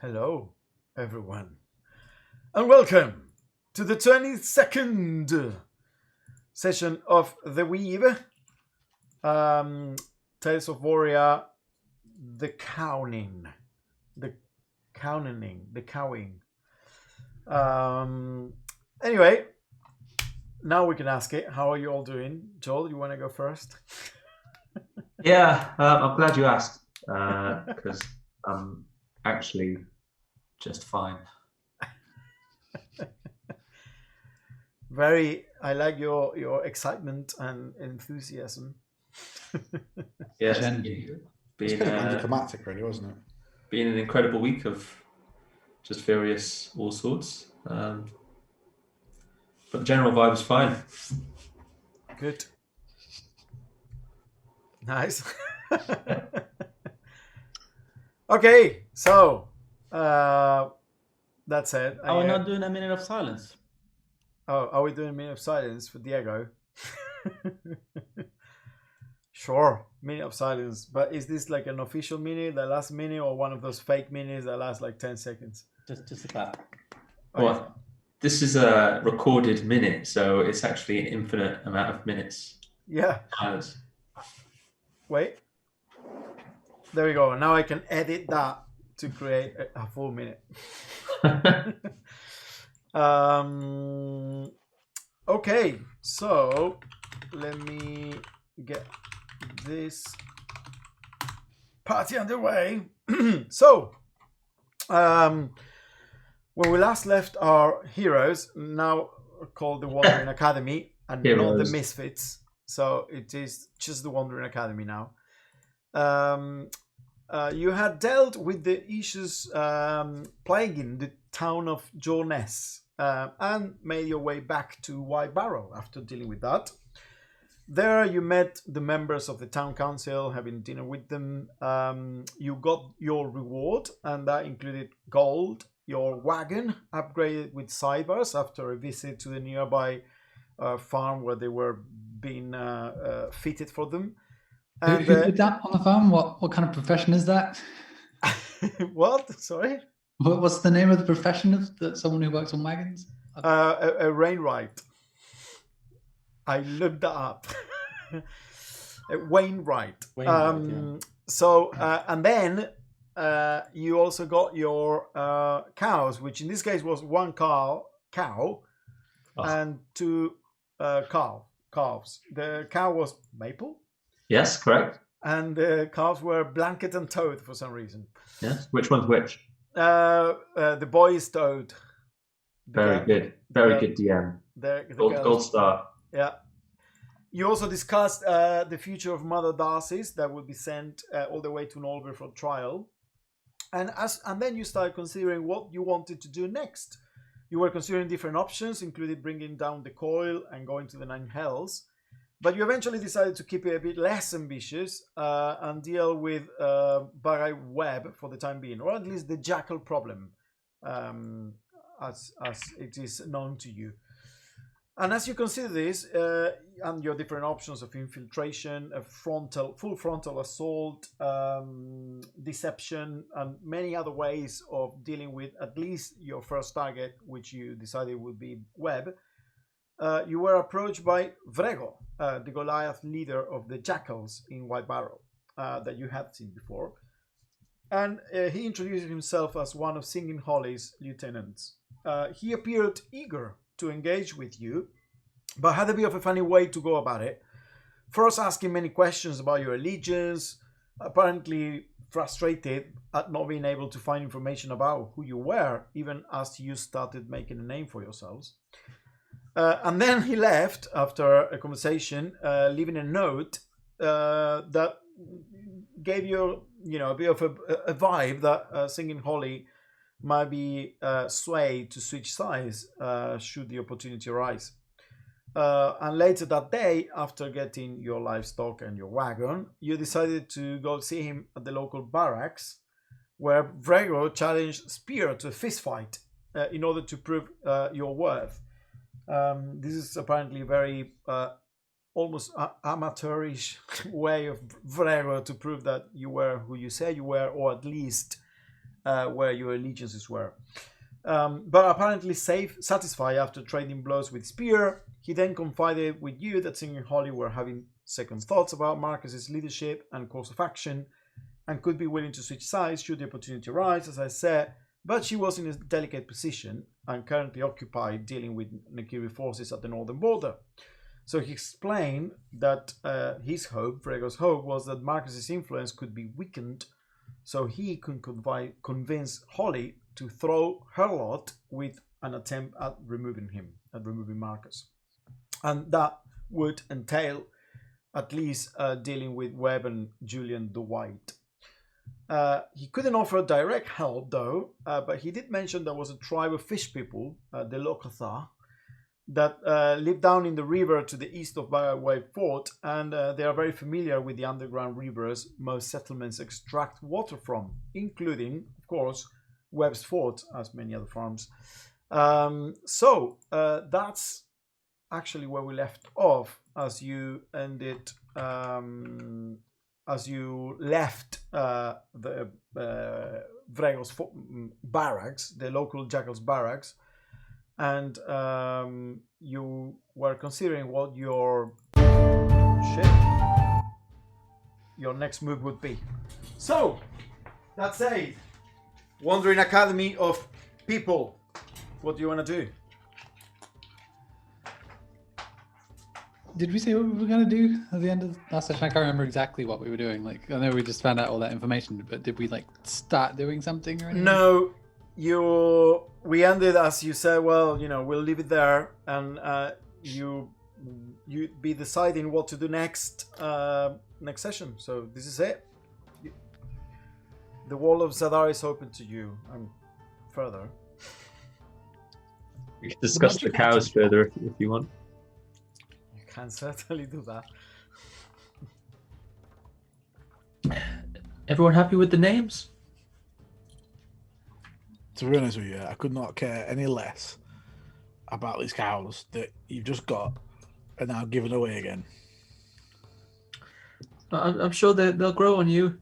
Hello, everyone, and welcome to the 22nd session of The Weave, Tales of Voria, the Cowning, the the Cowing. Anyway, now we can ask it. How are you all doing? Joel, you want to go first? Yeah, I'm glad you asked because I'm actually just fine. I like your excitement and enthusiasm. Yeah, Much energy. been It's kind of anticlimactic, really, wasn't it? been an incredible week of just various all sorts. But the general vibe is fine. Good. Nice. Okay, so that's it. Are we not doing a minute of silence? Oh, are we doing a minute of silence for Diego? Sure, minute of silence. But is this like an official minute, the last minute, or one of those fake minutes that last like 10 seconds? Just a clap. Okay. Well, this is a recorded minute, so it's actually an infinite amount of minutes. Yeah. Hours. Wait. There we go. Now I can edit that to create a full minute. Okay, so let me get this party underway. So, when we last left our heroes, now called the Wandering Academy, and not the Heroes. Misfits, so it is just the Wandering Academy now. You had dealt with the issues plaguing the town of Jornes and made your way back to White Barrow after dealing with that. There you met the members of the town council, having dinner with them. You got your reward, and that included gold, your wagon upgraded with sidebars after a visit to the nearby farm where they were being fitted for them. Who did that on the farm? What kind of profession is that? What? Sorry? What's the name of the profession of someone who works on wagons? A rainwright. I looked that up. Wainwright. Yeah. So, and then you also got your cows, which in this case was one cow, and two calves. The cow was Maple, Yes, correct. and the calves were Blanket and Toad for some reason. Yes. Which one's which? The boy is Toad. Very good. Very good DM. The Gold star. Yeah. You also discussed the future of Mother Darcy's that would be sent all the way to Norway for trial, and then you started considering what you wanted to do next. You were considering different options, including bringing down the coil and going to the Nine Hells, but you eventually decided to keep it a bit less ambitious and deal with Barai Web for the time being, or at least the Jackal problem, as it is known to you. And as you consider this and your different options of infiltration, full frontal assault, deception, and many other ways of dealing with at least your first target, which you decided would be Webb, you were approached by Vrego, the Goliath leader of the Jackals in White Barrow that you had seen before. And he introduced himself as one of Singing Holly's lieutenants. He appeared eager to engage with you, but had a bit of a funny way to go about it. First, asking many questions about your allegiance, apparently frustrated at not being able to find information about who you were, even as you started making a name for yourselves. And then he left after a conversation, leaving a note that gave you, a bit of a vibe that Singing Holly might be swayed to switch sides should the opportunity arise. And later that day, after getting your livestock and your wagon, you decided to go see him at the local barracks, where Vrego challenged Spear to a fistfight in order to prove your worth. This is apparently a very almost amateurish way of Vrego to prove that you were who you say you were, or at least where your allegiances were. But apparently satisfied after trading blows with Spear, he then confided with you that Singing Holly were having second thoughts about Marcus's leadership and course of action, and could be willing to switch sides should the opportunity arise, as I said, but she was in a delicate position and currently occupied dealing with Nakiri forces at the northern border. So he explained that his hope, Frego's hope, was that Marcus's influence could be weakened so he could convince Holly to throw her lot with an attempt at removing Marcus. And that would entail at least dealing with Webb and Julian Dwight. He couldn't offer direct help, though, but he did mention there was a tribe of fish people, the Lokatha, that live down in the river to the east of Wave Fort, and they are very familiar with the underground rivers most settlements extract water from, including, of course, Webb's Fort, as many other farms. So that's actually where we left off as you ended, as you left the Vrego's barracks, the local Jackal's barracks, and you were considering what your next move would be. So that's it. Wandering Academy of People. What do you want to do? Did we say what we were going to do at the end of last session? I can't remember exactly what we were doing. Like, I know we just found out all that information, but did we like start doing something or anything? No, we ended as you said. Well, we'll leave it there, and you be deciding what to do next session. So this is it. The wall of Zadar is open to you, and further. We can discuss the cows further if you want. You can certainly do that. Everyone happy with the names? To be honest with you, I could not care any less about these cows that you've just got and now given away again. I'm sure they'll grow on you,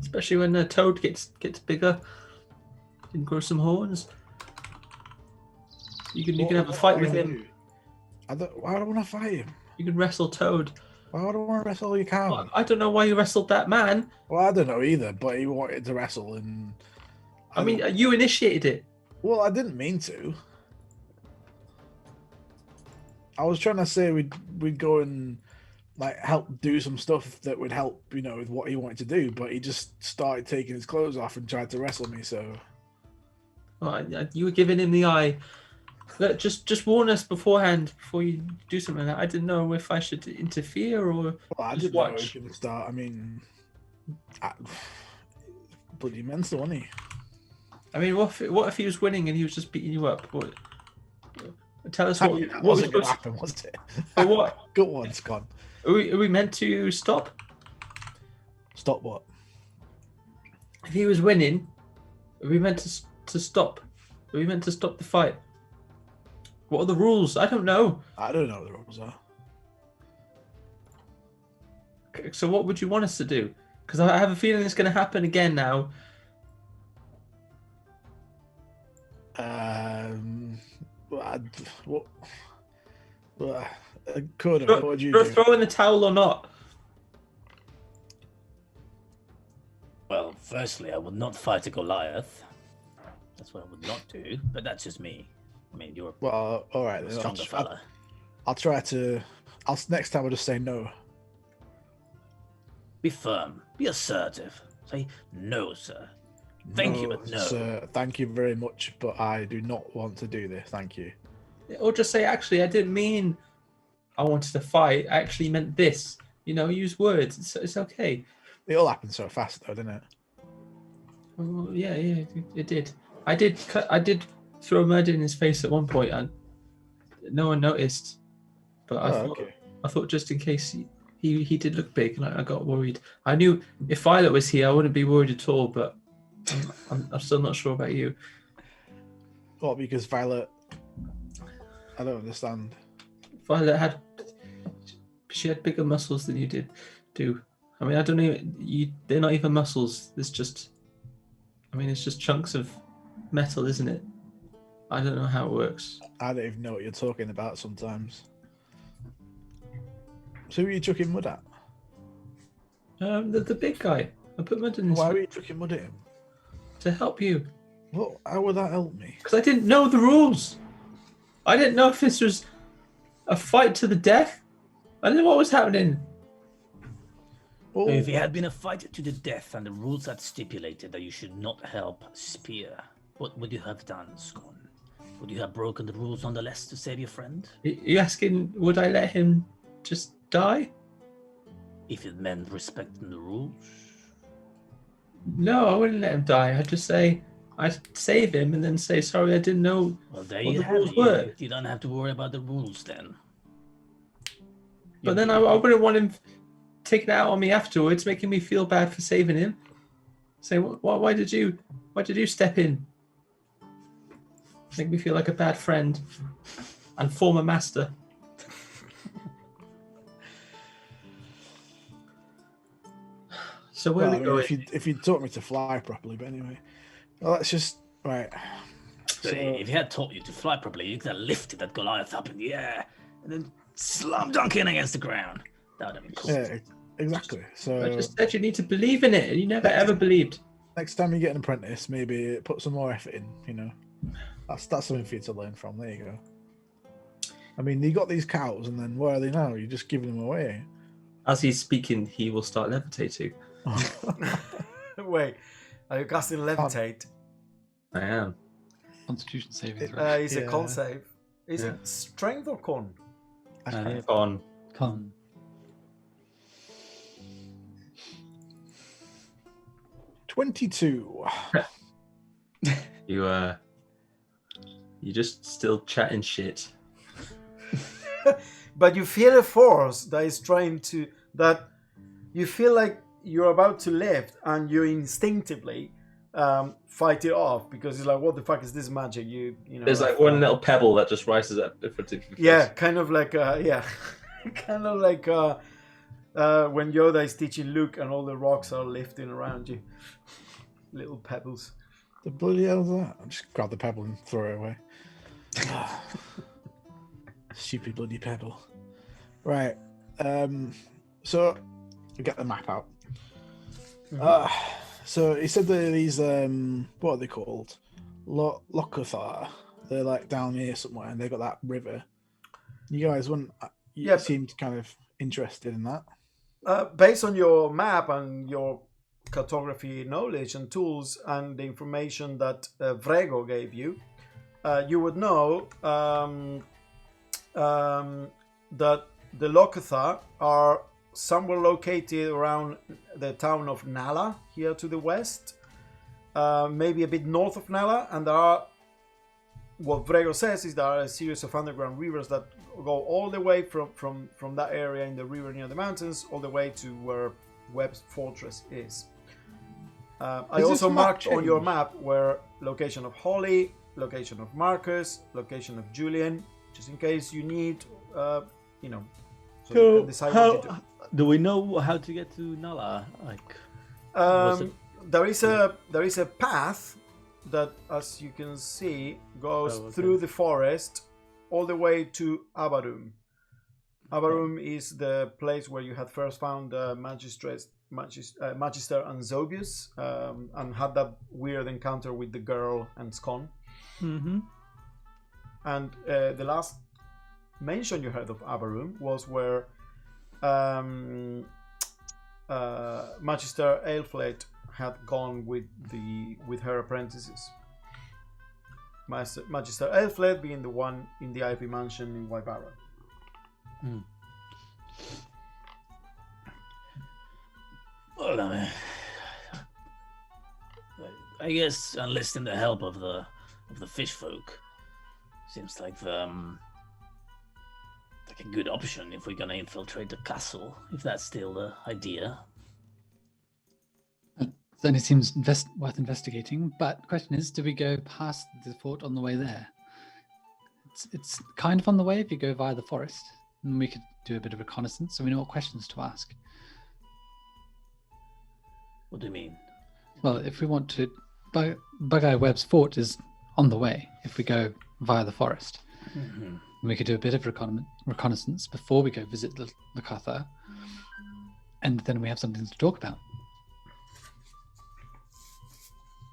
especially when the toad gets bigger and grow some horns. You can have a fight with him. Why do I want to fight him? You can wrestle Toad. Why would I want to wrestle your cow? Well, I don't know why you wrestled that man. Well, I don't know either, but he wanted to wrestle, and I mean, you initiated it. Well, I didn't mean to. I was trying to say we'd go and like help do some stuff that would help, with what he wanted to do, but he just started taking his clothes off and tried to wrestle me. So, well, you were giving him the eye. Look, just warn us beforehand before you do something like that. I didn't know if I should interfere or well, I just didn't watch. know he was going to start. I mean, bloody mental, wasn't he? I mean, what if he was winning and he was just beating you up? What? Tell us what wasn't going to happen, was it? What? Good one, Scott. Are we meant to stop? Stop what? If he was winning, are we meant to stop? Are we meant to stop the fight? What are the rules? I don't know. I don't know what the rules are. So what would you want us to do? Because I have a feeling it's going to happen again now. Could have. What would you do? Throw in the towel or not? Well, firstly, I would not fight a Goliath. That's what I would not do, but that's just me. I mean, you're Well, all right. a stronger fella. I'll try to. Next time I'll just say no. Be firm. Be assertive. Say, no, sir. Thank you, but no. Sir, thank you very much, but I do not want to do this. Thank you. Or just say, actually, I didn't mean I wanted to fight. I actually meant this. Use words. It's okay. It all happened so fast, though, didn't it? Well, yeah, it did. I did throw mud in his face at one point, and no one noticed. But I thought just in case he did look big, and I got worried. I knew if Violet was here, I wouldn't be worried at all. But I'm still not sure about you. What? Because Violet? I don't understand. Violet had bigger muscles than you do. I mean, I don't know. They're not even muscles. It's just chunks of metal, isn't it? I don't know how it works. I don't even know what you're talking about sometimes. So who are you chucking mud at? The big guy. I put mud in his Why face were you chucking mud at him? to help you. Well, how would that help me? Because I didn't know the rules. I didn't know if this was a fight to the death. I didn't know what was happening. Well, If it had been a fight to the death and the rules had stipulated that you should not help Spear, what would you have done, Scone? Would you have broken the rules nonetheless to save your friend? You asking, would I let him just die? If it meant respecting the rules? No, I wouldn't let him die. I'd just say, I'd save him and then say, sorry, I didn't know Well, there what you the have rules it. were. You don't have to worry about the rules then. But then I wouldn't want him taking it out on me afterwards, making me feel bad for saving him. Saying, why did you step in? Make me feel like a bad friend and former master. So where well, are we going? if you taught me to fly properly, but anyway, well, let's just right. So if he had taught you to fly properly, you could have lifted that Goliath up in the air and then slam dunk in against the ground. That would have been cool. Yeah, exactly. So I just said you need to believe in it, and you never ever believed. next time you get an apprentice, maybe put some more effort in. You know, that's something for you to learn from. There you go. I mean, you got these cows, and then where are they now? You're just giving them away. As he's speaking, he will start levitating. Wait, are you casting levitate? I am. Constitution saving throw. It's a con save. Is Yeah. it strength or con? On. Con. $22. You just still chatting shit. But you feel a force that is trying to, that you feel like you're about to lift, and you instinctively fight it off because it's like, what the fuck is this magic? You know. There's like one little pebble that just rises up in front of your face. Yeah, kind of like kind of like when Yoda is teaching Luke and all the rocks are lifting around you, little pebbles. The bloody hell is that? I'll just grab the pebble and throw it away. Stupid bloody pebble. Right. So we get the map out. So he said that these what are they called? Locathar. They're like down here somewhere, and they've got that river. You guys wouldn't. You seemed kind of interested in that. Based on your map and your cartography knowledge and tools and the information that Vrego gave you, you would know that the Locathar are somewhere located around the town of Nala, here to the west, maybe a bit north of Nala, and there are, what Vrego says is there are a series of underground rivers that go all the way from that area in the river near the mountains all the way to where Webb's fortress is. I also marked on your map where location of Holly, location of Marcus, location of Julian, just in case you need, so you can decide what to do. Do we know how to get to Nala? There is a path that, as you can see, goes through the forest all the way to Abarum. Abarum is the place where you had first found Magister and Zobius, and had that weird encounter with the girl and Scone. Mm-hmm. And the last mention you heard of Abarum was where Magister Aelfled had gone with her apprentices. Magister Aelfled being the one in the Ivy Mansion in Wybara. Well, I guess enlisting the help of the fish folk seems like a good option if we're gonna infiltrate the castle. If that's still the idea. It certainly seems worth investigating. But the question is, do we go past the fort on the way there? It's kind of on the way if you go via the forest, and we could do a bit of reconnaissance so we know what questions to ask. What do you mean? Well, if we want to, Bug-Eye Webb's fort is on the way. If we go via the forest, we could do a bit of reconnaissance before we go visit the Cathar, and then we have something to talk about.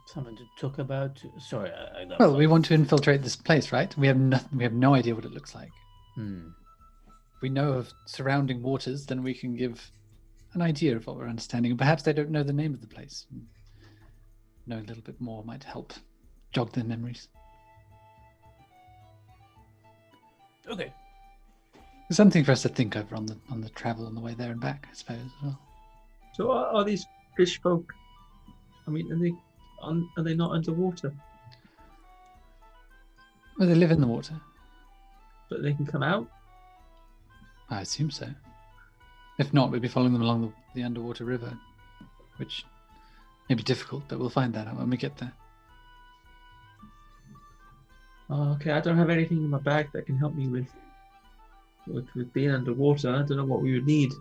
Something to talk about? Sorry, I don't. Well, we want to infiltrate this place, right? We have nothing. We have no idea what it looks like. If we know of surrounding waters, then we can give an idea of what we're understanding. And perhaps they don't know the name of the place. Know a little bit more might help jog their memories. Okay. Something for us to think over on the travel on the way there and back, I suppose, as well. So are these fish folk? I mean, are they not underwater? Well, they live in the water. But they can come out? I assume so. If not, we'd be following them along the underwater river, which may be difficult, but we'll find that out when we get there. Oh, okay, I don't have anything in my bag that can help me with being underwater. I don't know what we would need.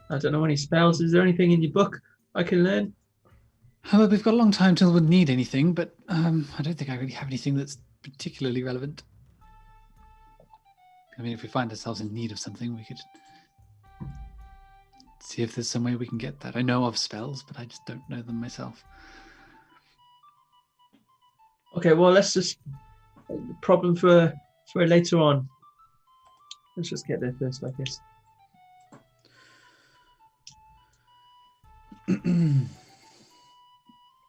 I don't know any spells. Is there anything in your book I can learn? Well, we've got a long time till we'd need anything, but I don't think I really have anything that's particularly relevant. I mean, if we find ourselves in need of something, we could see if there's some way we can get that. I know of spells, but I just don't know them myself. Okay, well, let's just problem for later on. Let's just get there first, I guess.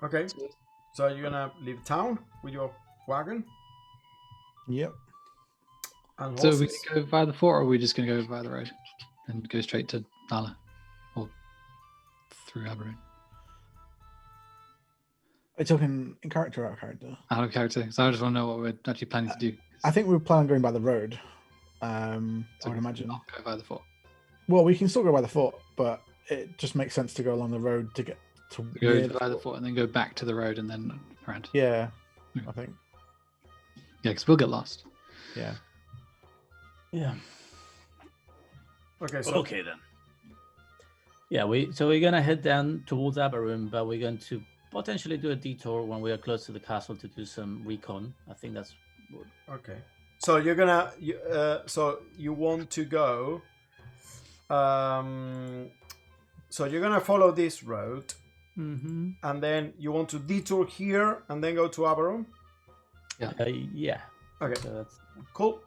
Okay, so you're gonna leave town with your wagon Yep. and So horses? we can go via the fort, or are we just going to go via the road and go straight to Nala or through Aberron? Are you talking in character or out of character? Out of character. So I just want to know what we're actually planning to do. I think we were planning on going by the road. I So would we imagine. not go via the fort. Well, we can still go by the fort, but it just makes sense to go along the road to get to Go near via the fort and then go back to the road and then around. Yeah, Okay. I think. Yeah, because we'll get lost. Yeah. Yeah. Okay, so Okay then. Yeah, we're gonna head down towards Aberron, but we're going to potentially do a detour when we are close to the castle to do some recon. I think that's what. okay, so you're gonna so you want to go. So you're gonna follow this road, and then you want to detour here and then go to Aberron. Yeah. Okay, So that's cool.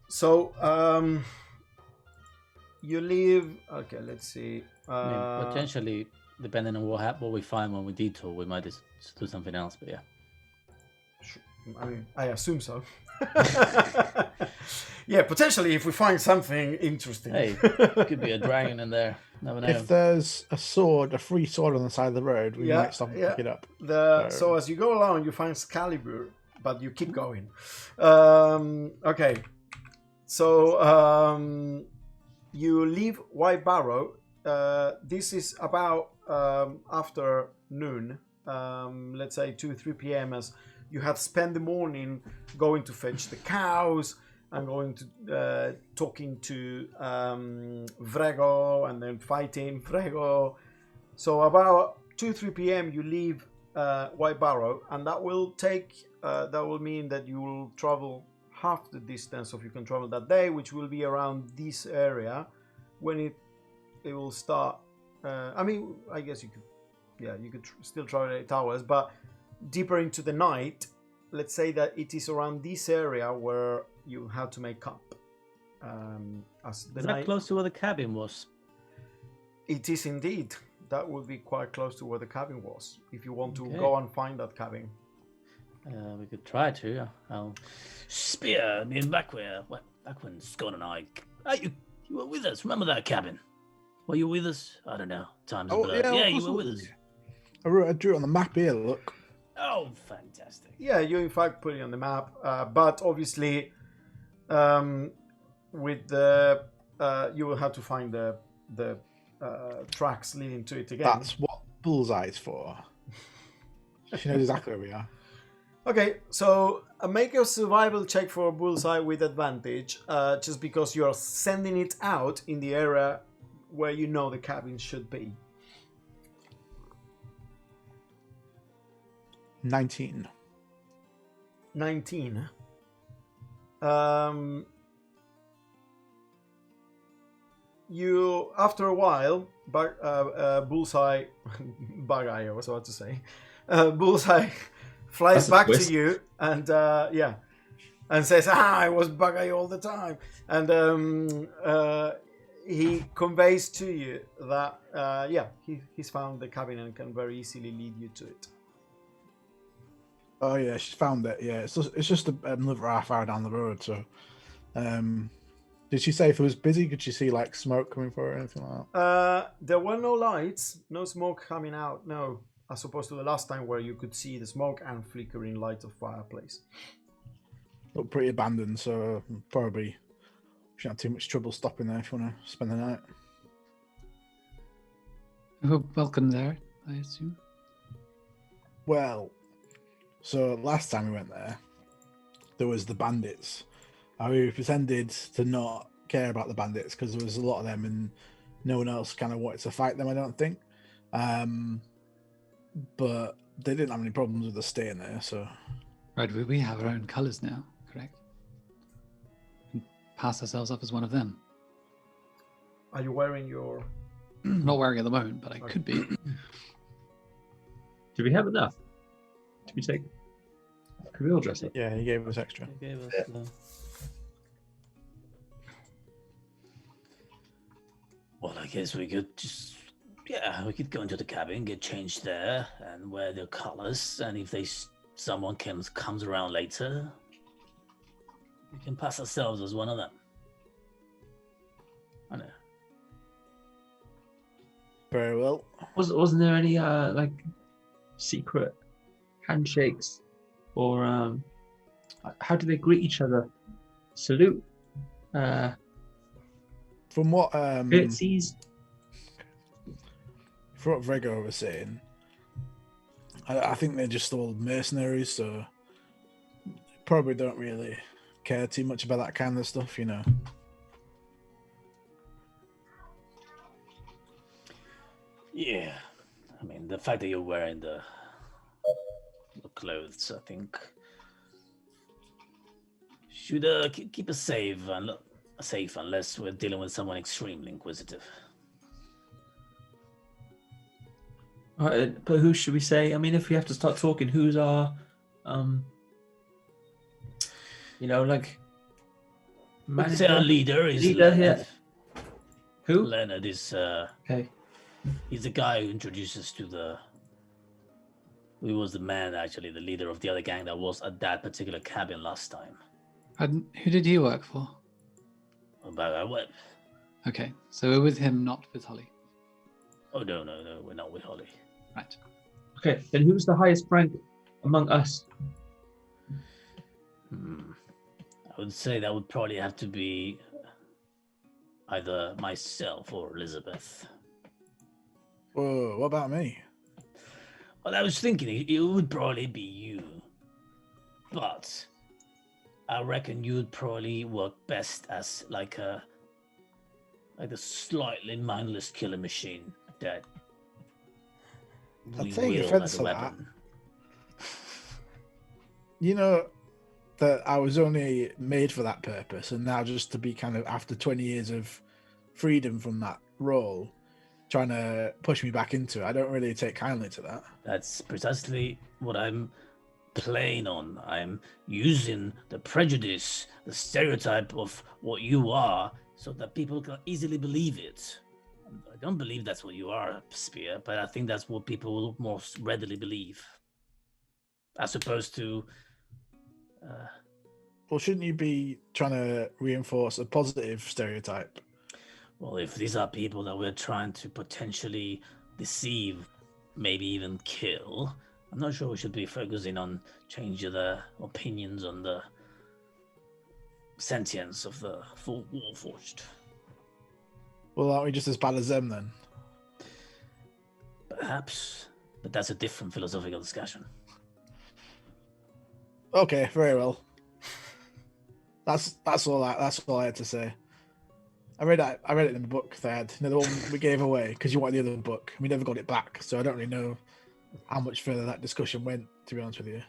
So you leave. Okay, let's see. I mean, potentially, depending on what we find when we detour, we might just do something else. But yeah. I mean, I assume so. Yeah, potentially if we find something interesting. Hey, could be a dragon in there. Never know. If there's a free sword on the side of the road, we might stop and pick it up. So as you go along, you find Excalibur, but you keep going. Okay, so you leave White Barrow. This is about after noon, let's say 2-3 p.m. as you have spent the morning going to fetch the cows and going to talking to Vrego and then fighting Vrego. So about 2-3 p.m. you leave White Barrow, and that will mean that you will travel half the distance of you can travel that day, which will be around this area when it will start. I mean, I guess you could still travel 8 hours, but deeper into the night. Let's say that it is around this area where you have to make camp. Is that close to where the cabin was? It is indeed. That would be quite close to where the cabin was. If you want to go and find that cabin, we could try to. I'll spear. I mean, back when Scott and I, you were with us. Remember that cabin? Were you with us? I don't know. Times. Yeah, you were with us. I drew it on the map here. Look. Oh, fantastic! Yeah, you in fact put it on the map, but obviously, with the you will have to find the tracks leading to it again. That's what Bullseye's for. She knows exactly where we are. Okay, so make a survival check for Bullseye with advantage, just because you are sending it out in the area where you know the cabin should be. 19. 19. You, after a while, Bullseye, Bug-Eye, I was about to say, Bullseye flies back to you and and says, "I was Bug-Eye all the time," and he conveys to you that he's found the cabin and can very easily lead you to it. Oh yeah, she's found it. Yeah, it's just another half hour down the road. So, did she say if it was busy? Could she see like smoke coming from it or anything like that? There were no lights, no smoke coming out. No, as opposed to the last time where you could see the smoke and flickering light of fireplace. Looked pretty abandoned, so probably shouldn't have too much trouble stopping there if you want to spend the night. We're welcome there, I assume. Well, so last time we went there was the bandits. We pretended to not care about the bandits because there was a lot of them and no one else kind of wanted to fight them, I don't think. But they didn't have any problems with us staying there, so... Right, we have our own colours now, correct? And pass ourselves up as one of them. Are you wearing your... I'm not wearing it at the moment, but I could be. Do we have enough? Do we take... Could we all dress up? Yeah, he gave us extra. He gave us Well, I guess we could just... Yeah, we could go into the cabin, get changed there, and wear their colors, and if someone comes around later, we can pass ourselves as one of them. I know. Very well. Wasn't there any like secret handshakes or how do they greet each other? Salute. From what Curtsies. from what Vrego was saying, I think they're just all mercenaries, so probably don't really care too much about that kind of stuff, you know. Yeah, I mean, the fact that you're wearing the clothes, I think, should keep us safe unless we're dealing with someone extremely inquisitive. But who should we say? I mean, if we have to start talking, who's our, like, We'd say our leader is Leader, Leonard. yeah. Who? Leonard is Okay. He's the guy who introduced us to he was the man, actually, the leader of the other gang that was at that particular cabin last time. And who did he work for? About our web. Okay, so we're with him, not with Holly. Oh, no, we're not with Holly. Right. Okay, then who's the highest rank among us? I would say that would probably have to be either myself or Elizabeth. Whoa, what about me? Well, I was thinking it would probably be you. But I reckon you would probably work best as like a slightly mindless killer machine that I'd we take wield offense as a to that. weapon. You know that I was only made for that purpose, and now just to be kind of, after 20 years of freedom from that role, trying to push me back into it, I don't really take kindly to that. That's precisely what I'm playing on. I'm using the prejudice, the stereotype of what you are, so that people can easily believe it. I don't believe that's what you are, Spear, but I think that's what people will most readily believe. As opposed to... Well, shouldn't you be trying to reinforce a positive stereotype? Well, if these are people that we're trying to potentially deceive, maybe even kill, I'm not sure we should be focusing on changing their opinions on the sentience of the Warforged. Well, aren't we just as bad as them then? Perhaps, but that's a different philosophical discussion. Okay, very well. That's all I had to say. I read it in the book they had. The one we gave away because you wanted the other book. We never got it back, so I don't really know how much further that discussion went. To be honest with you,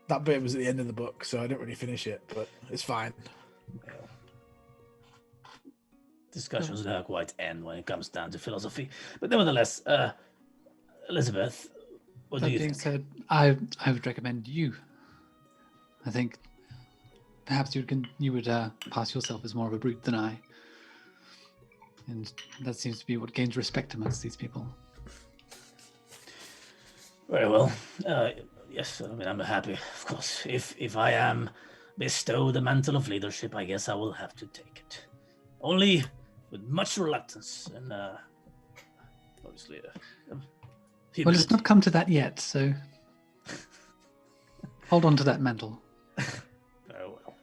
that bit was at the end of the book, so I didn't really finish it, but it's fine. Well, discussions never quite end when it comes down to philosophy, but nevertheless, Elizabeth, what do you think? That being said, I would recommend you. I think perhaps you would pass yourself as more of a brute than I, and that seems to be what gains respect amongst these people. Very well. Yes, I mean, I'm happy, of course. If I am bestowed the mantle of leadership, I guess I will have to take it. Only with much reluctance and obviously Well, it's not come to that yet, so hold on to that mantle. Very well.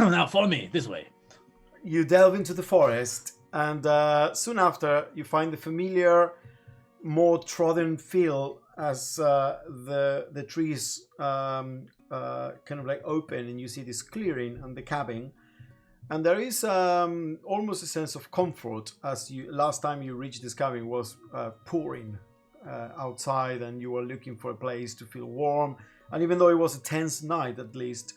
Now follow me this way. You delve into the forest, and soon after you find the familiar, more trodden feel as the trees kind of like open, and you see this clearing and the cabin. And there is almost a sense of comfort as last time you reached this cabin was pouring outside, and you were looking for a place to feel warm. And even though it was a tense night, at least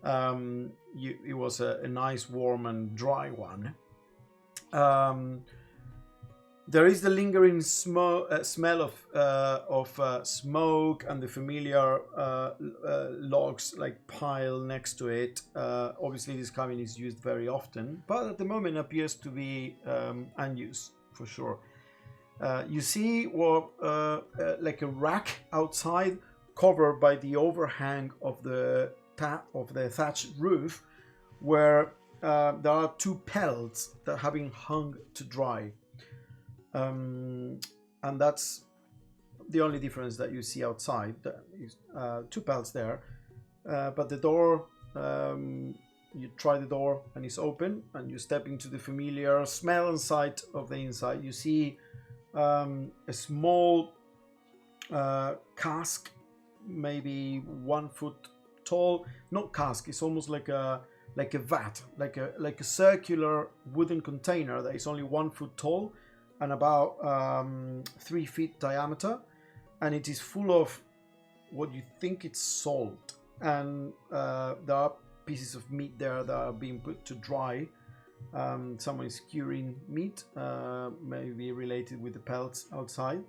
it was a nice, warm, and dry one. There is the lingering smell of smoke and the familiar logs like pile next to it. Obviously, this cabin is used very often, but at the moment appears to be unused for sure. You see like a rack outside, covered by the overhang of the thatched roof, where there are two pelts that have been hung to dry. And that's the only difference that you see outside. Is two pelts there, but the door, you try the door and it's open, and you step into the familiar smell and sight of the inside. You see a small cask, maybe 1 foot tall. Not cask, it's almost like a vat, like a circular wooden container that is only 1 foot tall and about 3 feet diameter, and it is full of what you think it's salt, and there are pieces of meat there that are being put to dry. Someone is curing meat, maybe related with the pelts outside,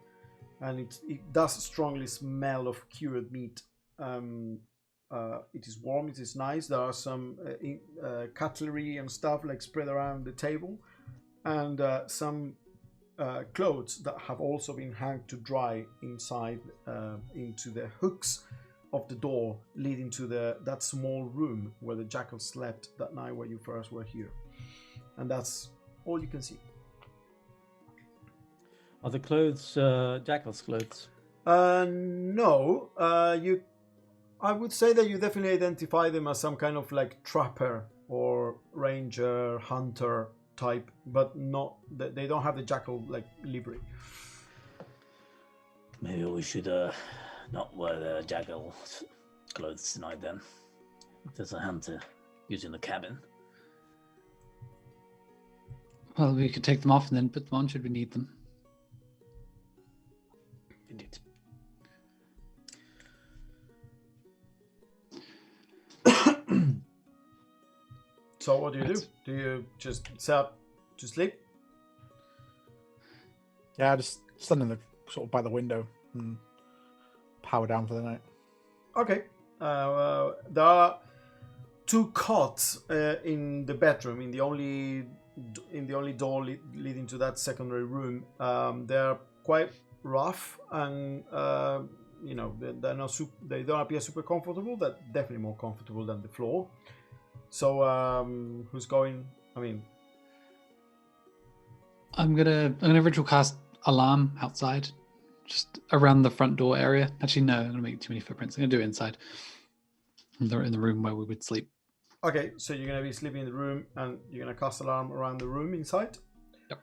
and it does strongly smell of cured meat. It is warm, it is nice. There are some cutlery and stuff like spread around the table, and some clothes that have also been hung to dry inside into the hooks of the door leading to that small room where the jackal slept that night where you first were here. And that's all you can see. Are the clothes jackal's clothes? No. I would say that you definitely identify them as some kind of like trapper or ranger, hunter type, but not that they don't have the jackal like livery. Maybe we should not wear the jackal clothes tonight then. If there's a hunter using the cabin. Well, we could take them off and then put them on should we need them. Indeed. So what do you do? Do you just set up to sleep? Yeah, I just stand in the sort of by the window and power down for the night. Okay. There are two cots in the bedroom, in the only door leading to that secondary room. They're quite rough, and they're not they don't appear super comfortable. They're definitely more comfortable than the floor. So who's going? I mean, I'm gonna ritual cast alarm outside, just around the front door area. Actually, no, I'm gonna make too many footprints. I'm gonna do it inside, in the room where we would sleep. Okay, so you're gonna be sleeping in the room, and you're gonna cast alarm around the room inside. Yep.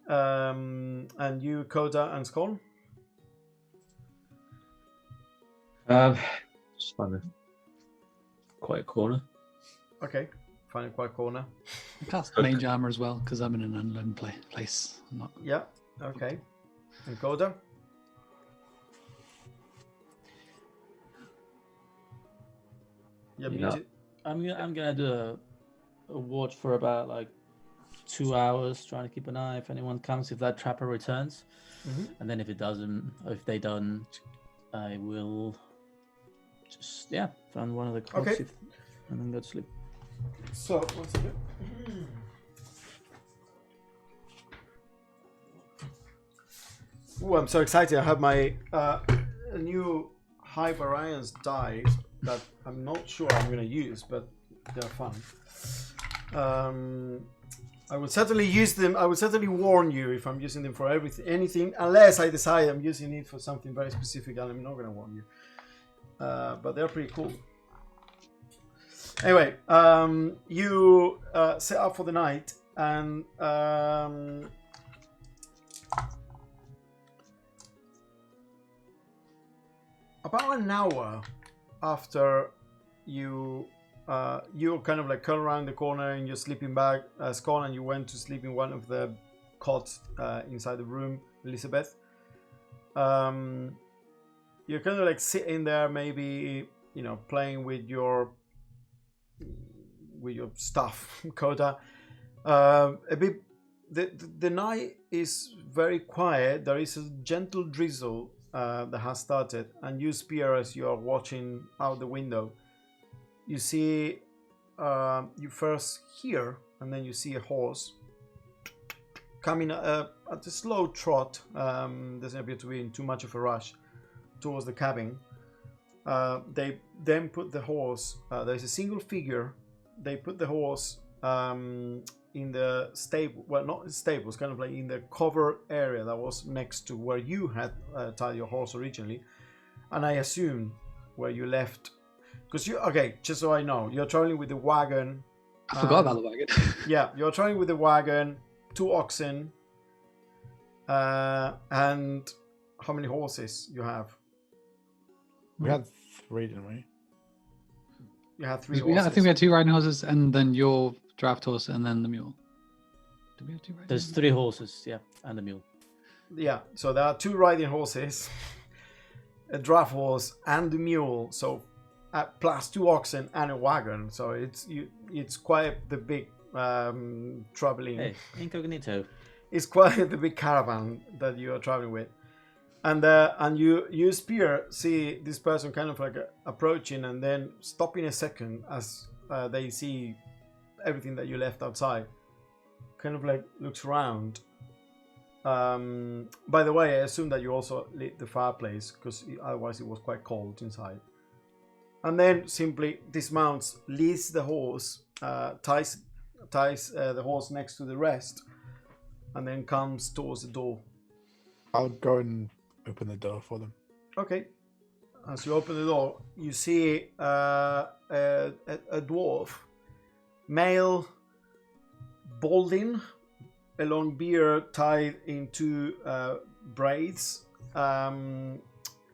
And you, Coda, and Scorn. Just find a quiet corner. Okay, find a quiet corner. I cast mage armor as well because I'm in an unknown place. I'm not... Yeah. Okay. And Coda? Yeah, muted. I'm gonna do a watch for about like 2 hours, trying to keep an eye if anyone comes, if that trapper returns, and then if it doesn't, or if they don't, I will just find one of the clocks and then go to sleep. So one second. Oh, I'm so excited! I have my new High Variance dice that I'm not sure I'm going to use, but they're fun. I will certainly use them. I will certainly warn you if I'm using them for anything, unless I decide I'm using it for something very specific, and I'm not going to warn you. But they're pretty cool. Anyway, you set up for the night, and about an hour after you kind of like curl around the corner in your sleeping bag, Scone, and you went to sleep in one of the cots inside the room, Elizabeth. You're kind of like sitting there, maybe, you know, playing with your stuff, Coda. A bit. The night is very quiet. There is a gentle drizzle that has started, and you, Spear, as you are watching out the window, you see, you first hear, and then you see a horse coming at a slow trot. Doesn't appear to be in too much of a rush towards the cabin. They then put the horse. There's a single figure. They put the horse in the stable. Well, not the stables, kind of like in the cover area that was next to where you had tied your horse originally, and I assume where you left. Because just so I know, you're traveling with the wagon. I forgot about the wagon. Yeah, you're traveling with the wagon, 2 oxen, and how many horses you have? We had 3, didn't we? You had 3 horses. I think we had 2 riding horses, and then your draft horse, and then the mule. Did we have 2 riding There's horses? 3 horses, and a mule. Yeah, so there are 2 riding horses, a draft horse, and a mule. So plus 2 oxen and a wagon. So it's quite the big traveling. Hey, incognito. It's quite the big caravan that you are traveling with. And you, Spear, see this person kind of like approaching and then stopping a second as they see everything that you left outside. Kind of like looks around. By the way, I assume that you also lit the fireplace because otherwise it was quite cold inside. And then simply dismounts, leads the horse, ties the horse next to the rest, and then comes towards the door. I'll go and open the door for them. Okay. As you open the door, you see a dwarf, male, balding, a long beard tied into braids.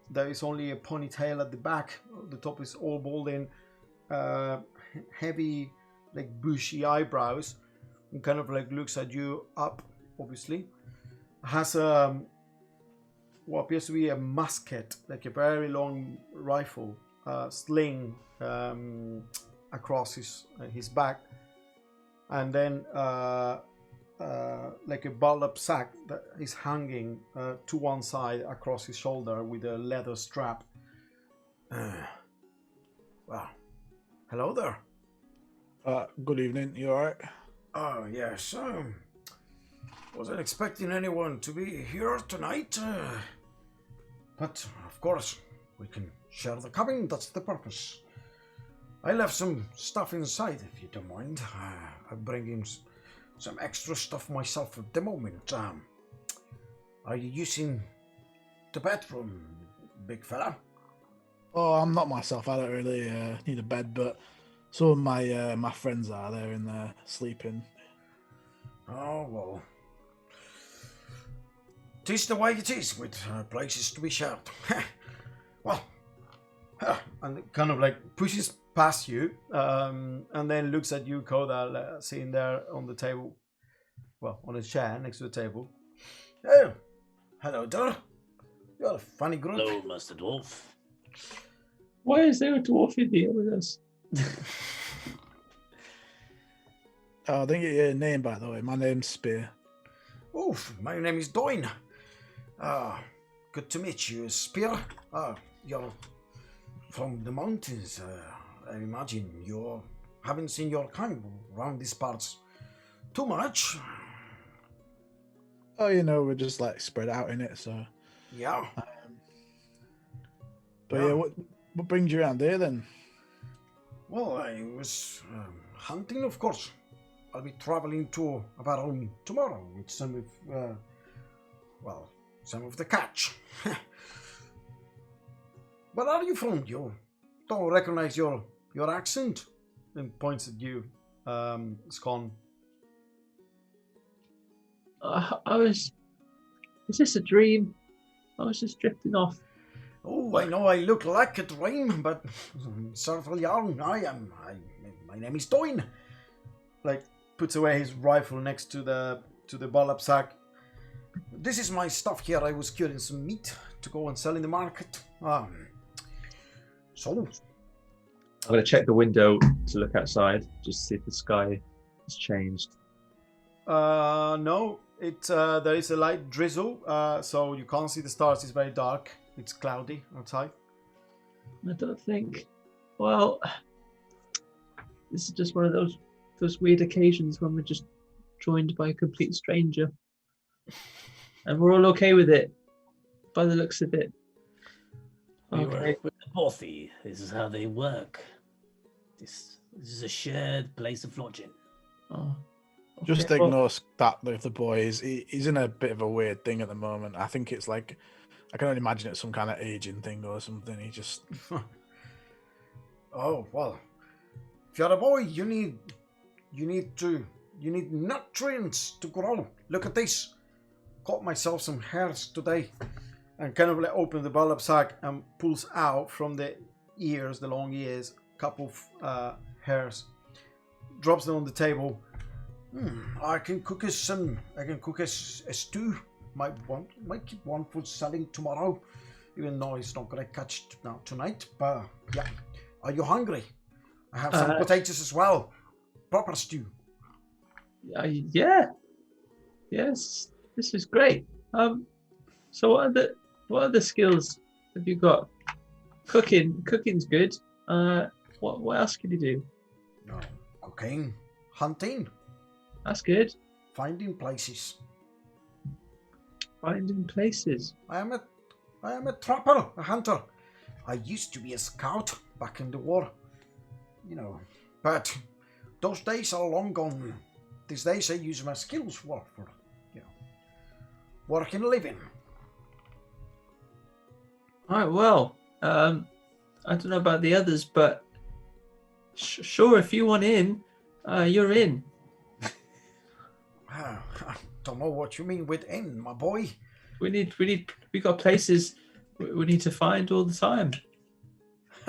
There is only a ponytail at the back. The top is all balding, heavy, like bushy eyebrows, and kind of like looks at you up. Obviously, has what appears to be a musket, like a very long rifle, sling across his back, and then like a balled-up sack that is hanging to one side across his shoulder with a leather strap. Well, hello there. Good evening. You all right? Oh yes. Wasn't expecting anyone to be here tonight, but of course we can share the cabin. That's the purpose. I left some stuff inside, if you don't mind. I'm bringing some extra stuff myself at the moment. Are you using the bedroom, big fella? Oh, I'm not myself. I don't really need a bed, but some of my friends are there in there sleeping. Oh, well. It is the way it is with places to be shared. Well, and kind of like pushes past you, and then looks at you, Koda, sitting there on the table. Well, on a chair next to the table. Oh, hello, Dor. You're a funny group. Hello, Master Dwarf. Why is there a dwarf in here with us? Oh, I didn't get your name, by the way. My name's Spear. Oh, my name is Doyne. Good to meet you, Spear. You're from the mountains. I imagine you haven't seen your kind around these parts too much. Oh, you know, we're just like spread out in it, so. Yeah. But yeah, what brings you around here then? Well, I was hunting, of course. I'll be traveling to Abaron tomorrow with some of the catch. Where are you from? You don't recognize your accent? And points at you, Scon. Was this a dream? I was just drifting off. Oh, I know I look like a dream, but certainly aren't. My name is Doyne. Like, puts away his rifle next to the ballap sack. This is my stuff here. I was curing some meat to go and sell in the market. So, I'm going to check the window to look outside, just to see if the sky has changed. no, there is a light drizzle, so you can't see the stars. It's very dark. It's cloudy outside. I don't think. Well, this is just one of those weird occasions when we're just joined by a complete stranger, and we're all okay with it, by the looks of it. We work with the Bothy. This is how they work. This is a shared place of lodging. Oh. Okay, Just ignore that with the boys. He's in a bit of a weird thing at the moment. I think it's like, I can only imagine it's some kind of aging thing or something. He just. Oh well, if you're a boy, you need nutrients to grow. Look at this. Caught myself some hairs today, and kind of like open the ballap sack and pulls out from the ears, the long ears, a couple of hairs. Drops them on the table. I can cook a stew. Might keep one for selling tomorrow, even though it's not gonna catch now tonight. But yeah, are you hungry? I have some potatoes as well. Proper stew. Yeah. Yes, this is great. So what other skills have you got? Cooking's good. What else can you do? No, cooking, hunting. That's good. Finding places. Finding places. I am a trapper, a hunter. I used to be a scout back in the war, but those days are long gone. These days I use my skills for work and living. All right. Well, I don't know about the others, but sure, if you want in, you're in. I don't know what you mean with in, my boy. We got places we need to find all the time.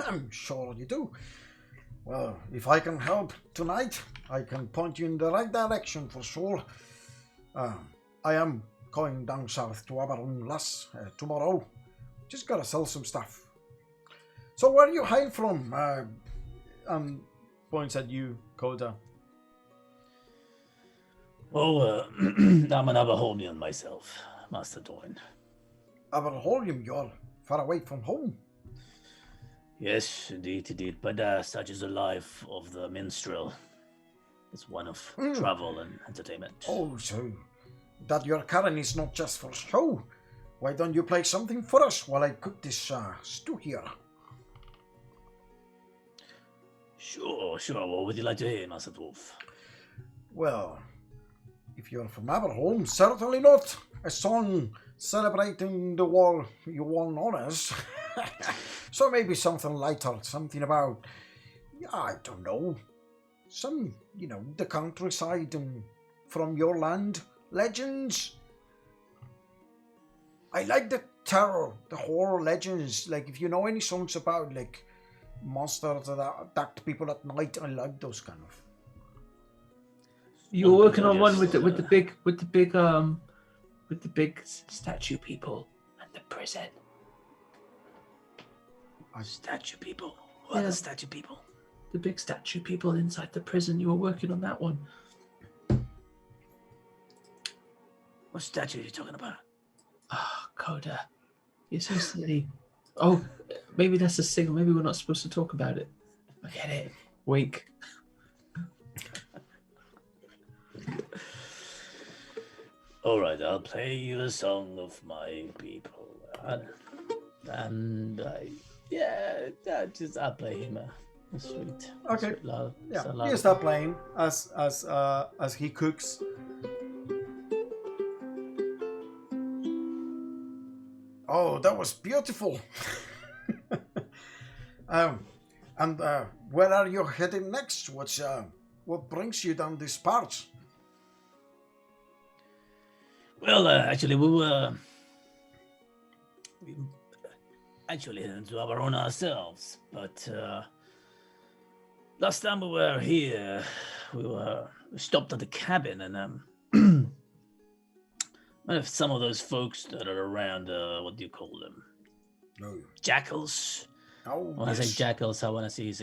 I'm sure you do. Well, if I can help tonight, I can point you in the right direction for sure. I am going down south to Abaron tomorrow. Just gotta sell some stuff. So where you hail from? Points at you, Koda. Oh, I'm an Aberholmian myself, Master Doyne. Aberholmian, you're far away from home. Yes, indeed. But such is the life of the minstrel. It's one of travel and entertainment. Oh, so that your Karen is not just for show. Why don't you play something for us while I cook this stew here? Sure. What would you like to hear, Master Dwarf? Well, if you're from Aberholm, certainly not a song celebrating the war you won honors. So maybe something lighter, something about, I don't know, some, the countryside and from your land, legends. I like the terror, the horror legends. Like if you know any songs about like monsters that attack people at night. I like those kind of. You were working on one with the big statue people and the prison. Statue people. What are the statue people? The big statue people inside the prison. You were working on that one. What statue are you talking about? Oh, Coda. You're so silly. Oh, maybe that's a signal. Maybe we're not supposed to talk about it. Forget it. Wink. All right, I'll play you a song of my people. And I'll play him a sweet. Okay. Sweet love. Yeah, So you love. start playing as he cooks. Oh, that was beautiful. And where are you heading next? What brings you down this path? Well, actually, we actually heading to our own ourselves. But last time we were here, we stopped at the cabin and some of those folks that are around. What do you call them? No. Jackals. Oh, When I say jackals, I want to see his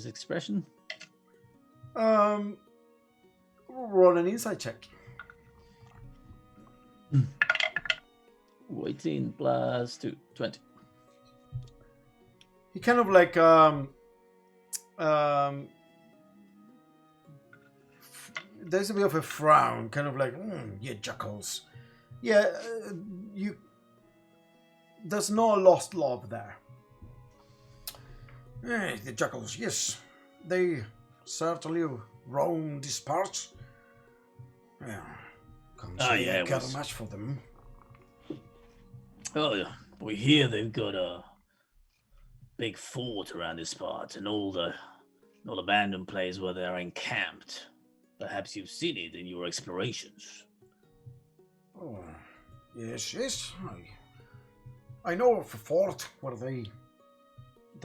expression. Roll an insight check. 18 plus 2, 20. He kind of like there's a bit of a frown, kind of like, yeah, jackals. Yeah, there's no lost love there. The jackals, yes, they certainly roam these parts. Yeah, can't say care much for them. Oh, yeah. We hear they've got a big fort around this part, an old abandoned place where they're encamped. Perhaps you've seen it in your explorations. Oh, yes. I know of a fort where they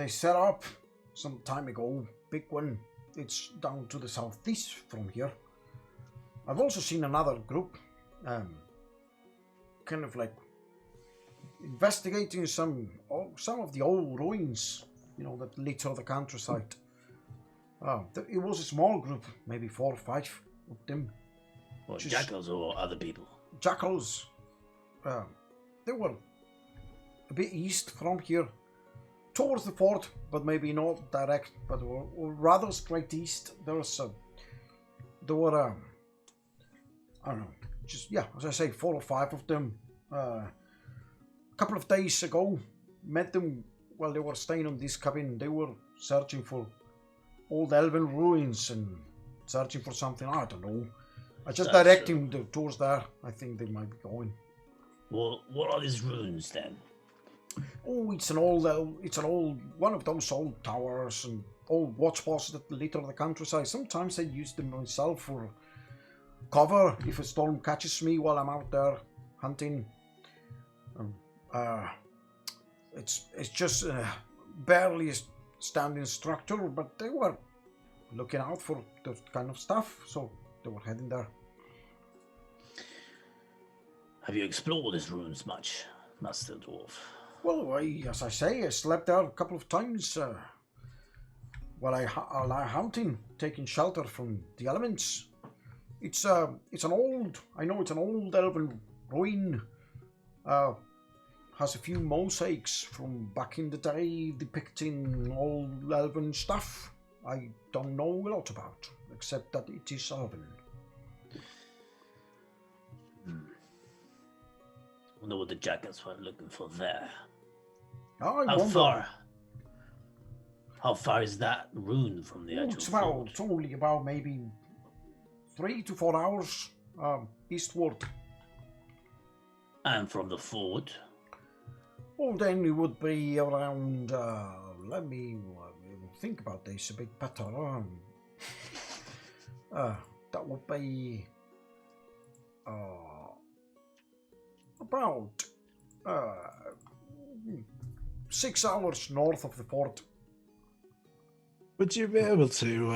set up some time ago. Big one. It's down to the southeast from here. I've also seen another group, kind of like investigating some of the old ruins, that litter the countryside. It was a small group, maybe 4 or 5 of them. What, jackals or other people? Jackals. They were a bit east from here, towards the fort, but maybe not direct, but rather straight east. There were I don't know, as I say, 4 or 5 of them. A couple of days ago, met them while they were staying on this cabin. They were searching for old elven ruins and searching for something. I don't know. I just direct him towards there. I think they might be going. Well, what are these ruins then? Oh, it's an old one of those old towers and old watchposts that litter the countryside. Sometimes I use them myself for cover if a storm catches me while I'm out there hunting. It's just barely a standing structure, but they were looking out for that kind of stuff, so they were heading there. Have you explored these ruins much, Master Dwarf? Well, as I say, I slept there a couple of times while I hunting, taking shelter from the elements. It's an old elven ruin. Has a few mosaics from back in the day depicting old elven stuff. I don't know a lot about, except that it is elven. I wonder what the jackals were looking for there. How far is that ruin from the actual fort? It's only about maybe 3 to 4 hours eastward. And from the fort? Well, then it would be around, let me think about this a bit better. That would be about 6 hours north of the fort. Would you be able to,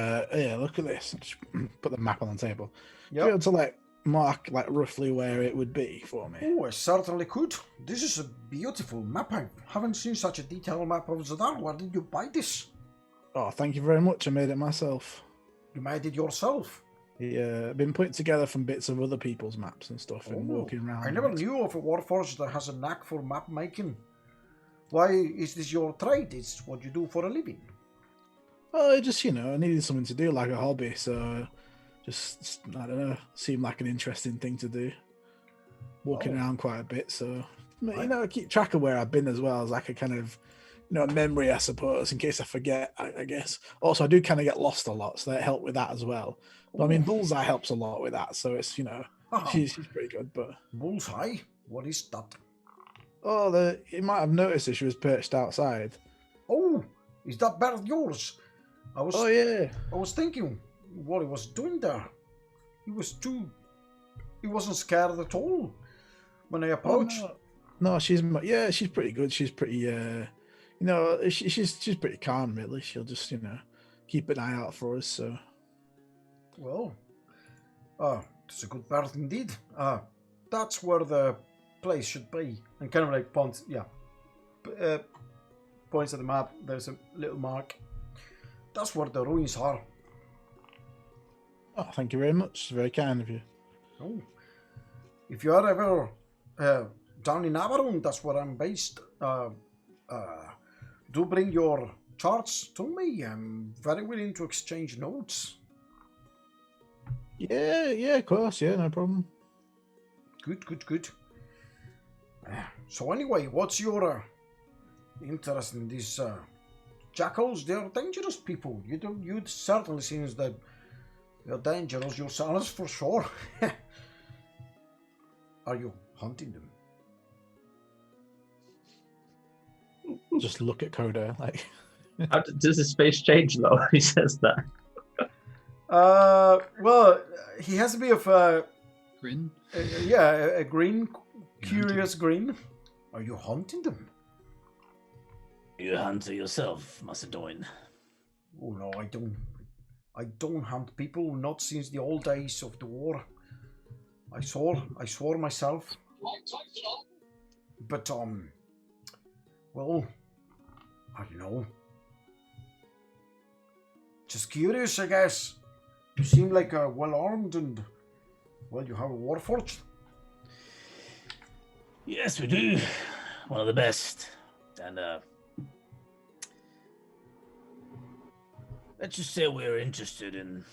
look at this. Just put the map on the table. Would you be Yep. able to mark roughly where it would be for me? Oh, I certainly could. This is a beautiful map. I haven't seen such a detailed map of Zadar. Where did you buy this? Oh, thank you very much. I made it myself. You made it yourself? Yeah, been put together from bits of other people's maps and stuff and walking around. I never knew of a warforged that has a knack for map making. Why is this your trade? It's what you do for a living. Oh, I just, I needed something to do, like a hobby, so just, I don't know, seemed like an interesting thing to do. Walking around quite a bit, so, I keep track of where I've been as well as like a kind of, a memory, I suppose, in case I forget, I guess. Also, I do kind of get lost a lot, so that helped with that as well. But, I mean, Bullseye helps a lot with that, so it's, she's pretty good, but... Bullseye? What is that? Oh, you might have noticed that she was perched outside. Oh, is that bird yours? Oh, yeah. I was thinking what he was doing there. He wasn't scared at all when I approached. Oh, no, she's pretty good. She's pretty, she's pretty calm, really. She'll just, keep an eye out for us, so. Well, it's a good bird indeed. That's where the place should be. And kind of points, points at the map. There's a little mark. That's where the ruins are. Oh, thank you very much. It's very kind of you. Oh, if you are ever down in Avarun, that's where I'm based. Do bring your charts to me. I'm very willing to exchange notes. Yeah, of course. Yeah, no problem. Good. So anyway, what's your interest in these jackals? They're dangerous people. You certainly seems that you're dangerous yourselves for sure. Are you hunting them? Just look at Coda, like. How does his face change though? He says that. Well, he has a bit of a Grin? a green, curious grin. Are you hunting them? You a hunter yourself, Macedon? Oh no, I don't. I don't hunt people. Not since the old days of the war. I swore myself. But well, I don't know. Just curious, I guess. You seem like well armed and well, you have a warforged. Yes, we do. One of the best. And let's just say we're interested in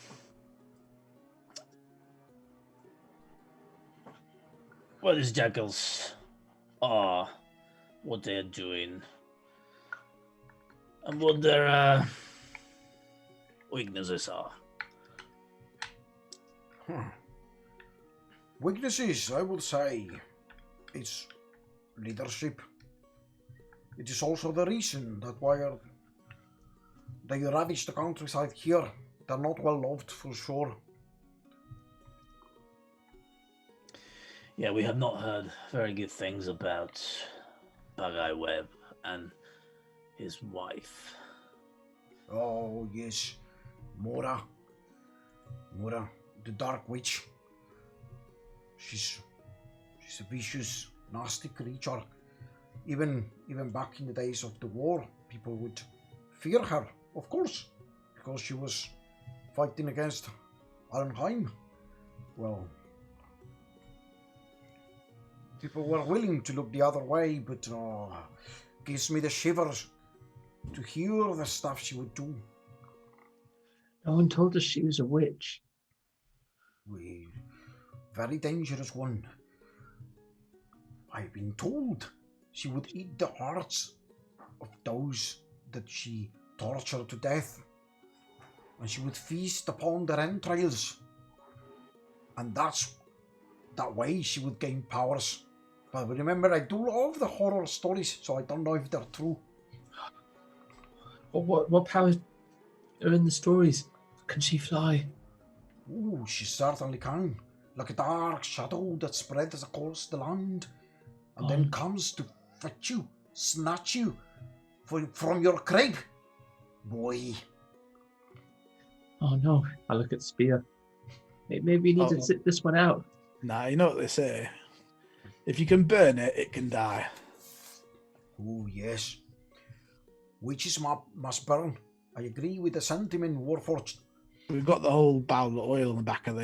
what these jackals are, what they're doing, and what their weaknesses are. Weaknesses, I would say, it's leadership. It is also the reason that why they ravage the countryside here. They're not well loved for sure. Yeah, we have not heard very good things about Bagai Webb and his wife. Oh yes, Mora, the Dark Witch. She's a vicious, nasty creature. Even back in the days of the war, people would fear her, of course, because she was fighting against Arnheim. Well, people were willing to look the other way, but gives me the shivers to hear the stuff she would do. No one told us she was a witch. Very dangerous one. I've been told she would eat the hearts of those that she tortured to death, and she would feast upon their entrails, and that way she would gain powers. But remember, I do love the horror stories, so I don't know if they're true. What powers are in the stories? Can she fly? Ooh, she certainly can. Like a dark shadow that spreads across the land, and then comes to fetch you, snatch you from your crib. Boy, Oh no! I look at Spear. Maybe we need to sit this one out. Nah, you know what they say. If you can burn it, it can die. Oh, yes. Witches must burn. I agree with the sentiment, Warforged. We've got the whole barrel of oil in the back of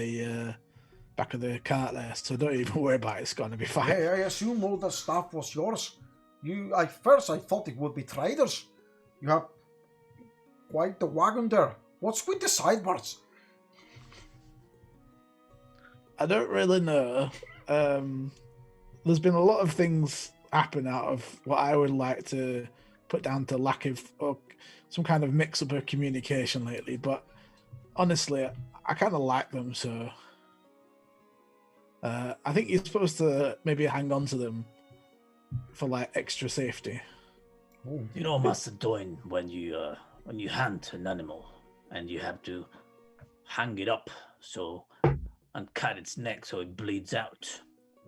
the cart there, so don't even worry about it. It's going to be fine. Hey, I assume all the stuff was yours. At first I thought it would be traders. You have quite the wagon there. What's with the sidebars? I don't really know. There's been a lot of things happen out of what I would like to put down to lack of or some kind of mix-up of communication lately, but honestly, I kind of like them, so I think you're supposed to maybe hang on to them for like extra safety. Oh. You know, Master Doyne, when you hunt an animal and you have to hang it up and cut its neck so it bleeds out.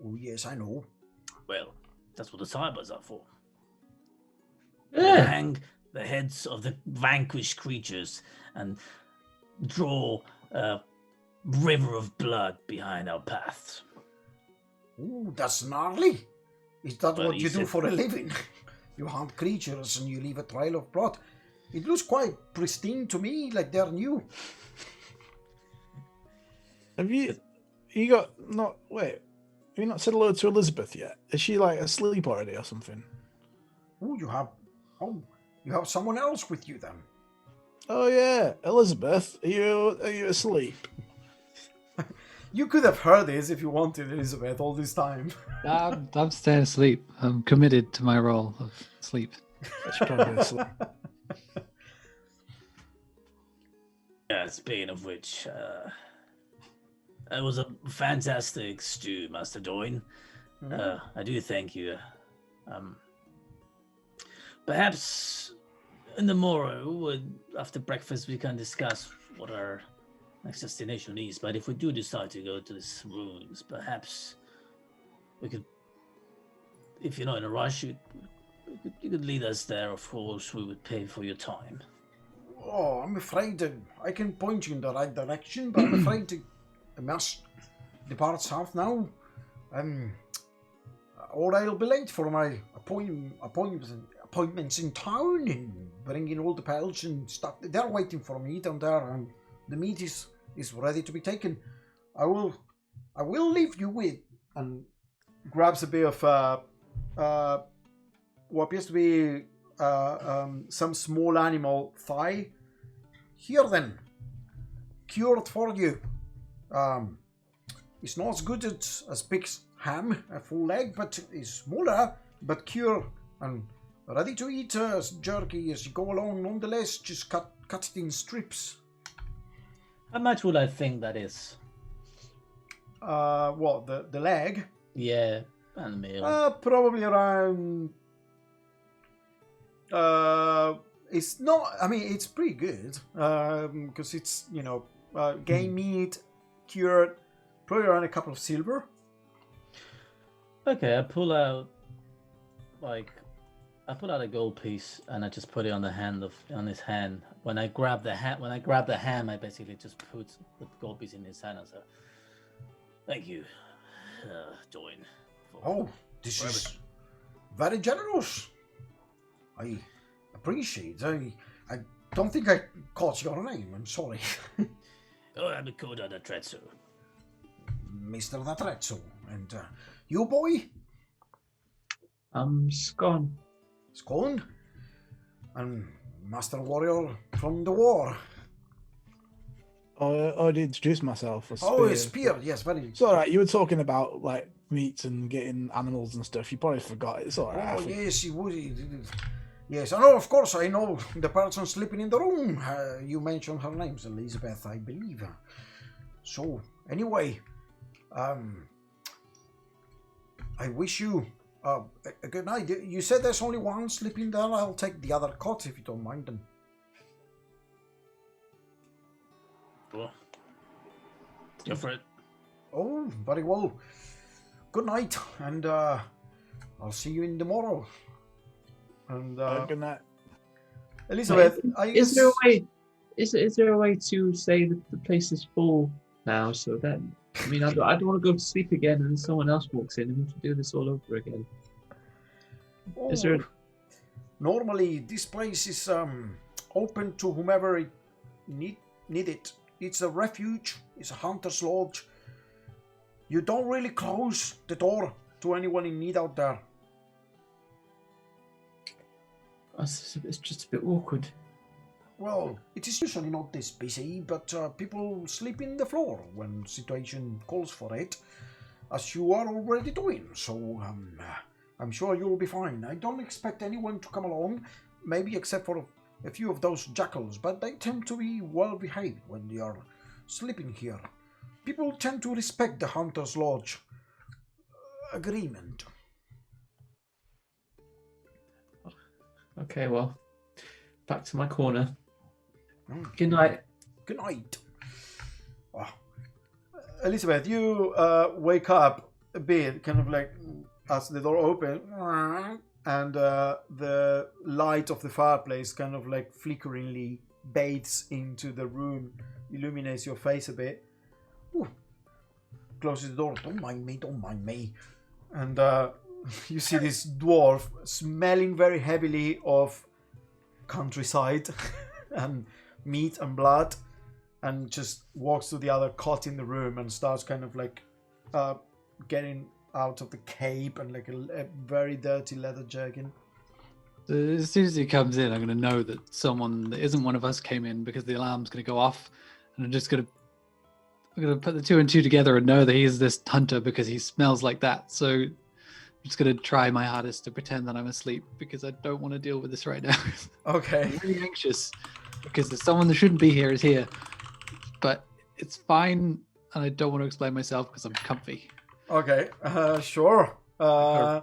Oh, yes, I know. Well, that's what the cybers are for. Yeah. They hang the heads of the vanquished creatures and draw a river of blood behind our paths. Oh, that's gnarly. Is that Well, what you do for a living? You hunt creatures and you leave a trail of blood. It looks quite pristine to me, like they're new. Have you not said hello to Elizabeth yet? Is she like asleep already or something? Oh, you have someone else with you then. Oh yeah, Elizabeth, are you asleep? You could have heard this if you wanted, Elizabeth, all this time. I'm staying asleep. I'm committed to my role of sleep. She's probably asleep. Yeah, speaking of which, it was a fantastic stew, Master Doyne. I do thank you. Perhaps in the morrow, after breakfast, we can discuss what our next destination is. But if we do decide to go to these ruins, perhaps we could, if you're not in a rush, you could lead us there. Of course, we would pay for your time. Oh, I'm afraid I can point you in the right direction, but I'm afraid I must depart south now. Or I'll be late for my appointments in town and bringing all the pals and stuff. They're waiting for me down there, and the meat is ready to be taken. I will leave you with, and grabs a bit of what appears to be some small animal thigh. Here then, cured for you. It's not as good as pig's ham, a full leg, but it's smaller, but cured and ready to eat as jerky as you go along. Nonetheless, just cut it in strips. How much would I think that is? What, the leg? Yeah, and the meal. Probably around. It's not. I mean, it's pretty good. Because it's game meat, cured, probably around a couple of silver. Okay, I pull out a gold piece and I just put it on his hand. When I grab the ham, I basically just put the gold piece in his hand and say, "Thank you, Doyne." Oh, this is very generous. I appreciate it. I don't think I caught your name. I'm sorry. Oh, I'm Koda the Tretsu. Mr. D'Atrezzo. And you, boy? Scone. Scone? And Master Warrior from the war. I already introduced myself as Spear. Oh, Spear, yes, very. It's alright, you were talking about like meat and getting animals and stuff. You probably forgot. It's alright. Oh, yes, he would. Yes, I know, of course, I know the person sleeping in the room. You mentioned her name's Elizabeth, I believe. So, anyway, I wish you a good night. You said there's only one sleeping there. I'll take the other cot if you don't mind them. Cool. Go for it. Oh, very well. Good night, and I'll see you in the morrow. And Good night. Elizabeth, Is there a way? Is there a way to say that the place is full now? So then, I mean, I don't want to go to sleep again, and then someone else walks in, and we have to do this all over again. Is there? Normally, this place is open to whomever it need it. It's a refuge. It's a hunter's lodge. You don't really close the door to anyone in need out there. It's just a bit awkward. Well, it is usually not this busy, but people sleep in the floor when situation calls for it, as you are already doing. So I'm sure you'll be fine. I don't expect anyone to come along, maybe except for a few of those jackals, but they tend to be well behaved when they are sleeping here. People tend to respect the Hunter's Lodge agreement. Okay, well, back to my corner. Good night. Good night. Oh. Elizabeth, you wake up a bit, kind of like as the door opens, and the light of the fireplace kind of like flickeringly bathes into the room, illuminates your face a bit. Ooh. Closes the door. Don't mind me. And you see this dwarf smelling very heavily of countryside and meat and blood, and just walks to the other cot in the room and starts kind of like getting out of the cape and like a very dirty leather jerkin. So as soon as he comes in, I'm going to know that someone that isn't one of us came in, because the alarm's going to go off, and I'm going to put the two and two together and know that he's this hunter because he smells like that. So I'm just going to try my hardest to pretend that I'm asleep, because I don't want to deal with this right now. Okay. I'm really anxious because there's someone that shouldn't be here is here, but it's fine, and I don't want to explain myself because I'm comfy. Okay, sure. The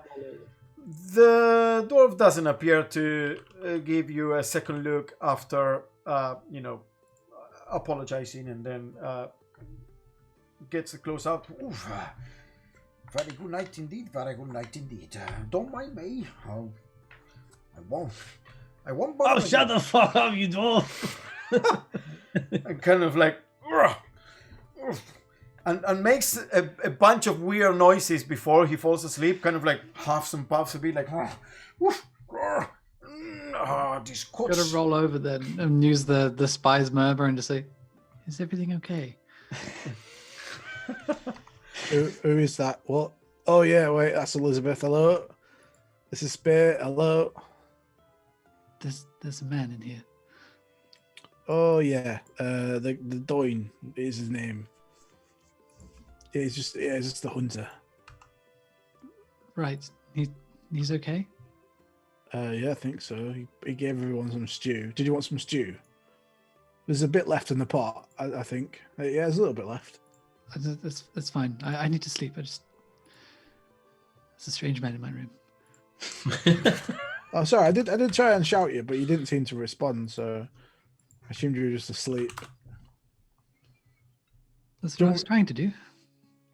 dwarf doesn't appear to give you a second look after, apologizing, and then gets a close up. Oof. Very good night indeed. Don't mind me. I won't. Oh, shut the fuck up, you dwarf! And kind of like, and makes a bunch of weird noises before he falls asleep. Kind of like huffs and puffs a bit, like, this cuts. Gotta roll over then and use the spy's murmur and just say, "Is everything okay?" Who is that? What? Oh yeah, wait, that's Elizabeth. Hello. This is Spear. Hello. There's a man in here. Oh yeah, the Doyne is his name. He's just the hunter. Right. He's okay? Yeah, I think so. He gave everyone some stew. Did you want some stew? There's a bit left in the pot, I think. Yeah, there's a little bit left. That's fine. I need to sleep. There's a strange man in my room. Oh, sorry. I did try and shout you, but you didn't seem to respond, so I assumed you were just asleep. That's what I was trying to do.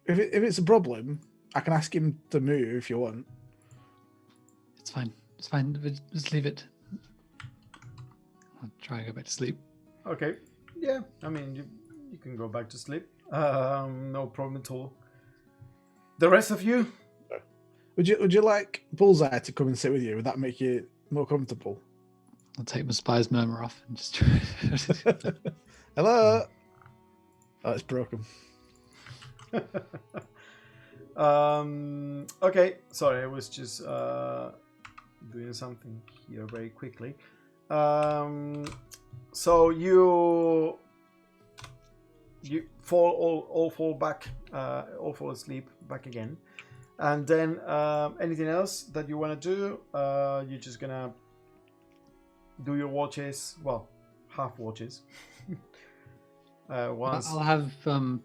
If it's a problem, I can ask him to move if you want. It's fine. It's fine. Just leave it. I'll try and go back to sleep. Okay. Yeah. I mean, you can go back to sleep. No problem at all. The rest of you? Would you like Bullseye to come and sit with you? Would that make you more comfortable? I'll take my spy's murmur off and just try. Hello. Oh, it's broken. Okay. Sorry, I was just doing something here very quickly. So you all fall back, all fall asleep back again. And then anything else that you want to do? You're just gonna do your watches, well, half watches. Once I'll have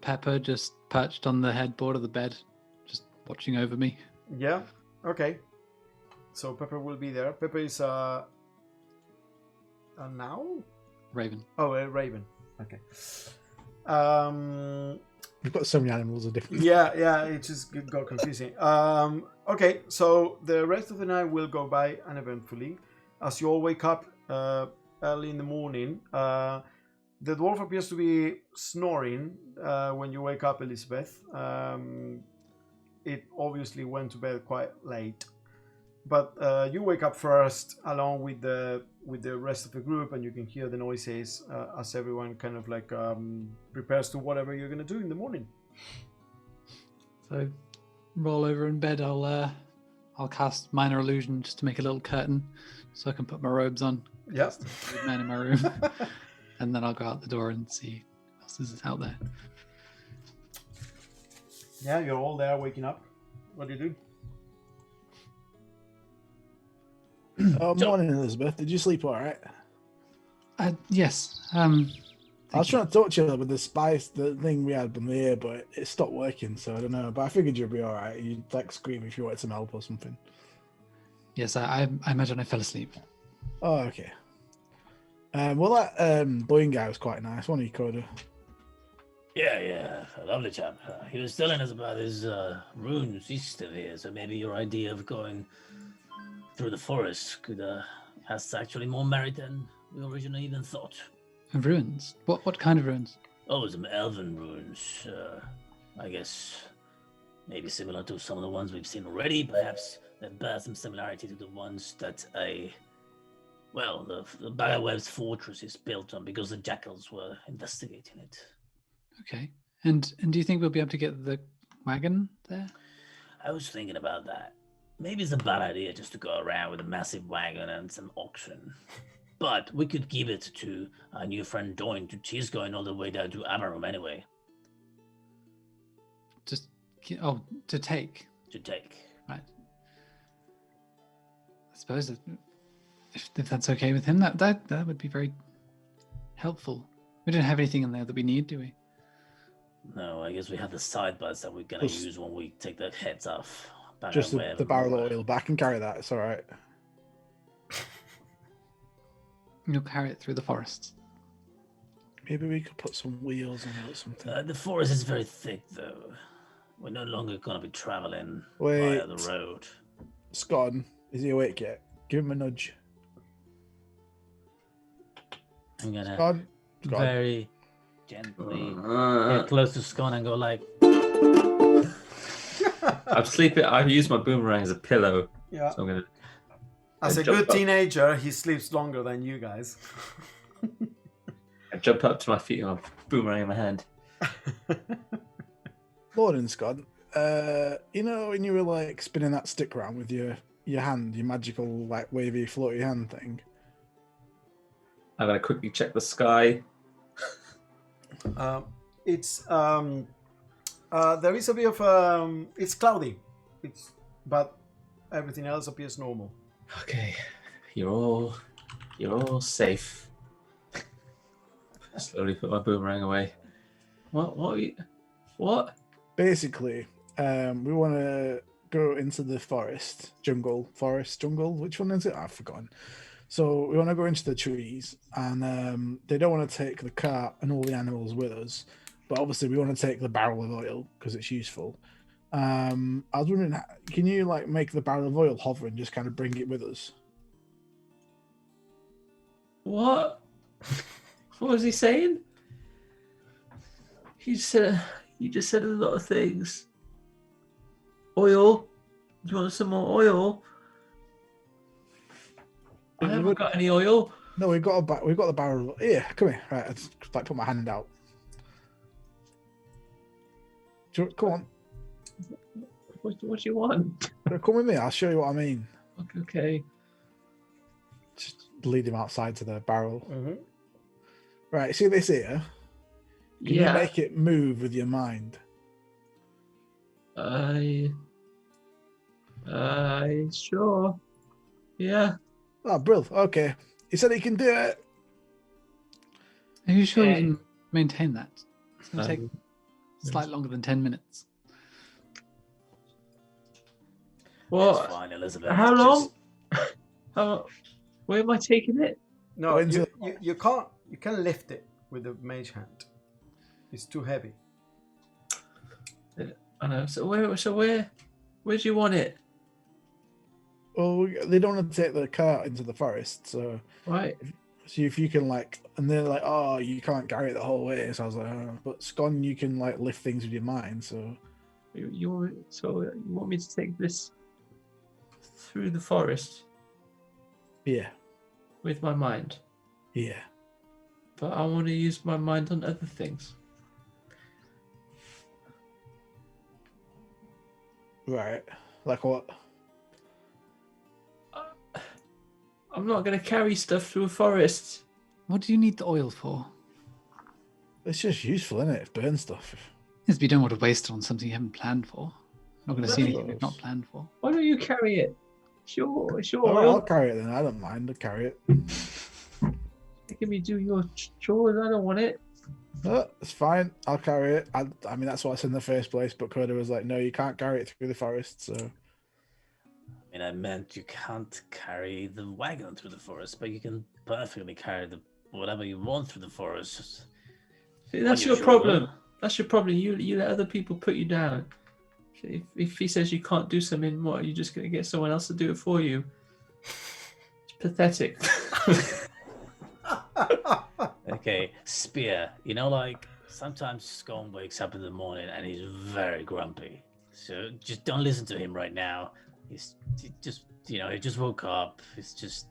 Pepper just perched on the headboard of the bed, just watching over me. Yeah. Okay. So Pepper will be there. Pepper is a now? Raven. Oh, a raven. Okay. We've got so many animals of different. Yeah, it just got confusing. Okay, so the rest of the night will go by uneventfully. As you all wake up early in the morning, The dwarf appears to be snoring when you wake up, Elizabeth. It obviously went to bed quite late, but you wake up first along with the rest of the group, and you can hear the noises as everyone kind of like prepares to whatever you're gonna do in the morning. So, roll over in bed. I'll cast minor illusion just to make a little curtain, so I can put my robes on. Yep. Man in my room, and then I'll go out the door and see what else is out there. Yeah, you're all there waking up. What do you do? Morning, Elizabeth. Did you sleep all right? Yes. I was trying to talk to you about the thing we had on the ear, but it stopped working, so I don't know. But I figured you'd be all right. You'd like scream if you wanted some help or something. Yes, I imagine I fell asleep. Oh, okay. Well, that Boeing guy was quite nice, wasn't he, Coda? Yeah, a lovely chap. He was telling us about his runes east of here, so maybe your idea of going through the forest could has actually more merit than we originally even thought. Ruins? What kind of ruins? Oh, some elven runes. I guess maybe similar to some of the ones we've seen already. Perhaps they bear some similarity to the ones that the Bagaweb's fortress is built on, because the jackals were investigating it. Okay. And do you think we'll be able to get the wagon there? I was thinking about that. Maybe it's a bad idea just to go around with a massive wagon and some oxen. But we could give it to our new friend Doin. She's going all the way down to Amarum anyway. To take. To take. Right. I suppose if that's okay with him, that would be very helpful. We don't have anything in there that we need, do we? No, I guess we have the sideburns that we're gonna use when we take the heads off. Just the barrel of oil back and carry that. It's all right. You'll carry it through the forests. Maybe we could put some wheels on it or something. The forest is very thick, though. We're no longer gonna be traveling Wait. via the road. Scott, is he awake yet? Give him a nudge. I'm gonna Scott. very gently get close to Scott and go like. I'm sleeping. I've used my boomerang as a pillow. Yeah. So I'm gonna. As a good teenager, he sleeps longer than you guys. I jump up to my feet and I'll boomerang in my hand. Morning, Scott. When you were like spinning that stick around with your hand, your magical like wavy floaty hand thing. I'm gonna quickly check the sky. There is a bit of it's cloudy, but everything else appears normal. Okay, you're all safe. Slowly put my boomerang away. What? Basically, we want to go into the jungle. Which one is it? I've forgotten. So we want to go into the trees, and they don't want to take the cart and all the animals with us, but obviously we want to take the barrel of oil because it's useful. I was wondering, can you like make the barrel of oil hover and just kind of bring it with us? What? What was he saying? You just said a lot of things. Oil? Do you want some more oil? I haven't got any oil. No, we've got the barrel. Here, come here. Right, I just like put my hand out. Come on. What do you want? Come with me. I'll show you what I mean. Okay. Just lead him outside to the barrel. Mm-hmm. Right, see this here? Can you make it move with your mind? Sure. Yeah. Oh, brilliant. Okay. He said he can do it. Are you sure you can maintain that? It's going to take slightly longer than 10 minutes. Well, it's fine, Elizabeth. How long? Where am I taking it? No, you can't lift it with the mage hand. It's too heavy. I know. So where do you want it? Well, they don't want to take the cart into the forest, so Right. See if you can like, and they're like, oh, you can't carry it the whole way. So I was like, oh. But Scone, you can like lift things with your mind. So you want me to take this through the forest? Yeah. With my mind. Yeah. But I want to use my mind on other things. Right. Like what? I'm not going to carry stuff through a forest. What do you need the oil for? It's just useful, isn't it? It burns stuff. Yes, but you don't want to waste it on something you haven't planned for. Not going to see anything you've not planned for. Why don't you carry it? Sure. Oh, I'll carry it then. I don't mind. I'll carry it. Making me do your chores. I don't want it. No, it's fine. I'll carry it. I mean, that's what's in the first place. But Coda was like, no, you can't carry it through the forest. So. I mean, I meant you can't carry the wagon through the forest, but you can perfectly carry whatever you want through the forest. See, that's your problem. That's your problem. You let other people put you down. If he says you can't do something, what, are you just going to get someone else to do it for you? It's pathetic. Okay, Spear. You know, like, sometimes Scone wakes up in the morning and he's very grumpy. So just don't listen to him right now. He just woke up. It's just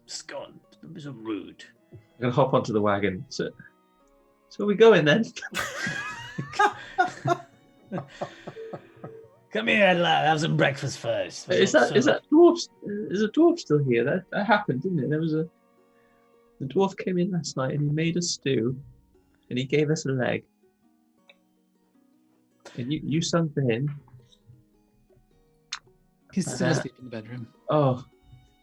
Scone. Don't be so rude. I'm going to hop onto the wagon. So are we going then? Come here, lad. Have some breakfast first. Is that dwarf? Is a dwarf still here? That happened, didn't it? The dwarf came in last night and he made a stew, and he gave us a leg. And you sung for him. He's still asleep in the bedroom. Oh,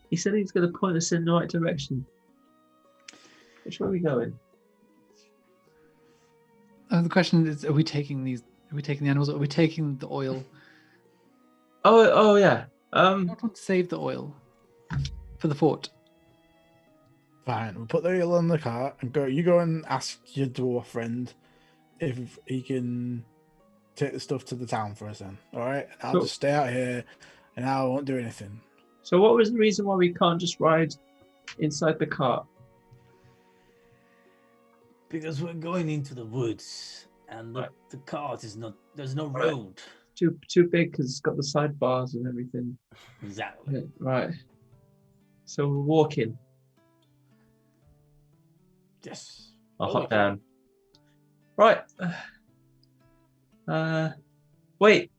he said he's going to point us in the right direction. Which way are we going? The question is: Are we taking the animals? Or are we taking the oil? Oh yeah. I don't want to save the oil for the fort. Fine, we'll put the oil in the cart and go. You go and ask your dwarf friend if he can take the stuff to the town for us. Then, all right? And I'll just stay out here, and I won't do anything. So, what was the reason why we can't just ride inside the cart? Because we're going into the woods, and the cart is not. There's no road. Too big because it's got the sidebars and everything. Exactly. Right. So we're walking. Yes. I'll hop down. Right. Wait.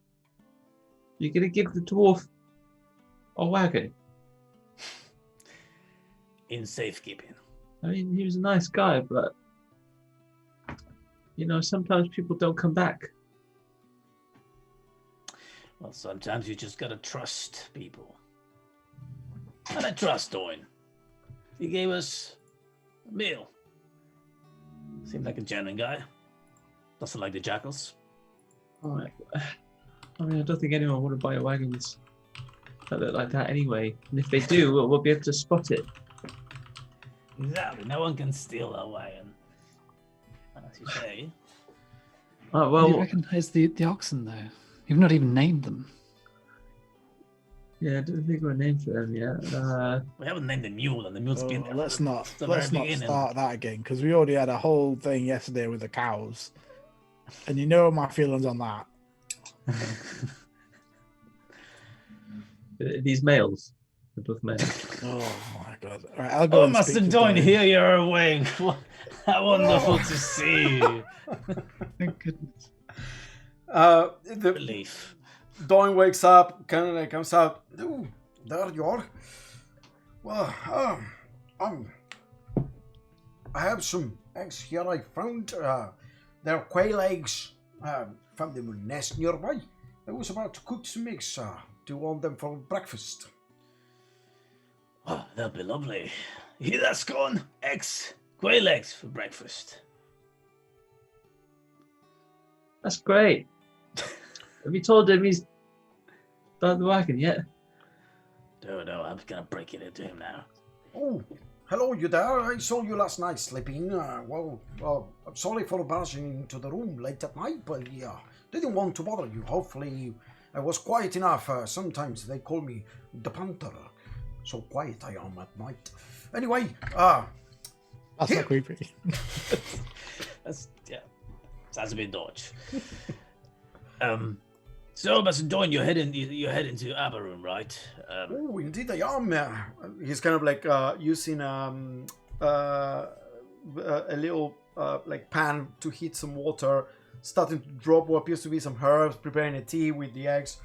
You're gonna give the dwarf a wagon? In safekeeping. I mean, he was a nice guy, but sometimes people don't come back. Well, sometimes you just gotta trust people. And I trust Owen. He gave us a meal. Seemed like a genuine guy. Doesn't like the jackals. All right. I mean, I don't think anyone would buy a wagon that look like that anyway. And if they do, we'll be able to spot it. Exactly. No one can steal that wagon. As you say. Oh, well, do you recognize the oxen, though? You've not even named them. Yeah, I don't think we're named for them yet. We haven't named the mule, and the mule's been there. Let's not start that again, because we already had a whole thing yesterday with the cows, and you know my feelings on that. These males, they're both males. Oh my god! All right, I'll go. Oh, Master Doyne, here you're awake. How wonderful to see you. Thank goodness. The Relief. Doyne wakes up, kind of comes out. Oh, there you are. Well, I have some eggs here I found. They're quail eggs. Found them in a nest nearby. I was about to cook some eggs. Do you want them for breakfast? Oh, that'll be lovely. You hear that, Scone? Eggs. Quail eggs for breakfast. That's great. Have you told him he's done the wagon yet? No, I'm gonna break it into him now. Oh, hello, you there? I saw you last night sleeping. Well, I'm sorry for barging into the room late at night, but didn't want to bother you. Hopefully, I was quiet enough. Sometimes they call me the Panther. So quiet I am at night. Anyway, That's not creepy. That's sounds a bit dodge. So, Master Doyne, you're heading to Abarum, right? Oh, indeed I am. He's kind of like using a little like pan to heat some water, starting to drop what appears to be some herbs, preparing a tea with the eggs.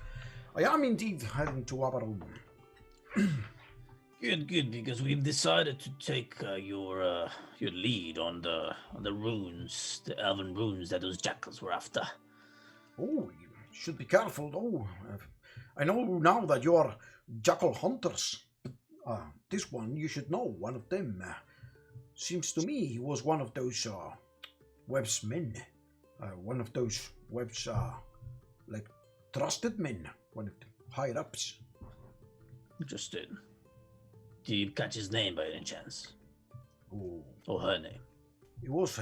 I am indeed heading to Abarum. Good, because we've decided to take your lead on the runes, the elven runes that those jackals were after. Oh, you should be careful, though. I know now that you are jackal hunters. This one, you should know, one of them. Seems to me he was one of those Webb's men. One of those Webb's, like, trusted men. One of the higher-ups. Interesting. Do you catch his name by any chance? Oh. Or her name? It was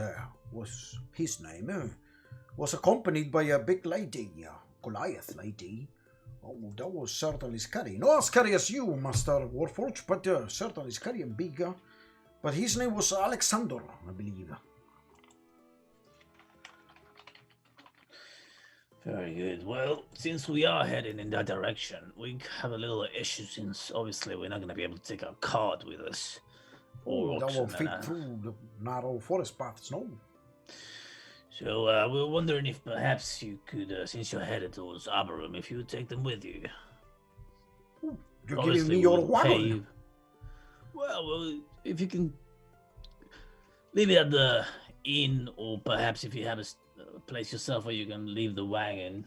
his name. Was accompanied by a big lady, Goliath lady. Oh, that was certainly scary. Not as scary as you, Master Warforged, but certainly scary and big. But his name was Alexander, I believe. Very good. Well, since we are heading in that direction, we have a little issue since obviously we're not going to be able to take our cart with us. Oh, that will fit through the narrow forest paths, no? So we were wondering if perhaps you could, since you're headed towards Abarum, if you would take them with you. Ooh, you're giving me your wagon? Well, if you can leave it at the inn, or perhaps if you have a place yourself where you can leave the wagon,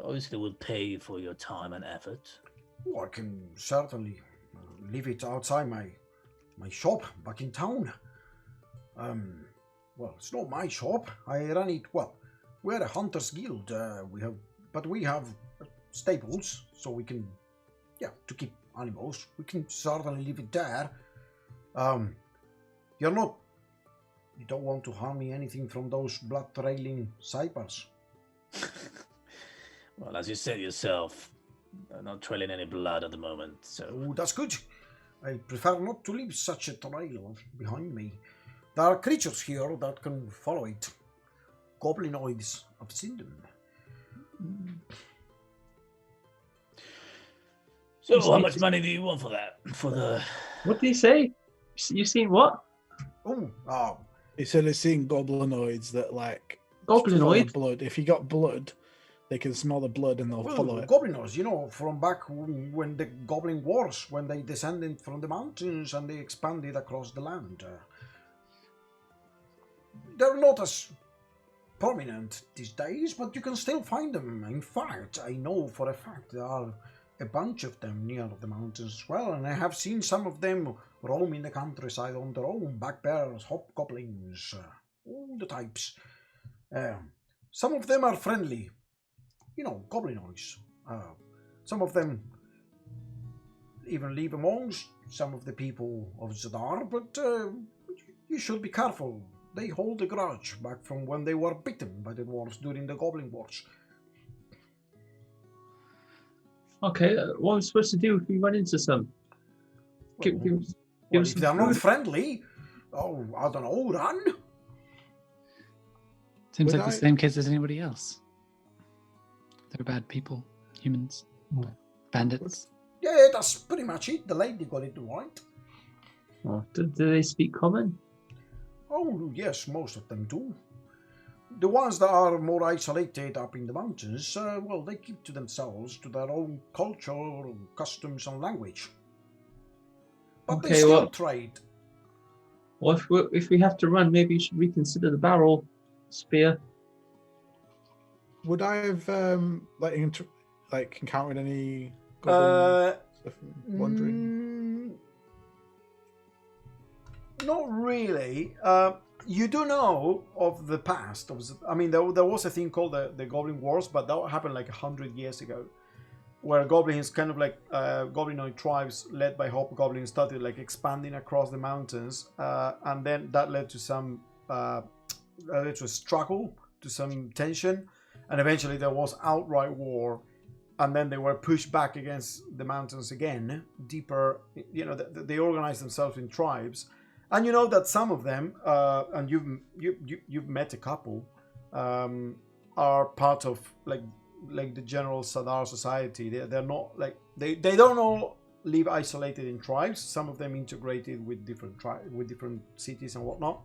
obviously we'll pay you for your time and effort. Oh, I can certainly leave it outside my shop back in town. Well, it's not my shop. I run it. Well, we're a hunters guild. We have stables, so we can, to keep animals. We can certainly leave it there. You don't want to harm me anything from those blood-trailing Cypers. Well, as you said yourself, I'm not trailing any blood at the moment, so... Oh, that's good. I prefer not to leave such a trail behind me. There are creatures here that can follow it. Goblinoids, I've seen them. So, how much money do you want for that? For the... What did he say? You seen what? Oh, He said he's seen goblinoids that like Goblinoid? blood. If you got blood, they can smell the blood and they'll follow it. Goblinoids, from back when the Goblin Wars, when they descended from the mountains and they expanded across the land. They're not as prominent these days, but you can still find them. In fact, I know for a fact there are a bunch of them near the mountains as well, and I have seen some of them roaming the countryside on their own, back bears, hobgoblins, all the types. Some of them are friendly, goblinoids. Some of them even live amongst some of the people of Zadar, but you should be careful. They hold a grudge back from when they were bitten by the dwarves during the Goblin Wars. Okay, what are we supposed to do if we run into some? If they're not friendly, I don't know, run? Seems like the same case as anybody else. They're bad people, humans, bandits. Yeah, that's pretty much it. The lady got it right. Oh, do they speak common? Oh, yes, most of them do. The ones that are more isolated up in the mountains, they keep to themselves, to their own culture, customs, and language. But they still trade. Well, if we have to run, maybe you should reconsider the barrel spear. Would I have encountered any goblin stuff? Wondering. Not really. You do know of the past. There was a thing called the Goblin Wars, but that happened like 100 years ago, where goblins, kind of like goblinoid tribes led by hobgoblins, started like expanding across the mountains, and then that led to some a struggle, to some tension, and eventually there was outright war and then they were pushed back against the mountains again, deeper. They organized themselves in tribes, and you know that some of them, and you've met a couple, are part of like the general Sadar society. They're not like they don't all live isolated in tribes. Some of them integrated with different cities and whatnot.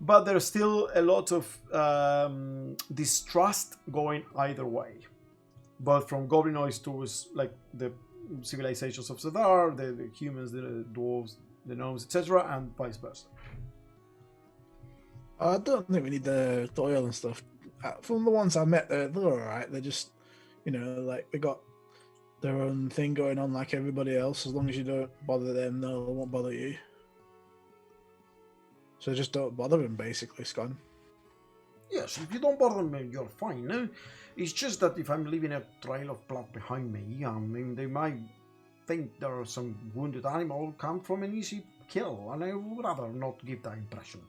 But there's still a lot of distrust going either way, both from goblinoids towards like the civilizations of Zadar, the humans, the dwarves, the gnomes, etc., and vice versa. I don't think we need the oil and stuff. From the ones I met, they're all right. They're just, like they got their own thing going on like everybody else. As long as you don't bother them, they won't bother you. So just don't bother them, basically, Scon. Yes, if you don't bother them, you're fine. No? It's just that if I'm leaving a trail of blood behind me, I mean, they might think there are some wounded animal come from an easy kill, and I would rather not give that impression.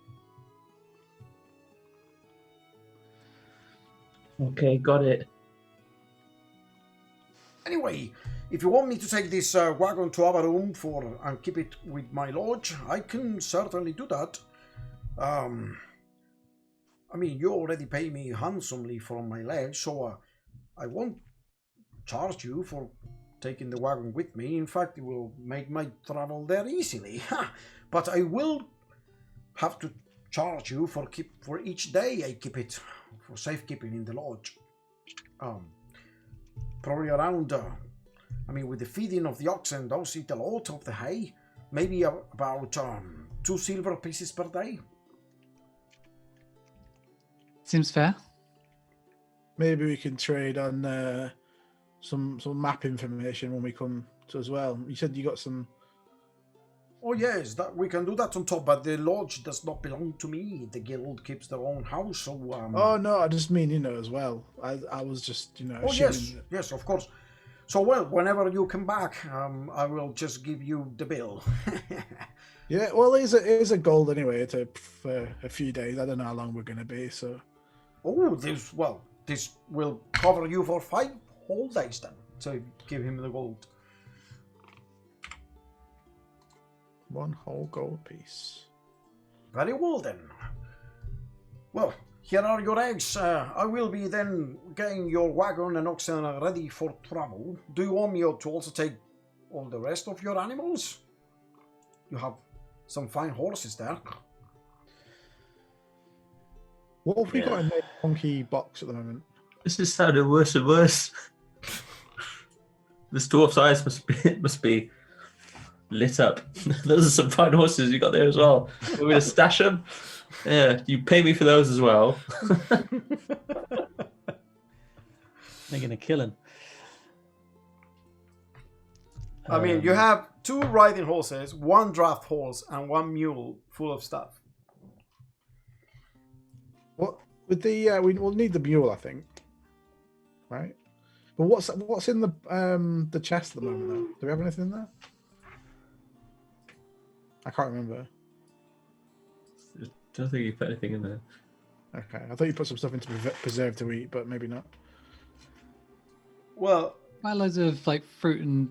Okay, got it. Anyway, if you want me to take this wagon to Avarum and keep it with my lodge, I can certainly do that. I mean, you already pay me handsomely for my ledge, so I won't charge you for taking the wagon with me. In fact, it will make my travel there easily. But I will have to charge you for each day I keep it for safekeeping in the lodge. Probably around, with the feeding of the oxen, those eat a lot of the hay. Maybe about 2 silver pieces per day. Seems fair. Maybe we can trade on some map information when we come to as well. You said you got some. Oh yes, that we can do that on top, but the lodge does not belong to me. The guild keeps their own house, so. Oh no, I just mean as well. I was just Oh yes, of course. So well, whenever you come back, I will just give you the bill. Yeah, well, it is a gold anyway. For a few days. I don't know how long we're gonna be, so. Oh, this will cover you for 5 whole days then. So give him the gold. 1 whole gold piece. Very well then. Well, here are your eggs. I will be then getting your wagon and oxen ready for travel. Do you want me to also take all the rest of your animals? You have some fine horses there. What have we got in the monkey box at the moment? This is sounding worse and worse. This dwarf's eyes must be lit up. Those are some fine horses you got there as well. Want me to stash them? Yeah, you pay me for those as well. Making a killing. I mean, you have 2 riding horses, 1 draft horse, and 1 mule full of stuff. What with the we will need the mule, I think. Right? But what's in the chest at the moment though? Do we have anything in there? I can't remember. I don't think you put anything in there. Okay, I thought you put some stuff into preserve to eat, but maybe not. Well, Buy loads of like fruit and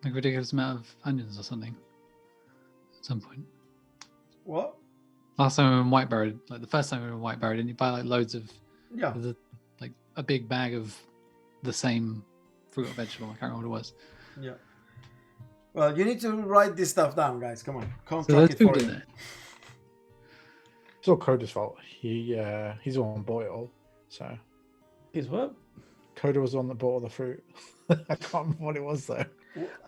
like ridiculous amount of onions or something. At some point. what? Last time we were in Whitebarrow, like the first time we were in Whitebarrow, didn't you buy like loads of Yeah. like a big bag of the same fruit or vegetable? I can't remember what it was. Yeah. Well, you need to write this stuff down, guys. Come on. Can't So track there's it for food in you. there. It's all Coda's fault. He's the one that bought it all. So Is what? Coda was the one that bought all the fruit. I can't remember what it was though.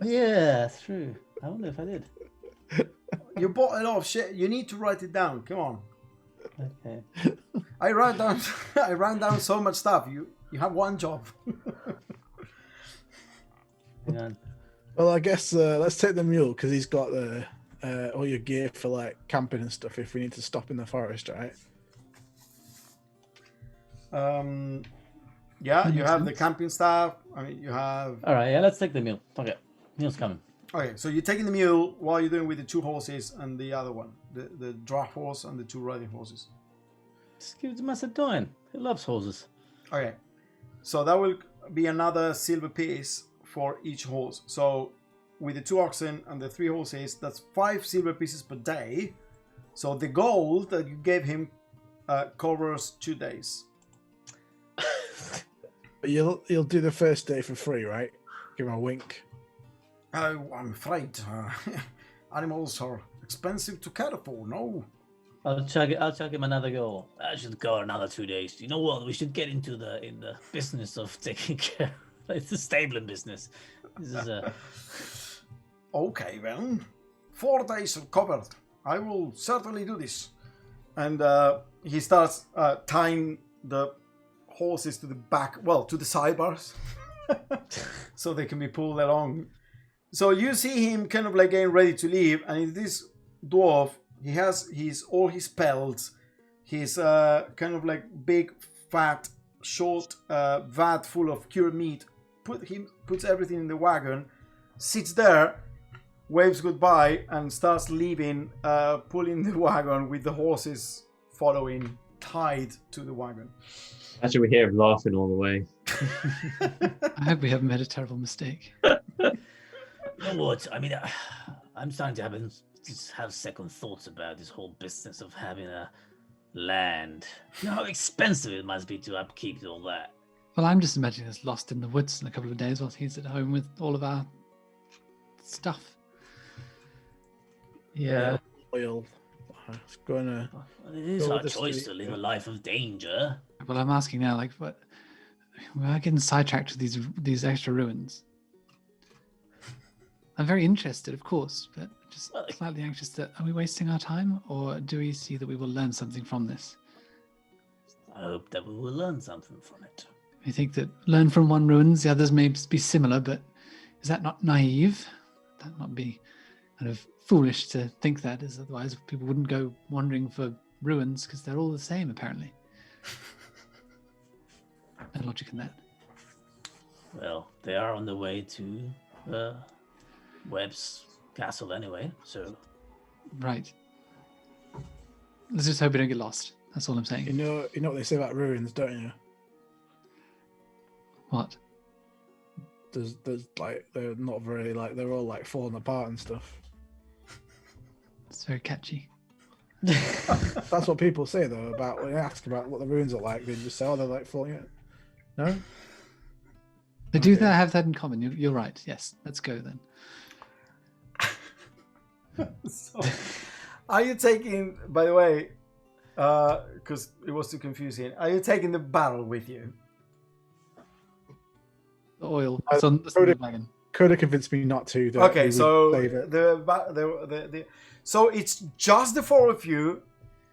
Yeah, that's true. I wonder if I did. You bought a lot of shit. You need to write it down. Come on. Okay. I ran down so much stuff. You have one job. Hang on. Well, I guess let's take the mule because he's got all your gear for like camping and stuff. If we need to stop in the forest, right? Yeah, you have the camping stuff. I mean, you have. All right, yeah, let's take the mule. Okay, mule's coming. Okay, so you're taking the mule while you're doing with the 2 horses and the other one, the draft horse and the 2 riding horses. Just give it to Macedonian. He loves horses. Okay, so that will be another silver piece for each horse. So with the 2 oxen and the 3 horses, that's 5 silver pieces per day. So the gold that you gave him covers 2 days. You'll do the first day for free, right? Give him a wink. Oh, I'm afraid animals are expensive to care for. No. I'll chuck him another go. I should go another 2 days. You know what? We should get into the business of taking care. It's the stabling business. This is a. Okay, well, 4 days are covered. I will certainly do this. And he starts tying the horses to the back, well, to the sidebars, so they can be pulled along. So you see him kind of like getting ready to leave, and this dwarf, he has all his pelts, his kind of like big, fat, short vat full of cured meat, puts everything in the wagon, sits there, waves goodbye, and starts leaving, pulling the wagon with the horses following, tied to the wagon. Actually, we hear him laughing all the way. I hope we haven't made a terrible mistake. You know what? I mean, I'm starting to have second thoughts about this whole business of having a land. You know how expensive it must be to upkeep all that. Well, I'm just imagining us lost in the woods in a couple of days while he's at home with all of our stuff. Yeah. Oil. It's gonna. It is our choice to live a life of danger. Well, I'm asking now, like, what? We're getting sidetracked to these extra ruins. I'm very interested, of course, but just slightly anxious that are we wasting our time, or do we see that we will learn something from this? I hope that we will learn something from it. I think that learn from one ruins, the others may be similar, but is that not naive? Would that not be kind of foolish to think that, as otherwise people wouldn't go wandering for ruins because they're all the same, apparently. No logic in that. Well, they are on the way to Webb's castle anyway, so. Right. Let's just hope we don't get lost. That's all I'm saying. You know what they say about ruins, don't you? What? There's like they're not very they're all like falling apart and stuff. It's very catchy. That's what people say though about when you ask about what the ruins are like. They just say, "Oh, they're like falling out." No. They do that. Have that in common. You're right. Yes. Let's go then. So, are you taking? By the way, because it was too confusing. Are you taking the barrel with you? The oil. It's on the wagon. Could have convinced me not to. Okay, so so it's just the 4 of you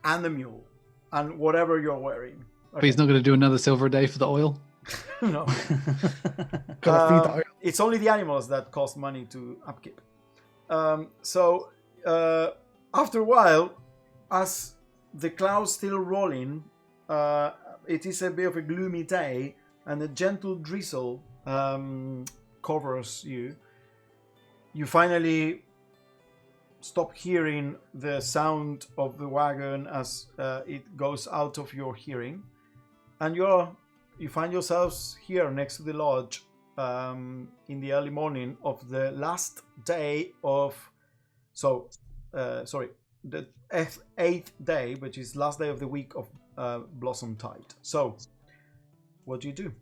and the mule and whatever you're wearing. Okay. But he's not going to do another silver a day for the oil. No. It's only the animals that cost money to upkeep. So after a while, as the clouds still rolling, it is a bit of a gloomy day, and a gentle drizzle covers you. You finally stop hearing the sound of the wagon as it goes out of your hearing, and you find yourselves here next to the lodge in the early morning of the last day of the 8th day, which is last day of the week of Blossom Tide. So what do you do?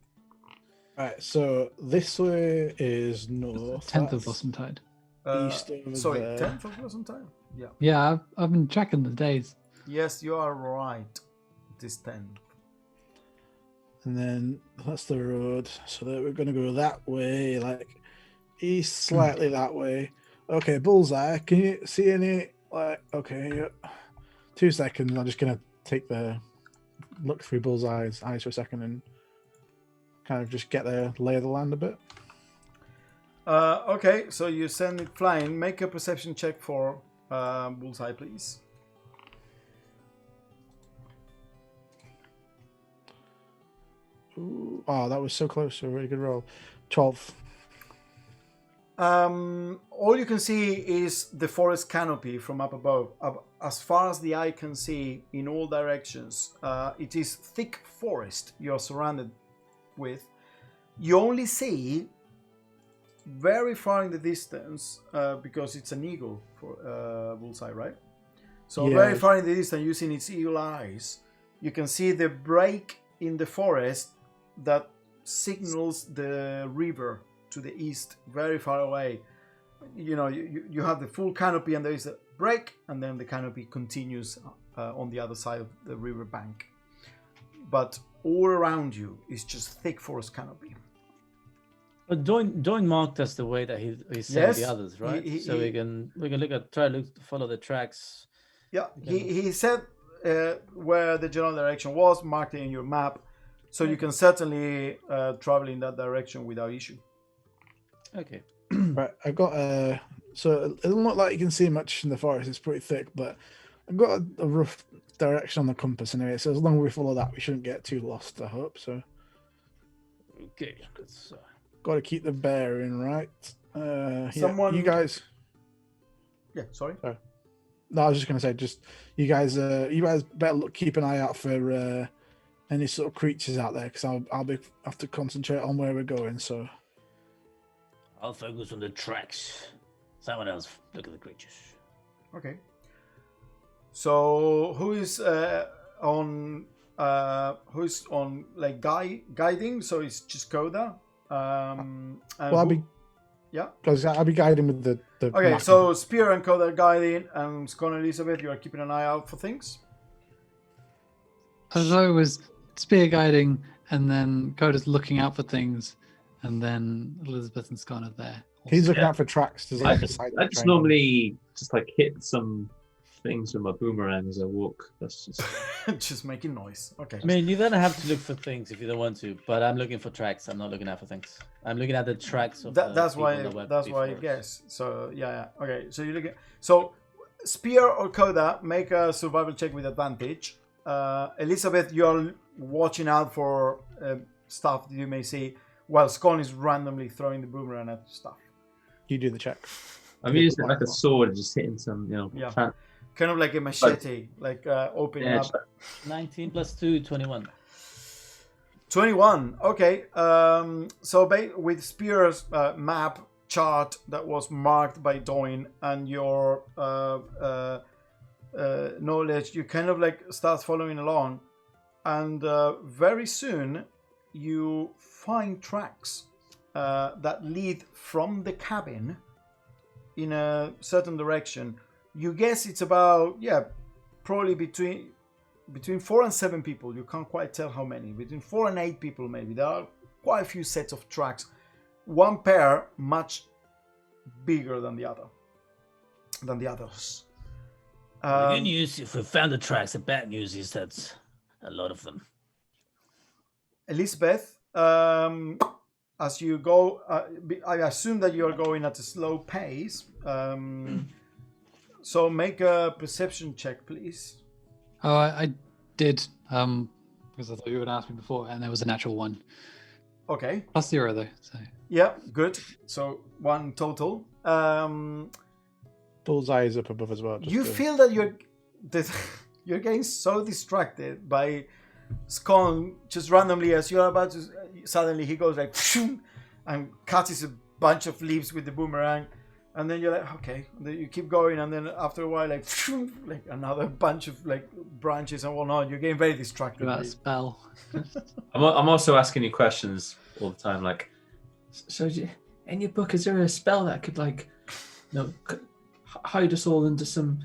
Right, so this way is north. 10th of Blossom Tide. East of 10th of Blossom Tide? Yeah. Yeah, I've been tracking the days. Yes, you are right. It is 10th. And then that's the road. So that we're going to go that way, like east slightly that way. Okay, bullseye. Can you see any? Okay, 2 seconds. I'm just going to look through bullseye's eyes for a second and kind of just get the lay of the land a bit. Okay, so you send it flying. Make a perception check for bullseye, please. Ooh, oh, that was so close. A really good roll. 12. All you can see is the forest canopy from up above. As far as the eye can see in all directions, it is thick forest you're surrounded with. you only see very far in the distance, because it's an eagle for bullseye, right? So very far in the distance, using its eagle eyes, you can see the break in the forest that signals the river to the east, very far away. You have the full canopy, and there is a break, and then the canopy continues on the other side of the river bank. But all around you is just thick forest canopy. But Doin marked us the way that he sent the others, right? We can try to follow the tracks. Yeah, he said where the general direction was, marked it in your map, so you can certainly travel in that direction without issue. Okay. Right, I've got so it doesn't look like you can see much in the forest. It's pretty thick, but I've got a rough direction on the compass anyway. So as long as we follow that, we shouldn't get too lost. I hope so. Okay, let's. Got to keep the bearing right. Someone, you guys. Yeah, sorry. No, I was just going to say, just you guys better keep an eye out for any sort of creatures out there, because I'll have to concentrate on where we're going. So I'll focus on the tracks. Someone else look at the creatures. Okay. So who's on like guiding? So it's just Koda. I'll be guiding with the okay, map. so Spear and Koda are guiding, and Scott and Elizabeth, you are keeping an eye out for things. As I was spear guiding, and then Coda's looking out for things, and then Elizabeth and Scott are there. He's looking out for tracks. I just normally just like hit some things with my boomerang as I walk. That's just just making noise. Okay. I mean, you don't have to look for things if you don't want to, but I'm looking for tracks. I'm not looking out for things. I'm looking at the tracks of that's why I guess. So yeah. Okay. So you look at Spear or Koda, make a survival check with advantage. Elizabeth, you're watching out for stuff that you may see, while Scone is randomly throwing the boomerang at stuff. You do the check. I'm using it like a sword, just hitting some, kind of like a machete, like opening up. 19 plus 2, 21. 21. Okay. So with Spear's map chart that was marked by Doin and your knowledge, you kind of like start following along, and very soon you find tracks that lead from the cabin in a certain direction. You guess it's about probably between 4 and 7 people. You can't quite tell how many. Between 4 and 8 people maybe. There are quite a few sets of tracks. One pair much bigger than the others. The good news, if we found the tracks, the bad news is that a lot of them. Elizabeth, as you go, I assume that you are going at a slow pace. So make a perception check, please. Oh, I did, because I thought you were going to ask me before, and there was a natural 1. Okay. Plus 0, though. So. Yeah, good. So 1 total. Bullseye is up above as well. You feel that you're getting so distracted by Scone just randomly as you're about to. Suddenly he goes like and catches a bunch of leaves with the boomerang, and then you're like, okay. And then you keep going, and then after a while, like another bunch of like branches and whatnot. You're getting very distracted. That spell. I'm also asking you questions all the time, like. So, in your book, is there a spell that could hide us all into some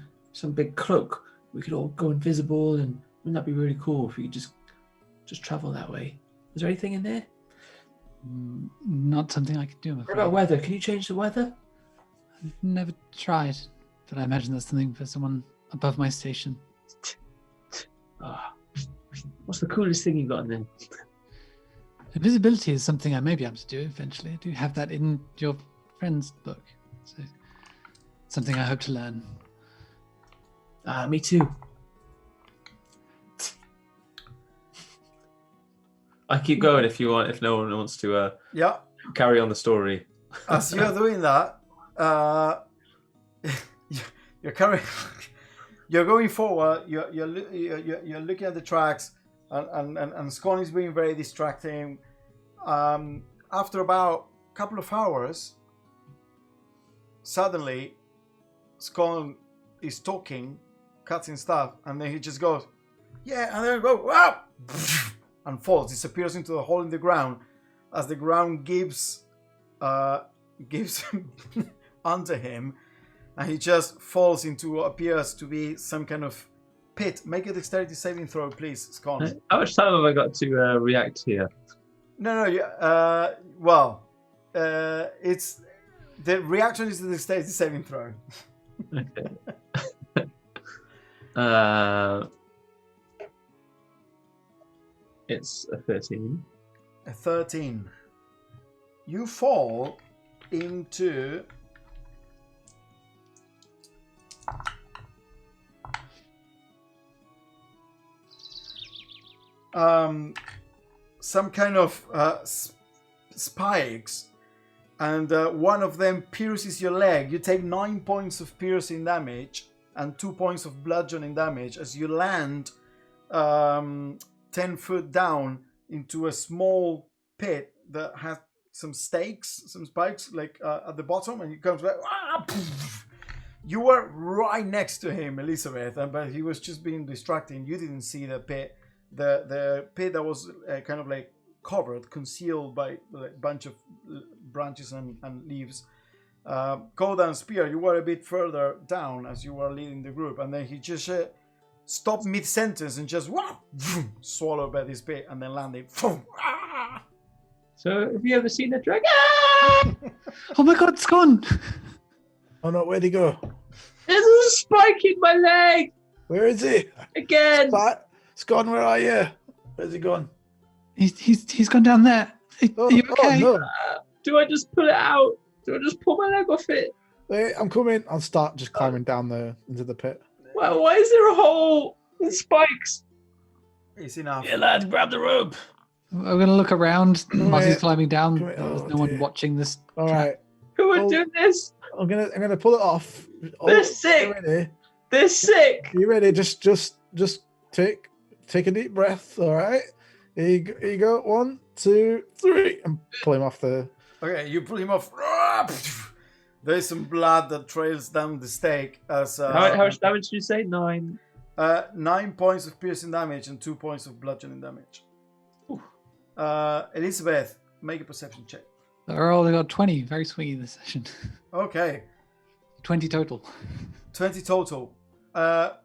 big cloak? We could all go invisible, and wouldn't that be really cool if we could just travel that way? Is there anything in there? Not something I could do. What about weather? Can you change the weather? I've never tried, but I imagine that's something for someone above my station. What's the coolest thing you got in there? Invisibility is something I may be able to do eventually. I do have that in your friend's book, so something I hope to learn. Me too. I keep going if you want. If no one wants to, carry on the story. As you're doing that, you're going forward. You're looking at the tracks, and Scone is being very distracting. after about a couple of hours, suddenly, Scone is talking, cutting stuff, and then he just goes, yeah, and then go, wow, and falls, disappears into the hole in the ground, as the ground gives under him, and he just falls into what appears to be some kind of pit. Make a dexterity saving throw, please, Scone. How much time have I got to react here? No, it's the reaction is the dexterity saving throw. Okay. It's a 13. A 13. You fall into some kind of spikes, and one of them pierces your leg. You take 9 points of piercing damage and 2 points of bludgeoning damage as you land 10 foot down into a small pit that has some stakes, some spikes like at the bottom, and you come like, you were right next to him, Elizabeth, but he was just being distracting. You didn't see the pit. The pit that was kind of like covered, concealed by a bunch of branches and leaves. Koda and Spear, you were a bit further down as you were leading the group, and then he just stopped mid-sentence and just swallowed by this pit and then landed. So, have you ever seen a dragon? Oh my god, it's gone! Oh no, where'd he go? There's a spike in my leg! Where is he? Again! Scott, where are you? Where's he gone? He's gone down there. Are you okay? Oh, no. Do I just pull it out? Do I just pull my leg off it? Wait, I'm coming. I'll start just climbing down into the pit. Well, why is there a hole with spikes? It's enough. Yeah, lads, grab the rope. I'm going to look around while he's climbing down. Come here. There's Oh, no one dear. watching this. All right, Who would Oh. do this? I'm gonna pull it off. They're sick. You ready? They're sick. You ready? Just take a deep breath. All right. Here you go. 1, 2, 3, and pull him off the. Okay, you pull him off. There's some blood that trails down the stake as How much damage did you say? 9. 9 points of piercing damage and 2 points of bludgeoning damage. Elizabeth, make a perception check. Earl, they got 20. Very swingy this session. Okay, 20 total. 20 total.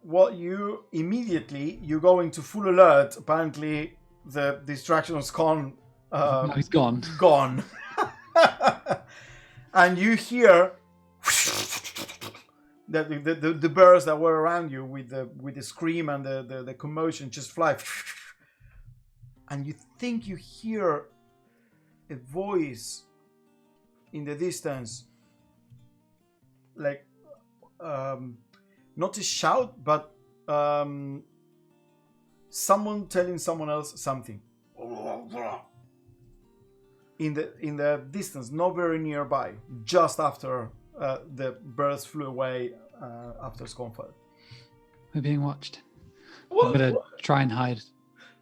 What you go into full alert. Apparently, the distraction was gone. No, he's gone. Gone. And you hear the birds that were around you with the scream and the commotion just fly. And you think you hear a voice in the distance, like not a shout, but someone telling someone else something in the distance, not very nearby, just after the birds flew away after Sconfeld. We're being watched. What, I'm going to try and hide.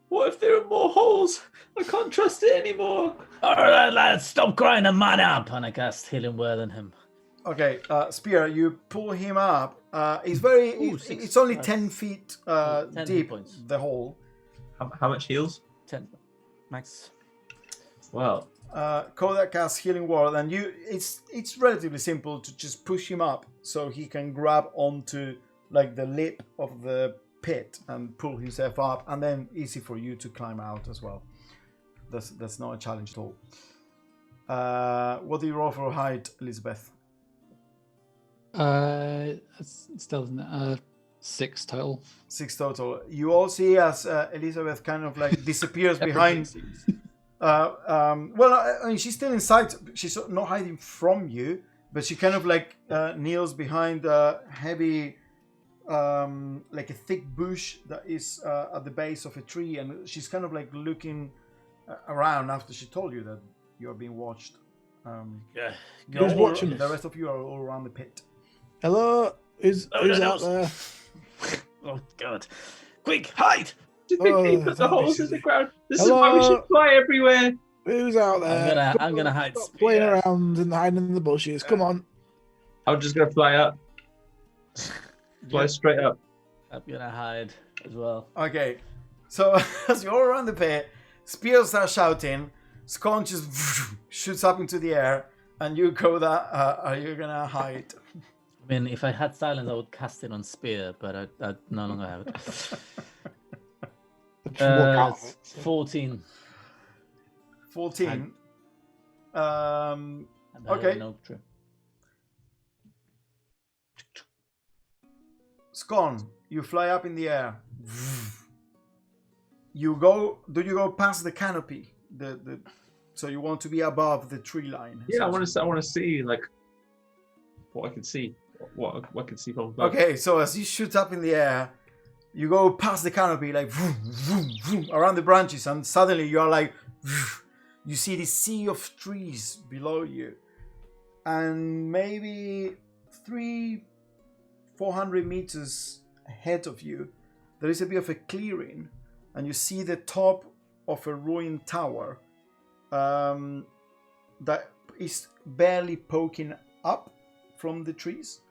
what if there are more holes? I can't trust it anymore. All right, lads, stop crying and man up. And I cast Healing Word on him. Okay, Spear, you pull him up. It's very. Ooh, it's only that's- 10 feet 10 deep. points. The hole. How much heals? 10 max. Well, Kodak casts Healing Word, and it's relatively simple to just push him up so he can grab onto like the lip of the pit and pull himself up, and then easy for you to climb out as well. That's not a challenge at all. What do you roll for height, Elizabeth? It's still 6 total. 6 total. You all see as Elizabeth kind of like disappears behind. Well, I mean, she's still inside. She's not hiding from you, but she kind of like kneels behind a heavy, like a thick bush that is at the base of a tree, and she's kind of like looking around after she told you that you are being watched. Yeah. You're Who's all- watching The us? rest of you are all around the pit. Hello, who's out there? Oh, God. Quick, hide! do you think Oh, they put the that'd be holes in the silly. ground? This is why we Hello? should fly everywhere. Who's out there? I'm gonna hide. Stop playing around and hiding in the bushes. Come on. I'm just gonna fly up. Fly straight up. I'm gonna hide as well. Okay, so as you all around the pit, spears are shouting. Scone just shoots up into the air, and you go that. Are you gonna hide? I mean, if I had silence, I would cast it on spear, but I no longer have it. 14. 14. And I Okay. know, true. Scone, you fly up in the air. You go. Do you go past the canopy? So you want to be above the tree line. Yeah, I want to see like what I can see. What I can see from above. Okay, so as you shoot up in the air, you go past the canopy, like vroom, vroom, vroom, around the branches, and suddenly you are like, you see the sea of trees below you, and maybe 300-400 meters ahead of you, there is a bit of a clearing, and you see the top of a ruined tower that is barely poking up from the trees.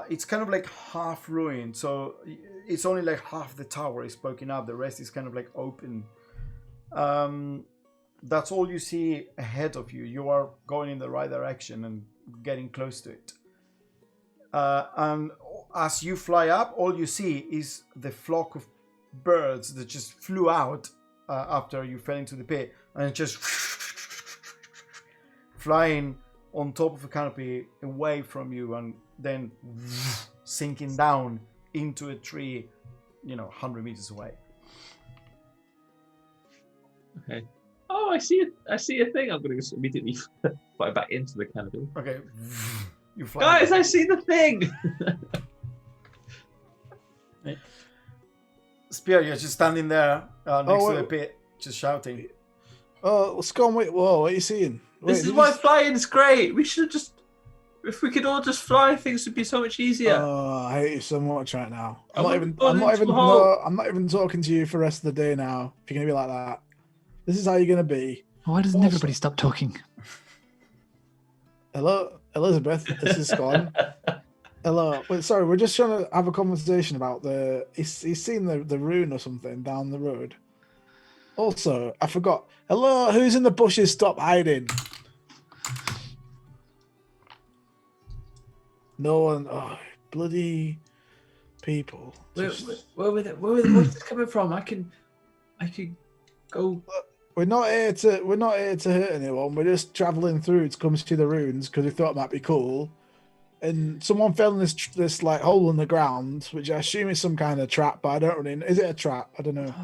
It's kind of like half ruined, so it's only like half the tower is poking up. The rest is kind of like open. That's all you see ahead of you. You are going in the right direction and getting close to it. And as you fly up, all you see is the flock of birds that just flew out after you fell into the pit, and just flying on top of a canopy away from you, and then sinking down into a tree, 100 meters away. Okay. Oh, I see a thing. I'm going to immediately fly back into the canopy. Okay. You fly. Guys, I see the thing. Spear, you're just standing there next to the pit, just shouting. Oh, Scone, wait, whoa, what are you seeing? This is why flying's great. We should just, if we could all just fly, things would be so much easier. Oh, I hate you so much right now. I'm I'm not even talking to you for the rest of the day now. If you're gonna be like that, this is how you're gonna be. Why doesn't everybody stop talking? Hello, Elizabeth. This is Scone. Hello. Wait, sorry, we're just trying to have a conversation about he's seen the rune or something down the road. Also, I forgot. Hello, who's in the bushes? Stop hiding. No one. Oh, bloody people. Where were the voices coming from? I can go. We're not here to hurt anyone. We're just traveling through to come see the runes because we thought it might be cool. And someone fell in this like hole in the ground, which I assume is some kind of trap, but I don't really know. Is it a trap? I don't know.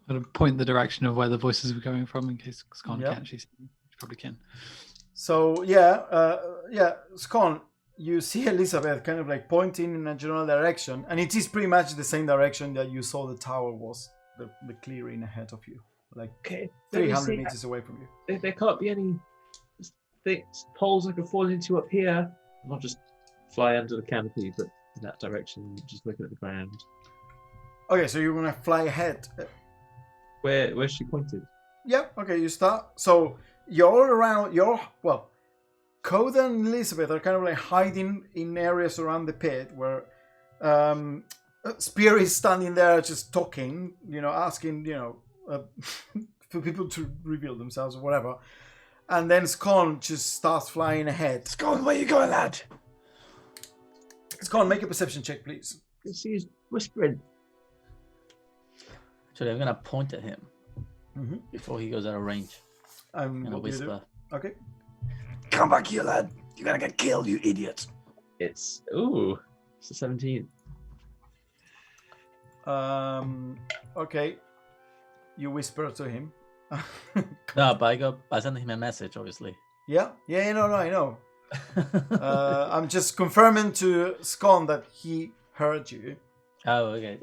I'm going to point the direction of where the voices were coming from in case Scone can't actually see them. You probably can. So, Scone, you see Elizabeth kind of like pointing in a general direction, and it is pretty much the same direction that you saw the tower was, the clearing ahead of you, like 300 meters away from you. There can't be any poles I can fall into up here. Not just fly under the canopy, but in that direction, just looking at the ground. Okay, so you're gonna fly ahead. Where's she pointed? Yeah, okay, you start. So you're all around, Coda and Elizabeth are kind of like hiding in areas around the pit where Spear is standing there just talking, asking, for people to reveal themselves or whatever. And then Scone just starts flying ahead. Scone, where you going, lad? Scone, make a perception check, please. He's whispering. Actually, I'm gonna point at him before he goes out of range. I'm gonna whisper. Okay. Come back here, lad. You're gonna get killed, you idiot. It's a 17. Okay. You whisper to him. No, but I send him a message, obviously. Yeah, no, I know. I'm just confirming to Scone that he heard you. Oh, okay.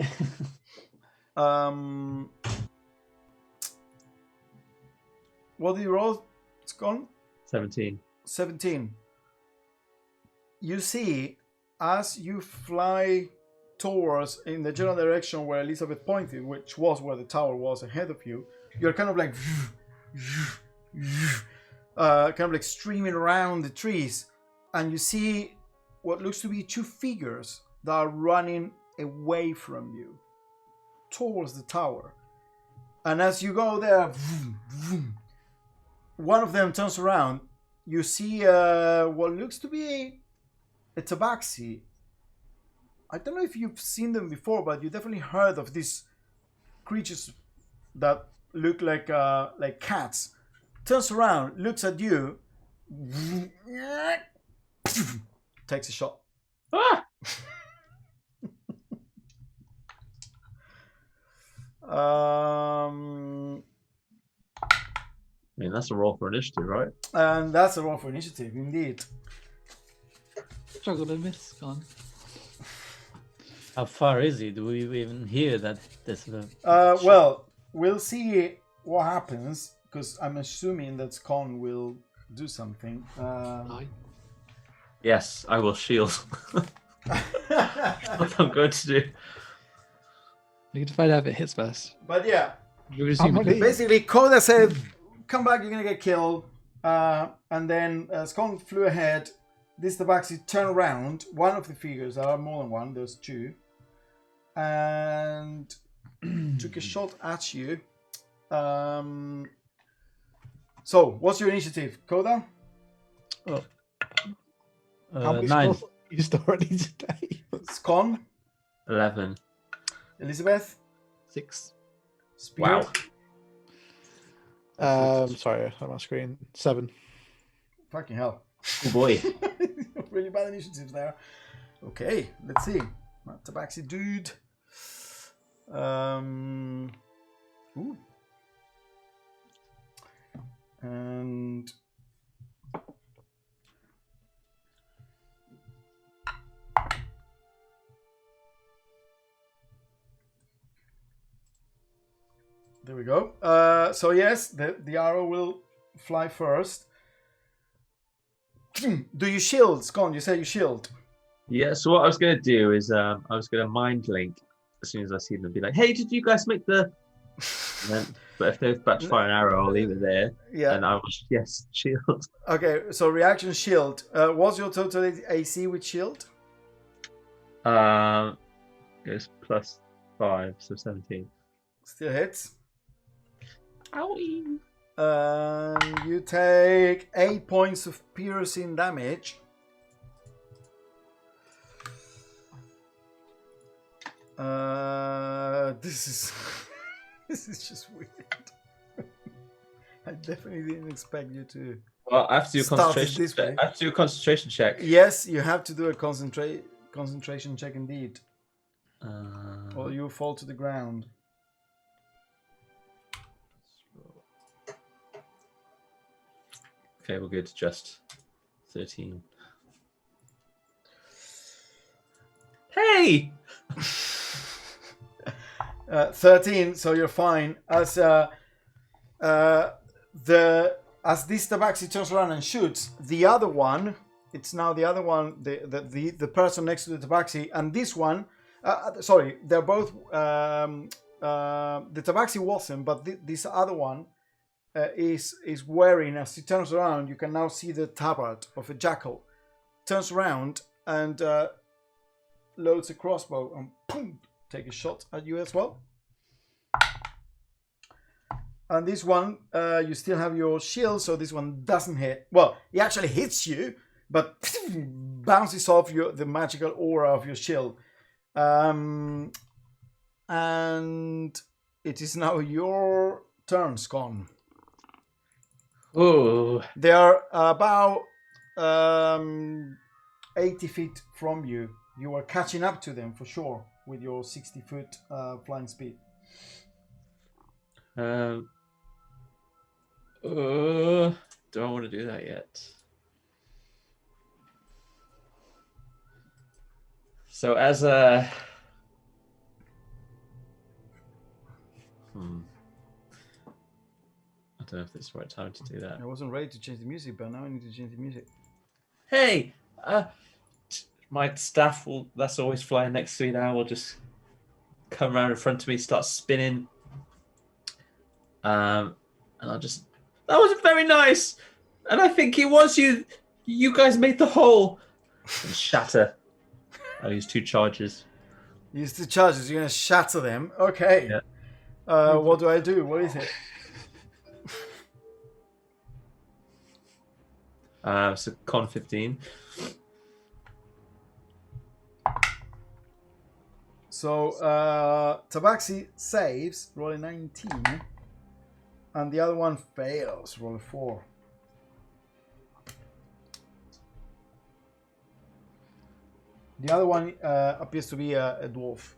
What do you roll, Scone? 17. 17. You see, as you fly towards in the general direction where Elizabeth pointed, which was where the tower was ahead of you. You're kind of like kind of like streaming around the trees, and you see what looks to be two figures that are running away from you towards the tower. And as you go there, one of them turns around. You see what looks to be a tabaxi. I don't know if you've seen them before, but you definitely heard of these creatures that look like cats. Turns around, looks at you, takes a shot. Ah! I mean, that's a roll for initiative, right? And that's a roll for initiative, indeed. Struggle to miss, gone. How far is he? Do we even hear that there's Well, we'll see what happens, because I'm assuming that Scon will do something. Yes, I will shield. What I'm going to do. We can find out if it hits first. But yeah, Basically, Koda said, come back, you're going to get killed. And then Scon flew ahead. This tabaxi turned around. One of the figures, there are more than one, there's two. And took a shot at you. So, what's your initiative, Koda? How many 9. scores you used already today? Scon? 11. Elizabeth? 6. Spear? Wow. Sorry, on my screen. 7. Fucking hell. Oh boy. Really bad initiatives there. Okay, let's see. Tabaxi dude. Ooh. And there we go. So yes, the arrow will fly first. Do you shield, Scon? You say you shield. Yeah, so what I was going to do is I was going to mind link as soon as I see them, be like, hey, did you guys make the... But if they're about to fire an arrow, I'll leave it there. Yeah. And I will, yes, shield. Okay, so reaction shield. What's your total AC with shield? It's +5, so 17. Still hits. Owie. You take 8 points of piercing damage. This is this is just weird. I definitely didn't expect you to. Well, I have to do a Start it concentration this way. check. I have to do a concentration check. Yes, you have to do a concentration check indeed, or you fall to the ground. Okay, we're good. Just 13. Hey! 13, so you're fine. As this tabaxi turns around and shoots, the other one, it's now the other one, the person next to the tabaxi, and this one, sorry, they're both, the tabaxi wasn't, but this other one is wearing, as he turns around, you can now see the tabard of a jackal. Turns around and loads a crossbow and boom, take a shot at you as well. And this one, you still have your shield, so this one doesn't hit. Well, it actually hits you, but bounces off the magical aura of your shield. And it is now your turn, Scon. Oh. They are about 80 feet from you. You are catching up to them for sure with your 60-foot flying speed. Do I want to do that yet? So as a... I don't know if this is the right time to do that. I wasn't ready to change the music, but now I need to change the music. Hey! my staff that's always flying next to me now will just come around in front of me, start spinning. And I'll just, that was very nice. And I think it was you. You guys made the hole. And shatter. I'll use 2 charges. Use the charges. You're gonna shatter them. Okay. Yeah. What do I do? What is it? So con 15. So Tabaxi saves, roll a 19, and the other one fails, roll a 4. The other one appears to be a dwarf.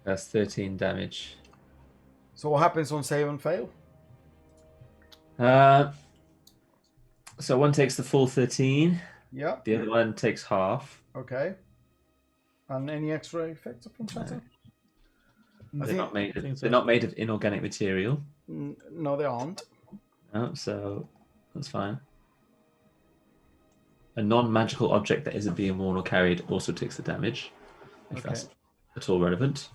That's 13 damage. So what happens on save and fail? So one takes the full 13. Yeah. The other one takes half. Okay. And any extra effects from shatter? They're not made of inorganic material. No, they aren't. No, so that's fine. A non-magical object that isn't being worn or carried also takes the damage, if that's at all relevant.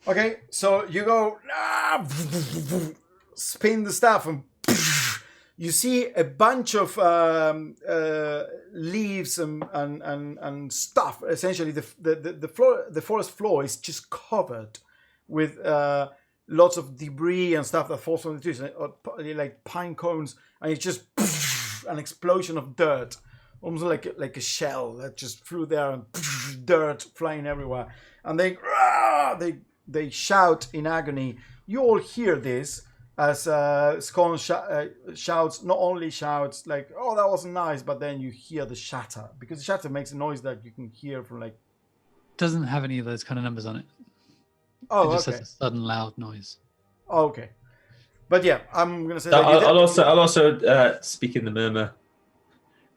Okay, so you go spin the staff and you see a bunch of leaves and stuff. Essentially, the forest floor is just covered with lots of debris and stuff that falls from the trees, like pine cones, and it's just an explosion of dirt, almost like a shell that just flew there and dirt flying everywhere. And they shout in agony. You all hear this. As Scone shouts, not only shouts like, "Oh, that wasn't nice," but then you hear the shatter, because the shatter makes a noise that you can hear from like. Doesn't have any of those kind of numbers on it. Oh, it just okay. has a sudden loud noise. Oh, okay, but yeah, I'm gonna say. I'll also speak in the murmur.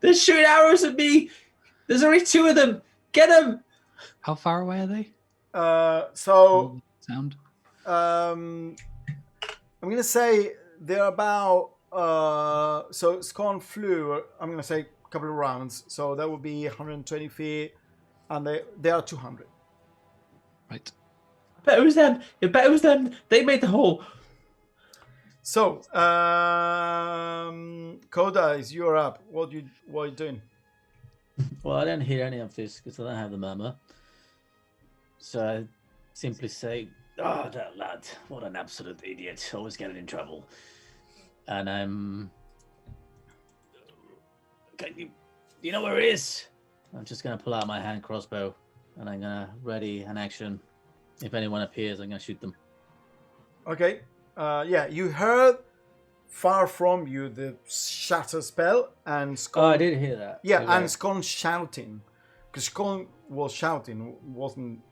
They're shooting arrows at me. There's only 2 of them. Get them. How far away are they? Sound. I'm going to say they're about... so Scone flew, I'm going to say a couple of rounds. So that would be 120 feet. And they are 200. Right. I bet it was them. I bet it was them. They made the hole. So, Koda, you're up. What are you doing? Well, I don't hear any of this because I don't have the murmur. So I simply say... Oh, that lad! What an absolute idiot! Always getting in trouble. And I'm. Do you know where it is? I'm just gonna pull out my hand crossbow, and I'm gonna ready an action. If anyone appears, I'm gonna shoot them. Okay. Yeah, you heard far from you the shatter spell, and Scone. Oh, I did hear that. Yeah, and Scone shouting, because Scone was shouting, wasn't.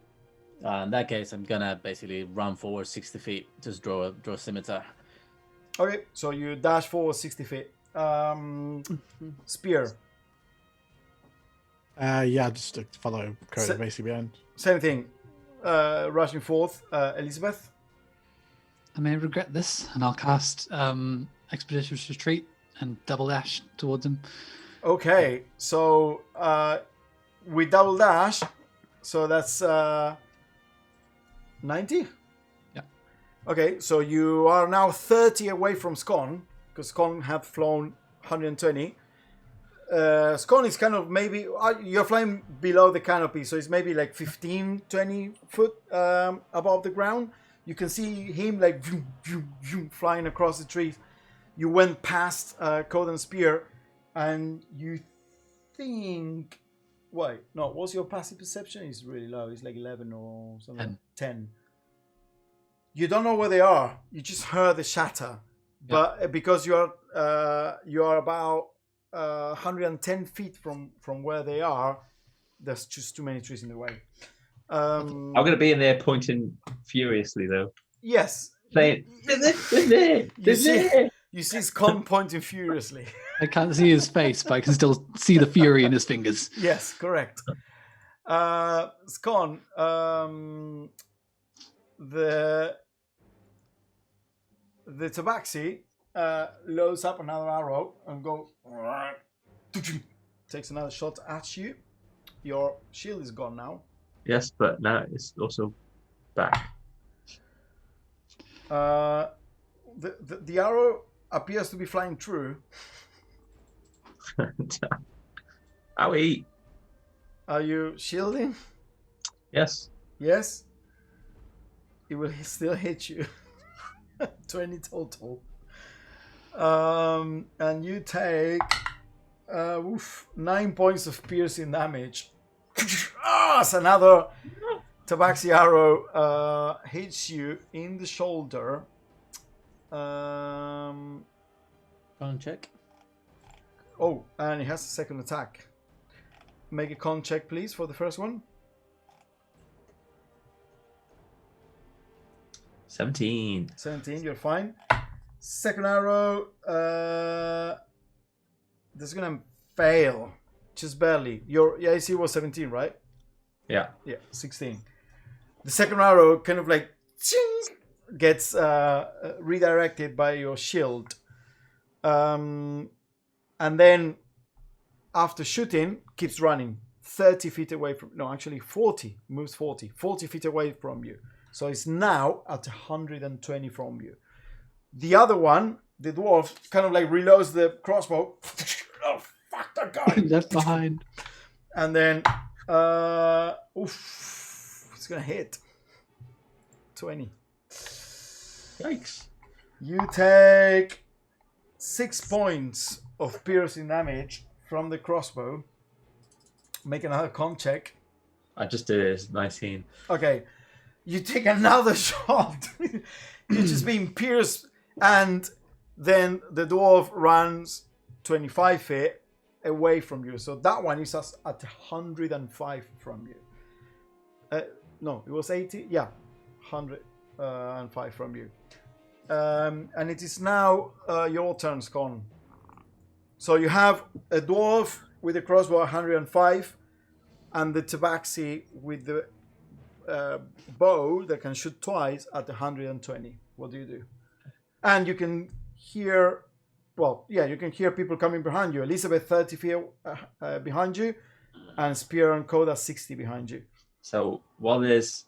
In that case, I'm gonna basically run forward 60 feet. Just draw a scimitar. Okay, so you dash forward 60 feet. Spear. Yeah, just to follow Coda basically behind. Same thing. Rushing forth, Elizabeth. I may regret this, and I'll cast Expeditious Retreat and double dash towards him. Okay, so we double dash, so that's 90? Yeah. Okay, so you are now 30 away from Scone, because Scone had flown 120. Scone is kind of maybe, you're flying below the canopy, so it's maybe like 15, 20 foot above the ground. You can see him like vroom, vroom, vroom, flying across the trees. You went past Coden's spear, and you think... Wait, no, what's your passive perception? It's really low. It's like 11 or something. 10. You don't know where they are. You just heard the shatter. Yeah. But because you're about 110 feet from where they are, there's just too many trees in the way. I'm going to be in there pointing furiously, though. Yes. Saying, they're there. You see Scone pointing furiously. I can't see his face, but I can still see the fury in his fingers. Yes, correct. Scone, the Tabaxi loads up another arrow and go takes another shot at you. Your shield is gone now. Yes, but now it's also back. The arrow appears to be flying true. Owie. Are you shielding? Yes. Yes. It will still hit you. 20 total. And you take 9 points of piercing damage. As another Tabaxi arrow hits you in the shoulder. Con check. Oh, and it has a second attack. Make a con check, please, for the first one. 17. 17, you're fine. Second arrow, that's gonna fail. Just barely. Your AC was 17, right? Yeah. Yeah, 16. The second arrow kind of like gets redirected by your shield. And then after shooting, keeps running 30 feet away from... No, actually 40. Moves 40. 40 feet away from you. So it's now at 120 from you. The other one, the dwarf, kind of like reloads the crossbow. Oh, fuck that guy. Left behind. And then, it's going to hit. 20. Yikes. You take 6 points of piercing damage from the crossbow. Make another con check. I just did it. It's 19. Okay. You take another shot. You're just being pierced. And then the dwarf runs 25 feet away from you. So that one is at 105 from you. No, it was 80. Yeah, 105 from you. And it is now your turn, Scon. So you have a dwarf with a crossbow 105 and the tabaxi with the bow that can shoot twice at 120. What do you do? And you can hear, you can hear people coming behind you. Elizabeth 30 feet behind you, and Spear and Coda 60 behind you. So while there's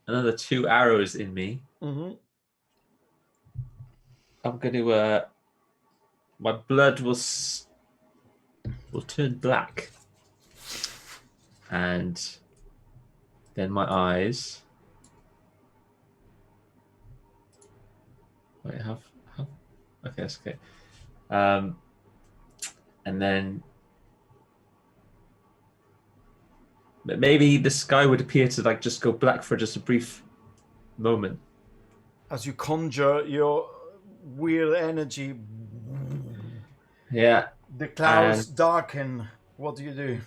another 2 arrows in me, I'm going to... my blood will turn black. And then my eyes... Wait, how? Okay, that's okay. And then maybe the sky would appear to like just go black for just a brief moment. As you conjure your weird energy, yeah, the clouds darken. What do you do?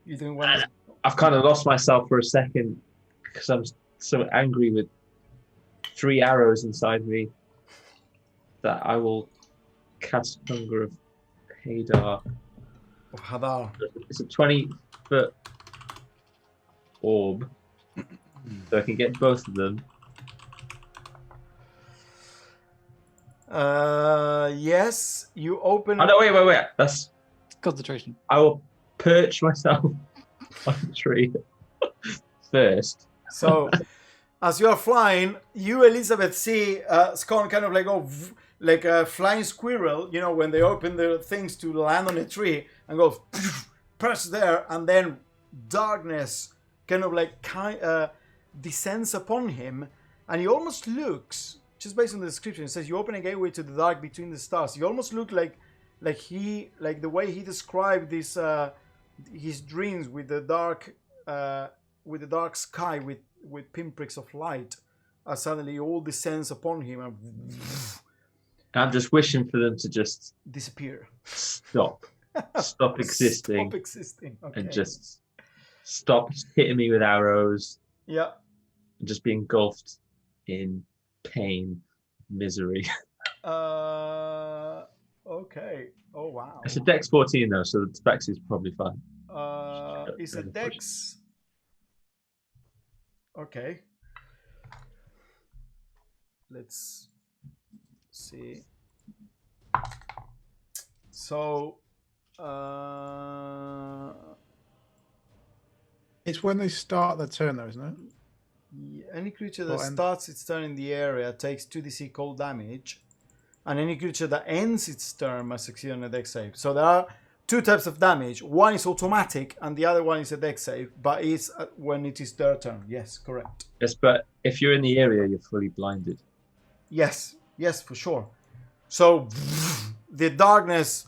You doing well? I've kind of lost myself for a second because I'm so angry with 3 arrows inside me that I will cast Hunger of Hadar. Of Hadar. It's a 20-foot orb, so I can get both of them. Yes, you open. Oh no! Wait! That's concentration. I will perch myself on the tree first. So, as you are flying, you, Elizabeth, see Scone kind of like go like a flying squirrel. You know, when they open their things to land on a tree and go press there, and then darkness kind of like descends upon him, and he almost looks. Just based on the description, it says you open a gateway to the dark between the stars. You almost look like the way he described this his dreams with the dark sky with pinpricks of light. Suddenly all descends upon him and I'm just wishing for them to just disappear, stop existing, okay. and just stop hitting me with arrows. Yeah, and just be engulfed in pain, misery. Okay. Oh wow. It's a Dex 14 though, so the Tabaxi is probably fine. It's a Dex. Okay. Let's see. So It's when they start their turn, though, isn't it? Any creature that starts its turn in the area takes 2d6 cold damage, and any creature that ends its turn must succeed on a dex save. So there are two types of damage. One is automatic, and the other one is a dex save, but it's when it is their turn. Yes, correct. Yes, but if you're in the area, you're fully blinded. Yes, for sure. So the darkness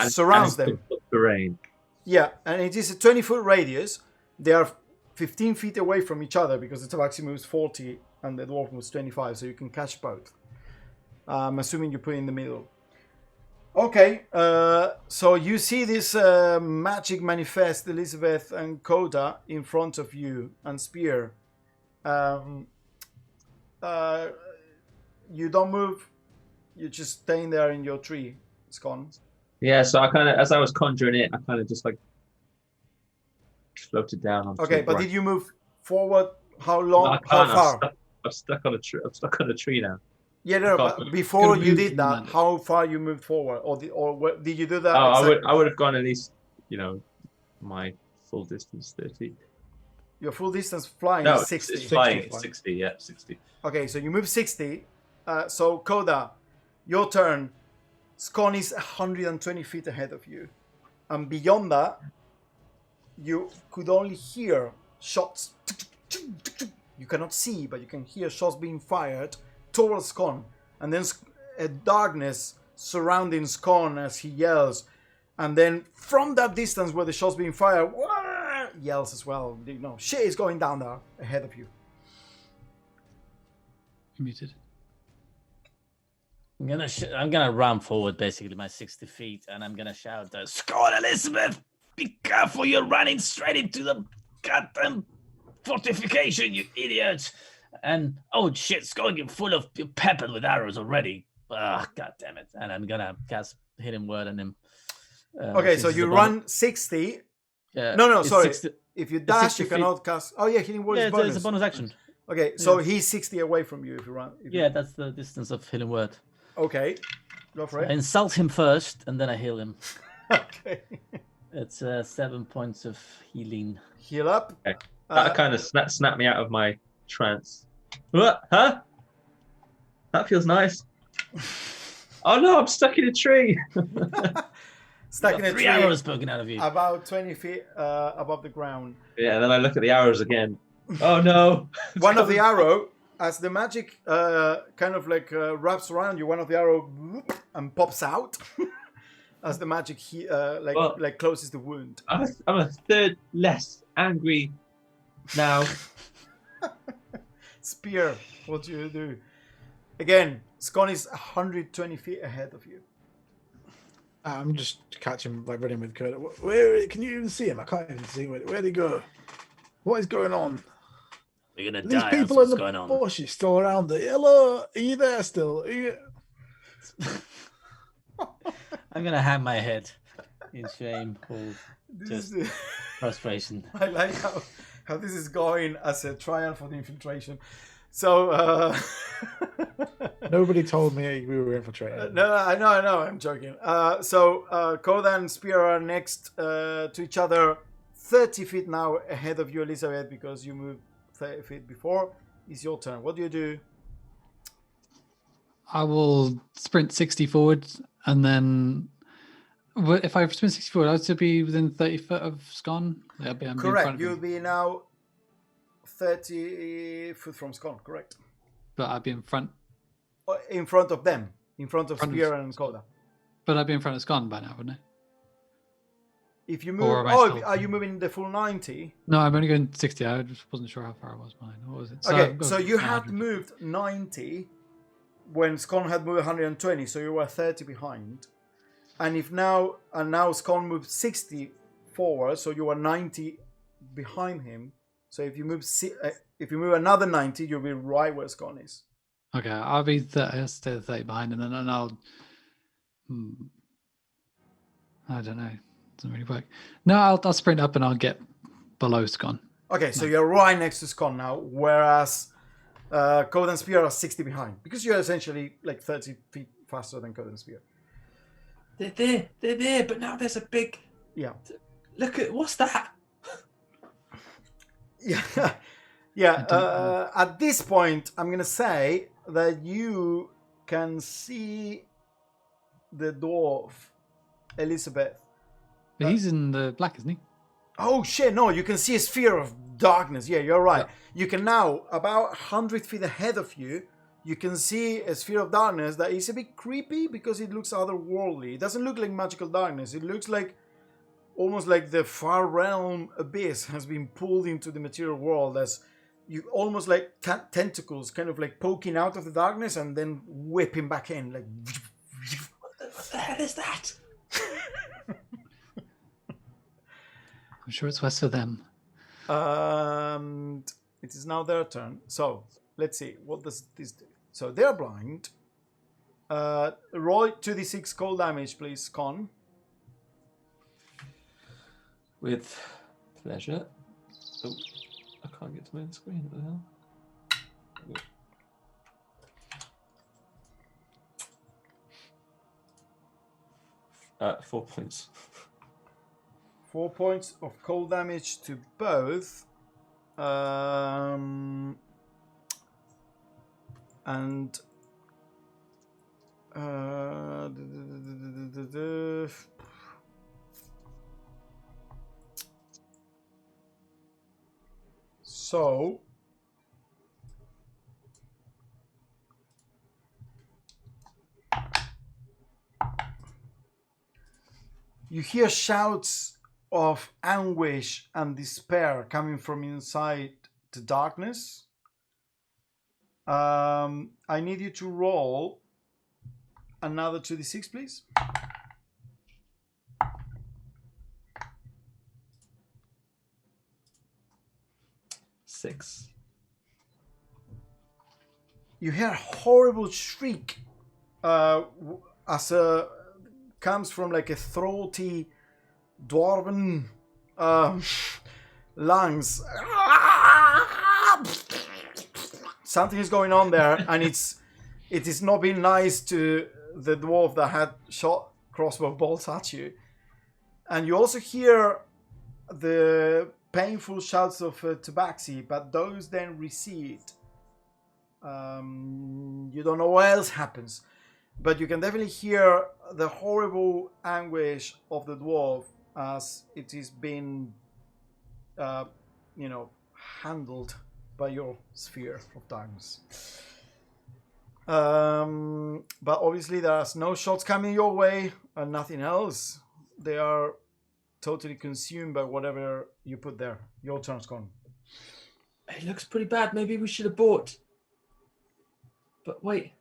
surrounds them. Terrain. Yeah, and it is a 20-foot radius. They are 15 feet away from each other because the tabaxi moves 40 and the dwarf moves 25, so you can catch both. I'm assuming you put it in the middle. Okay, so you see this magic manifest, Elizabeth and Coda, in front of you, and Spear. You don't move. You're just staying there in your tree. It's gone. Yeah, so I kind of, as I was conjuring it, I kind of just like floated down. Okay, but did you move forward? How long? No, how far? I'm stuck on a tree. I'm stuck on a tree now. Yeah, no, but before you did that, how far you moved forward, or did you do that? Oh, exactly? I would have gone at least, my full distance 30. Your full distance flying No, is 60. it's flying 60. Yeah, 60. Okay, so you move 60. So Coda, your turn. Scone is 120 feet ahead of you, and beyond that, you could only hear shots. You cannot see, but you can hear shots being fired towards Scone, and then a darkness surrounding Scone as he yells, and then from that distance where the shots being fired, yells as well. Shit is going down there ahead of you. Muted. I'm gonna run forward basically my 60 feet, and I'm gonna shout, "Scone, Elizabeth! Be careful! You're running straight into the goddamn fortification, you idiot!" And oh shit, Scone, you're peppered with arrows already. Ah, god damn it! And I'm gonna cast Hidden Word on him. Okay, so you run 60. Yeah. No, sorry. 60, if you dash, you cannot cast. Oh yeah, Hidden Word is bonus. It's a bonus action. Okay, so he's 60 away from you if you run. That's the distance of Hidden Word. Okay, go for it. I insult him first, and then I heal him. Okay. It's 7 points of healing. Heal up. Okay. That kind of snapped me out of my trance. What? Huh? That feels nice. Oh no, I'm stuck in a tree. Stuck in a tree. 3 arrows poking out of you. About 20 feet above the ground. Yeah, and then I look at the arrows again. Oh no. One of the arrow, as the magic kind of like wraps around you, one of the arrow and pops out as the magic closes the wound. I'm a third less angry now. Spear, what do you do? Again, Scone is 120 feet ahead of you. I'm just catching, running with Kurt. Where can you even see him? I can't even see him. Where'd he go? What is going on? We're gonna These die. people in the bushes still around there. Hello, are you there still? I'm gonna hang my head in shame or just frustration. I like how this is going as a trial for the infiltration. So nobody told me we were infiltrating. No, I know. I'm joking. So Koda and Spear are next to each other, 30 feet now ahead of you, Elizabeth, because you moved 30 feet before. It's your turn. What do you do? I will sprint 60 forward, and then if I sprint 60 forward, I should be within 30 foot of Scone. Correct. You'll be now 30 foot from Scone, correct. But I'd be in front. In front of them. In front of Spear and Koda. But I'd be in front of Scone by now, wouldn't I? If you move... are you moving the full 90? No, I'm only going 60. I just wasn't sure how far I was behind. What was it? So you had moved 90 when Scone had moved 120, so you were 30 behind. And now Scone moved 60 forward, so you were 90 behind him. So if you move another 90, you'll be right where Scone is. Okay, I'll be 30, I'll stay 30 behind, and then I'll... I don't know. It doesn't really work. No, I'll sprint up and I'll get below Scone. Okay, so you're right next to Scone now, whereas Code and Spear are 60 behind. Because you're essentially like 30 feet faster than Code and Spear. They're there, but now there's a big. Yeah. Look at what's that? Yeah. Yeah. At this point, I'm gonna say that you can see the dwarf, Elizabeth. But he's in the black, isn't he? Oh shit! No, you can see a sphere of darkness. Yeah, you're right. Yeah. You can now, about 100 feet ahead of you, you can see a sphere of darkness that is a bit creepy because it looks otherworldly. It doesn't look like magical darkness. It looks like almost like the far realm abyss has been pulled into the material world, as you almost like tentacles kind of like poking out of the darkness and then whipping back in. Like, what the hell is that? I'm sure it's worse for them. It is now their turn. So let's see. What does this do? So they're blind. Roll 2d6 cold damage, please, Con. With pleasure. Oh, I can't get to my own screen. What the hell? 4 points. 4 points of cold damage to both. And so you hear shouts of anguish and despair coming from inside the darkness. I need you to roll another 2d6, please. Six. You hear a horrible shriek as comes from like a throaty dwarven lungs. Something is going on there, and it is not being nice to the dwarf that had shot crossbow bolts at you. And you also hear the painful shouts of Tabaxi, but those then recede. You don't know what else happens, but you can definitely hear the horrible anguish of the dwarf as it is being, handled by your sphere of darkness. But obviously there's no shots coming your way and nothing else. They are totally consumed by whatever you put there. Your turn's gone. It looks pretty bad. Maybe we should have bought. But wait,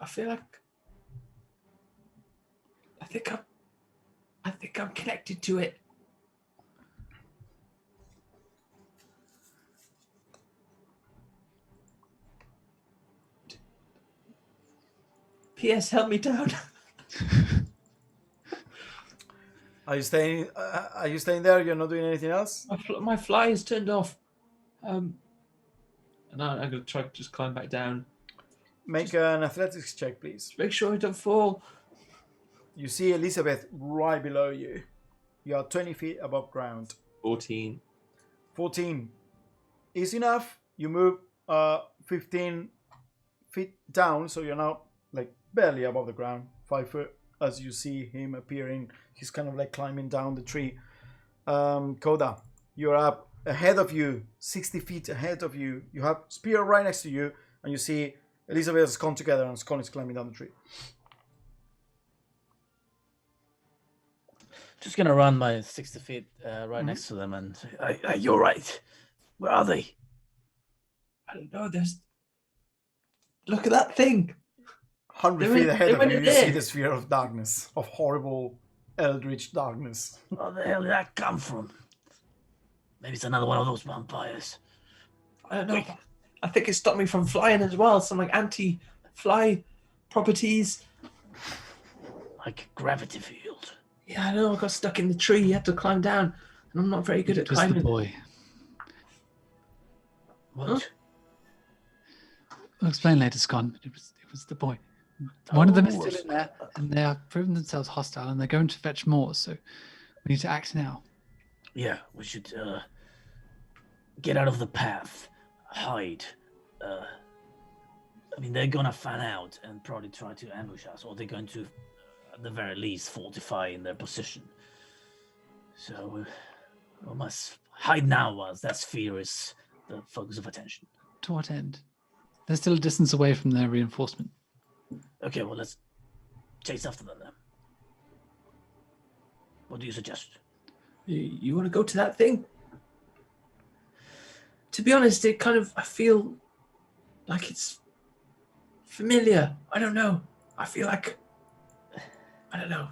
I feel like I think I'm connected to it. P.S. Help me down. Are you staying? Are you staying there? You're not doing anything else? My fly is turned off. And I'm going to try to just climb back down. Make an athletics check, please. Make sure I don't fall. You see Elizabeth right below you. You are 20 feet above ground. 14. 14 is enough. You move 15 feet down, so you're now like barely above the ground. 5 foot as you see him appearing. He's kind of like climbing down the tree. Koda, you're up ahead of you, 60 feet ahead of you. You have Spear right next to you, and you see Elizabeth has come together and Scone is climbing down the tree. Just gonna run my 60 feet right next to them and say, you're right. Where are they? I don't know. Look at that thing. 100 feet ahead of you, you see the sphere of darkness, of horrible eldritch darkness. Where the hell did that come from? Maybe it's another one of those vampires. I don't know. I think it stopped me from flying as well. Some like anti-fly properties. Like gravity field. Yeah, I know. I got stuck in the tree. You had to climb down, and I'm not very good at It was climbing. the boy. What? Huh? I'll explain later, Scon. But it was the boy. One of them is still in there, and they are proving themselves hostile, and they're going to fetch more. So we need to act now. Yeah, we should get out of the path, hide. I mean, they're gonna fan out and probably try to ambush us, or they're going to, at the very least, fortify in their position. So we must hide now whilst that sphere is the focus of attention. To what end? They're still a distance away from their reinforcement. Okay, well, let's chase after them then. What do you suggest? You want to go to that thing? To be honest, I feel like it's familiar. I don't know. I don't know.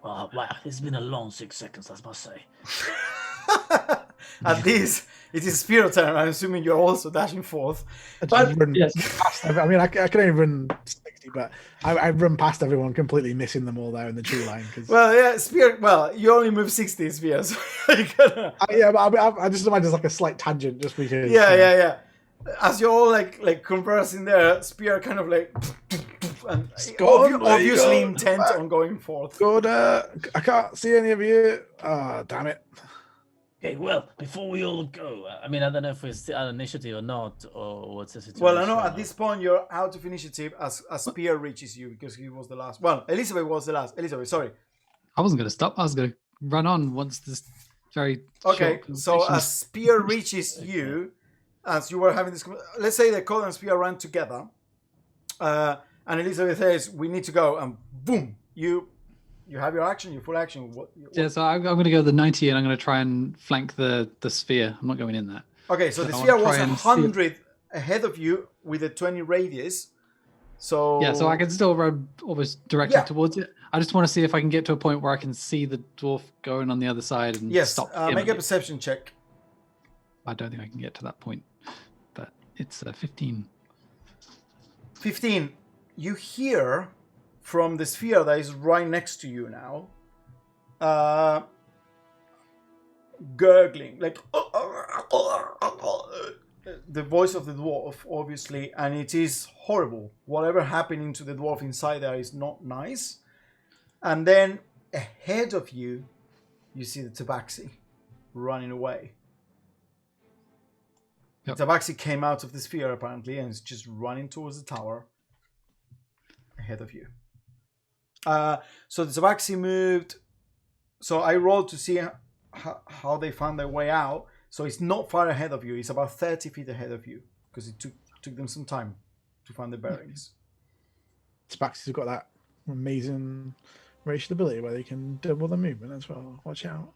Well, wow, it's been a long 6 seconds, I must say. At least it is Spear turn. I'm assuming you're also dashing forth. Yes. I mean, I can only run 60, but I run past everyone, completely missing them all there in the tree line. Well, yeah, Spear. Well, you only move 60 Spear, so you gotta... yeah, but I just imagine it's like a slight tangent, just because. Yeah. As you're all like conversing there, Spear kind of like, and obviously intent on going forth. Good. I can't see any of you. Ah, damn it. Okay, well, before we all go, I mean, I don't know if we're still on initiative or not, or what's the situation. Well, I know at this point you're out of initiative as Spear reaches you because he was the last. Well, Elizabeth was the last. Elizabeth, sorry. I wasn't going to stop. I was going to run on once this very. Okay, so as Spear reaches you, as you were having this, let's say the Cold and Spear ran together, and Elizabeth says, "We need to go," and boom, you have your action, your full action. What? Yeah, so I'm going to go the 90, and I'm going to try and flank the sphere. I'm not going in that. Okay, so the sphere was 100 ahead of you with a 20 radius. So yeah, so I can still run almost directly towards it. I just want to see if I can get to a point where I can see the dwarf going on the other side and stop him. Make a perception check. I don't think I can get to that point, but it's 15. 15. You hear from the sphere that is right next to you now, gurgling, like the voice of the dwarf, obviously, and it is horrible. Whatever happening to the dwarf inside there is not nice. And then ahead of you, you see the tabaxi running away. Yep. The tabaxi came out of the sphere apparently and is just running towards the tower ahead of you. So the tabaxi moved. So I rolled to see how they found their way out. So it's not far ahead of you. It's about 30 feet ahead of you because it took them some time to find the bearings. Tabaxi's got that amazing racial ability where they can double the movement as well. Watch out.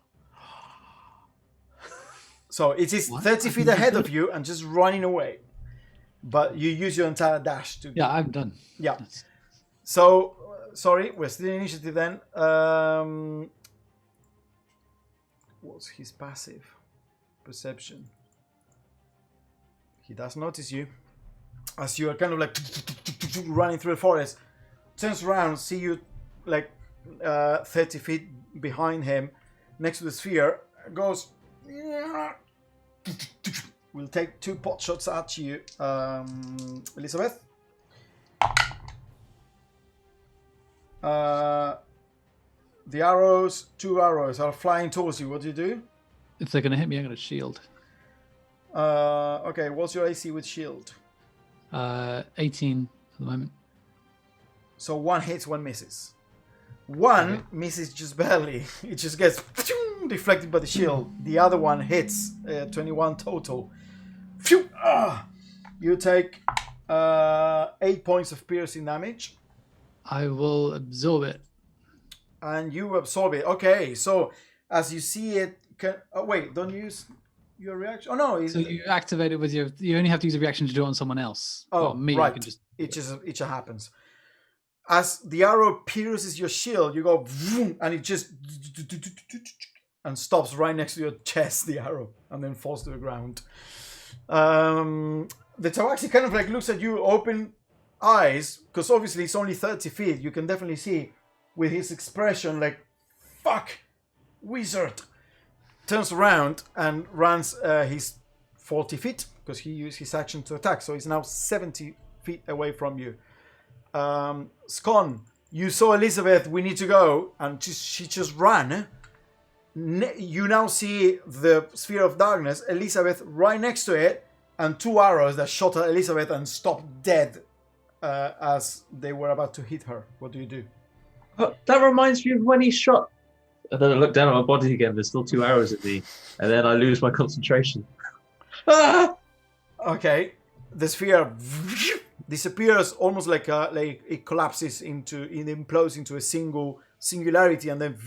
So it is 30 feet ahead of you and just running away. But you use your entire dash to... Yeah, I'm done. Yeah. So, sorry, we're still in initiative then. What's his passive? Perception. He does notice you. As you are kind of like running through the forest. Turns around, see you like 30 feet behind him, next to the sphere. Goes... We'll take 2 pot shots at you, Elizabeth. The arrows, 2 arrows are flying towards you. What do you do? If they're going to hit me, I'm going to shield. Okay, what's your AC with shield? 18 at the moment. So 1 hits, 1 misses. 1 misses just barely. It just gets deflected by the shield. The other one hits, 21 total. You take 8 points of piercing damage. I will absorb it. And you absorb it. Okay, so as you see it... wait, don't use your reaction? Oh, no. So you activate it with your... You only have to use a reaction to do it on someone else. Oh, me, right. You can just... It just happens. As the arrow pierces your shield, you go... And it just... And stops right next to your chest, the arrow. And then falls to the ground. The tabaxi kind of like looks at you, open eyes. Because obviously it's only 30 feet. You can definitely see with his expression like... Fuck! Wizard! Turns around and runs his 40 feet. Because he used his action to attack. So he's now 70 feet away from you. Scone, you saw Elizabeth, we need to go. And she just ran. You now see the sphere of darkness, Elizabeth right next to it, and 2 arrows that shot at Elizabeth and stopped dead as they were about to hit her. What do you do? Oh, that reminds me of when he shot. And then I look down at my body again. There's still 2 arrows at me, and then I lose my concentration. Ah! Okay, the sphere disappears almost like it collapses it implodes into a singularity, and then.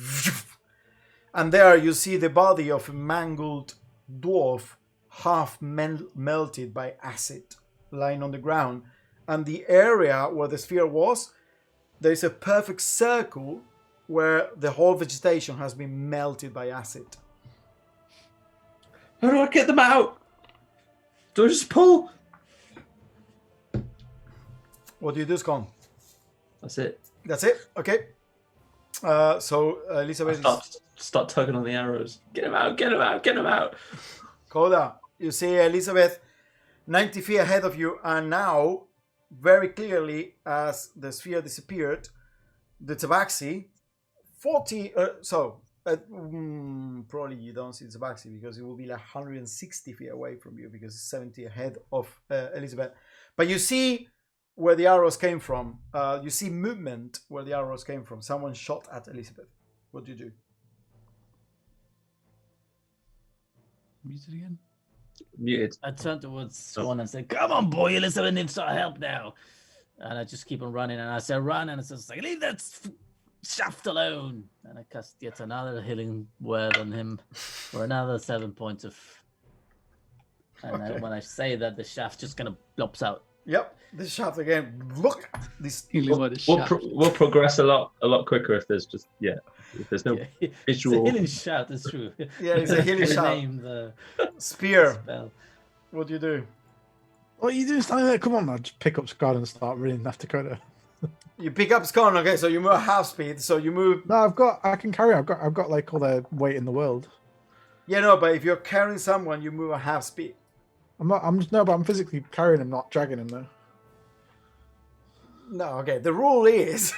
And there you see the body of a mangled dwarf, half melted by acid, lying on the ground. And the area where the sphere was, there is a perfect circle where the whole vegetation has been melted by acid. How do I get them out? Do I just pull? What do you do, Scone? That's it. That's it? Okay. So Elizabeth Start tugging on the arrows. Get him out, get him out, get him out. Coda, you see Elizabeth 90 feet ahead of you, and now, very clearly, as the sphere disappeared, the Tabaxi, 40, probably you don't see the Tabaxi because it will be like 160 feet away from you because it's 70 ahead of Elizabeth. But you see where the arrows came from. You see movement where the arrows came from. Someone shot at Elizabeth. What do you do? Muted again? Muted. I turned towards Swan and said, "Come on, boy, Elizabeth needs our help now." And I just keep on running, and I say, "Run!" And it's just like, "Leave that shaft alone." And I cast yet another healing word on him for another 7 points of. And Okay. when I say that, the shaft just kind of flops out. Yep, this shaft again. Look, this. Healing word is We'll, shaft. we'll progress a lot quicker if there's just if there's no Yeah, it's a visual. healing shout, it's true. Yeah, it's a healing shout. Name the Spear. spell. What do you do? What are you doing standing there? Come on, man. Just pick up Scott and start running after Coda. You pick up Scone. Okay, so you move half speed. So you move. No, I can carry. I've got like all the weight in the world. Yeah, no, but if you're carrying someone, you move at half speed. But I'm physically carrying him, not dragging him though. No, okay. The rule is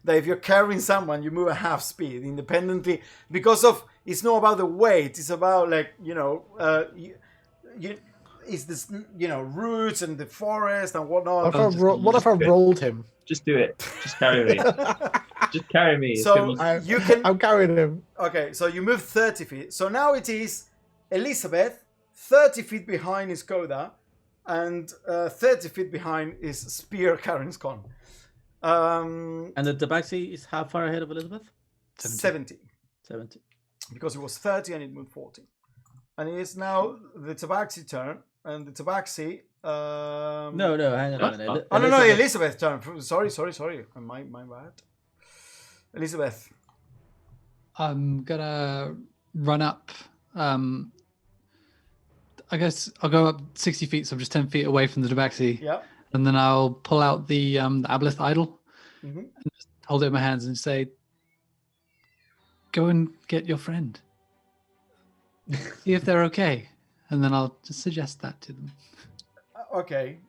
that if you're carrying someone, you move at half speed independently because of it's not about the weight. It's about it's this roots and the forest and whatnot. What if I rolled him? Just do it. Just carry me. Just carry me. It's So gonna you can. I'm carrying him. Okay, so you move 30 feet. So now it is Elizabeth, 30 feet behind is Coda, and 30 feet behind is Spear carrying Scone. And the Tabaxi is how far ahead of Elizabeth? 70. 70. Because it was 30 and it moved 40. And it is now the Tabaxi turn, and the Tabaxi. No, hang on a minute. Oh, no, Elizabeth's turn. Sorry. My bad. Elizabeth. I'm gonna run up. I guess I'll go up 60 feet, so I'm just 10 feet away from the Tabaxi. Yeah. And then I'll pull out the Aboleth idol Mm-hmm. and just hold it in my hands and say, "Go and get your friend. See if they're okay." And then I'll just suggest that to them. Okay.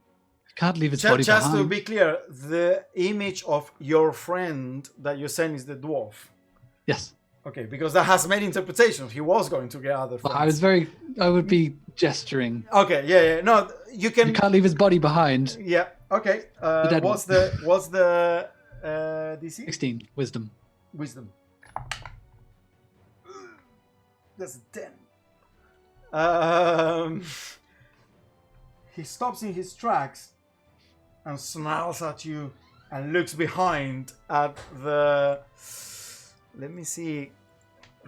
I can't leave its body Just to behind. be clear, the image of your friend that you're saying is the dwarf. Yes. Okay, because that has many interpretations. He was going to get other Well, friends. I would be gesturing. Okay, yeah. No, you can. You can't leave his body behind. Yeah. Okay. dead What's one. the DC? 16 wisdom. Wisdom. That's 10. He stops in his tracks and snarls at you and looks behind at the. Let me see.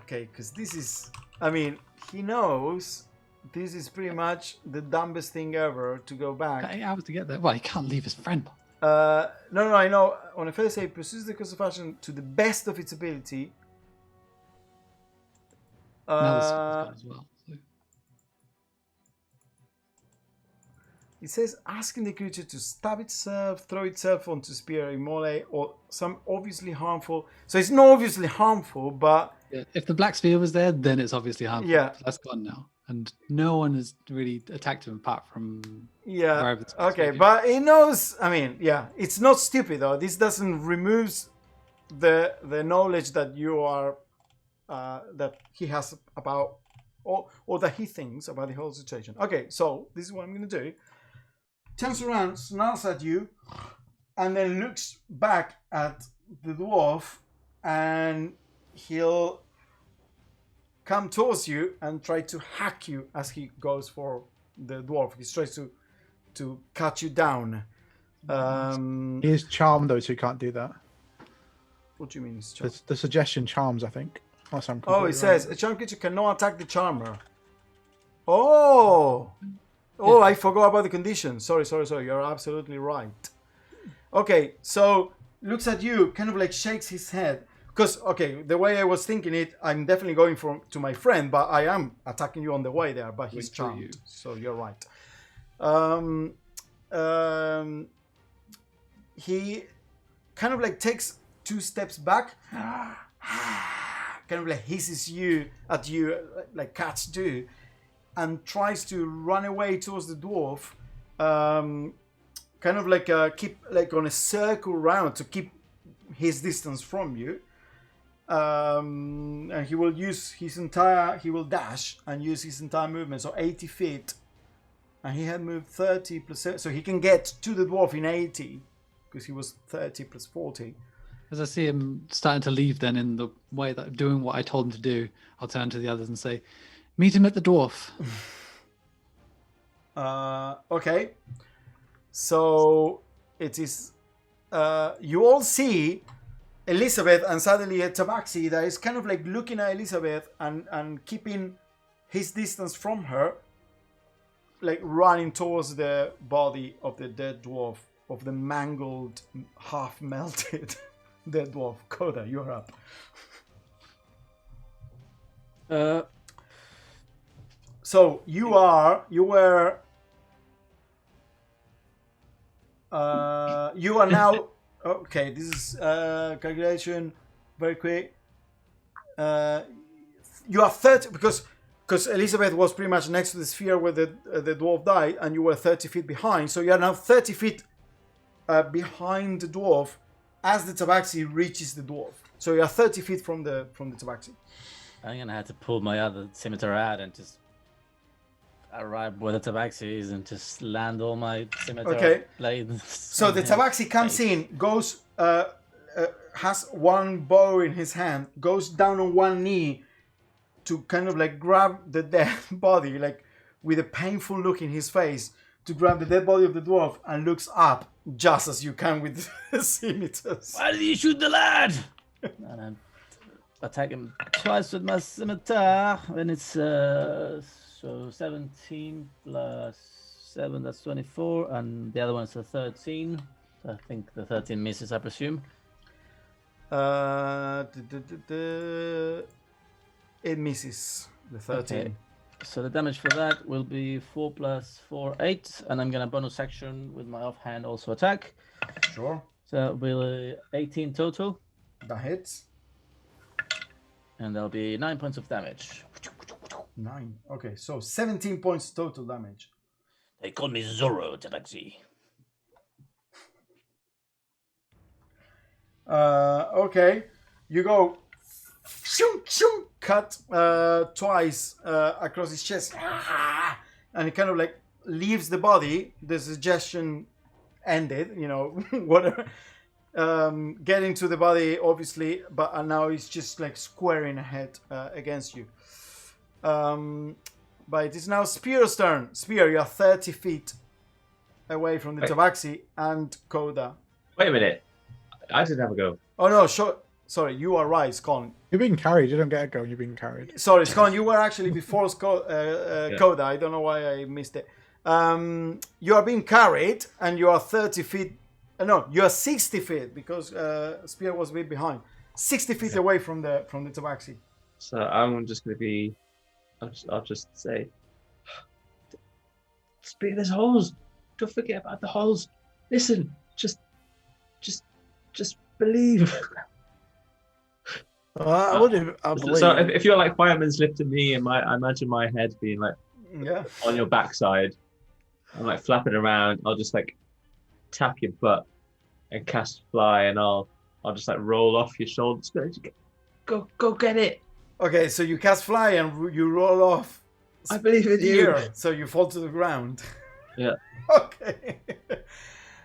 Okay, because this is. I mean, he knows this is pretty much the dumbest thing ever to go back. Got 8 hours to get there. Well, he can't leave his friend. No, I know. On a first save, pursues the course of action to the best of its ability. Now this one's got as well. So. It says asking the creature to stab itself, throw itself onto spear, immole, or some obviously harmful. So it's not obviously harmful, but Yeah, if the black sphere was there, then it's obviously harmful. Yeah. That's gone now. and no one has really attacked him apart from Yeah. this Okay, but he knows. I mean, yeah, it's not stupid though. This doesn't remove the knowledge that you are that he has about or that he thinks about the whole situation. Okay, so this is what I'm gonna do. Turns around, snarls at you, and then looks back at the dwarf, and he'll come towards you and try to hack you as he goes for the dwarf. He tries to cut you down. He is charmed though, so he can't do that. What do you mean? Charm? The suggestion charms, I think. Oh, it says a charmed creature cannot attack the charmer. Oh, I forgot about the condition. Sorry. You're absolutely right. Okay, so looks at you, kind of like shakes his head. Because, okay, the way I was thinking it, I'm definitely going to my friend, but I am attacking you on the way there, but he's charmed. So you're right. He kind of like takes 2 steps back, kind of like hisses at you like cats do, and tries to run away towards the dwarf, kind of like keep like on a circle round to keep his distance from you. And he will dash and use his entire movement, so 80 feet, and he had moved 30%, so he can get to the dwarf in 80 because he was 30 plus 40. As I see him starting to leave, then in the way that I'm doing what I told him to do, I'll turn to the others and say, "Meet him at the dwarf." Okay, so it is. You all see Elizabeth and suddenly a tabaxi that is kind of like looking at Elizabeth and keeping his distance from her, like running towards the body of the dead dwarf, of the mangled, half melted dead dwarf. Coda, you're up. So you are now. Okay, this is calculation very quick. You are 30 because Elizabeth was pretty much next to the sphere where the dwarf died, and you were 30 feet behind. So you are now 30 feet behind the dwarf as the tabaxi reaches the dwarf. So you are 30 feet from the tabaxi. I'm gonna have to pull my other scimitar out and just arrive where the tabaxi is and just land all my scimitar blades. So the tabaxi comes in, goes, has one bow in his hand, goes down on one knee to kind of like grab the dead body, like with a painful look in his face, to grab the dead body of the dwarf, and looks up just as you can with the scimitars. Why did you shoot the lad? And I attack him twice with my scimitar, and it's so 17 plus 7, that's 24, and the other one's a 13. I think the 13 misses, I presume. It misses the 13. Okay. So the damage for that will be 4 plus 4, 8, and I'm gonna bonus action with my offhand also attack. Sure. So it will be 18 total. That hits. And there'll be 9 points of damage. 9. Okay, so 17 points total damage. They call me Zorro, Tabaxi. Okay, you go cut twice across his chest, and it kind of like leaves the body. The suggestion ended, whatever. Getting to the body, obviously, but now he's just like squaring ahead against you. But it is now Spear's turn. Spear, you are 30 feet away from the tabaxi and Coda. Wait a minute. I didn't have a go. Oh no, sure. Sorry, you are right, Scon. You're being carried. You don't get a go. You're being carried. Sorry, Scon, you were actually before Coda. I don't know why I missed it. You are being carried, and you are 30 feet. No, you are 60 feet because Spear was a bit behind. 60 feet away from the tabaxi. So I'm just going to be. I'll just say, Spear, there's holes. Don't forget about the holes. Listen, just believe. I believe. So if you're like fireman's lifting me, and I imagine my head being like on your backside, and like flapping around, I'll just like tap your butt and cast fly, and I'll just like roll off your shoulders. Go get it. Okay, so you cast fly and you roll off. I believe in you. So you fall to the ground. Yeah. Okay.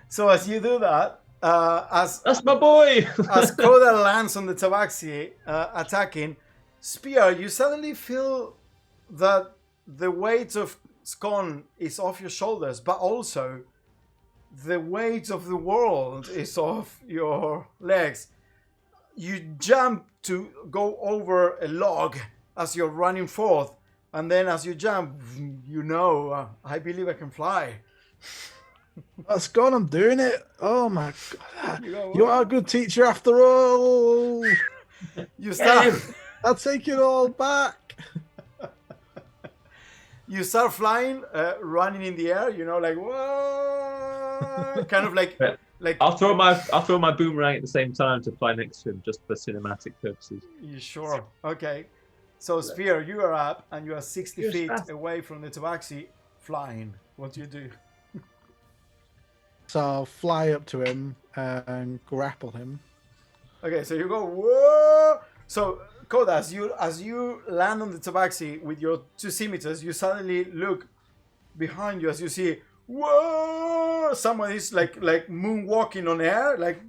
So as you do that, that's my boy. as Koda lands on the tabaxi, attacking Spear, you suddenly feel that the weight of Scone is off your shoulders, but also the weight of the world is off your legs. You jump to go over a log as you're running forth, and then as you jump, I believe I can fly. That's gone. I'm doing it. Oh my god! You are a good teacher after all. You start. I'll take it all back. You start flying, running in the air. Like whoa, kind of like. I'll throw my boomerang at the same time to fly next to him, just for cinematic purposes. You sure? Okay. So Spear, you are up and you are 60 feet away from the tabaxi, flying. What do you do? So I'll fly up to him and grapple him. Okay, so you go whoa. So Koda, as you land on the tabaxi with your two scimitars, you suddenly look behind you as you see whoa, someone is like moonwalking on air, like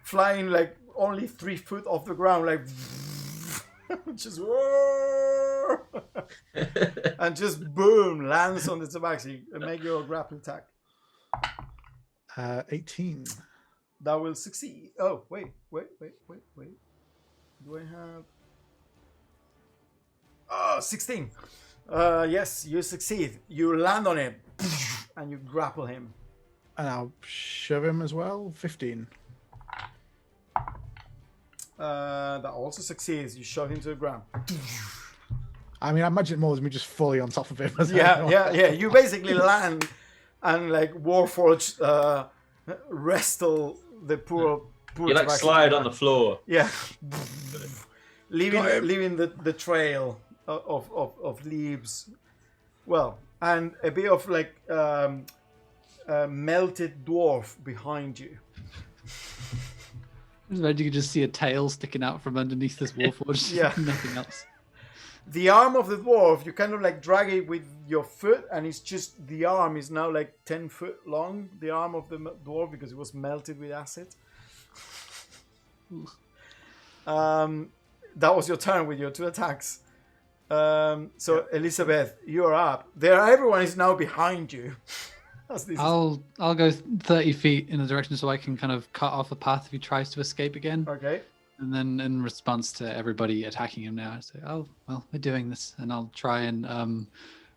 flying like only 3 foot off the ground, like just whoa, and just boom, lands on the tabaxi and make your grapple attack. 18. That will succeed. Oh, wait. Do I have... Oh, 16. Yes, you succeed. You land on him and you grapple him. And I'll shove him as well. 15. That also succeeds. You shove him to the ground. I mean, I imagine more as me just fully on top of him. Yeah. You basically land and like Warforged wrestle the poor you like slide on the floor. Yeah. leaving the trail of leaves. Well, and a bit of like melted dwarf behind you. I was imagine you could just see a tail sticking out from underneath this Warforged. Yeah. Nothing else. The arm of the dwarf, you kind of like drag it with your foot, and it's just the arm is now like 10 foot long. The arm of the dwarf, because it was melted with acid. That was your turn with your 2 attacks. So Elizabeth, you're up. Everyone is now behind you. I'll go 30 feet in the direction so I can kind of cut off a path if he tries to escape again. Okay. And then in response to everybody attacking him now, I say, oh, well, we're doing this. And I'll try and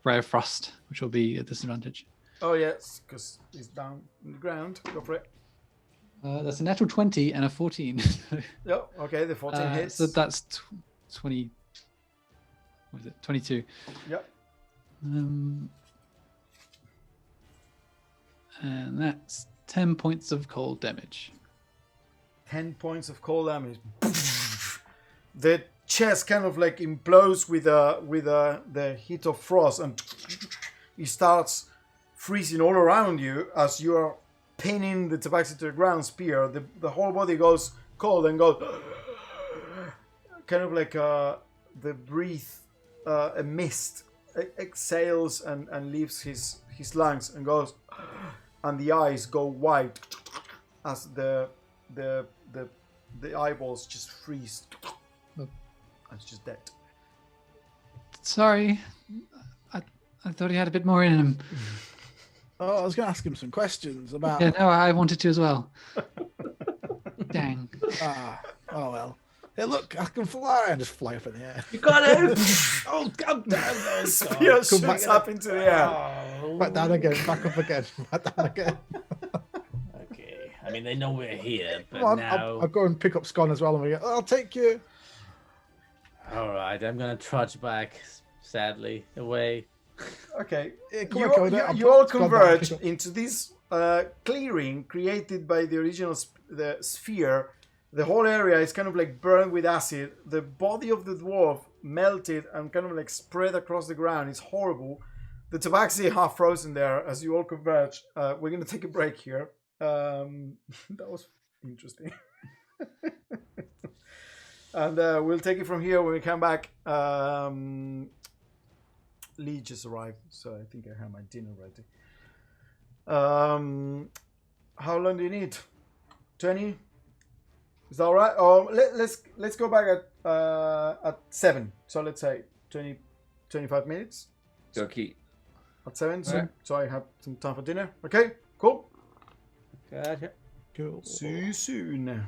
Ray of Frost, which will be a disadvantage. Oh, yes, because he's down on the ground. Go for it. That's a natural 20 and a 14. Yep, okay, the 14 hits. So that's 20... What is it? 22. Yep. And that's 10 points of cold damage. 10 points of cold damage. The chest kind of like implodes with the heat of frost, and it starts freezing all around you as you are pinning the tabaxi to the ground. Spear, the whole body goes cold and goes kind of like the breath, a mist exhales and leaves his lungs and goes, and the eyes go white as the eyeballs just freeze. And it's just dead. Sorry, I thought he had a bit more in him. Oh, I was going to ask him some questions about... Yeah, no, I wanted to as well. Dang. Oh well. Hey, look, I can fly. I just fly up in the air. You got it! Oh, god damn. Oh, Spear shoots up into the air. Back down again, back up again, back down again. Okay. I mean, they know we're here, but Come on, now... I'll go and pick up Scone as well, and we go, I'll take you. All right, I'm going to trudge back, sadly, away. Okay. Yeah, you all converge into this clearing created by the original the sphere The whole area is kind of like burned with acid. The body of the dwarf melted and kind of like spread across the ground. It's horrible. The tabaxi half frozen there as you all converge. We're going to take a break here. That was interesting. And we'll take it from here when we come back. Lee just arrived, so I think I have my dinner ready. How long do you need? 20? Is that all right? Let's go back at 7. So let's say 20, 25 minutes. Okay. At 7, so I have some time for dinner. Okay, cool. Gotcha. Cool. See you soon.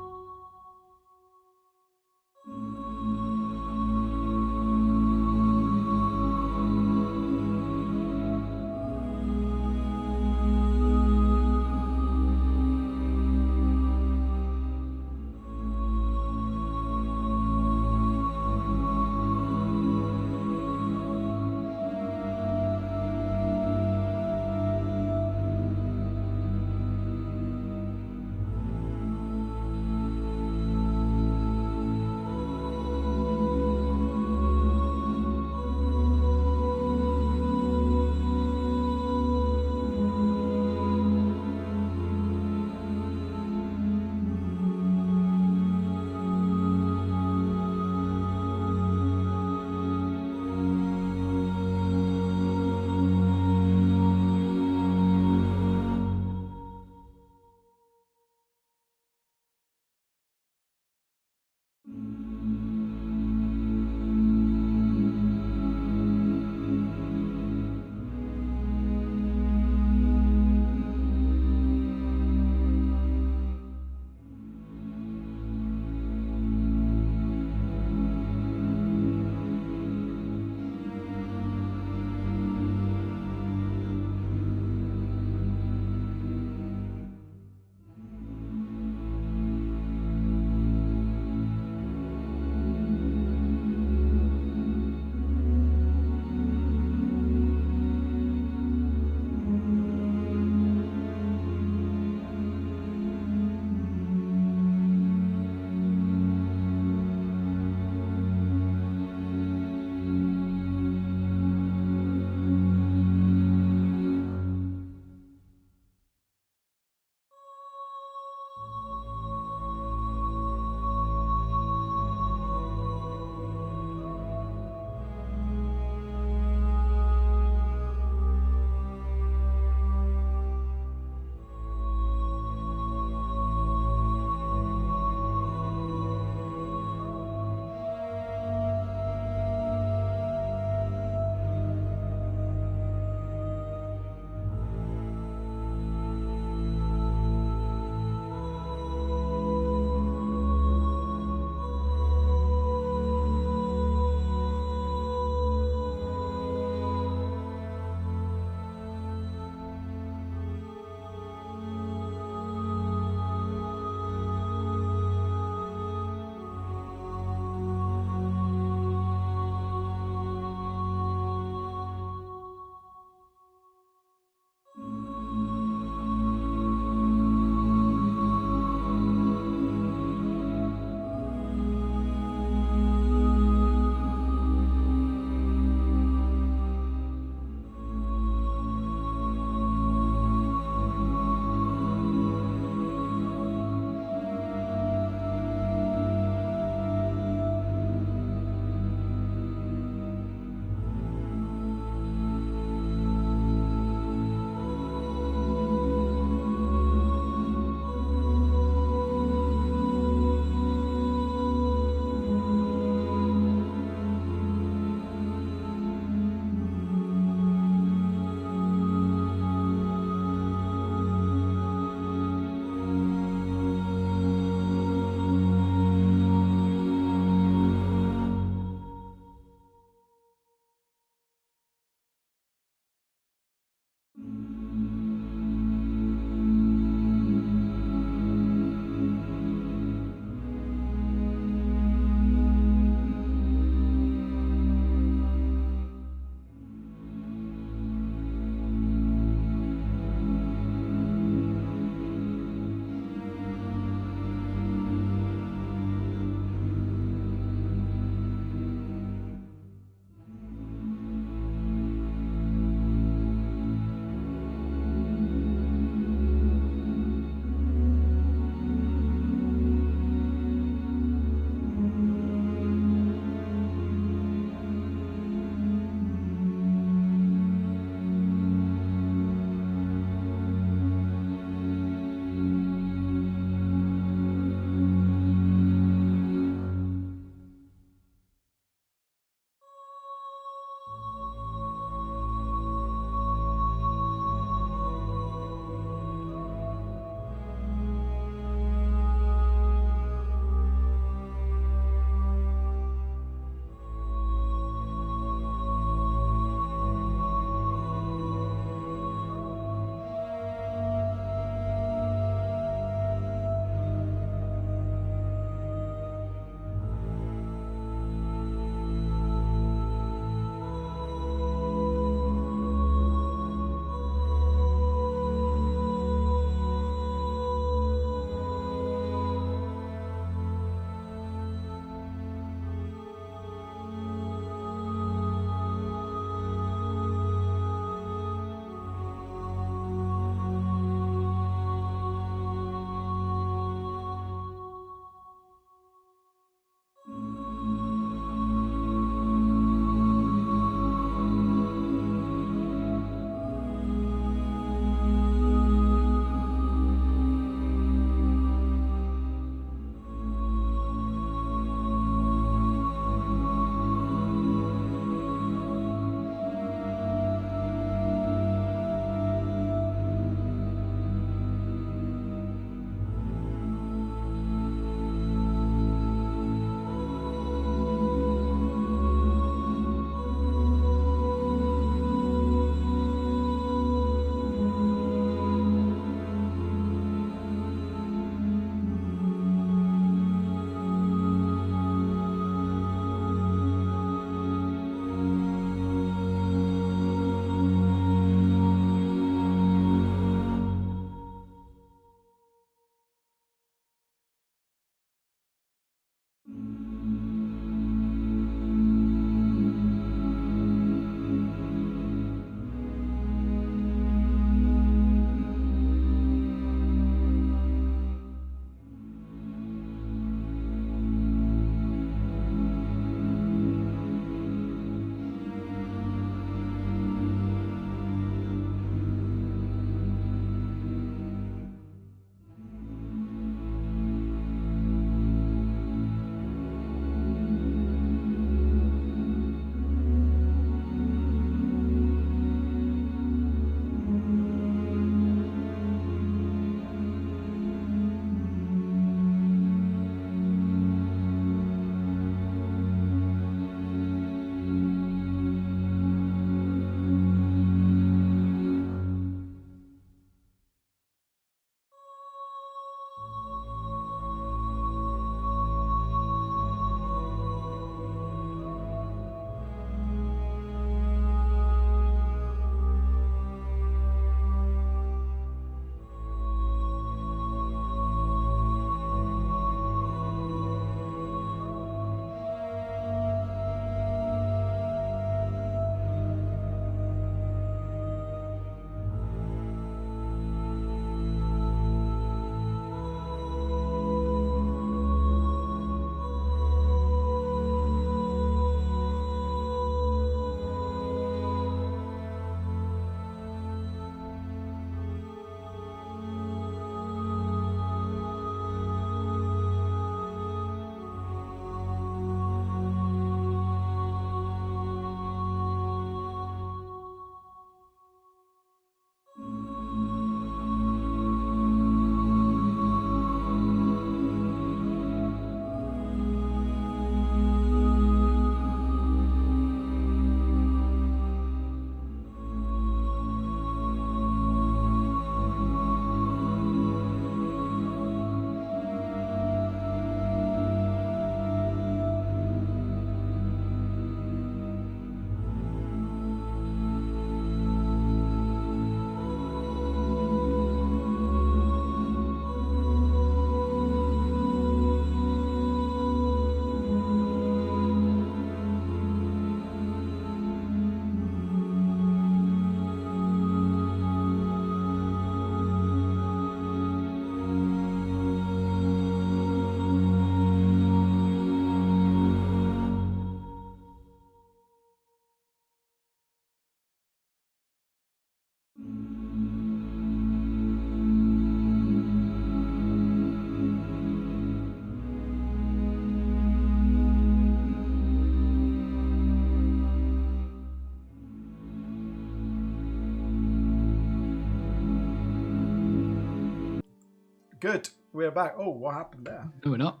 Good. We're back. Oh, what happened there? No, we're not.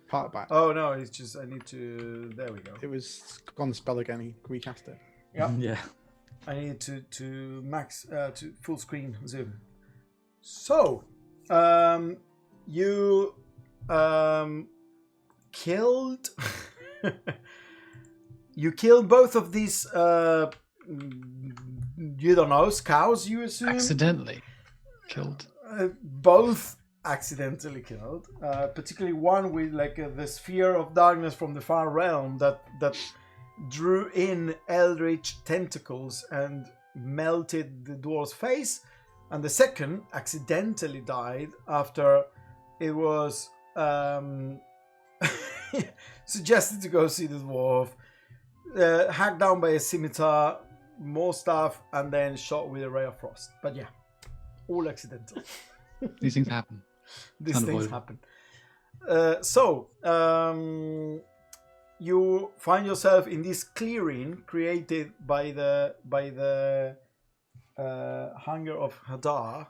Part back. Oh no, it's just I need to. There we go. It was gone spell again. He recast it. Yep. Yeah. I need to max to full screen zoom. So, you killed you killed both of these you don't know cows, you assume? Accidentally killed. Both accidentally killed, particularly one with like the sphere of darkness from the far realm that drew in eldritch tentacles and melted the dwarf's face, and the second accidentally died after it was suggested to go see the dwarf, hacked down by a scimitar, more stuff, and then shot with a ray of frost. But yeah, all accidental. These things happen. These things happen. You find yourself in this clearing created by the hunger of Hadar.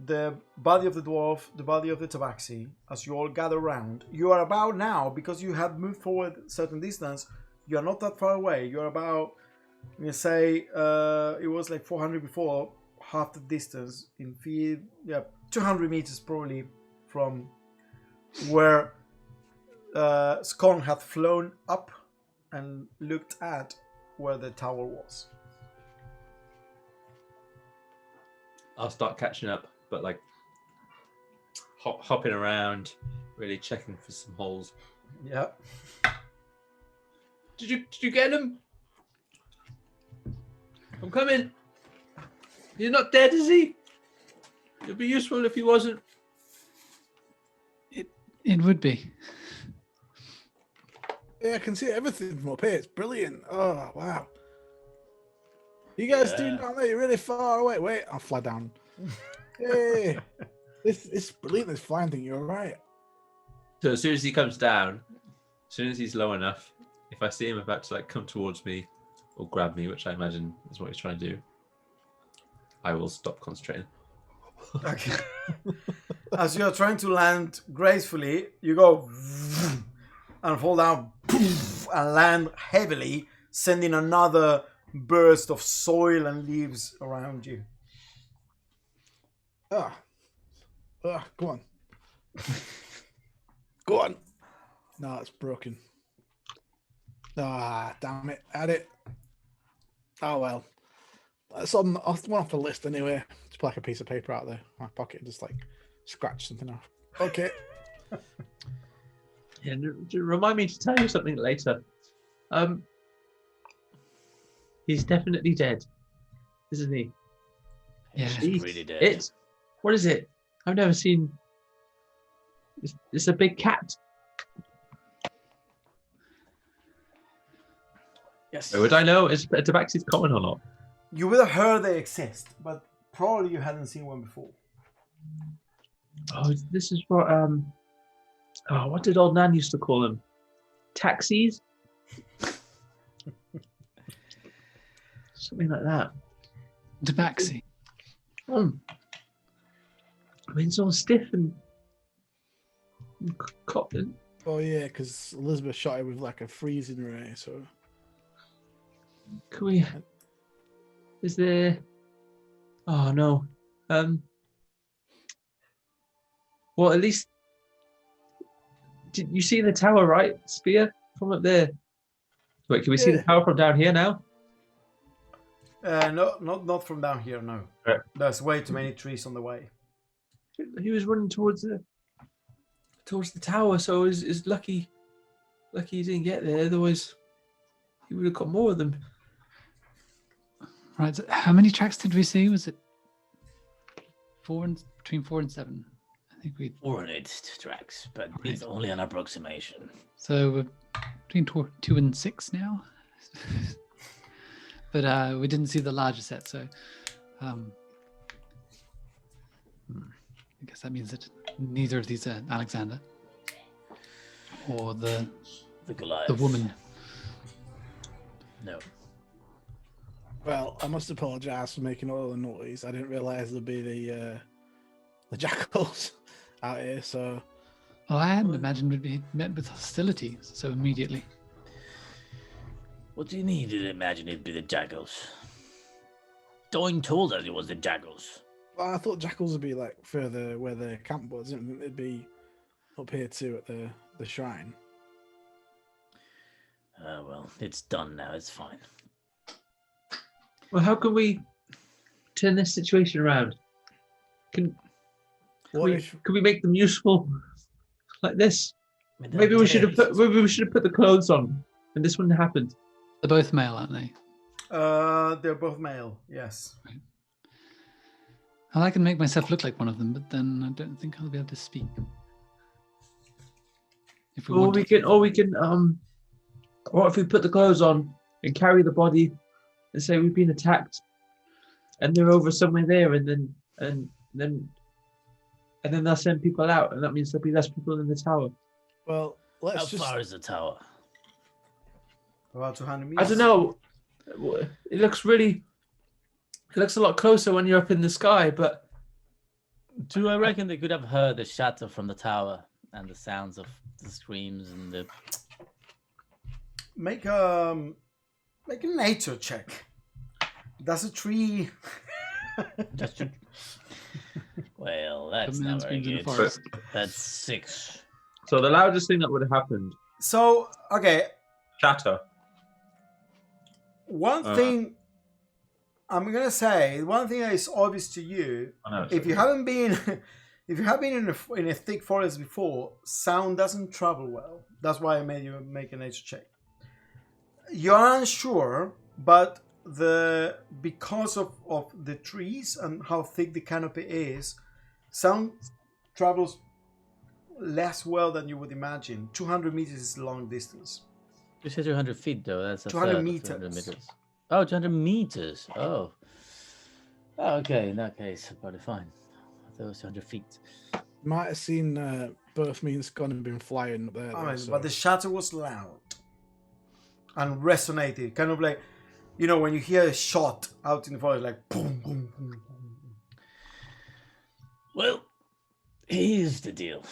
The body of the dwarf, the body of the tabaxi. As you all gather round, you are about now, because you have moved forward a certain distance. You are not that far away. You are about, you say, it was like 400 before, half the distance in feet. Yeah, 200 meters probably from where Scone had flown up and looked at where the tower was. I'll start catching up, but like hopping around, really checking for some holes. Yeah. Did you get him? I'm coming. He's not dead, is he? It'd be useful if he wasn't. It would be. Yeah, I can see everything from up here. It's brilliant. Oh, wow. You guys doing down there? You're really far away. Wait, I'll fly down. Hey, it's brilliant, this flying thing. You're right. So as soon as he comes down, as soon as he's low enough, if I see him about to like come towards me or grab me, which I imagine is what he's trying to do, I will stop concentrating. Okay. As you're trying to land gracefully, you go and fall down and land heavily, sending another burst of soil and leaves around you. Go on. Go on. No, it's broken. Damn it. Add it. Oh, well. It's on one off the list anyway. Just put like a piece of paper out there in my pocket and just like scratch something off. Okay. Yeah, remind me to tell you something later. He's definitely dead, isn't he? Yeah. He's really dead. What is it? I've never seen. It's a big cat. Yes. Would I know? Is tabaxi's common or not? You would have heard they exist, but probably you hadn't seen one before. Oh, this is what what did old Nan used to call them? Taxis? Something like that. Tabaxi. I mean, it's all stiff and cotton. Oh, yeah, because Elizabeth shot it with like a freezing ray, so. Can we? Is there? Oh no. Well, at least. Did you see the tower, right? Spear from up there. Wait, can we see the tower from down here now? No, not from down here. No, Right. There's way too many trees on the way. He was running towards the tower, so it's lucky he didn't get there. Otherwise, he would have got more of them. Right. So how many tracks did we see? Was it between 4 and 7? I think we 4 and 8 tracks, but it's only an approximation. So we're between 2 and 6 now. But we didn't see the larger set, so I guess that means that neither of these are Alexander or the Goliath. the woman. No. Well, I must apologise for making all the noise. I didn't realise there'd be the jackals out here. So, I hadn't imagined we'd be met with hostility so immediately. What do you need to imagine it'd be the jackals? Doing told us it was the jackals. well, I thought jackals would be like further where the camp was. It'd be up here too at the shrine. Well, it's done now. It's fine. Well, how can we turn this situation around? Can we make them useful like this? I mean, Maybe we should have put the clothes on, and this wouldn't have happened. They're both male, aren't they? They're both male. Yes. Right. Well, I can make myself look like one of them, but then I don't think I'll be able to speak. If Or we can, or if we put the clothes on and carry the body, and say we've been attacked, and they're over somewhere there, and then they'll send people out, and that means there'll be less people in the tower. Well, How far is the tower? About 200 I meters. don't know. It looks a lot closer when you're up in the sky, but Do I reckon they could have heard the shatter from the tower and the sounds of the screams and the... Make a nature check. Does a tree? Just to... Well, that's The not man's very been in the good. forest. That's 6. so the loudest thing that would have happened, So okay, shatter. one thing I'm gonna say, one thing that is obvious to you, if you haven't been, if you have been in a thick forest before, sound doesn't travel well. That's why I made you make a nature check. You're unsure, but because of the trees and how thick the canopy is, sound travels less well than you would imagine. 200 meters is a long distance. You said 200 feet, though. That's a 200 third of meters. 200 meters. Oh, 200 meters. Oh. Oh, okay, in that case, probably fine. I thought it was 200 feet. Might have seen both me and Scott have been flying up there. Alright, so. but the shatter was loud and resonated, kind of like, you know, when you hear a shot out in the forest, like boom, boom, boom, boom. Well, here's the deal.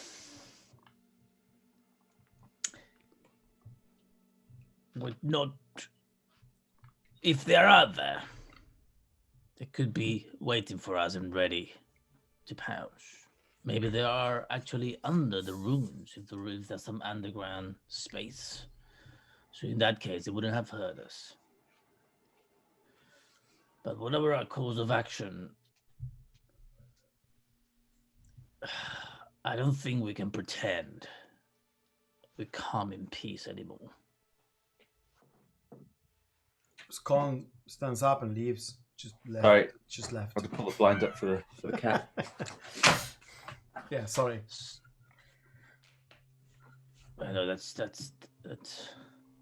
Would not... If they're out there, they could be waiting for us and ready to pounce. Maybe they are actually under the ruins, if there's some underground space. So in that case, they wouldn't have heard us. But whatever our course of action, I don't think we can pretend we come in peace anymore. Scone stands up and leaves. Just left. All right. Just left. I have to pull the blind up for the cat. Yeah, sorry. I know that's.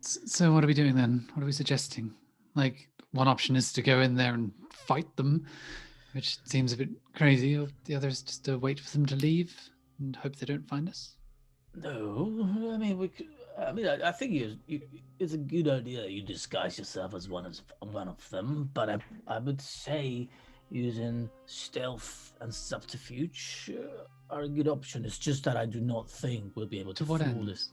So what are we doing then? What are we suggesting? Like, one option is to go in there and fight them, which seems a bit crazy. Or the other is just to wait for them to leave and hope they don't find us. No, I mean we could. I mean, I think it's a good idea you disguise yourself as one of them. But I would say using stealth and subterfuge are a good option. It's just that I do not think we'll be able to what fool end? this.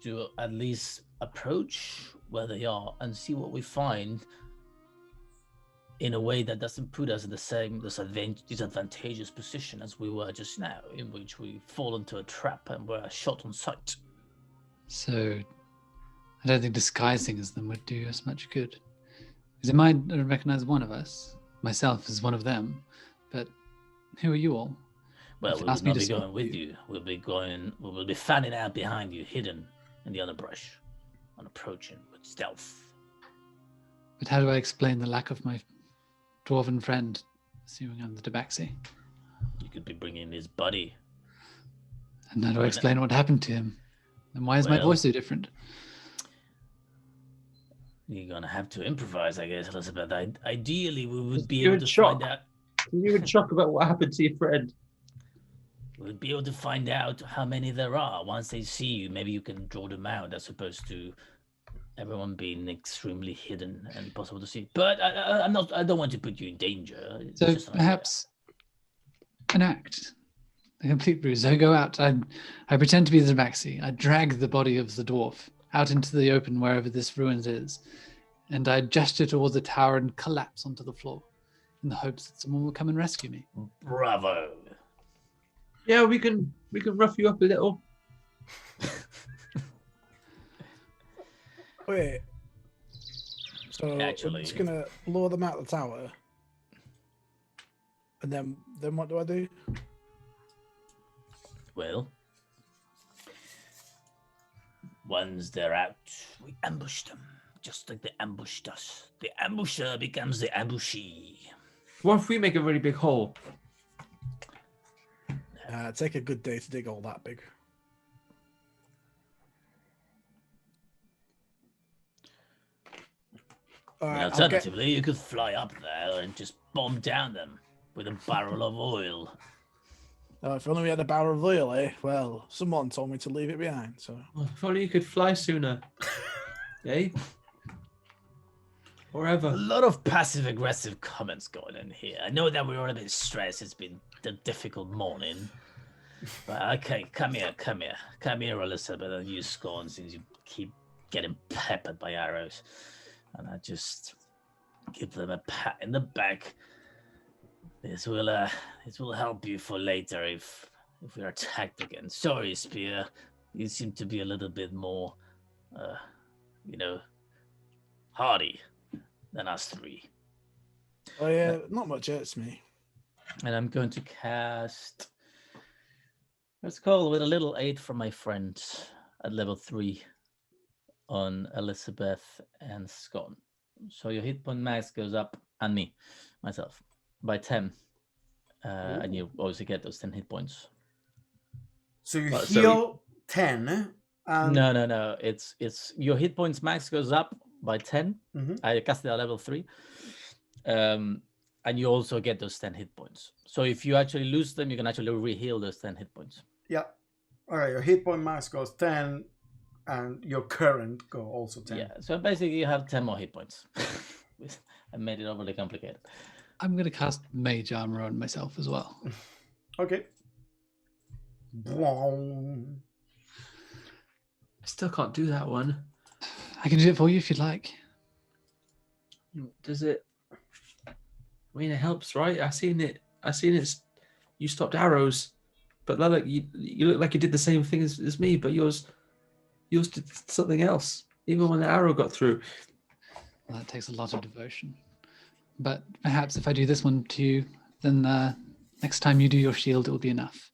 To at least approach where they are and see what we find in a way that doesn't put us in the same disadvantageous position as we were just now, in which we fall into a trap and were shot on sight. So I don't think disguising as them would do us much good. Because it might recognize one of us, myself as one of them, but who are you all? Well, You we can will ask me not to be swap going with you. We will be fanning out behind you, hidden in the underbrush, and approaching with stealth. But how do I explain the lack of my dwarven friend, assuming I'm the Tabaxi? You could be bringing his buddy. And how do I explain what happened to him? And why is my Well- voice so different? You're gonna have to improvise, I guess, Elizabeth. Ideally, we would be You're able in to shock. find out. You're in shock about what happened to your friend. We'd be able to find out how many there are. Once they see you, maybe you can draw them out as opposed to everyone being extremely hidden and impossible to see. But I don't want to put you in danger. It's So just an idea. perhaps an act. A complete ruse. I go out. I pretend to be the Tabaxi. I drag the body of the dwarf out into the open wherever this ruins is, and I gesture towards the tower and collapse onto the floor in the hopes that someone will come and rescue me. Bravo. Yeah, we can rough you up a little. Wait. So Actually, we're just gonna lower them out the tower, and then what do I do? well, once they're out, we ambush them, just like they ambushed us. The ambusher becomes the ambushee. What if we make a really big hole? Take a good day to dig all that big. All right, Alternatively, you could fly up there and just bomb down them with a barrel of oil. If only we had a barrel of oil, eh? Well, someone told me to leave it behind, so... If only you could fly sooner. Eh? Forever. A lot of passive-aggressive comments going in here. I know that we're all a bit stressed. It's been a difficult morning. But okay, come here, Elizabeth, and you scorn since you keep getting peppered by arrows. And I just give them a pat in the back. This will help you for later if we are attacked again. Sorry, Spear. You seem to be a little bit more, hardy than us three. Oh yeah, not much hurts me. And I'm going to cast. Let's call with a little aid from my friend at level 3 on Elizabeth and Scone. So your hit point max goes up, and myself, by 10. And you also get those 10 hit points. So you heal 10. No. It's your hit points max goes up by 10. Mm-hmm. I cast it at level 3. And you also get those 10 hit points. So if you actually lose them, you can actually re-heal those 10 hit points. Yeah. All right, your hit point max goes 10, and your current go also 10. Yeah, so basically you have 10 more hit points. I made it overly complicated. I'm going to cast Mage Armor on myself as well. Okay. I still can't do that one. I can do it for you if you'd like. Does it? I mean, it helps, right? I seen it. You stopped arrows, but look, you look like you did the same thing as me, but yours did something else. Even when the arrow got through. Well, that takes a lot of devotion. But perhaps if I do this one to you, then next time you do your shield, it will be enough.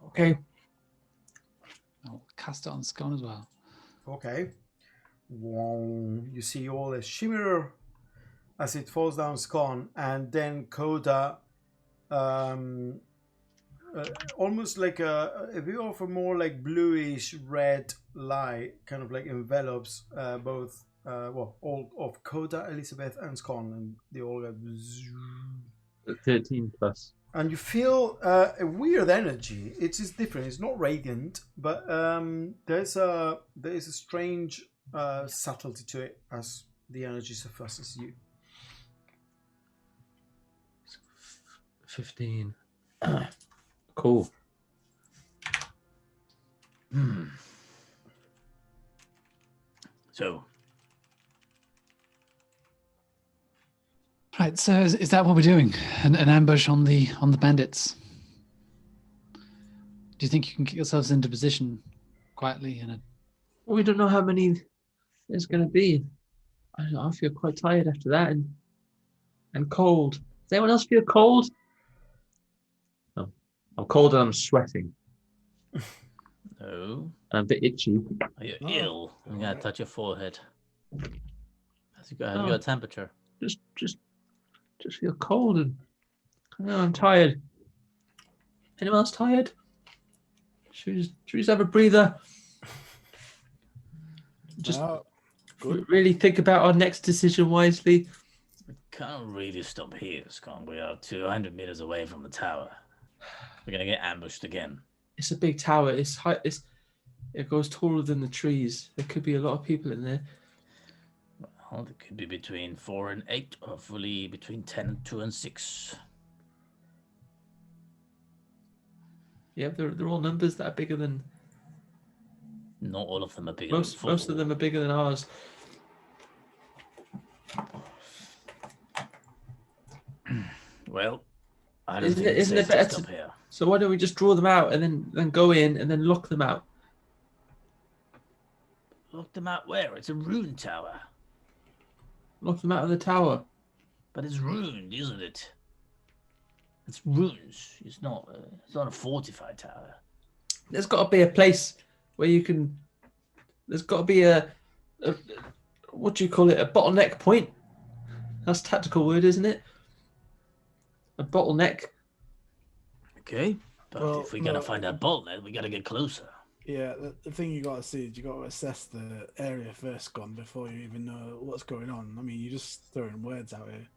Okay. I'll cast it on Scone as well. Okay. You see all the shimmer as it falls down Scone, and then Coda, almost like a view of a more like bluish red light, kind of like envelops both, all of Coda, Elizabeth, and Scone, and they all go. 13 plus. And you feel a weird energy. It is different. It's not radiant, but there is a strange subtlety to it as the energy surfaces you. 15. Cool. So. Right, so is that what we're doing? An ambush on the bandits? Do you think you can get yourselves into position quietly? We don't know how many there's going to be. I feel quite tired after that and cold. Does anyone else feel cold? No. I'm cold and I'm sweating. No. And I'm a bit itchy. Are you ill? I'm going to touch your forehead. Have you got a temperature? Just feel cold and I'm tired. Anyone else tired? Should we just have a breather? Just really think about our next decision wisely. We can't really stop here, Scone. We are 200 meters away from the tower. We're going to get ambushed again. It's a big tower. It's high. It goes taller than the trees. There could be a lot of people in there. Well, it could be between 4 and 8, hopefully between 10 and 2 and 6. Yeah, they're all numbers that are bigger than. Not all of them are bigger Most than 4. most of them are bigger than ours. Well, I don't think it's Isn't safe it better to stop here. So why don't we just draw them out and then go in and then lock them out? Lock them out where? It's a rune tower. Lock them out of the tower. But it's ruined, isn't it? It's runes. It's not a fortified tower. There's got to be a place where you can. There's got to be a what do you call it? A bottleneck point. That's a tactical word, isn't it? A bottleneck. Okay, but if we're gonna find that bottleneck, we gotta get closer. Yeah, the thing you got to see is you got to assess the area first, Gone, before you even know what's going on. I mean, you're just throwing words out here.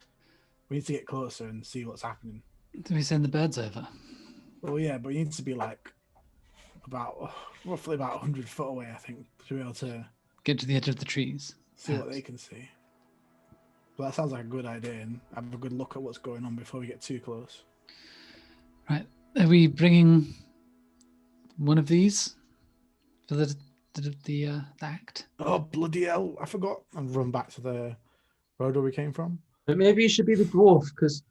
We need to get closer and see what's happening. Do we send the birds over? Well, yeah, but you need to be like roughly about 100 foot away, I think, to be able to Get to the edge of the trees. see what they can see. Well, that sounds like a good idea, and have a good look at what's going on before we get too close. Right. Are we bringing one of these for the act? Oh, bloody hell, I forgot. And run back to the road where we came from. But maybe it should be the dwarf because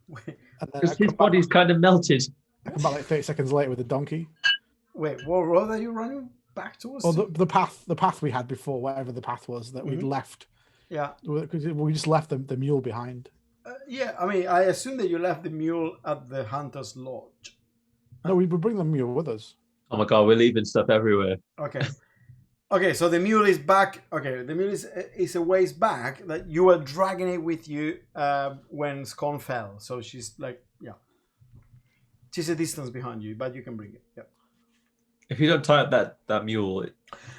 And then I his come body's kind of melted. back like 30 seconds later with the donkey. Wait, what road are you running back towards? Oh, the path we had before, whatever the path was that we'd left. Yeah. Because we just left the mule behind. Yeah, I mean, I assume that you left the mule at the hunter's lodge. No, we would bring the mule with us. Oh my god, we're leaving stuff everywhere. Okay. Okay, so the mule is back. Okay, the mule is a ways back that you were dragging it with you when Scone fell. So she's like, yeah. She's a distance behind you, but you can bring it. Yeah. If you don't tie up that mule,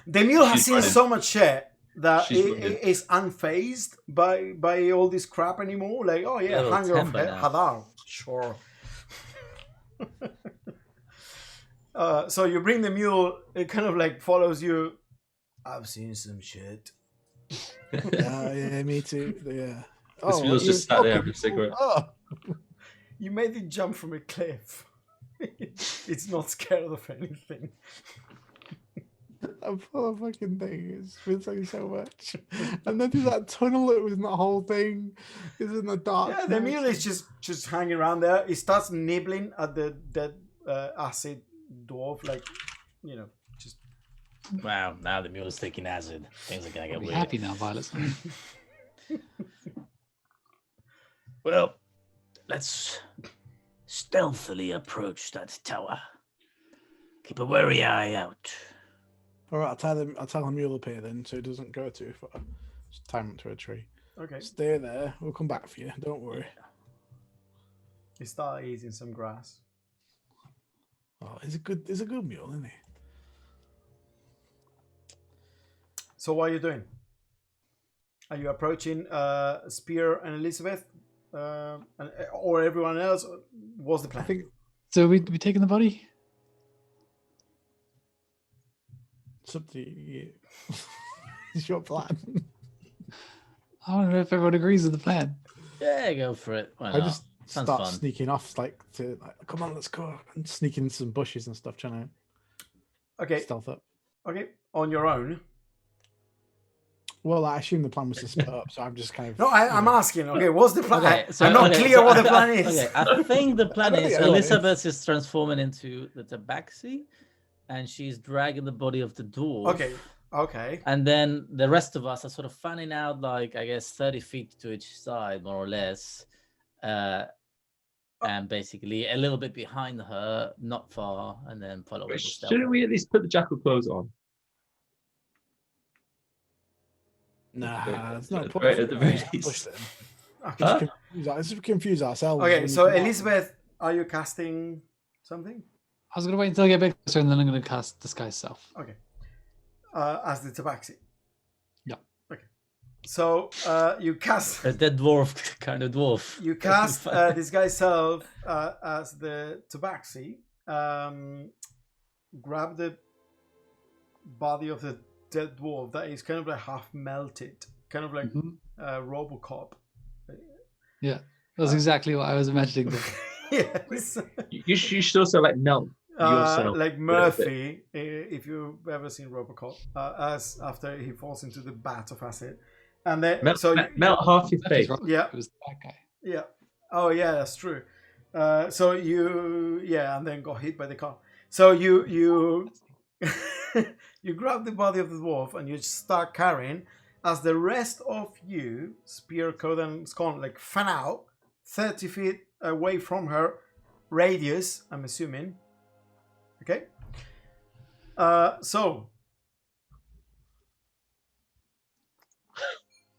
The mule has She's seen running. so much shit that She's running. it is unfazed by all this crap anymore. Like, oh yeah, Little hunger of temper now. Hadar. Sure. So you bring the mule, it kind of like follows you. I've seen some shit. Yeah, me too. Yeah. this mule's just sat there with a cigarette. Oh, You made it jump from a cliff. It's not scared of anything. that poor fucking thing. It's been saying so much. And then there's that tunnel that was in that whole thing. Is in the dark. Yeah, the mule is just hanging around there. It starts nibbling at the dead acid dwarf, like, you know, just. Wow, now the mule is taking acid. Things are gonna get Are we weird. happy now, Violet? Well, let's stealthily approach that tower. Keep a wary eye out. All right, I'll tie the mule up here then, so it doesn't go too far. Just tie him to a tree. Okay. Stay there. We'll come back for you. Don't worry. He starts eating some grass. Oh, he's a good mule, isn't he? So what are you doing? Are you approaching Spear and Elizabeth, or everyone else? What's the plan? I think So we taking the body? it's up to you. It's your plan. I don't know if everyone agrees with the plan. Yeah, go for it. Why I not? just Sounds start fun. sneaking off, come on, let's go, and sneak into some bushes and stuff, trying Okay, to stealth up. okay, on your own. Well, I assume the plan was to split up, so I'm just kind of. No, I'm asking. Okay, what's the plan? Okay, so, I'm not okay, clear so what I- the plan I- is. Okay, I think the plan I don't is think I know what it is. Elizabeth is transforming into the tabaxi, and she's dragging the body of the dwarf. Okay. And then the rest of us are sort of fanning out, like, I guess, 30 feet to each side, more or less. And basically a little bit behind her, not far, and then follow with the stealth. Shouldn't we at least put the jackal clothes on? Nah, it's At not the very- at the very push least. them. Okay. Let's confuse ourselves. Okay, when so you come out. Elizabeth, are you casting something? I was going to wait until I get back closer and then I'm going to cast Disguise Self. Okay. As the tabaxi. Yeah. Okay. So you cast A dead dwarf, kind of dwarf. you cast this guy's self as the tabaxi. Grab the body of the dead dwarf that is kind of like half melted, kind of like Robocop. Yeah, that's exactly what I was imagining. Yes. You should also like melt yourself like Murphy, if you've ever seen Robocop, as after he falls into the vat of acid, and then melt half your face. Yeah, it was the bad guy. Yeah. Oh yeah, that's true. So and then got hit by the car. So you you grab the body of the dwarf and you start carrying, as the rest of you, Spear, Coda, and Scone, like fan out 30 feet away from her radius, I'm assuming. Okay. So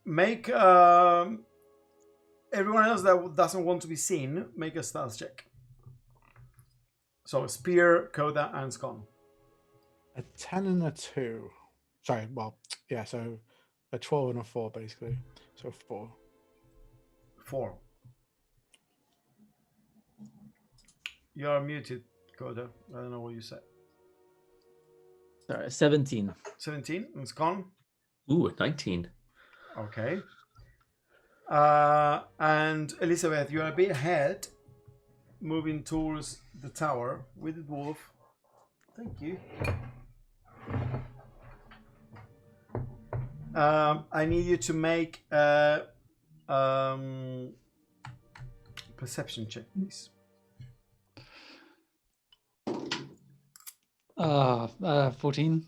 make everyone else that doesn't want to be seen, make a stealth check. So Spear, Coda, and Scone. A 10 and a 2. Sorry, well, yeah, so a 12 and a 4, basically. So 4. 4. You are muted, Coda. I don't know what you said. Sorry, 17. 17, and Scone? Ooh, 19. Okay. And Elizabeth, you're a bit ahead, moving towards the tower with the dwarf. Thank you. I need you to make a perception check, please. 14.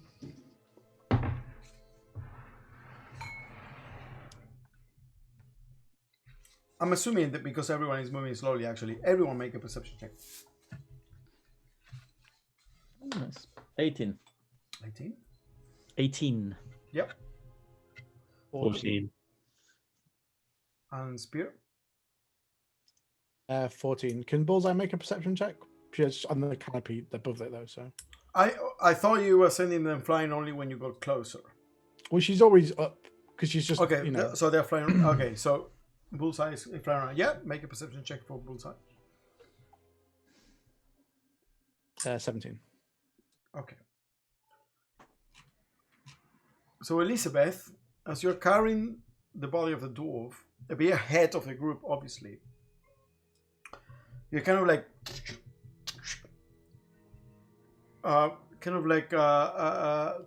I'm assuming that because everyone is moving slowly, actually, everyone make a perception check. Nice. 18. 18? 18. Yep. 14. And Spear? 14. Can Bullseye make a perception check? She's on the canopy above it, though, so... I thought you were sending them flying only when you got closer. Well, she's always up, because she's just, Okay, you know... so they're flying... Okay, so Bullseye is flying around. Yeah, make a perception check for Bullseye. 17. Okay. So Elizabeth, as you're carrying the body of the dwarf, a bit ahead of the group, obviously, you're kind of like...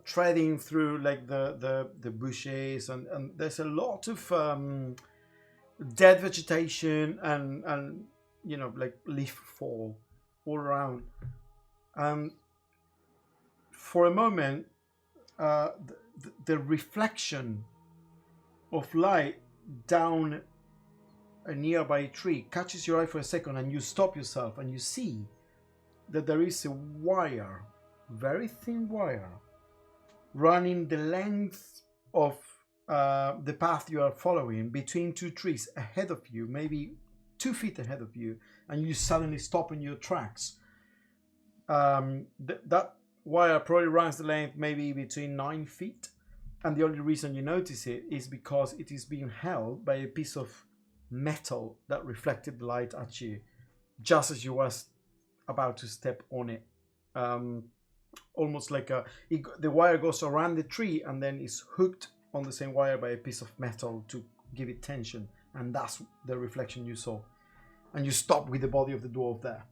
treading through like the bushes, and there's a lot of dead vegetation and you know, like leaf fall all around. For a moment, the reflection of light down a nearby tree catches your eye for a second, and you stop yourself and you see that there is a wire, very thin wire, running the length of the path you are following between two trees ahead of you, maybe 2 feet ahead of you, and you suddenly stop in your tracks. That wire probably runs the length maybe between 9 feet, and the only reason you notice it is because it is being held by a piece of metal that reflected the light at you just as you were about to step on it. Almost like the wire goes around the tree and then is hooked on the same wire by a piece of metal to give it tension, and that's the reflection you saw. And you stop with the body of the dwarf there.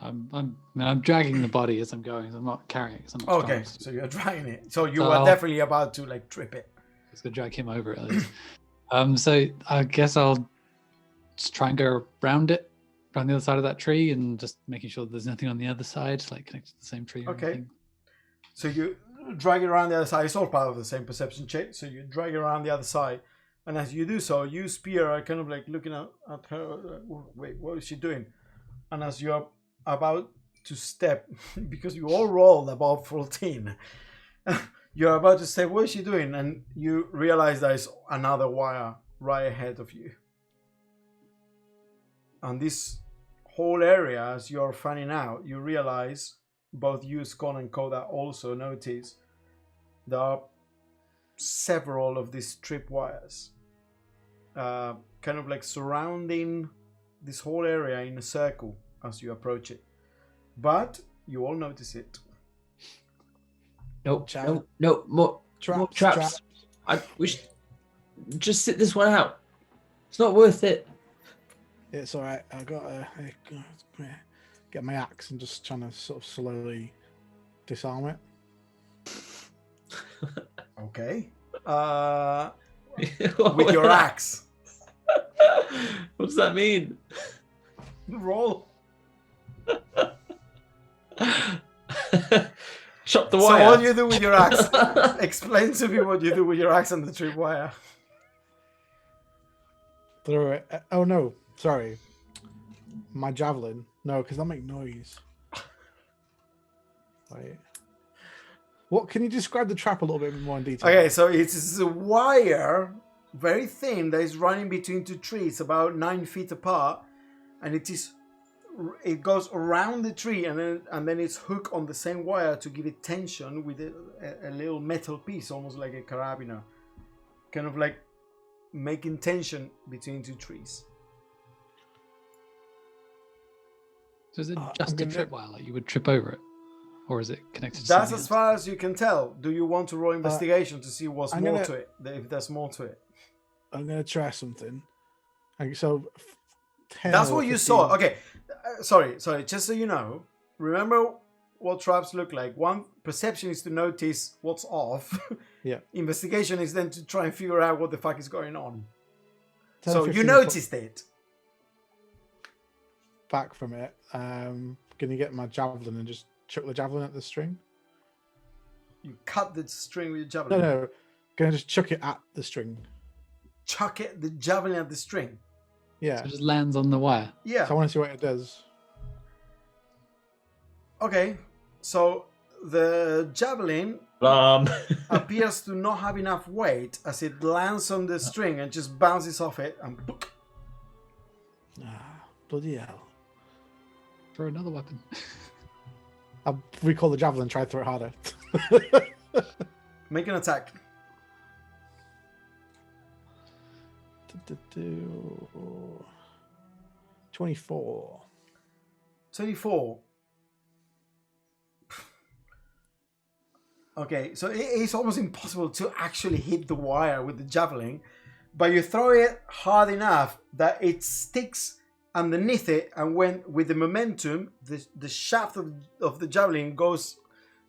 I'm dragging the body as I'm going. I'm not carrying it. Okay, so you're dragging it. So you were definitely about to like trip it. I was gonna drag him over at least. So I guess I'll just try and go around it, around the other side of that tree, and just making sure there's nothing on the other side, like connected to the same tree. Okay. So you drag it around the other side. It's all part of the same perception check. So you drag it around the other side, and as you do so, you, Spear, are kind of like looking at her. Wait, what is she doing? And as you're about to step, because you all rolled above 14, you're about to say, what is she doing? And you realize there's another wire right ahead of you. And this whole area, as you're fanning out, you realize, both you, Scone, and Coda also notice, there are several of these tripwires kind of like surrounding this whole area in a circle as you approach it. But you all notice it. No, more traps. We should just sit this one out. It's not worth it. It's all right. I got to get my axe and just trying to sort of slowly disarm it. Okay. With your axe. What does that mean? Roll. Chop the So wire. what do you do with your axe? Explain to me what you do with your axe and the tripwire. Throw it. Oh no, sorry. My javelin. No, because that'll make noise. Wait. What? Can you describe the trap a little bit more in detail? Okay, so it's a wire, very thin, that is running between two trees, about 9 feet apart, and it goes around the tree, and then it's hooked on the same wire to give it tension with a little metal piece, almost like a carabiner, kind of like making tension between two trees. So is it just a tripwire? Like you would trip over it, or is it connected? To That's as far as you can tell. Do you want to roll investigation to see what's more to it? If there's more to it. I'm gonna try something. So 10 that's or what you 15. saw. Okay, sorry. Just so you know, remember what traps look like. One, perception is to notice what's off. Yeah. Investigation is then to try and figure out what the fuck is going on. 10 or So you 15 noticed it. Back from it. Gonna get my javelin and just chuck the javelin at the string. You cut the string with your javelin. No. Gonna just chuck it at the string. Chuck it, the javelin at the string. Yeah. So it just lands on the wire. Yeah. So I want to see what it does. Okay. So the javelin appears to not have enough weight as it lands on the string and just bounces off it and Bloody hell. For another weapon. I'll recall the javelin and try to throw it harder. make an attack. 24. 24. Okay, so it's almost impossible to actually hit the wire with the javelin, but you throw it hard enough that it sticks underneath it, and when with the momentum, the shaft of the javelin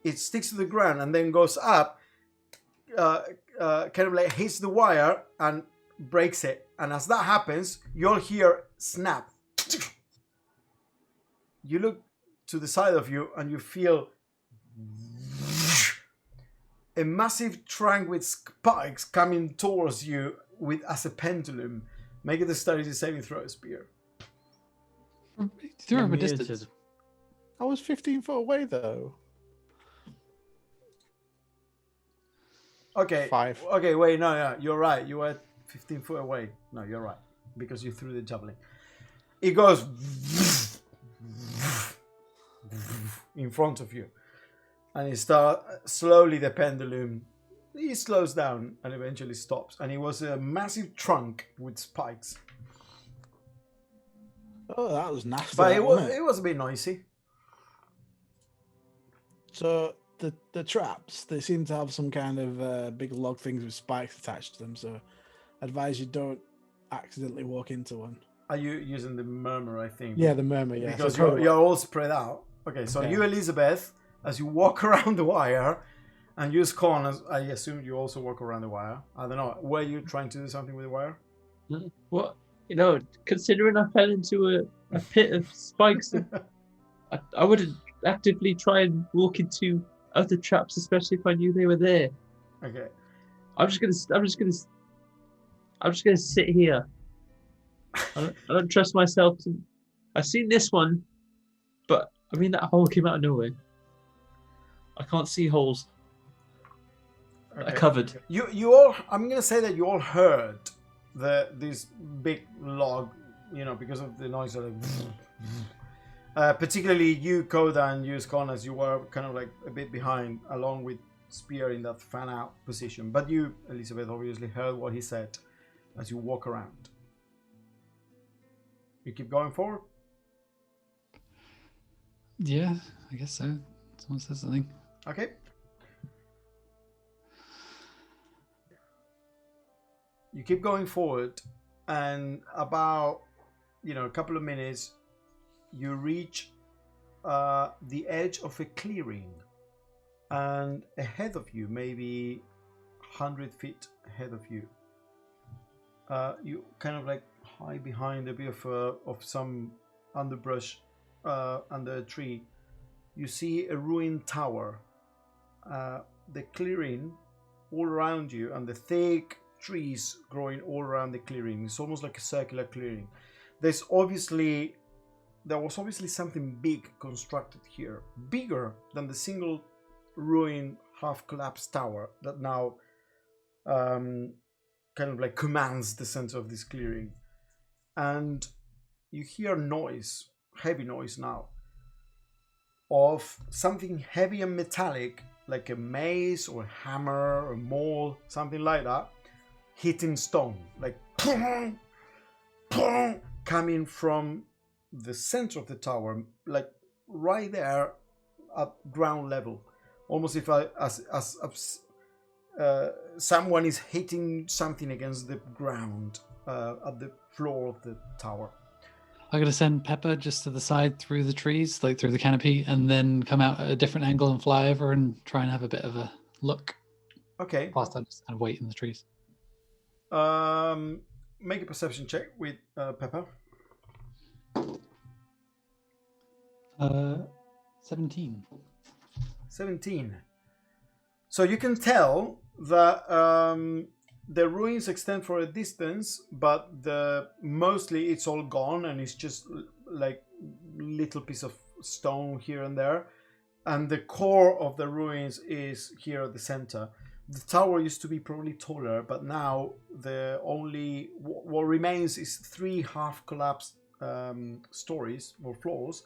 it sticks to the ground and then goes up, kind of like hits the wire and breaks it. And as that happens, you'll hear snap. You look to the side of you and you feel a massive trunk with spikes coming towards you as a pendulum. Make it a dexterity saving throw, Spear. Through a distance. I was 15 foot away though. Okay. 5. Okay, wait, no, you're right. You were 15 foot away. No, you're right. Because you threw the javelin. It goes in front of you. And it starts slowly, the pendulum, it slows down and eventually stops. And it was a massive trunk with spikes. Oh, that was nasty. But it was a bit noisy. So the traps, they seem to have some kind of big log things with spikes attached to them. So I advise you don't accidentally walk into one. Are you using the murmur, I think? Yeah, the murmur, yeah. Because so you're all spread out. Okay, so you, Elizabeth, as you walk around the wire, and use Con, as I assume you also walk around the wire. I don't know. Were you trying to do something with the wire? What? Considering I fell into a pit of spikes, I wouldn't actively try and walk into other traps, especially if I knew they were there. Okay. I'm just gonna sit here. I don't trust myself to. I've seen this one, but I mean that hole came out of nowhere. I can't see holes. Okay. Covered. You all. I'm gonna say that you all heard this big log, because of the noise of particularly you, Koda, and you, Scon, as you were kind of like a bit behind, along with Spear in that fan out position. But you, Elizabeth, obviously heard what he said as you walk around. You keep going forward? Yeah, I guess so. Someone says something. Okay. You keep going forward, and about a couple of minutes, you reach the edge of a clearing, and ahead of you, maybe 100 feet ahead of you, you kind of like hide behind a bit of some underbrush under a tree. You see a ruined tower. The clearing all around you, and the thick trees growing all around the clearing. It's almost like a circular clearing. There was obviously something big constructed here, bigger than the single ruined, half-collapsed tower that now kind of like commands the center of this clearing. And you hear noise, heavy noise now, of something heavy and metallic, like a mace or a hammer or a maul, something like that, hitting stone, like coming from the center of the tower, like right there at ground level, almost as someone is hitting something against the ground at the floor of the tower. I'm gonna send Pepper just to the side through the trees, like through the canopy, and then come out at a different angle and fly over and try and have a bit of a look. Okay. Whilst I just kind of wait in the trees. Make a perception check with Pepper. 17. 17. So you can tell that the ruins extend for a distance, but mostly it's all gone, and it's just like little piece of stone here and there. And the core of the ruins is here at the center. The tower used to be probably taller, but now what remains is 3 half-collapsed stories or floors,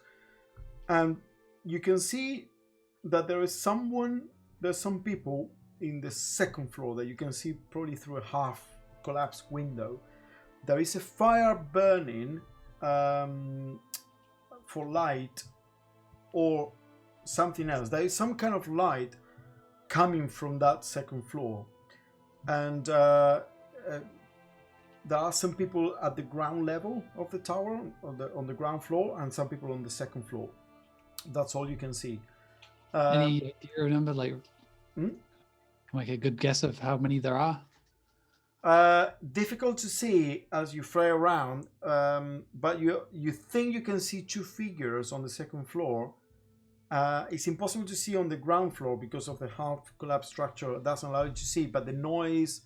and you can see that there's some people in the second floor that you can see probably through a half-collapsed window. There is a fire burning for light or something else. There is some kind of light coming from that second floor, and there are some people at the ground level of the tower, on the ground floor, and some people on the second floor. That's all you can see. Any idea, number, like, like a good guess of how many there are? Difficult to see as you fly around, but you think you can see 2 figures on the second floor. It's impossible to see on the ground floor because of the half-collapsed structure. It doesn't allow you to see, but the noise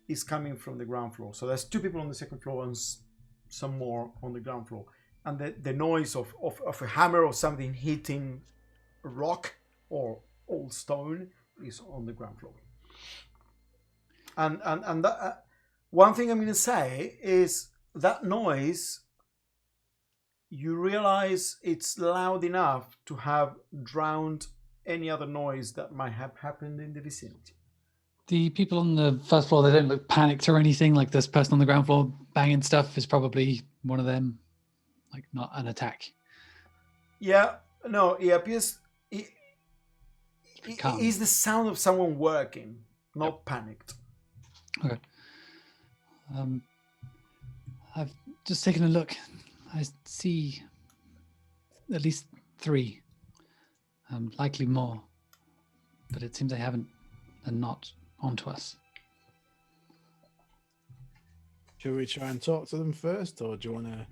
is coming from the ground floor. So there's 2 people on the second floor and some more on the ground floor. And the noise of a hammer or something hitting rock or old stone is on the ground floor. And that, one thing I'm going to say is that noise, you realize it's loud enough to have drowned any other noise that might have happened in the vicinity. The people on the first floor, they don't look panicked or anything. Like this person on the ground floor banging stuff is probably one of them, like not an attack. Yeah, no, it appears it is the sound of someone working, not panicked. Okay. I've just taken a look. I see at least 3, likely more, but it seems they haven't. They're not onto us. Should we try and talk to them first, or do you want to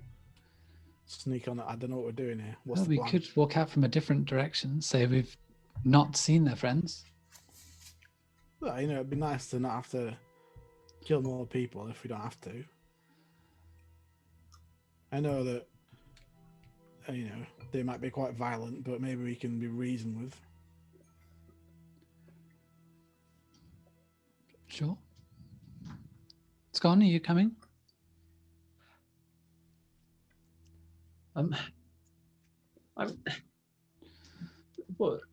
sneak on? I don't know what we're doing here. What's the plan? We could walk out from a different direction, say we've not seen their friends. Well, it'd be nice to not have to kill more people if we don't have to. I know that, they might be quite violent, but maybe we can be reasoned with. Sure. Scon, are you coming? What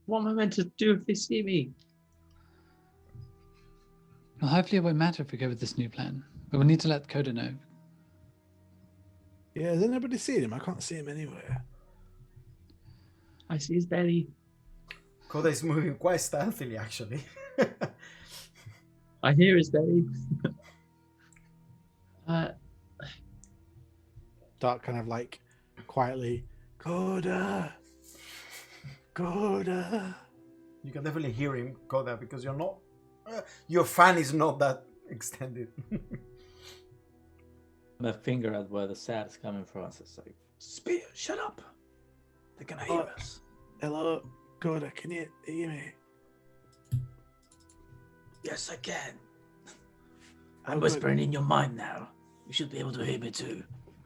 am I meant to do if they see me? Well, hopefully it won't matter if we go with this new plan, but we'll need to let Coda know. Yeah, has anybody seen him? I can't see him anywhere. I see his belly. Coda is moving quite stealthily, actually. I hear his belly. start kind of like quietly, Coda. You can definitely hear him call that because you're not. Your fan is not that extended. My finger at where the sound is coming from. It's like, Spear, shut up. They're gonna hear us. Hello, Coda. Can you hear me? Yes, I can. I'm whispering in your mind now. You should be able to hear me too.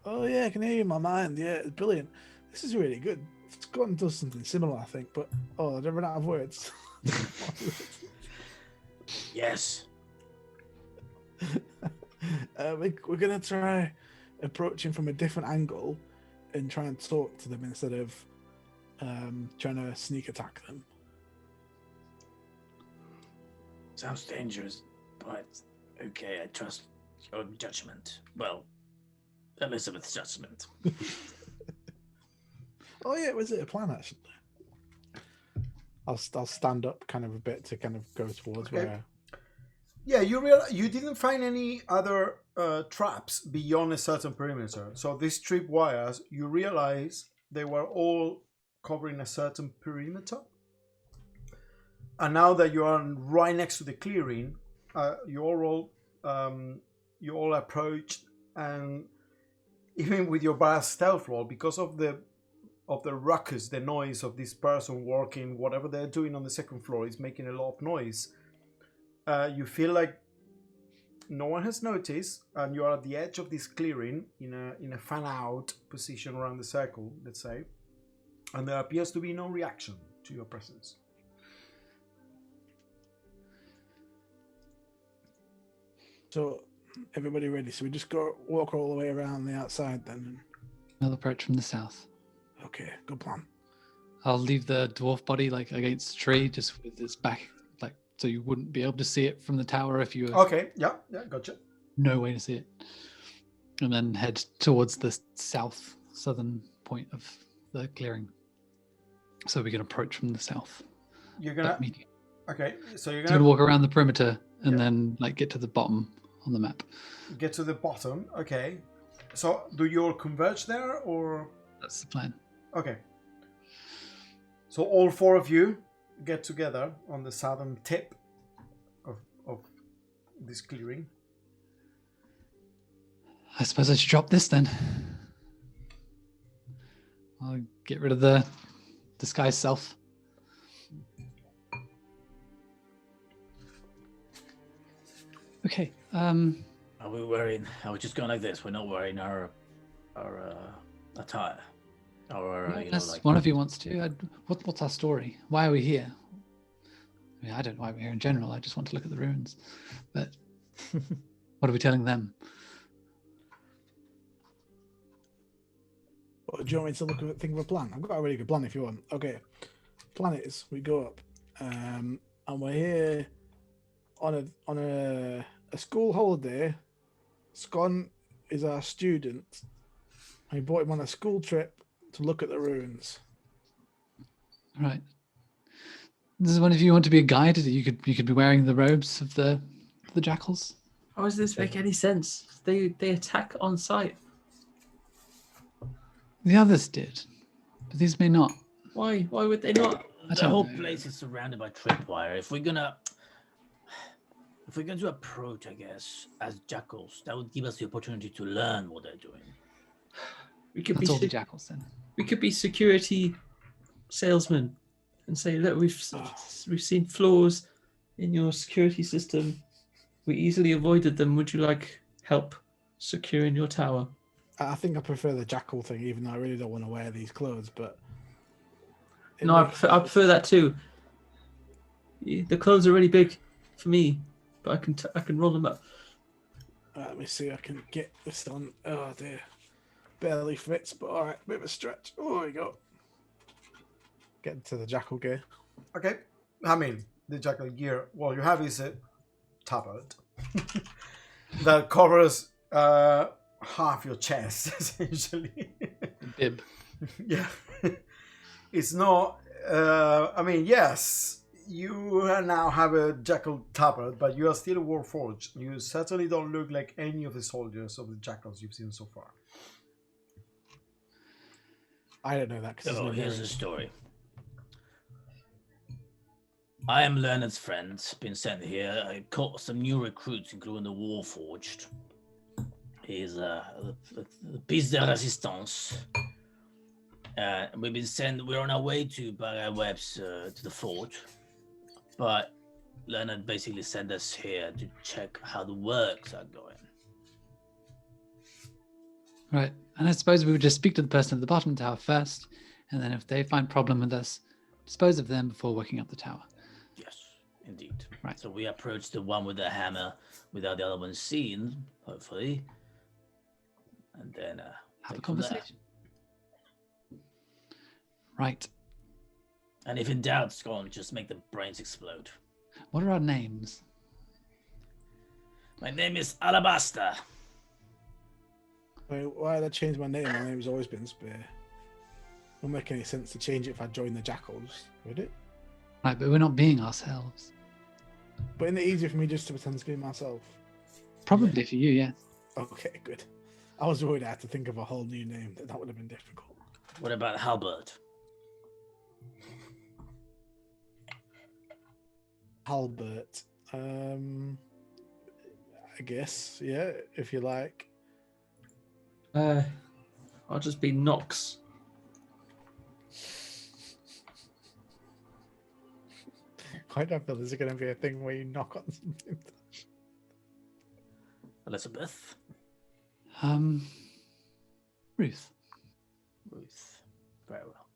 Oh yeah, I can hear you in my mind. Yeah, it's brilliant. This is really good. It's gone and does something similar, I think. But I don't run out of words. Yes. We're gonna try approaching from a different angle and try and talk to them instead of trying to sneak attack them. Sounds dangerous, but okay, I trust your judgment. Well, Elizabeth's judgment. Oh yeah, was it a plan actually? I'll stand up kind of a bit to kind of go towards where. Yeah, you didn't find any other traps beyond a certain perimeter. So these trip wires, you realize they were all covering a certain perimeter. And now that you are right next to the clearing, you all approached, and even with your bad stealth roll, because of the ruckus, the noise of this person working, whatever they're doing on the second floor is making a lot of noise. You feel like no one has noticed, and you are at the edge of this clearing in a fan out position around the circle, let's say, and there appears to be no reaction to your presence. So, everybody ready? So we just walk all the way around the outside then. We'll approach from the south. Okay, good plan. I'll leave the dwarf body like against the tree, just with its back, like so you wouldn't be able to see it from the tower if you were. Okay, yeah, gotcha. No way to see it, and then head towards the southern point of the clearing, so we can approach from the south. You're gonna. Okay, so you're gonna walk around the perimeter and then like get to the bottom on the map. Get to the bottom. Okay. So do you all converge there, or? That's the plan. Okay. So all four of you get together on the southern tip of this clearing. I suppose I should drop this then. I'll get rid of the disguise self. Okay. Are we wearing? Are we just going like this? We're not wearing our attire. Or unless one of you wants to. What's our story? Why are we here? I mean, I don't know why we're here in general. I just want to look at the ruins. But what are we telling them? Well, do you want me to think of a plan? I've got a really good plan if you want. Okay. Plan is we go up, and we're here on a school holiday. Scon is our student. I brought him on a school trip to look at the ruins. Right. Does one of you want to be a guide? You could be wearing the robes of the jackals. How does this make any sense? They attack on sight. The others did, but these may not. Why? Why would they not? The whole place is surrounded by tripwire. If we're going to approach, I guess, as jackals, that would give us the opportunity to learn what they're doing. We could That's all the jackals then. We could be security salesmen and say, look, we've seen flaws in your security system. We easily avoided them. Would you like help securing your tower? I think I prefer the jackal thing, even though I really don't want to wear these clothes. But no, I prefer that too. The clothes are really big for me, but I can roll them up. Let me see. I can get this on. Oh dear, barely fits, but all right, bit of a stretch. Oh, there we go. Getting to the jackal gear. Okay, I mean the jackal gear. What you have is a tabard that covers half your chest, essentially. Bib. Yeah, it's not. I mean, yes. You now have a jackal tabard, but you are still Warforged. You certainly don't look like any of the soldiers of the jackals you've seen so far. I don't know that. So here's the story. I am Leonard's friend, been sent here. I caught some new recruits, including the Warforged. He's the piece de resistance. We've been sent. We're on our way to Webs to the fort, but Leonard basically sent us here to check how the works are going. Right, and I suppose we would just speak to the person at the bottom of the tower first, and then if they find problem with us, dispose of them before working up the tower. Yes, indeed. Right. So we approach the one with the hammer without the other one seen, hopefully, and then have a conversation. Right. And if in doubt, Scone, just make the brains explode. What are our names? My name is Alabaster. I mean, why did I change my name? My name's always been Spear. Won't make any sense to change it if I join the Jackals, would it? Right, but we're not being ourselves. But isn't it easier for me just to pretend to be myself? Probably for you, yes. Okay, good. I was worried I had to think of a whole new name. That would have been difficult. What about Halbert? Halbert. I guess, yeah, if you like. I'll just be Nox. Why do I feel there's going to be a thing where you knock on something? Elizabeth? Ruth. Ruth. Very well.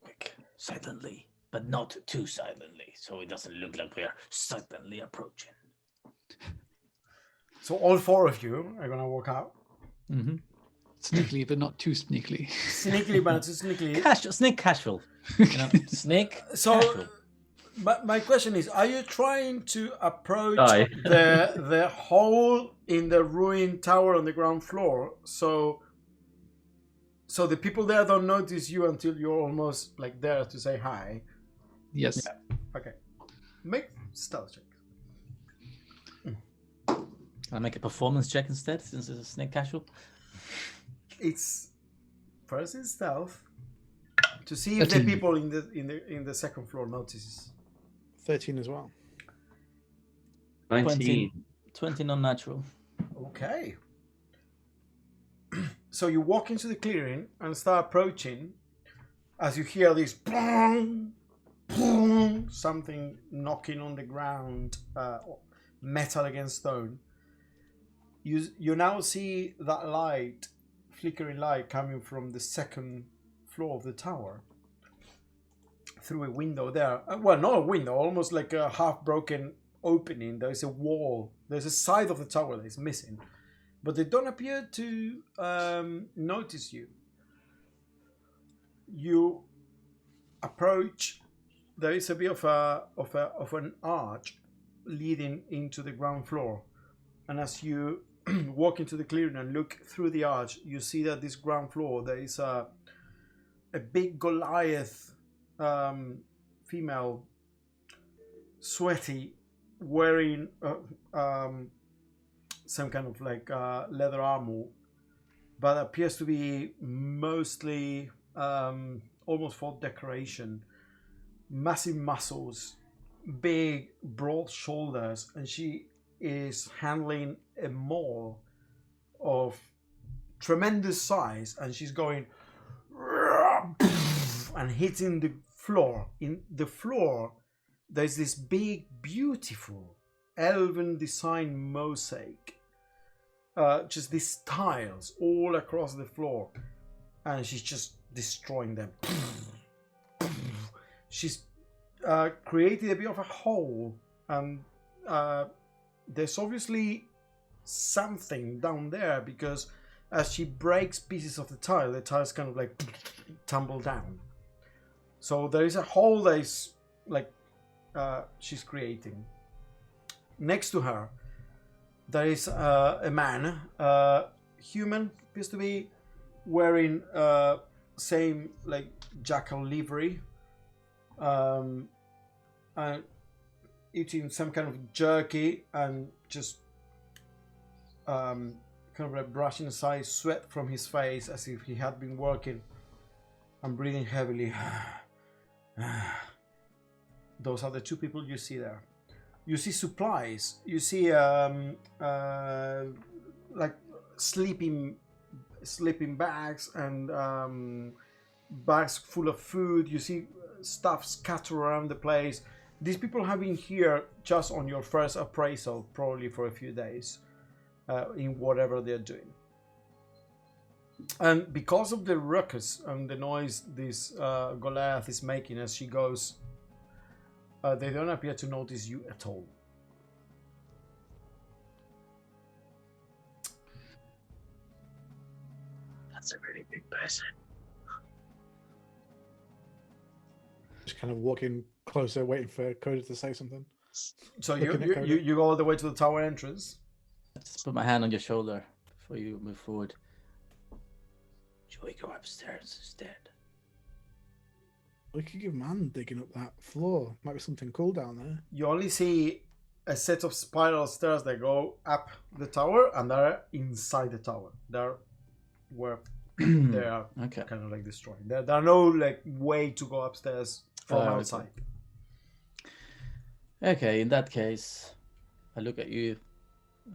Quick, silently, but not too silently, so it doesn't look like we're silently approaching. So all four of you are gonna walk out. Mm-hmm. Sneakily, but not too sneakily. Sneakily, but not too sneakily. Snake casual. You know, snake casual. But my question is, are you trying to approach the hole in the ruined tower on the ground floor so the people there don't notice you until you're almost like there to say hi? Yes. Yeah. Okay. Make stealth check. I'll make a performance check instead, since it's a snake casual. It's first in stealth to see if the people in the second floor notices. 13 as well. 19. 20 non-natural. Okay. So you walk into the clearing and start approaching as you hear this boom, boom, something knocking on the ground, metal against stone. You now see that light, flickering light coming from the second floor of the tower through a window there. Well, not a window, almost like a half-broken opening. There's a wall. There's a side of the tower that is missing. But they don't appear to notice you. You approach. There is a bit of an arch leading into the ground floor. And as you walk into the clearing and look through the arch, you see that this ground floor, there is a big Goliath female, sweaty, wearing some kind of like leather armor, but appears to be mostly almost for decoration. Massive muscles, big broad shoulders, and she is handling a maul of tremendous size, and she's going and hitting the floor. In the floor, there's this big, beautiful elven design mosaic. Just these tiles all across the floor, and she's just destroying them. She's created a bit of a hole, and there's obviously something down there, because as she breaks pieces of the tiles kind of like tumble down. So there is a hole that is like she's creating. Next to her, there is a man, human, appears to be wearing same like jackal livery, and eating some kind of jerky and just kind of like brushing aside sweat from his face as if he had been working I'm breathing heavily. Those are the two people you see there. You see supplies. You see like sleeping bags and bags full of food. You see stuff scattered around the place. These people have been here just on your first appraisal, probably for a few days, in whatever they're doing. And because of the ruckus and the noise this Goliath is making as she goes, they don't appear to notice you at all. That's a really big person. Just kind of walking closer, waiting for Coda to say something. So you go all the way to the tower entrance. Just put my hand on your shoulder before you move forward. Should we go upstairs instead? We could give man digging up that floor. Might be something cool down there. You only see a set of spiral stairs that go up the tower, and they're inside the tower. They're where they are kind of like destroying. There are no like way to go upstairs from outside. Okay, in that case, I look at you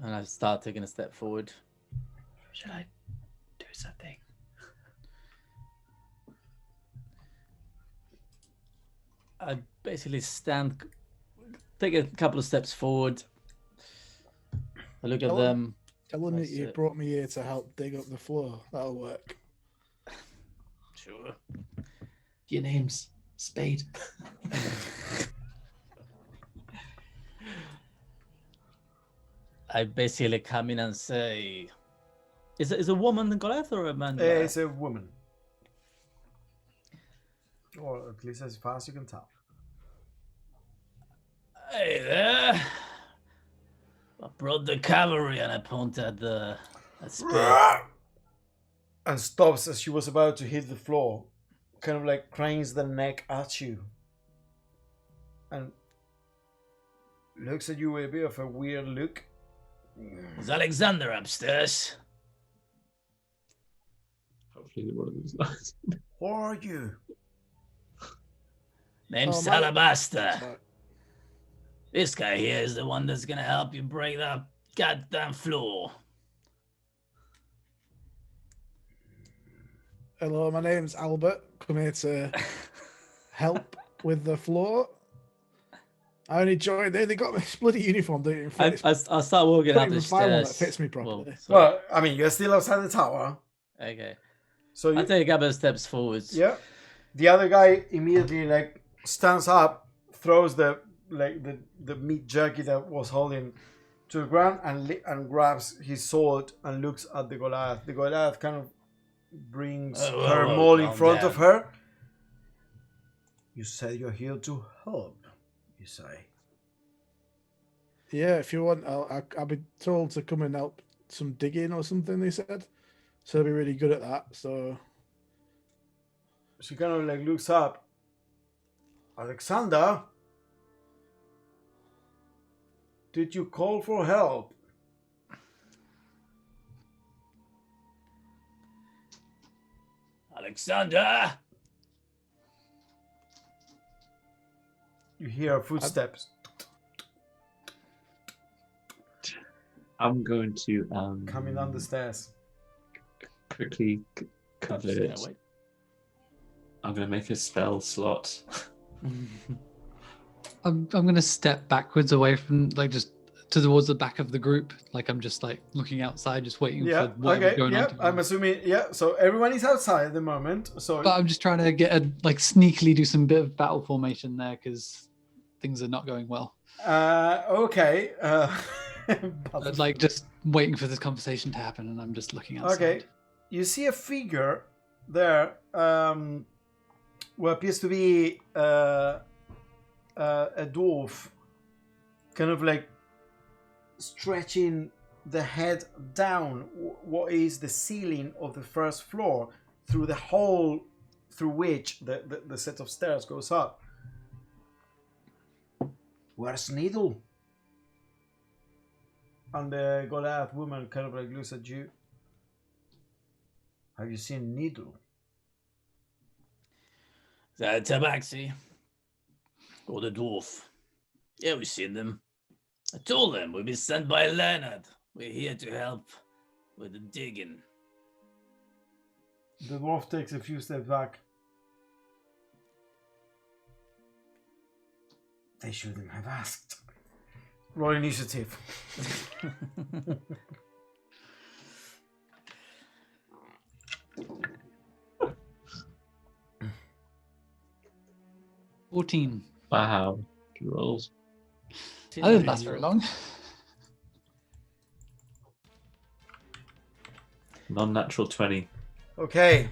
and I start taking a step forward. Should I do something? I basically take a couple of steps forward. I look at them. Tell them that you brought me here to help dig up the floor. That'll work. Sure. Your name's Spade. I basically come in and say, "Is a woman the Goliath or a man?" It's a woman, or at least as far as you can tell. Hey there! I brought the cavalry, and I point at the spear. And stops as she was about to hit the floor, kind of like cranes the neck at you, and looks at you with a bit of a weird look. Is Alexander upstairs? Hopefully one of those lines. Who are you? Name's Alabaster. This guy here is the one that's gonna help you break that goddamn floor. Hello, my name's Albert. Come here to help with the floor. I only joined. They got my bloody uniform. I'll start walking up the stairs. One that fits me properly. Well, I mean, you're still outside the tower. Okay. So I take a couple of steps forwards. Yeah. The other guy immediately like stands up, throws the meat jerky that was holding to the ground, and grabs his sword and looks at the Goliath. The Goliath kind of brings her maul in front of her. You said you're here to help, you say. Yeah, if you want, I'll be told to come and help some digging or something, they said. So I'll be really good at that, so... She kind of like looks up. Alexander? Did you call for help? Alexander! You hear footsteps. I'm going to coming down the stairs. Quickly cover it. I'm going to make a spell slot. I'm going to step backwards away from, like, just towards the back of the group. Like, I'm just, like, looking outside, just waiting for whatever's going on. I'm assuming, so everyone is outside at the moment. So, but I'm just trying to get sneakily do some bit of battle formation there, because things are not going well. Okay. Like, just waiting for this conversation to happen, and I'm just looking outside. Okay. You see a figure there, what appears to be a dwarf, kind of like stretching the head down what is the ceiling of the first floor through the hole through which the set of stairs goes up. Where's Needle? And the Goliath woman kind of like looks at you. Have you seen Needle? Tabaxi. Or the dwarf. Yeah, we've seen them. I told them we'd be sent by Leonard. We're here to help with the digging. The dwarf takes a few steps back. They shouldn't have asked. Roll initiative. $14. Wow. Good rolls. I didn't last very long. Non-natural 20. Okay.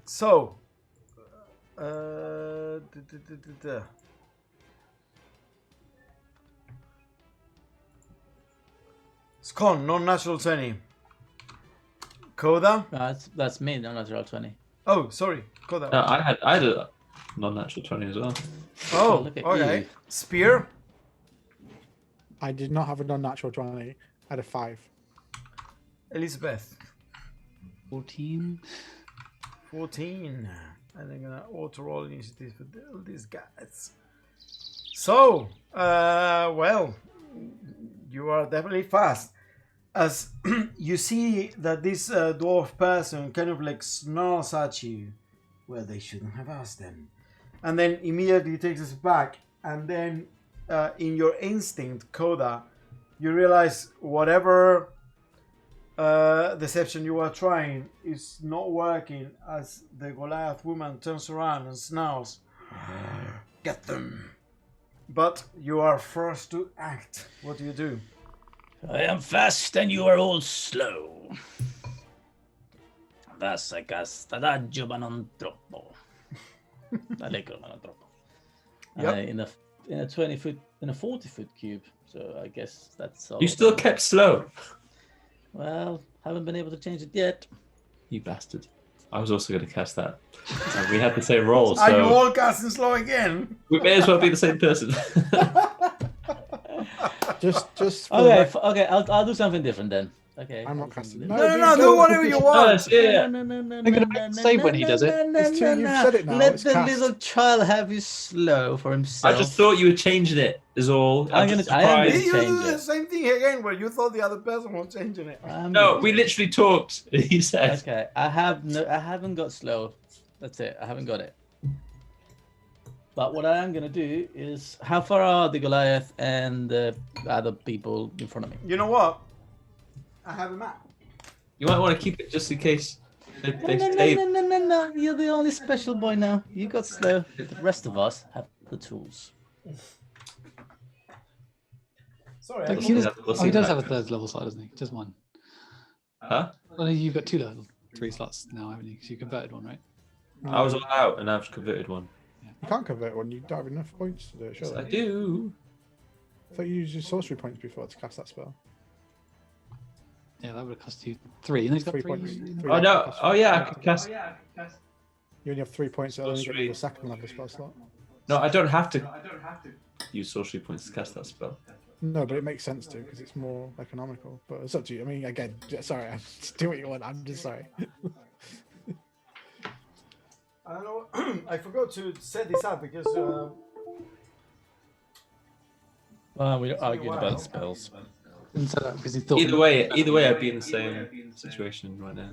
So. Scon, non-natural 20. Koda? That's me, non-natural 20. Oh, sorry. Koda. No, I had a non-natural 20 as well. Oh, look at okay. you. Spear? I did not have a non-natural 20. I had a 5. Elizabeth? 14. 14. And I'm gonna auto-roll initiative for all these guys. So, well, you are definitely fast. As you see that this dwarf person kind of like snarls at you. Well, they shouldn't have asked them. And then immediately takes us back. And then in your instinct, Koda, you realize whatever deception you are trying is not working, as the Goliath woman turns around and snarls, "Get them!" But you are first to act. What do you do? I am fast and you are all slow. That's adagio ma non troppo. Allegro ma non troppo. Yep. In a 20-foot, in a 40-foot cube. So I guess that's all. You still kept slow. Well, haven't been able to change it yet. You bastard. I was also going to cast that. And we had the same roll, Are you so all casting slow again? we may as well be the same person. Just for Okay. I'll do something different then. Okay. I'm not casting. No, do whatever you want. Yeah. I'm gonna save when he does it. It's too, you've said it now. Let It's the cast. little child have his slow for himself. I just thought you were changing it, is all. I am You gonna do change the it. same thing again where you thought the other person was changing it. No, we literally talked. He said. Okay, I haven't got slow. That's it. I haven't got it. But what I am gonna do is, how far are the Goliath and the other people in front of me? You know what? I have a map. You might want to keep it just in case they stay. No. You're the only special boy now. You got slow. The rest of us have the tools. Sorry, Like, I he does have a third level slot, doesn't he? Just one. Huh? Well, you've got 2 level 3 slots now, haven't you? Because you converted one, right? I was all out and I've converted one. You can't convert one. You don't have enough points to do it. Yes, Surely. I do. I thought you used your sorcery points before to cast that spell. Yeah, that would have cost you 3. And he's got 3 3 points. Oh no! Oh yeah, I could cast. You only have 3 points. So only get Sorcery. your second level spell slot. No, I don't have to use sorcery points to cast that spell. No, but it makes sense to because it's more economical. But it's up to you. I mean, again, sorry, do what you want. I'm just sorry. I don't know. I forgot to set this up because Well, we argued wow. about spells. And so that, because he thought Either way, I'd be in the same situation right now.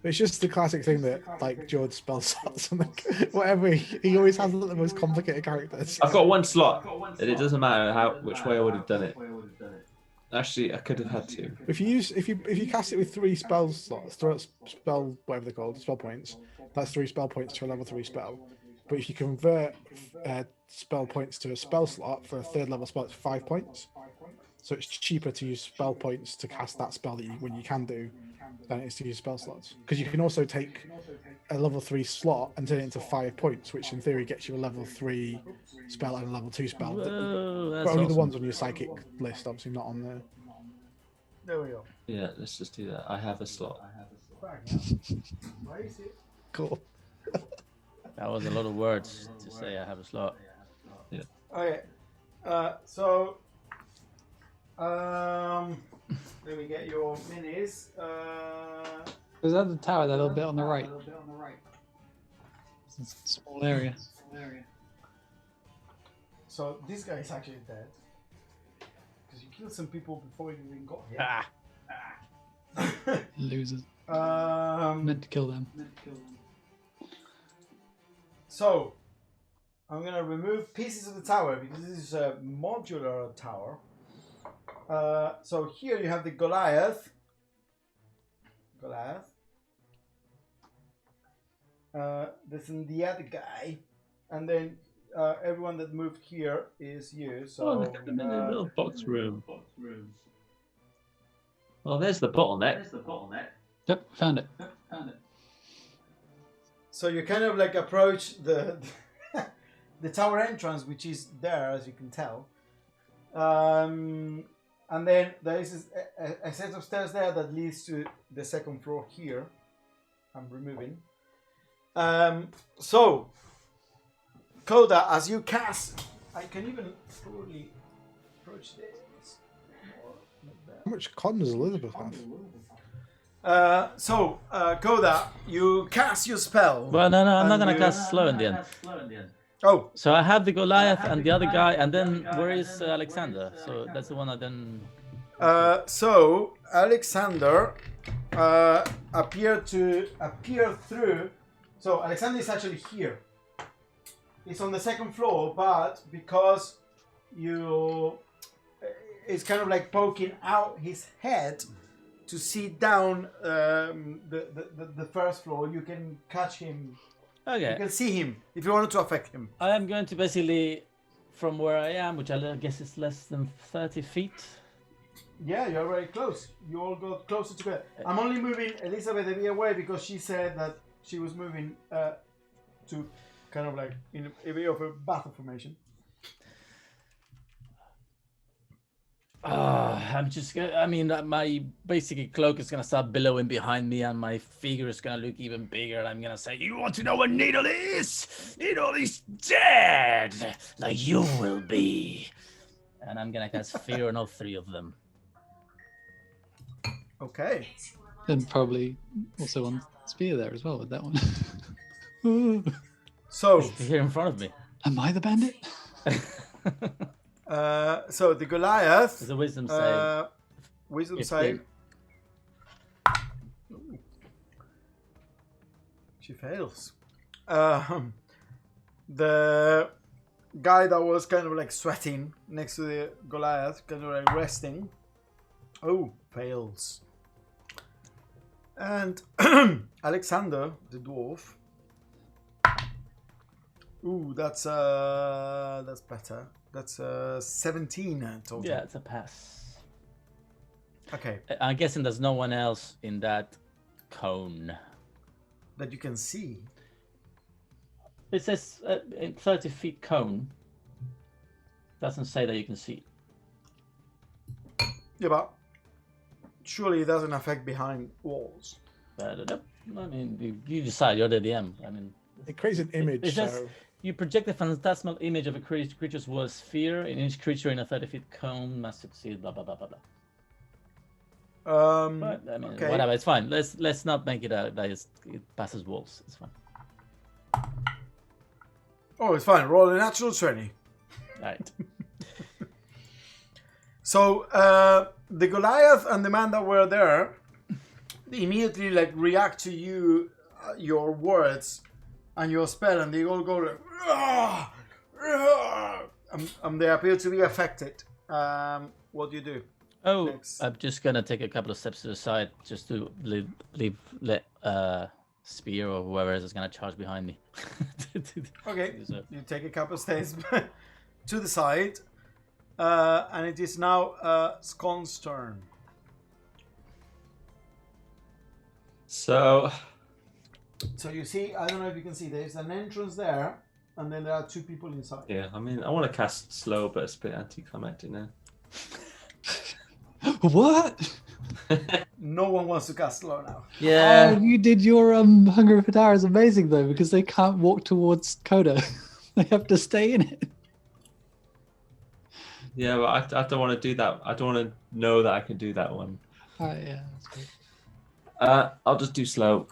It's just the classic thing that, like, George spell slots and like, whatever. He always has the most complicated characters. I've got one slot, and it doesn't matter which way I would have done it. Actually, I could have had 2. If you cast it with 3 spell slots, spell whatever they're called, spell points, that's 3 spell points to a level 3 spell. But if you convert spell points to a spell slot for a 3rd level spell, it's 5 points. So it's cheaper to use spell points to cast that spell that when you can do than it is to use spell slots. Because you can also take a level 3 slot and turn it into 5 points, which in theory gets you a level 3 spell and a level 2 spell. Whoa, But that's only the awesome. ones on your psychic list, obviously not on there. there we go. Yeah, let's just do that. I have a slot. Why is it? Cool. That was a lot of words to say. I have a slot. Okay. So let me get your minis. There's another tower, that little bit on the right. It's a small area. So this guy is actually dead. Because you killed some people before you even got here. Losers. Um, Meant to kill them. So, I'm going to remove pieces of the tower because this is a modular tower. So here you have the Goliath. This is the other guy. And then everyone that moved here is you. So, look at the little box room. Well, there's the bottleneck. Yep, found it. So you kind of like approach the the tower entrance, which is there, as you can tell. And then there is a set of stairs there that leads to the second floor here. I'm removing. So, Coda, as you cast, I can even probably approach this. How much con does Elizabeth have? Coda, you cast your spell. Well, no, I'm not gonna cast slow in the end. Oh, So I have the Goliath and the other guy, and then where is Alexander? So that's the one I then. so Alexander appeared through. So Alexander is actually here. He's on the second floor, but because it's kind of like poking out his head to see down the first floor, you can catch him. Okay. You can see him if you wanted to affect him. I am going to basically, from where I am, which I guess is less than 30 feet. Yeah, you're very close. You all got closer together. I'm only moving Elizabeth a bit away because she said that she was moving to kind of like in a bit of a battle formation. I'm just gonna, I mean, my basically cloak is gonna start billowing behind me, and my figure is gonna look even bigger. And I'm gonna say, "You want to know where Needle is? Needle is dead, like you will be." And I'm gonna cast Fear on all three of them. Okay. And probably also on Spear there as well with that one. So Here in front of me. Am I the bandit? so the Goliath. It's a wisdom save. Wisdom If save. She fails. The guy that was kind of like sweating next to the Goliath, kind of like resting. Oh, fails. And Alexander, the dwarf. Ooh, that's better. That's 17 total. Yeah, it's a pass. Okay. I'm guessing there's no one else in that cone. That you can see. It says 30 feet cone. Doesn't say that you can see. Yeah, but surely it doesn't affect behind walls. I don't know. I mean, you decide. You're the DM. I mean, It creates an image. It's just So you project a phantasmal image of a creature's world sphere, and each creature in a 30-feet cone must succeed. Blah blah blah blah blah. But I mean, okay. whatever. It's fine. Let's not make it that it passes walls. It's fine. Oh, it's fine. Roll a natural 20. Right. So the Goliath and the man that were there immediately like react to you, your words, and your spell, and they all go like, "Rah! Rah!" And they appear to be affected. What do you do? Oh, Next. I'm just gonna take a couple of steps to the side just to let Spear or whoever is gonna charge behind me. Okay, So- you take a couple of steps to the side, and it is now Scon's turn. So, So you see, I don't know if you can see, there's an entrance there, and then there are two people inside. yeah, I mean, I want to cast slow, but it's a bit anticlimactic now. What? No one wants to cast slow now. Yeah. Oh, you did your Hunger of Hadar is amazing though, because they can't walk towards Coda. They have to stay in it. Yeah, but I don't want to do that. I don't want to know that I can do that one. Yeah, that's great. I'll just do slow.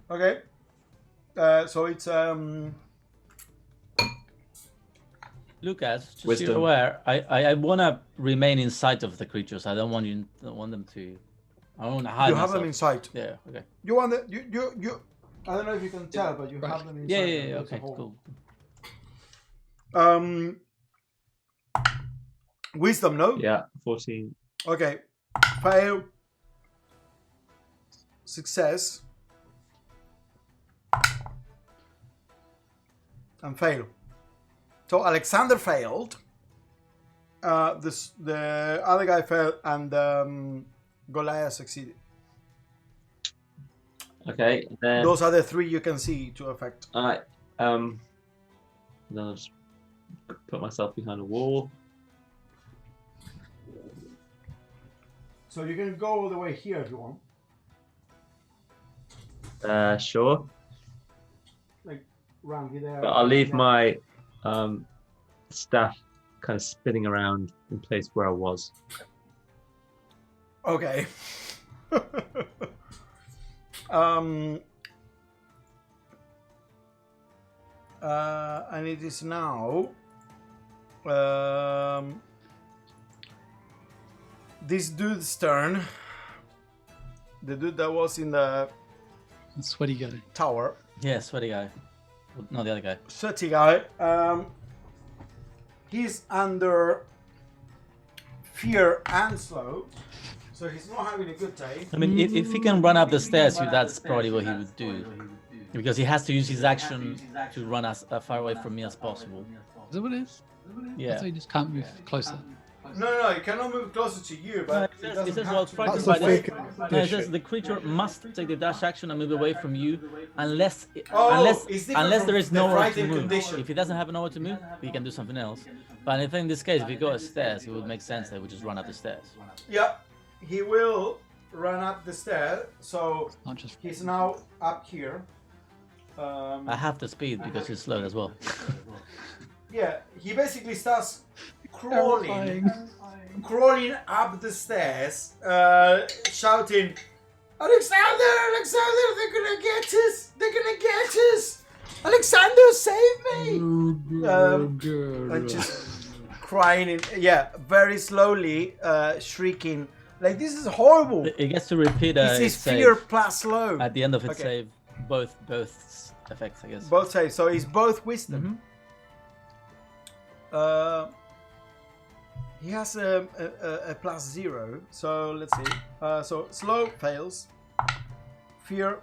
Okay. So it's Lucas, just so Wisdom. you're aware, I want to remain in sight of the creatures. I don't want them to. I don't want to hide you have myself. them in sight. Yeah. Okay. You want the you. I don't know if you can tell, but you have them in Yeah. sight. Yeah. Okay. Cool. Wisdom, no? Yeah, 14. Okay. Fail. Success. And fail. So Alexander failed. The other guy failed, and Goliath succeeded. Okay. Then Those are the three you can see to affect. then I'll just put myself behind a wall. So you can go all the way here if you want. Sure. Like round here. There, But I'll leave there. my staff kind of spinning around in place where I was. Okay. And it is now this dude's turn. The dude that was in the Sweaty guy. tower. Yeah, sweaty guy. No, the other guy. Sweaty guy. He's under fear and slow. So he's not having a good day. I mean, if he can run up the stairs, that's probably what he would do. Because he has to use his action to run as far away from me as possible. Is that what it is? Yeah. So you just can't move closer. No, he cannot move closer to you, but It says while frightened That's by a this. fake No, it says the creature must take the dash action and move away from you unless it's different unless there from is the nowhere to frightened move. condition. If he doesn't have nowhere to move, he can do something else. But I think in this case, if he goes upstairs, it would make sense that he would just run up the stairs. yeah, he will run up the stair. So Not just he's now up here. I have the speed because he's slow as well. Yeah, he basically starts crawling up the stairs, shouting, Alexander, they're gonna get us! They're gonna get us! Alexander, save me! And just crying, very slowly, shrieking. Like, this is horrible. It gets to repeat This its is fear save plus slow. at the end of its Okay. save. Both effects, I guess. Both saves, so it's both wisdom. He has a +0, so let's see. So slow fails. Fear.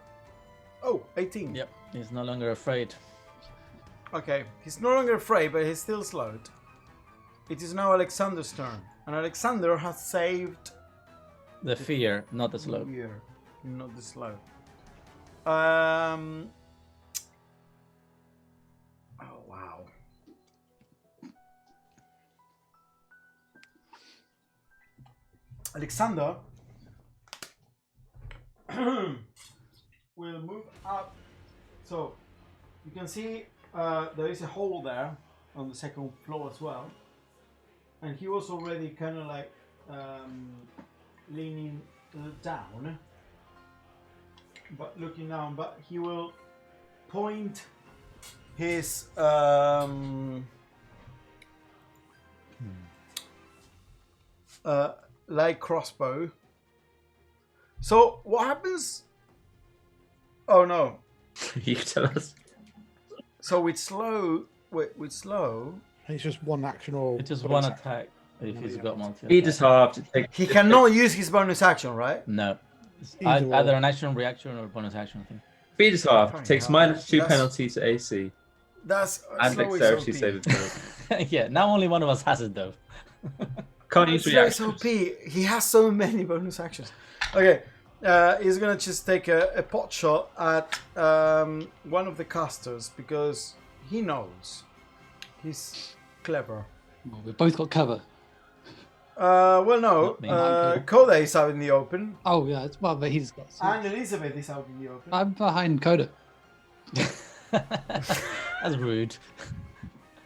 18. Yep, he's no longer afraid. Okay, he's no longer afraid, but he's still slowed. It is now Alexander's turn, and Alexander has saved The fear, not the slow. fear, not the slow. Oh wow. Alexander will move up. So you can see there is a hole there on the second floor as well, and he was already kind of like leaning down, but looking down. But he will point his light crossbow. So what happens? Oh no! You tell us. So with slow, It's just one action or It's just bonus one action. attack if he's got multi. Speed is halved. It takes he cannot use his bonus action, right? No. It's Either way. either an action, reaction, or bonus action, I think. speed is halved. Fine, It takes yeah. -2 That's- penalty to AC That's and slow is dexterity OP. saving throw. Yeah, now only one of us has it though. Can't use Slow is reactions. OP. He has so many bonus actions. Okay, he's gonna just take a pot shot at one of the casters because he knows. He's clever. Well, we've both got cover. Well, no. Not me. Koda is out in the open, Oh yeah, well, but he's got. and Elizabeth is out in the open. I'm behind Coda. That's rude.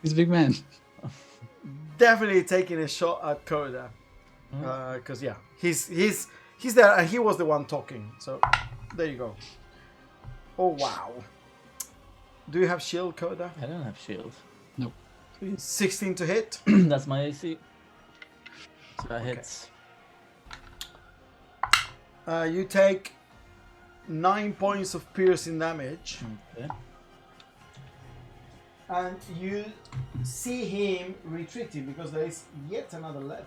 He's a big man. Definitely taking a shot at Koda, because he's He's there, and he was the one talking. So, there you go. Oh wow. Do you have shield, Coda? I don't have shield. Nope. 16 to hit. That's my AC. So that hits. You take 9 points of piercing damage, Okay. and you see him retreating because there is yet another level.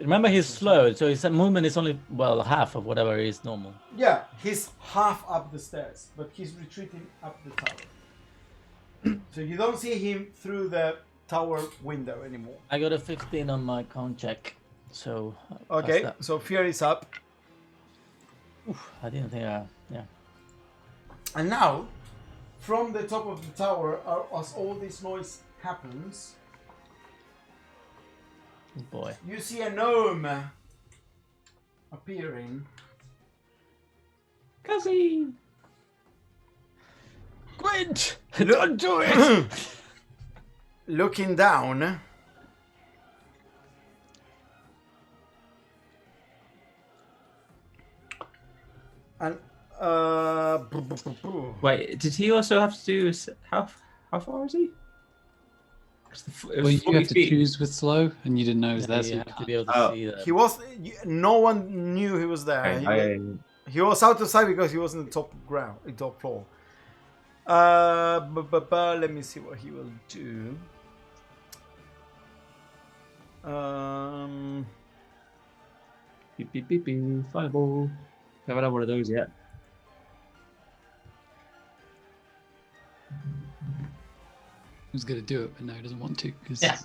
Remember, he's slow, so his movement is only, well, half of whatever is normal. Yeah, he's half up the stairs, but he's retreating up the tower. So you don't see him through the tower window anymore. I got a 15 on my con check, so... I'll pass Okay, that. so fear is up. Oof, I didn't think yeah. And now, from the top of the tower, as all this noise happens, Oh boy. you see a gnome appearing. Cassie! Gwent! Look- Don't do it! Looking down. And Wait, did he also have to do how far is he? 'Cause it was Well, you 40 have to feet. choose with slow, and you didn't know it was there, so you you have to can't. be able to Oh. see that. he was. No one knew he was there. He was out of sight because he was in the top ground, top floor. Let me see what he will do. Beep, beep, beep, beep, fireball. Haven't had one of those yet. He was going to do it, but no, he doesn't want to. Cause Yeah.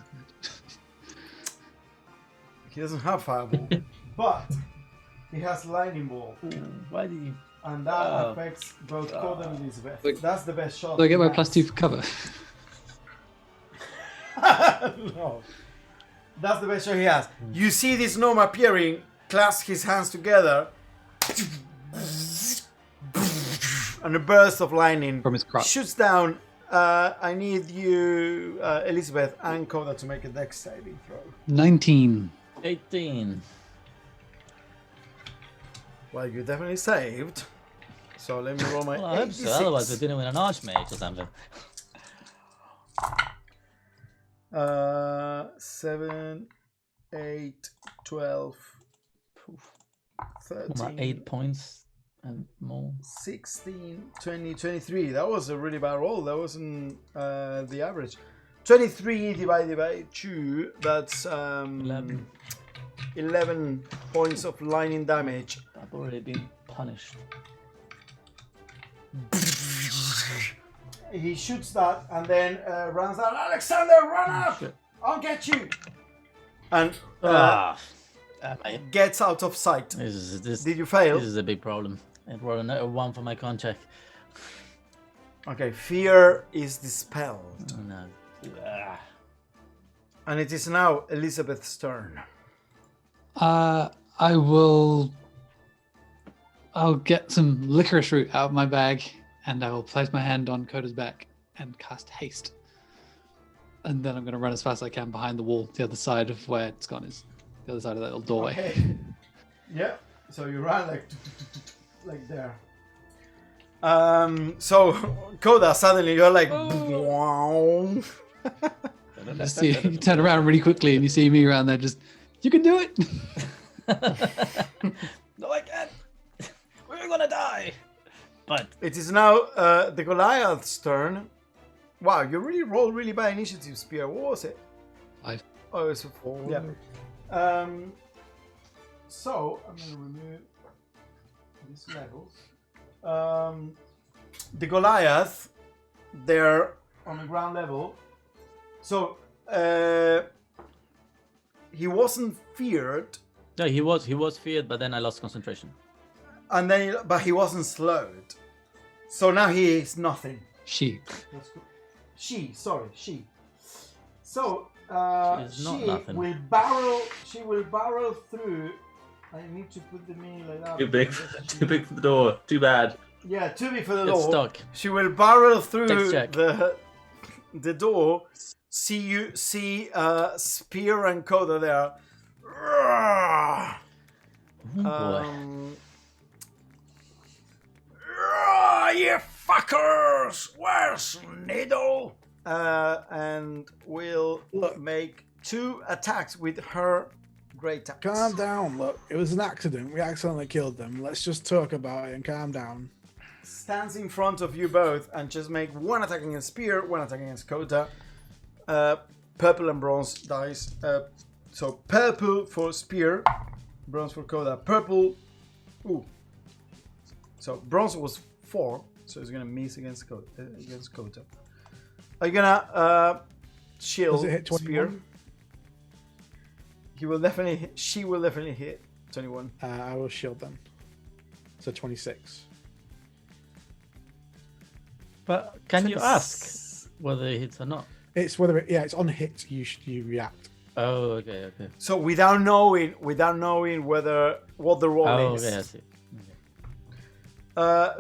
He doesn't have fireball, but he has lightning bolt, Why did you... and that Oh. affects both Cod and Elizabeth. Look. That's the best shot. So I get he my has. +2 for cover. No. That's the best shot he has. You see this gnome appearing, clasp his hands together, and a burst of lightning From his crotch. shoots down. I need you, Elizabeth and Coda, to make a dex saving throw. 19. 18. Well, you definitely saved. So let me roll my Well, I hope so. Otherwise, we're dealing with an archmage or something. 7, 8, 12, 13, About 8 points and more. 16, 20, 23. That was a really bad roll. That wasn't the average. 23 divided by 2. That's 11 points of lightning damage. I've already been punished. He shoots that and then runs out. Alexander, run up! Shit. I'll get you! And gets out of sight. This Did you fail? is a big problem. It rolled another 1 for my con check. Okay, fear is dispelled. Oh, no. And it is now Elizabeth's turn. I'll get some licorice root out of my bag, and I will place my hand on Coda's back and cast haste. And then I'm going to run as fast as I can behind the wall, the other side of where it's gone is the other side of that little doorway. Okay. Yeah. So you run like there. So Coda, suddenly you're like, wow. Just see, you turn around really quickly and you see me around there. Just, you can do it. No, I can't. We're gonna die. But It is now the Goliath's turn. Wow, you really rolled really bad initiative, Spear. What was it? 5. Oh, it's a 4. Yeah. So I'm gonna remove this level. The Goliath, they're on the ground level. So he wasn't feared, no, he was feared, but then I lost concentration. and then but he wasn't slowed. So now he is nothing. She. That's good. She. So She is not she nothing. will barrel. She will barrel through. I need to put the meaning like that. Too big, too big for the door. Too bad. Yeah, too big for the It's door. stuck. She will barrel through Dex check. the door. See Spear and Coda there. boy. You fuckers! Where's Needle? And we'll make 2 attacks with her great axe. Calm down. Look, it was an accident. We accidentally killed them. Let's just talk about it and calm down. Stands in front of you both and just make 1 attack against Spear, 1 attack against Kota. Purple and bronze dice. So purple for Spear, bronze for Kota. Purple. Ooh. So bronze was 4, so it's gonna miss against Kota. Are you gonna shield Does it hit 21? Spear? She will definitely hit 21. I will shield them. So 26. But can you ask whether it hits or not? It's whether it's on hit. You react. Oh, okay. So without knowing what the roll is. Okay, I see.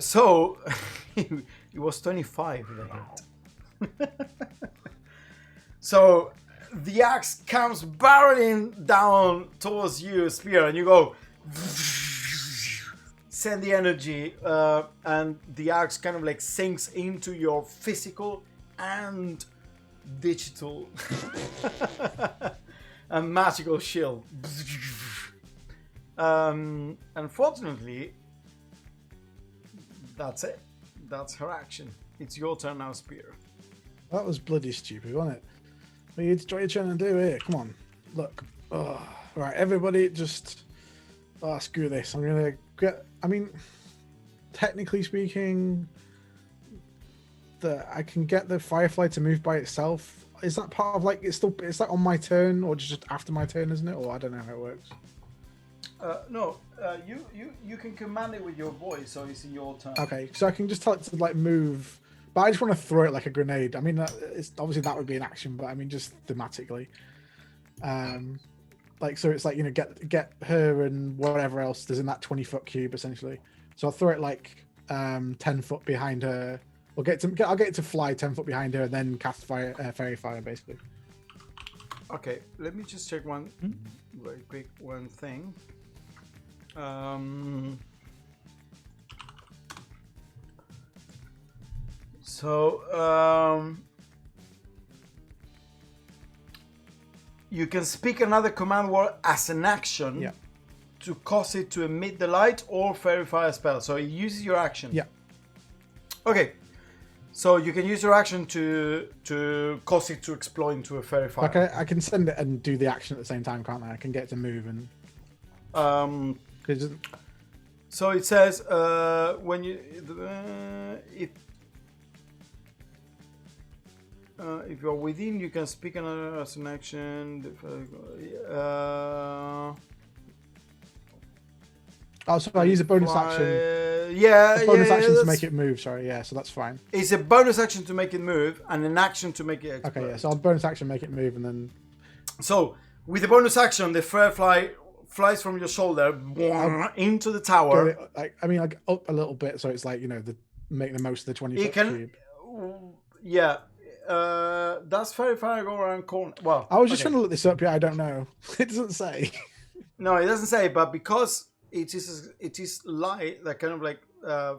So it was 25 the hit. So the axe comes barreling down towards you, Spear, and you go send the energy, and the axe kind of like sinks into your physical and digital and magical shield. Unfortunately, that's it. That's her action. It's your turn now, Spear. That was bloody stupid, wasn't it? What are you trying to do here? Come on, look. Oh, right, everybody, just screw this. I'm gonna get. I mean, technically speaking, I can get the Firefly to move by itself. Is that part of like it's like on my turn or just after my turn, isn't it? Or I don't know how it works. No, you can command it with your voice, so it's in your turn. Okay, so I can just tell it to like move, but I just want to throw it like a grenade. I mean, it's obviously that would be an action, but I mean just thematically, like so it's like get her and whatever else there's in that 20-foot cube essentially. So I'll throw it like 10 foot behind her. I'll get it to fly 10 foot behind her and then cast fairy fire basically. Okay, let me just check one very quick thing. You can speak another command word as an action to cause it to emit the light or fairy fire spell. So it uses your action. Yeah. Okay. So you can use your action to cause it to explode into a fairy fire. Okay, I can send it and do the action at the same time, can't I? I can get it to move and. So it says when you if you're within, you can speak another as an action. Oh, so I use a bonus action. Yeah, bonus action to make it move. Sorry, yeah, so that's fine. It's a bonus action to make it move, and an action to make it explode. Okay, yeah. So I'll bonus action make it move, and then. So with the bonus action, the firefly flies from your shoulder into the tower. Like up a little bit, so it's like make the most of the 20-foot cube. Yeah. Does fairy fire go around corner? Well, I was just trying to look this up. Yeah, I don't know. It doesn't say. No, it doesn't say. But because it is light that kind of like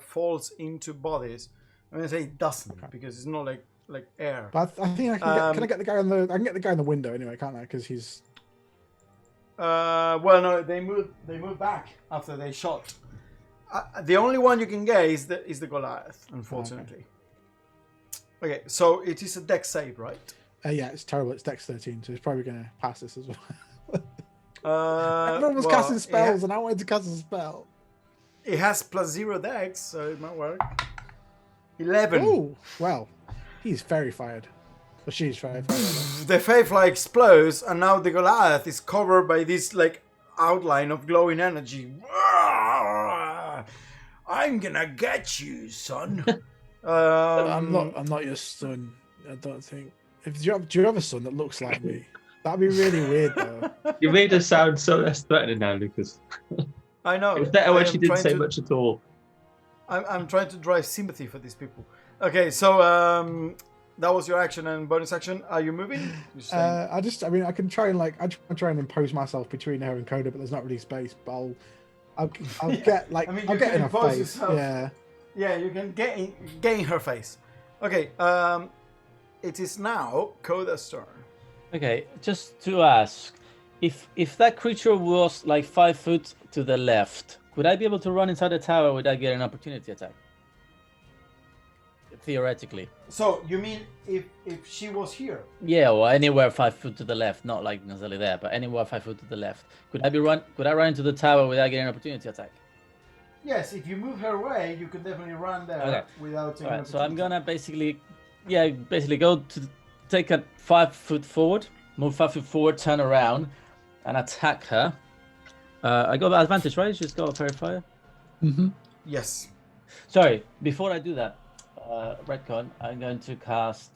falls into bodies. I'm gonna say it doesn't because it's not like air. But I think I can. Can I get the guy on the? I can get the guy in the window anyway, can't I? Because he's. Well, no, they moved back after they shot. The only one you can get is the Goliath, unfortunately. Okay, so it is a dex save, right? Yeah, it's terrible. It's dex 13, so he's probably going to pass this as well. Everyone was casting spells, and I wanted to cast a spell. It has +0 dex, so it might work. 11. Oh, well, he's fairy fired. Or she's fairy fired. The Firefly explodes, and now the Goliath is covered by this like outline of glowing energy. I'm gonna get you, son. I'm not your son. I don't think. Do you have a son that looks like me? That'd be really weird, though. You made us sound so less threatening now, Lucas. I know. It was better when she didn't say much at all. I'm trying to drive sympathy for these people. Okay, so that was your action and bonus action. Are you moving? I can try and I try and impose myself between her and Coda, but there's not really space. But I'll get like I mean, I'll you get can in her impose face. yourself. Yeah. Yeah, you can get in her face. Okay, it is now Coda's turn. Okay, just to ask, if that creature was like 5 foot to the left, would I be able to run inside the tower without getting an opportunity attack? Theoretically. So you mean if she was here? Yeah, or anywhere 5 foot to the left, not like necessarily there, but anywhere 5 foot to the left. Could I run into the tower without getting an opportunity attack? Yes, if you move her away, you can definitely run there Okay. without taking. Alright, so I'm gonna basically go to take a 5 foot forward, move 5 foot forward, turn around, and attack her. I got advantage, right? Just got a verifier. Mm-hmm. Yes. Sorry, before I do that, Redcon, I'm going to cast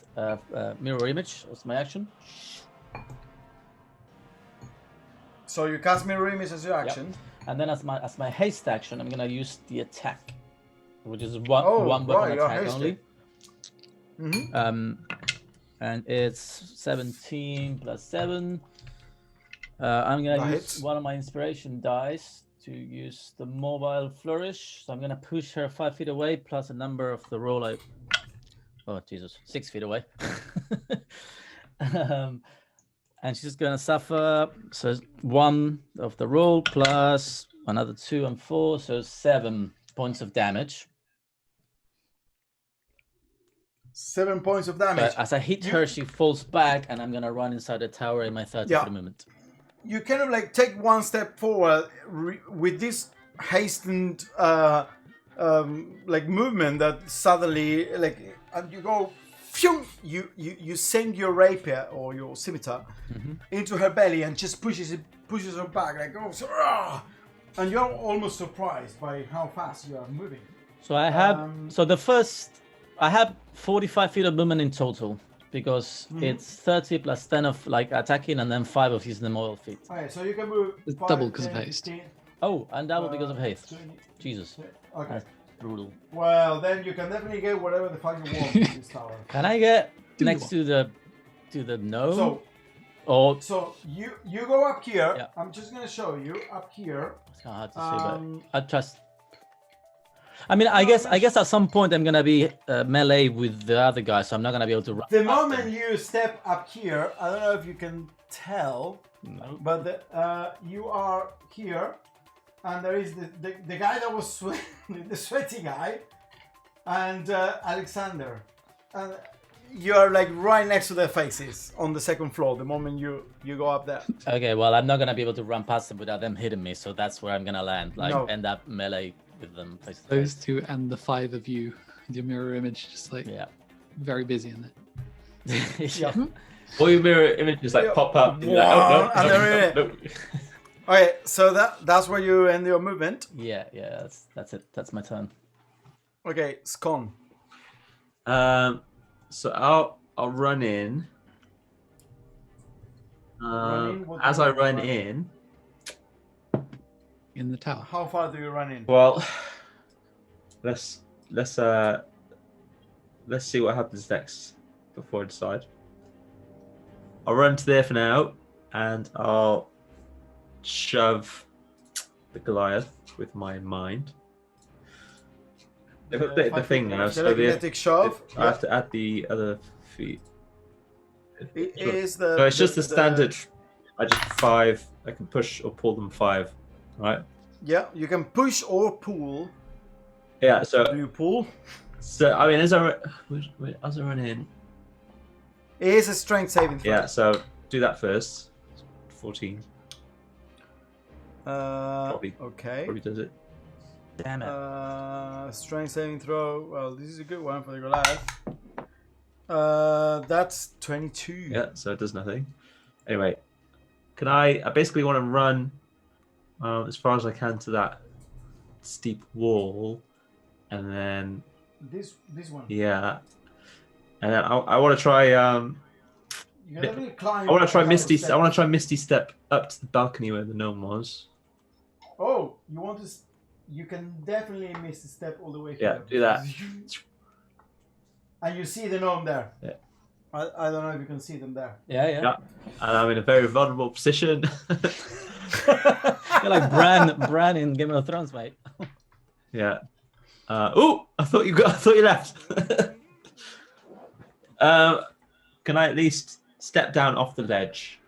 mirror image as my action. So you cast mirror image as your action. And then as my haste action, I'm gonna use the attack, which is one weapon attack only. Mm-hmm. And it's 17 plus 7. I'm gonna use one of my inspiration dice to use the mobile flourish. So I'm gonna push her 5 feet away plus a number of the roll. Oh Jesus, 6 feet away. And she's gonna suffer. So 1 of the roll plus another 2 and 4, so 7 points of damage. 7 points of damage. But as I hit her, she falls back, and I'm gonna run inside the tower in my 30-foot movement. You kind of like take one step forward with this hastened like movement that suddenly and you go phew, you sink your rapier or your scimitar into her belly and just pushes her back like and you're almost surprised by how fast you are moving. So I have I have 45 feet of movement in total. Because it's 30 plus 10 of like attacking and then 5 of using the mobile feet. Okay, so you can move. It's double because of haste. 15. Oh, and double because of haste. 20. Jesus. Okay. That's brutal. Well, then you can definitely get whatever the fuck you want in this tower. Can I get next to the gnome? So you go up here. Yeah. I'm just gonna show you up here. It's kind of hard to see, but I trust. I mean, I guess at some point I'm gonna be melee with the other guy, so I'm not gonna be able to run. The moment you step up here, I don't know if you can tell, but you are here, and there is the guy that was the sweaty guy, and Alexander, and you are like right next to their faces on the second floor. The moment you go up there. Okay, well, I'm not gonna be able to run past them without them hitting me, so that's where I'm gonna land. End up melee with them face to Those face. 2 and the 5 of you, with your mirror image, just like very busy in there. Yeah. All your mirror images pop up. And you're like, And they're no. Okay, so that's where you end your movement. Yeah, that's it. That's my turn. Okay, Scone. So I'll run in. As I run in the tower. How far do you run in? well, let's see what happens next before I decide. I'll run to there for now, and I'll shove the Goliath with my mind. The thing now, so magnetic shove. I have to add the other feet. So it's just the standard. I just 5. I can push or pull them 5, right? Yeah, you can push or pull. Yeah. So do you pull? So I mean, as I run in, it is a strength saving throw. Yeah. So do that first. 14. Okay. Probably does it. Damn it. Strength saving throw. Well, this is a good one for the Goliath. That's 22. Yeah, so it does nothing. Anyway, I basically want to run as far as I can to that steep wall, and then this one. Yeah, and then I want to try. You gotta climb. I want to try Misty. I want to try Misty Step up to the balcony where the gnome was. Oh, you want to? You can definitely Misty Step all the way here. Yeah, do that. And you see the gnome there. Yeah. I don't know if you can see them there. Yeah. And I'm in a very vulnerable position. You're like Bran in Game of Thrones, mate. Yeah. I thought you left. Can I at least step down off the ledge?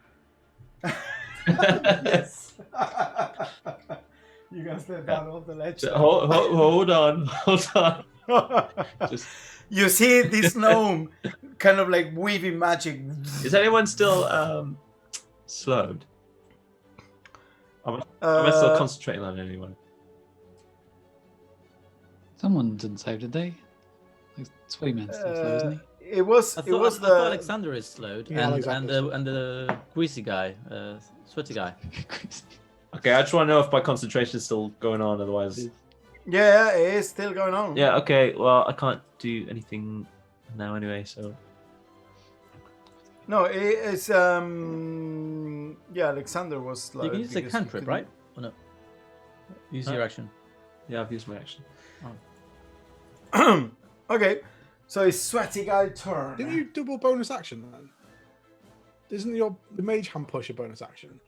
Yes. You can step down off the ledge. Hold on. Just... You see this gnome kind of like weaving magic. Is anyone still slowed? Am I still concentrating on anyone? Someone didn't save, did they? Like Swayman's still slow, isn't he? It was. I It was thought the. Alexander is slowed, Yeah, and Alexander's the greasy guy, sweaty guy. Okay, I just want to know if my concentration is still going on. Otherwise, Yeah, it is still going on. yeah. Okay. Well, I can't do anything now anyway. So No, it's yeah. Alexander was slow. You can use a cantrip, right? Or no? Use your action. yeah, I've used my action. Okay, so it's sweaty guy turn. Didn't you double bonus action then? Isn't the mage hand push a bonus action?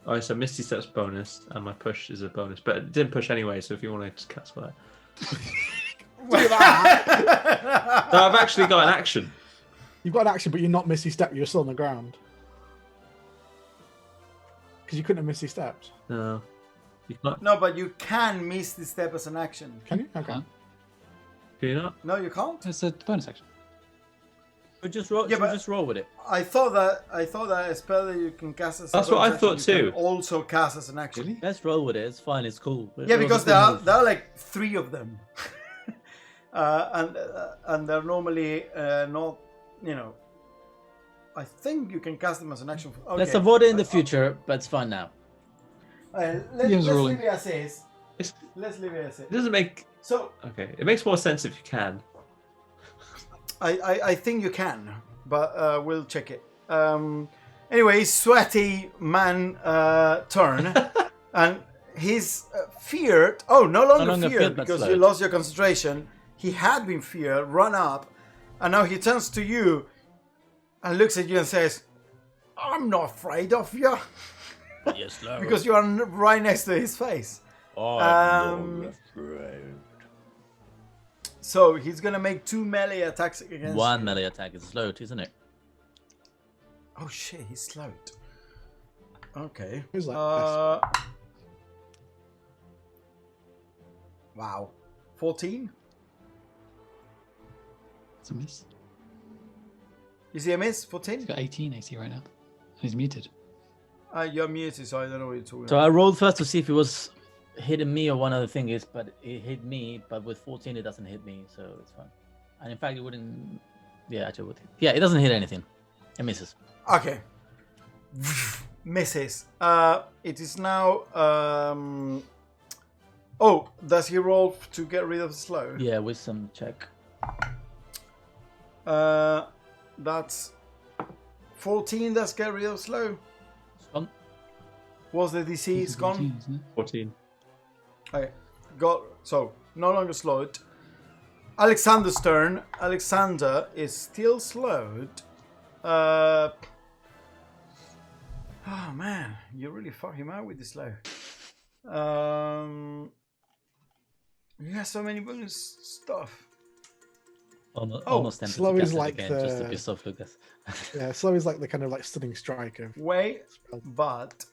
Oh, so Misty Step's bonus, and my push is a bonus, but it didn't push anyway. So if you want to just cast for that, Do that. no, I've actually got an action. You've got an action, but you're not Misty Step. You're still on the ground. Because you couldn't have Misty Stepped. No, you can't. No, but you can miss the step as an action. Can you? Okay. Can't. Can you not? No, you can't. It's a bonus action. But just roll. Yeah, but- just roll with it. I thought that a spell that you can cast as. That's a what I bonus thought action, you too. can also cast as an action. Really? Let's roll with it. It's fine. It's cool. Yeah, because there are like 3 of them, and they're normally not. You know, I think you can cast them as an action. Okay. Let's avoid it in the future, but it's fine now. Let's Game's rolling. leave it as is. It's, Let's leave it as it is. doesn't make. So Okay, it makes more sense if you can. I think you can, but we'll check it. Anyway, sweaty man turn, and he's feared. Oh, no longer longer feared feared, but because you slowed. lost your concentration. He had been feared, run up, and now he turns to you and looks at you and says, "I'm not afraid of you," Yes, Lord. because you are right next to his face. So he's gonna make 2 melee attacks against One you. melee attack is slowed, isn't it? Oh shit, he's slowed. Okay. Who's like Wow. 14? It's a miss. Is he a miss? He's 14? got 18 AC right now. He's muted. You're muted, so I don't know what you're talking So about. I rolled first to see if it was hitting me or one of the things, but it hit me. But with 14, it doesn't hit me, so it's fine. And in fact, it wouldn't. Yeah, actually, it would. Yeah, it doesn't hit anything. It misses. Okay. Misses. It is now. Oh, does he roll to get rid of the slow? Yeah, wisdom check. That's 14. That's get rid of slow. Gone. Was the DC is gone? 14, isn't it? 14. Okay. Got so no longer slowed. Alexander's turn. Alexander is still slowed. Oh man, you really fuck him out with the slow. You have so many bonus stuff. Almost tempted slow to is cast it like again, just to the- piss off Lucas. Yeah, slow is like the kind of like stunning strike of. Wait, but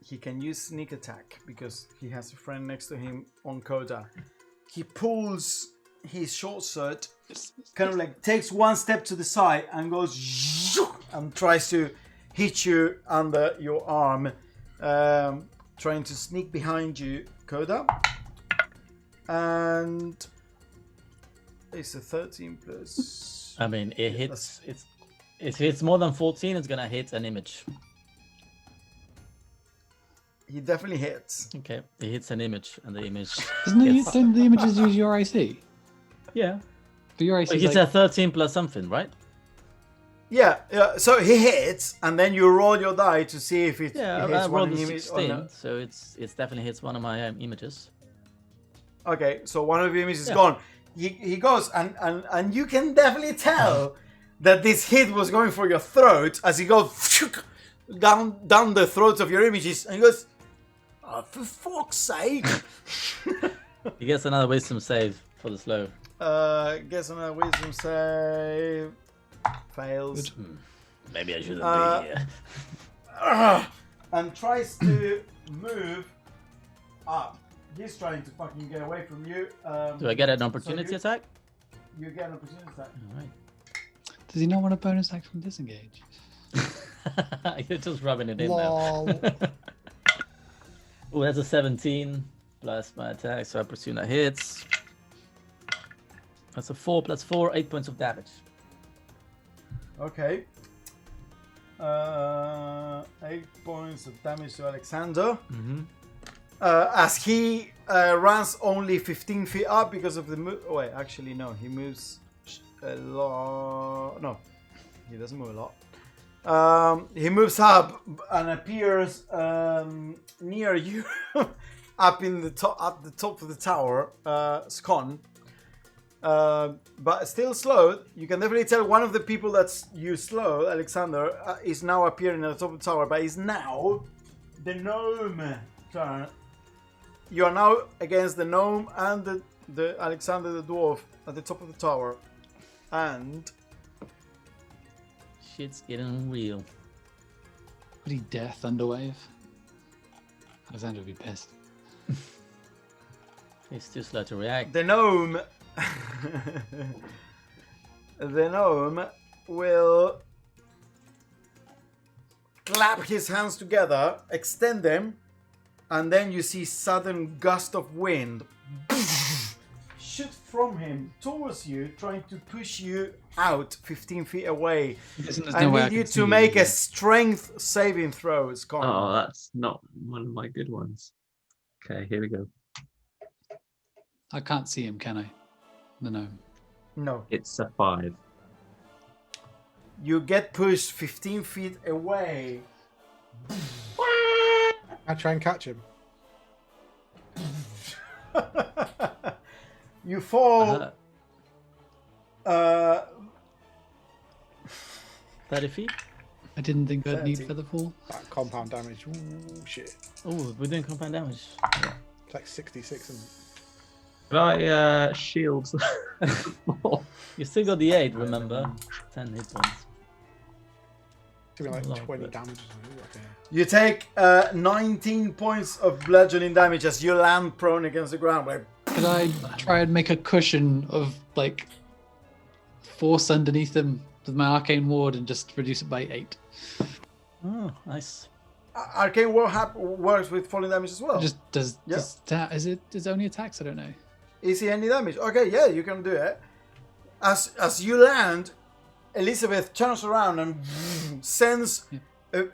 he can use sneak attack because he has a friend next to him on Coda. He pulls his short sword, kind of like takes one step to the side and goes and tries to hit you under your arm, trying to sneak behind you, Coda. And it's a 13 plus. I mean, it hits. If it's more than 14, it's gonna hit an image. He definitely hits. Okay, it hits an image, and the image. Don't the images use your IC? Yeah. But your IC But is it's like, a 13 plus something, right? Yeah, so he hits, and then you roll your die to see if it Yeah, hits I one rolled a image or 16, not. so it's definitely hits one of my images. Okay, so one of the images is Yeah. gone. He goes, and you can definitely tell that this hit was going for your throat as he goes down the throats of your images, and he goes, "Oh, for fuck's sake!" He gets another wisdom save for the slow. Gets another wisdom save. Fails. Maybe I shouldn't be here. And tries to move up. He's trying to fucking get away from you. Do I get an opportunity attack? You get an opportunity attack. Alright. Does he not want a bonus action from disengage? You're just rubbing it in Lol. now. Oh, that's a 17 plus my attack, so I presume that hits. That's a 4 plus 4, 8 points of damage. Okay. 8 points of damage to Alexander. As he runs only 15 feet up because of the move. Oh, wait, actually, no. He moves a lot. No, he doesn't move a lot. He moves up and appears near you, up the top of the tower, Scon. But still slowed. You can definitely tell one of the people that's you slow, Alexander, is now appearing at the top of the tower, but is now the gnome turn. You are now against the gnome and the Alexander the dwarf at the top of the tower. And Shit's getting real. Would he dare Thunderwave? Alexander would be pissed. He's too slow to react. the gnome will clap his hands together, extend them, and then you see sudden gust of wind shoot from him towards you, trying to push you out 15 feet away. I need you to make a strength saving throw. It's gone. Oh, that's not one of my good ones. Okay, here we go. I can't see him, can I? No. No. It's a 5. You get pushed 15 feet away. I try and catch him. You fall 30 feet? I didn't think I'd need 30. feather fall. That compound damage. Ooh, shit. Oh, we're doing compound damage. It's like 66 and Could I shield? You still got the 8, remember? 10 hit points. to be like Love 20 it. damage or something. Okay. You take 19 points of bludgeoning damage as you land prone against the ground. Like, Could I try and make a cushion of like force underneath him with my arcane ward and just reduce it by 8? Oh, nice. Arcane War works with falling damage as well. Just does Yeah. that is it only attacks? I don't know. Is he any damage? Okay, yeah, you can do it. As you land, Elizabeth turns around and sends a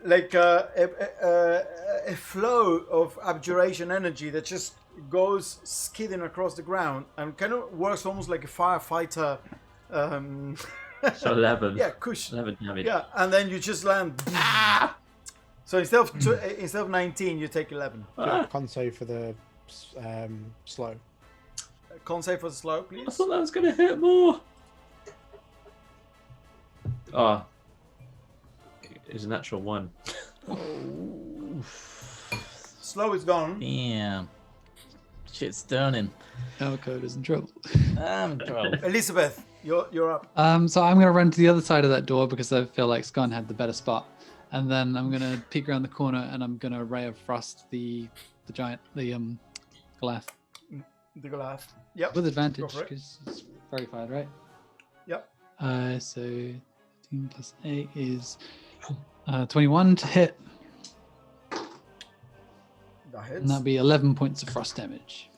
flow of abjuration energy that just goes skidding across the ground and kind of works almost like a firefighter. So 11. Yeah, kush. 11 damage. Yeah, and then you just land. So instead of 19, you take 11. Con save for the slow. Con save for the slow, I please. thought that was going to hit more. Oh. It's a natural 1. Slow is gone. Damn. Shit's turning. Our code is in trouble. I'm in trouble. Elizabeth, you're up. So I'm gonna run to the other side of that door because I feel like Scon had the better spot, and then I'm gonna peek around the corner and I'm gonna Ray of Frost the giant Goliath The Goliath. Yep. with advantage Go for it. because it's very fired, right? Yep. So 15 plus 8 is 21 to hit, That hits. and that'll be 11 points of frost damage.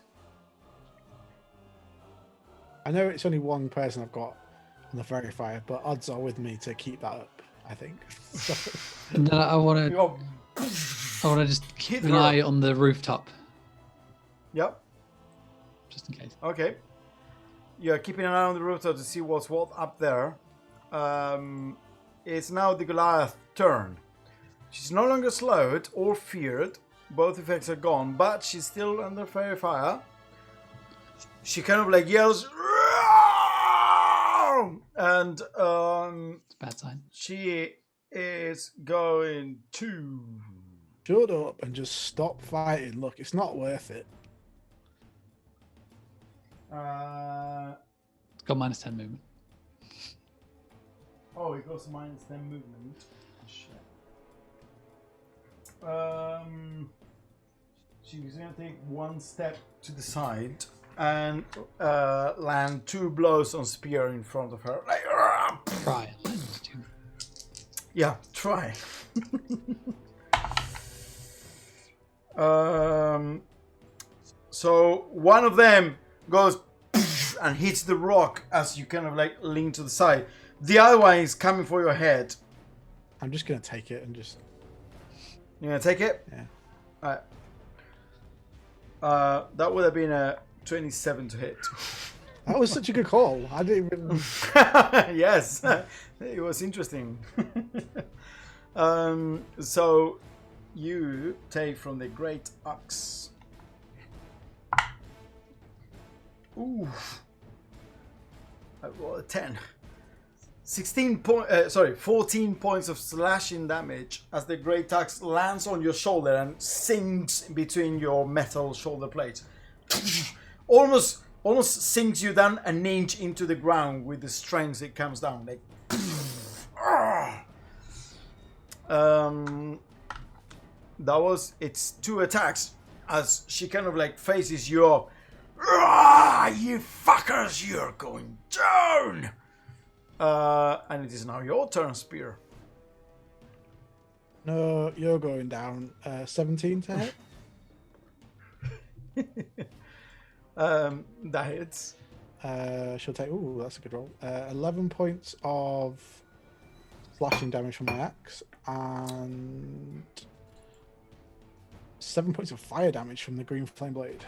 I know it's only one person I've got on the verifier, but odds are with me to keep that up, I think. So, And then I want to You're- just keep Hit an her. eye on the rooftop Yep. just in case. Okay. You're keeping an eye on the rooftop to see what's what up there. It's now the Goliath's turn. She's no longer slowed or feared. Both effects are gone, but she's still under fairy fire. She kind of like yells, "Roar!" And It's a bad sign. she is going to... Shut up and just stop fighting. Look, it's not worth it. It's got minus 10 movement. Oh, it goes minus 10 movement. Shit. She's gonna take one step to the side and land 2 blows on spear in front of her. Like, Try. yeah, try. So one of them goes and hits the rock as you kind of like lean to the side. The other one is coming for your head. I'm just gonna take it and just. You gonna take it? Yeah. Alright. That would have been a 27 to hit. That was such a good call. I didn't even. Yes, it was interesting. So you take from the great axe. Ooh. I rolled a 10. 14 points of slashing damage as the great axe lands on your shoulder and sinks between your metal shoulder plates. Almost sinks you down an inch into the ground with the strength it comes down. Like, that was its 2 attacks as she kind of like faces you up. You fuckers, you're going down! And it is now your turn, Spear. No, you're going down. 17 to hit. That hits. She'll take. Ooh, that's a good roll. 11 points of slashing damage from my axe and 7 points of fire damage from the green flame blade.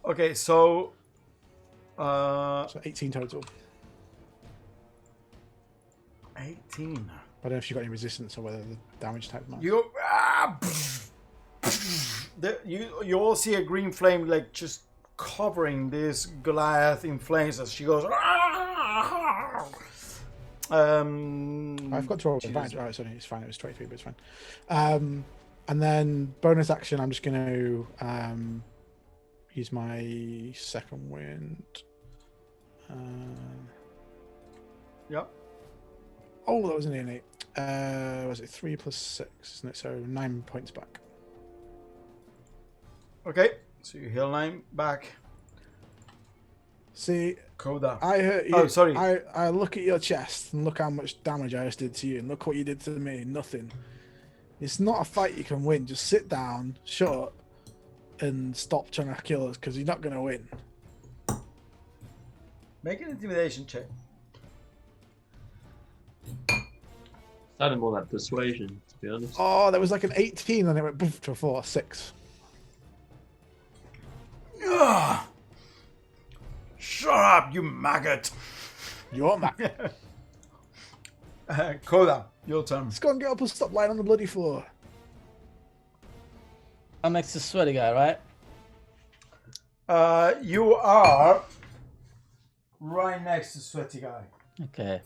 Okay, so... So 18 total. 18. I don't know if she got any resistance or whether the damage type matters. You all see a green flame like just covering this Goliath in flames as she goes. I've got to roll advantage. Oh, it's fine. It was 23, but it's fine. And then bonus action, I'm just going to use my second wind. Yep. Oh, that was an innate. Was it 3 plus 6? Isn't it? So 9 points back. Okay, so you heal 9 back. See, Coda. I hurt you. Oh, sorry. I look at your chest and look how much damage I just did to you, and look what you did to me. Nothing. It's not a fight you can win. Just sit down, shut up, and stop trying to kill us because you're not going to win. Make an intimidation check. Sounded more like persuasion, to be honest. Oh, there was like an 18 and it went boof to a 4, 6. Ugh. Shut up, you maggot. You're mad. Coda, your turn. Let's go and get up and stop lying on the bloody floor. I'm next to sweaty guy, right? You are right next to Sweaty Guy. Okay.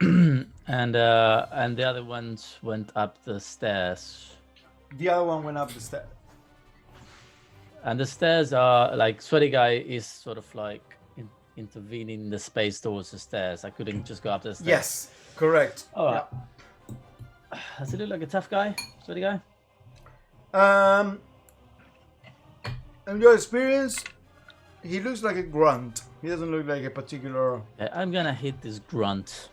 And the other ones went up the stairs. The other one went up the stairs. And the stairs are like sweaty guy is sort of like intervening the space towards the stairs. I couldn't just go up the stairs. Yes, correct. All right. Does he look like a tough guy, sweaty guy? In your experience, he looks like a grunt. He doesn't look like a particular... Yeah, I'm gonna hit this grunt.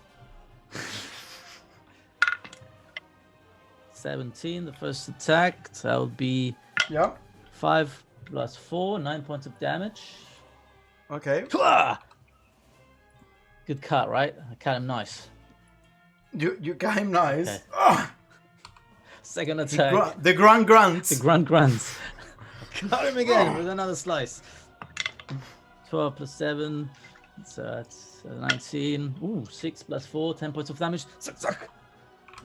17, the first attack. That'll be 5 plus 4, 9 points of damage. Okay. Good cut, right? I cut him nice. You got him nice. Okay. Oh, Second attack. the grunt grunts. The grunt grunts. Cut him again with another slice. 12 plus 7. So that's 19. Ooh, 6 plus 4, 10 points of damage. Suck, suck.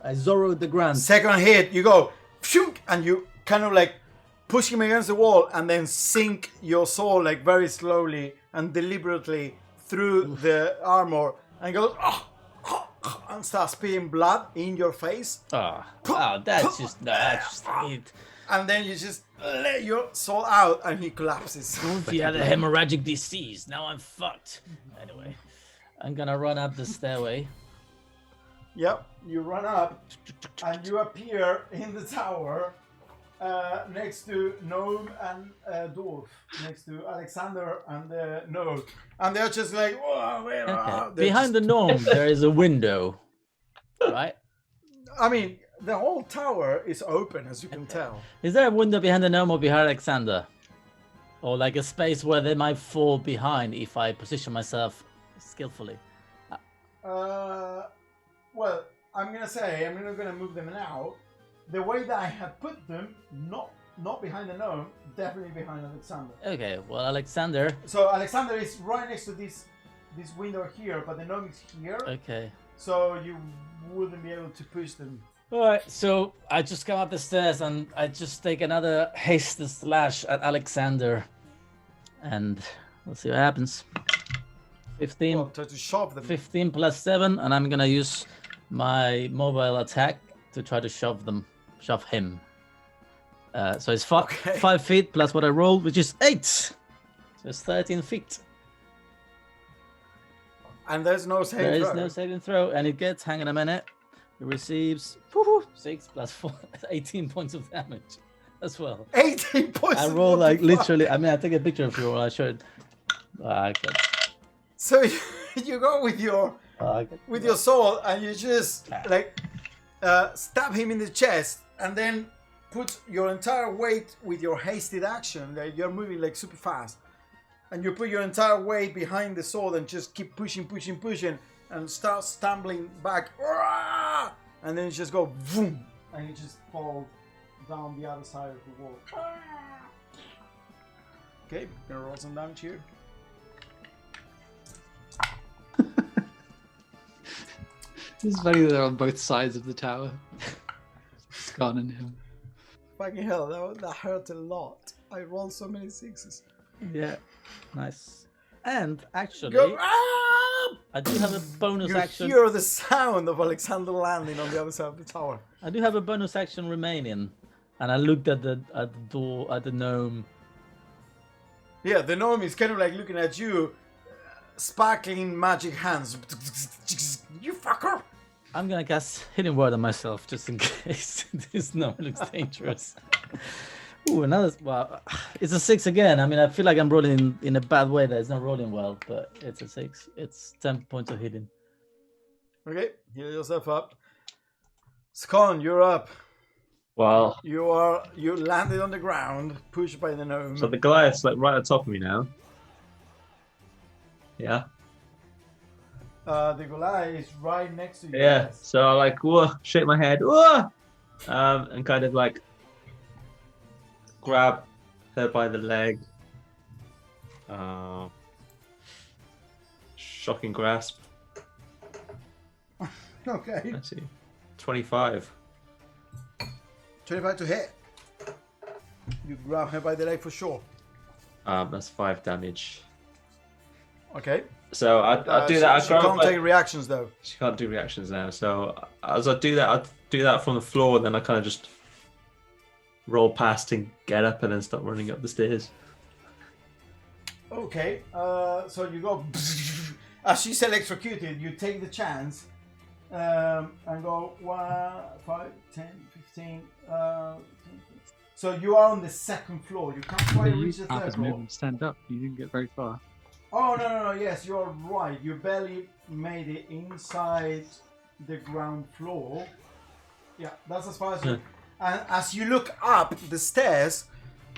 I Zorroed the grunt. Second hit, you go, pshunk, and you kind of like push him against the wall and then sink your sword like very slowly and deliberately through the armor and goes, and starts spitting blood in your face. That's just it. And then you just let your soul out, and he collapses. If he had a hemorrhagic disease, now I'm fucked. Anyway, I'm gonna run up the stairway. Yep, you run up, and you appear in the tower next to Gnome and Dwarf, next to Alexander and the Gnome. And they're just like, whoa, where are they? Behind the gnome, there is a window, right? I mean, the whole tower is open, as you can tell. Is there a window behind the gnome or behind Alexander? Or like a space where they might fall behind if I position myself skillfully? Well, I'm gonna say, I'm not gonna move them now. The way that I have put them, not behind the gnome, definitely behind Alexander. Okay, well, Alexander. So Alexander is right next to this window here, but the gnome is here. Okay. So you wouldn't be able to push them. Alright, so I just come up the stairs and I just take another hasty slash at Alexander. And we'll see what happens. 15. Well, try to shove them. 15 plus 7, and I'm gonna use my mobile attack to try to shove him. So it's 5 feet plus what I rolled, which is 8. So it's 13 feet. And there's no saving There throw. is no saving throw, and it gets, hang on a minute, it receives 6 plus 4, 18 points of damage as well. 18 points. I roll like literally, I mean, I take a picture of you, or I should. Okay. So you go with your soul, and you just like stab him in the chest, and then put your entire weight with your hasted action. Like you're moving like super fast, and you put your entire weight behind the sword and just keep pushing, and start stumbling back, and then you just go boom, and you just fall down the other side of the wall. Okay, gonna roll some damage here. It's funny that they're on both sides of the tower. Scan and him. Fucking hell, that hurt a lot. I rolled so many 6s. Yeah, nice. And actually, Go, I do have a bonus action. You hear the sound of Alexander landing on the other side of the tower. I do have a bonus action remaining, and I looked at the door at the gnome. Yeah, the gnome is kind of like looking at you, sparkling magic hands. You fucker! I'm gonna cast Hidden Word on myself just in case this gnome looks dangerous. Ooh, another. Well, it's a 6 again. I mean, I feel like I'm rolling in a bad way. That it's not rolling well, but it's a 6. It's 10 points of hidden. Okay, heal yourself up. Scon, you're up. Well, You landed on the ground, pushed by the gnome. so the Goliath's like right on top of me now. Yeah. The Goliath is right next to you. Yeah. Yes. So I like shake my head, and kind of like grab her by the leg. Shocking grasp. Okay. Let's see. 25. 25 to hit. You grab her by the leg for sure. That's 5 damage. Okay. So I do that. She can't take reactions though. She can't do reactions now. So as I do that from the floor, and then I kind of just roll past and get up, and then start running up the stairs. Okay. So you go as she's electrocuted. You take the chance and go 1, 5, 10, 15. So you are on the second floor. You can't quite reach the third floor. Stand up. You didn't get very far. Oh no! Yes, you're right. You barely made it inside the ground floor. Yeah, that's as far as you. And as you look up the stairs,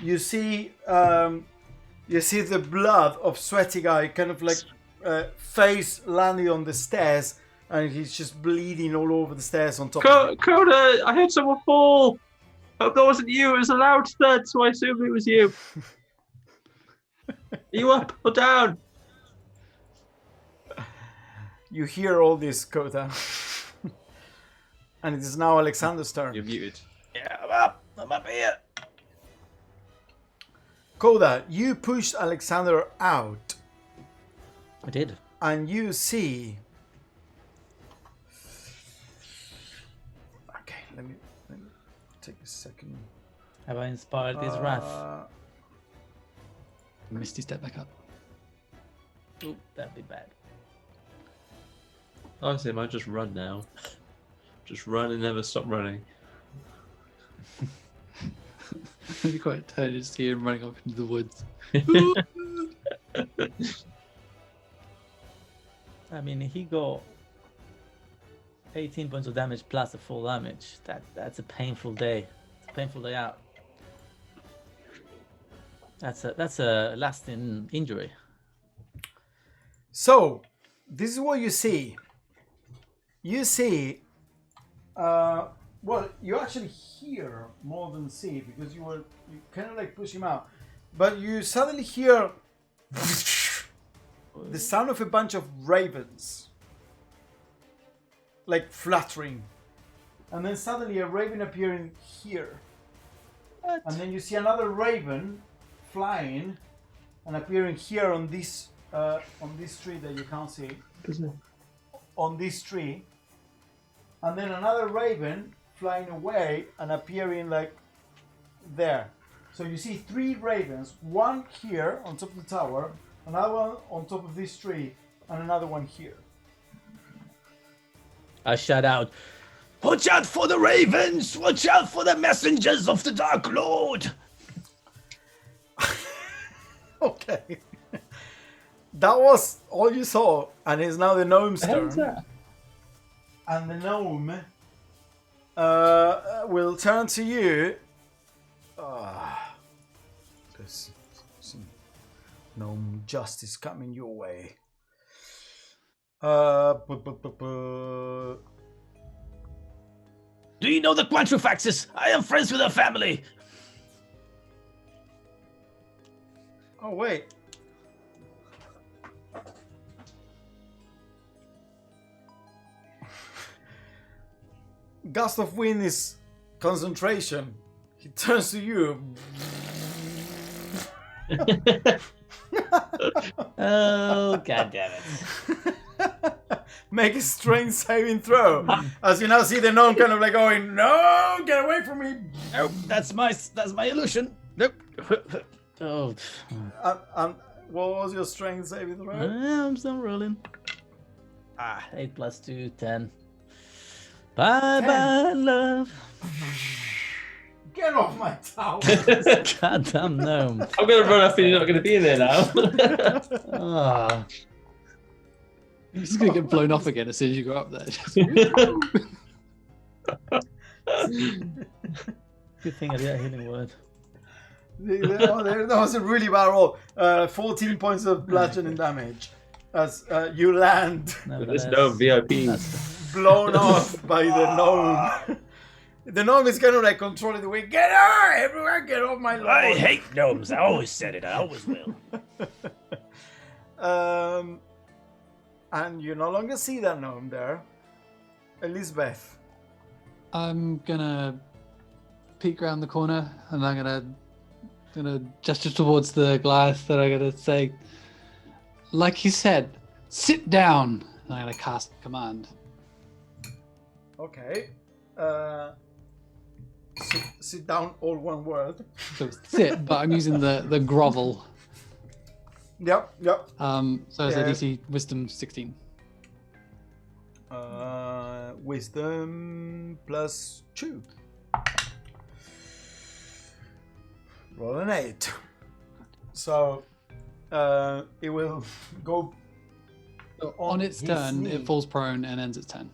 you see the blood of sweaty guy, kind of like face landing on the stairs, and he's just bleeding all over the stairs on top. Coda, I heard someone fall. Hope that wasn't you. It was a loud thud, so I assumed it was you. Are you up or down? You hear all this, Kota. And it is now Alexander's turn. You're muted. Yeah, I'm up. I'm up here. Koda, you pushed Alexander out, I did. and you see take a second. Have I inspired his wrath? Misty, step back up. Oop, that'd be bad. Honestly, I might just run now. Just run and never stop running. It'd be quite tired to see him running off into the woods. I mean, he got 18 points of damage plus the full damage. That's a painful day. It's a painful day out. That's a lasting injury. So, this is what you see. You see, well, you actually hear more than see because you kind of like push him out, but you suddenly hear the sound of a bunch of ravens, like fluttering, and then suddenly a raven appearing here, What? and then you see another raven flying and appearing here on this tree that you can't see. On this tree, and then another raven flying away and appearing like there. So you see 3 ravens, one here on top of the tower, another one on top of this tree, and another one here. I shout out, "Watch out for the ravens! Watch out for the messengers of the Dark Lord!" Okay. That was all you saw, and it's now the gnome's How's turn. that? And the gnome will turn to you. There's some gnome justice coming your way. Do you know the Quantrifaxes? I am friends with their family. Oh wait. Gust of wind is concentration. He turns to you. Oh, god damn it. Make a strength saving throw. As you now see the gnome kind of like going, "No, get away from me!" Nope, that's my illusion. Nope. Oh. What was your strength saving throw? I'm still rolling. 8 plus 2, 10. Bye bye, love. Get off my tower! Goddamn gnome. I'm going to run off and you're not going to be in there now. Ah. You're just going to get blown off again as soon as you go up there. Good thing I did a healing word. That was a really bad roll. 14 points of bludgeoning damage as you land There's no VIP. blown off by the gnome. The gnome is kind of like controlling the wind. Get her! Everyone get off my lawn! I hate gnomes. I always said it. I always will. And you no longer see that gnome there. Elizabeth. I'm gonna peek around the corner and I'm gonna gesture towards the glass that I'm gonna say, like he said, sit down. And I'm gonna cast command. Okay. Sit down, all one word. So sit, but I'm using the grovel. Yep. So it's a Yeah. DC Wisdom 16. Wisdom plus 2. Roll an 8. So it will go So on its his turn, knee. it falls prone and ends its turn.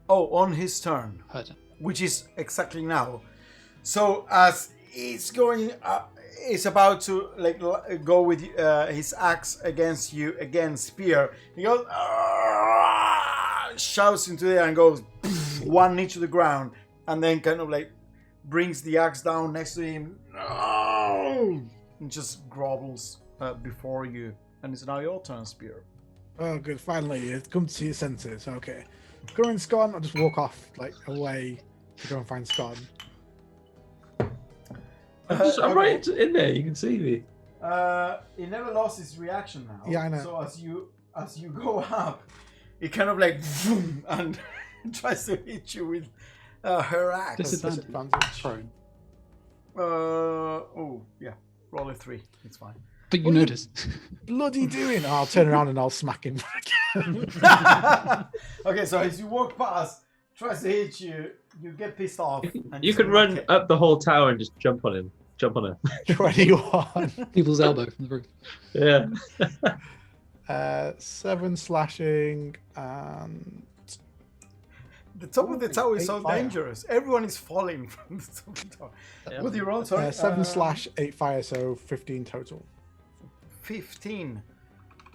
on his turn, Her turn. which is exactly now. So as it's going, it's about to like go with his axe against you again, spear. He goes, shouts into the air and goes one knee to the ground, and then kind of like brings the axe down next to him, and just grovels before you. And it's now your turn, Spear. Oh, good. Finally, you've come to your senses. Okay. Go and Scon, I'll just walk off, like, away to go and find Scon. I'm right in there. You can see me. It never lost its reaction now. Yeah, I know. So as you go up, it kind of like boom, and tries to hit you with Her axe. Disadvantage. Prone. Oh, yeah. Roll a 3. It's fine. But you notice. Bloody doing? I'll turn around and I'll smack him. Okay, so as you walk past, tries to hit you, you get pissed off. And You could run up the whole tower and just jump on him. Jump on her. 21. People's elbow from the roof. Yeah. 7 slashing and the top of the tower is so 8 fire. dangerous. Everyone is falling from the top of the tower. Yeah. What do you roll? Sorry. 7 slash 8 fire, so 15 total. 15.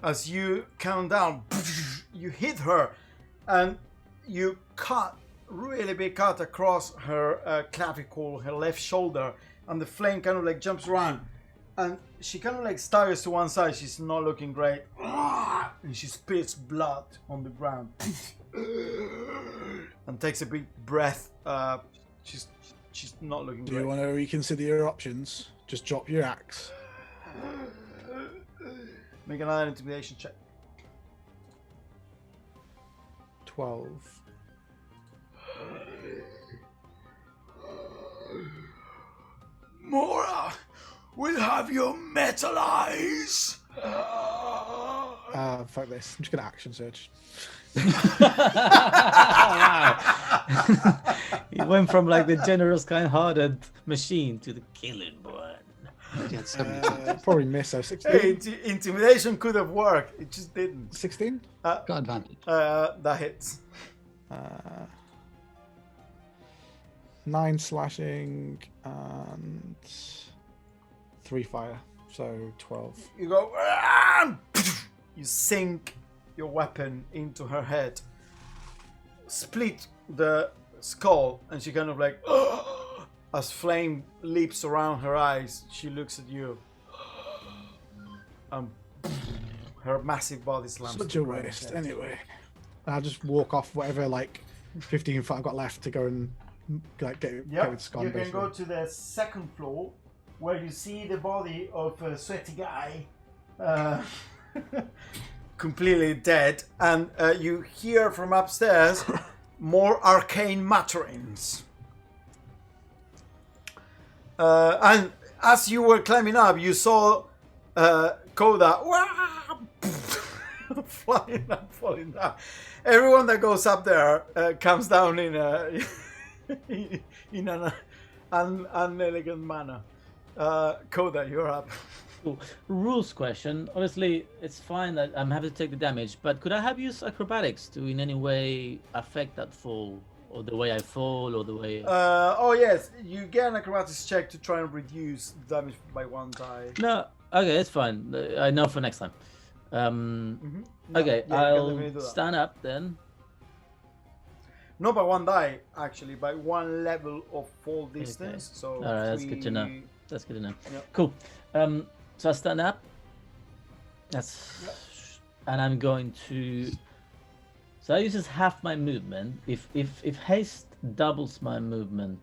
As you count down, you hit her, and you cut really big cut across her clavicle, her left shoulder, and the flame kind of like jumps around, and she kind of like staggers to one side. She's not looking great, and she spits blood on the ground, and takes a big breath. She's not looking Do great. you want to reconsider your options? Just drop your axe. Make another intimidation check. 12. Mora, we'll have your metal eyes. Fuck this. I'm just gonna action search. Wow. He went from like the generous, kind-hearted machine to the killing one. Yeah, 72. Probably miss. So 16. Hey, intimidation could have worked. It just didn't. 16. Got advantage. That hits. 9 slashing and 3 fire, so 12. You go. "Ah!" You sink your weapon into her head, split the skull, and she kind of like. As flame leaps around her eyes, she looks at you. Her massive body slams. Such to a the ground. waste. Anyway, I'll just walk off whatever like 15 foot I've got left to go and like get with Yeah, Scott. you can go to the second floor where you see the body of a sweaty guy, completely dead, and you hear from upstairs more arcane mutterings. And as you were climbing up, you saw Koda flying and falling down. Everyone that goes up there comes down in in an unelegant manner. Koda, you're up. Cool. Rules question. Obviously, it's fine that I'm happy to take the damage, but could I have used acrobatics to in any way affect that fall, or the way I fall, or the way? Oh yes, you get an acrobatics check to try and reduce damage by 1 die. No. Okay, it's fine. I know for next time. No, Okay, yeah, you can definitely I'll do that. stand up then. Not by 1 die, actually, by 1 level of fall distance. So Alright, that's good to know. 3 That's good to know. Yeah. Cool. So I stand up. And I'm going to. So I use half my movement. If haste doubles my movement,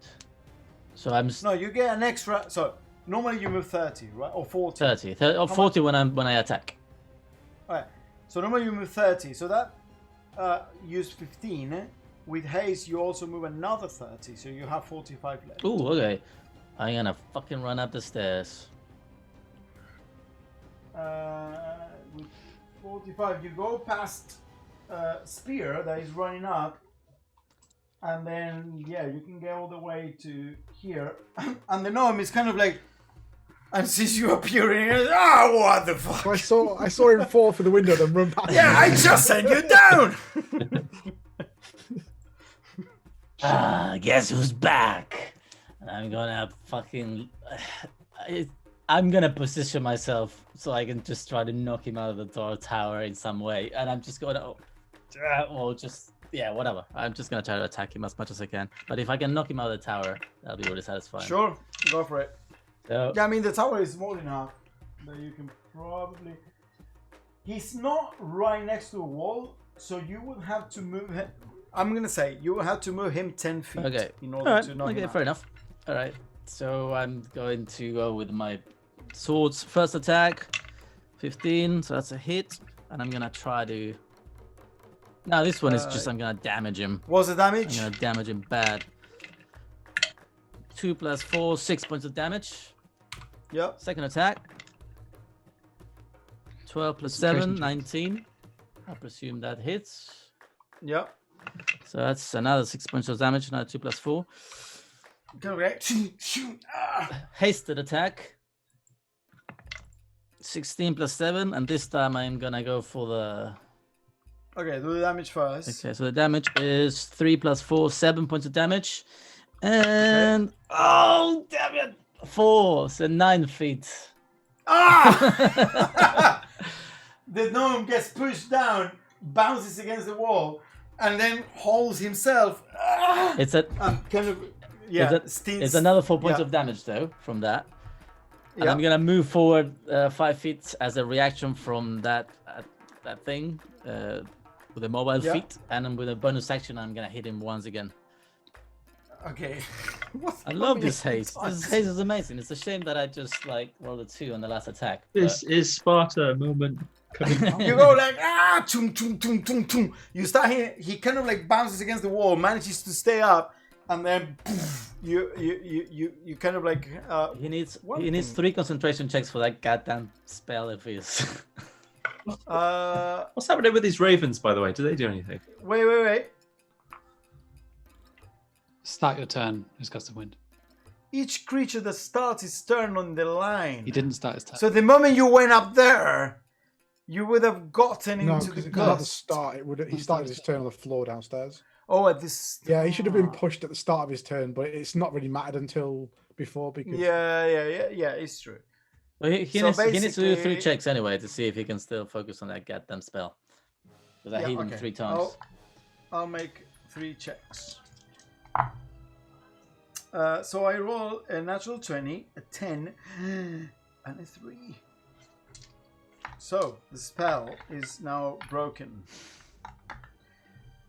so I'm No, you get an extra. So normally you move 30, right, or 40. 30 or 40 when I attack. Alright. So normally you move 30. So that use 15. With haste, you also move another 30, so you have 45 left. Ooh, okay. I'm gonna fucking run up the stairs. With 45, you go past Spear that is running up, and then yeah, you can get all the way to here, and the gnome is kind of like, and sees you appearing, what the fuck? So I saw him fall through the window, then run past. Yeah, I just sent you down. Guess who's back? I'm gonna fucking. I'm gonna position myself so I can just try to knock him out of the tower in some way, and I'm just gonna, or just whatever. I'm just gonna try to attack him as much as I can. But if I can knock him out of the tower, that'll be really satisfying. Sure, go for it. So, Yeah, I mean the tower is small enough that you can probably. He's not right next to a wall, so you would have to move him. I'm gonna say you will have to move him 10 feet okay. in order Alright, to knock him okay, out. fair enough. All right. So I'm going to go with my swords. First attack, 15. So that's a hit, and I'm gonna try to. No, this one is just I'm gonna damage him. What's the damage? I'm gonna damage him bad. 2 plus 4, 6 points of damage. Yep. Second attack. 12 plus 7, 19. I presume that hits. Yep. So that's another 6 points of damage. Now 2 plus 4. Correct. Hasted attack. 16 plus 7. And this time I'm going to go for the... Okay, do the damage first. Okay, so the damage is 3 plus 4, 7 points of damage. And... Oh, damn it! 4, so 9 feet. Ah! The gnome gets pushed down, bounces against the wall, and then holds himself. It's a... kind of... Yeah, it's another 4 points of damage, though, from that. And I'm going to move forward 5 feet as a reaction from that thing. With a mobile feet, and with a bonus action, I'm gonna hit him once again. Okay. I love this haste. This haste is amazing. It's a shame that I just rolled a 2 on the last attack. This is Sparta moment. You go like tum tum tum tum tum. You start he kind of bounces against the wall, manages to stay up, and then poof, you kind of he needs 3 concentration checks for that goddamn spell if he's. What's happening with these ravens, by the way? Do they do anything? Wait. Start your turn, who's gust of wind. Each creature that starts its turn on the line. He didn't start his turn. So the moment you went up there, you would have gotten into the at the gust. start, he started his turn on the floor downstairs. Oh, at this. Yeah, he should have been pushed at the start of his turn, but it's not really mattered until before because. Yeah, it's true. Well, he needs to do 3 checks anyway to see if he can still focus on that goddamn spell. Because I hit him 3 times. I'll make 3 checks. So I roll a natural 20, a 10, and a 3. So the spell is now broken.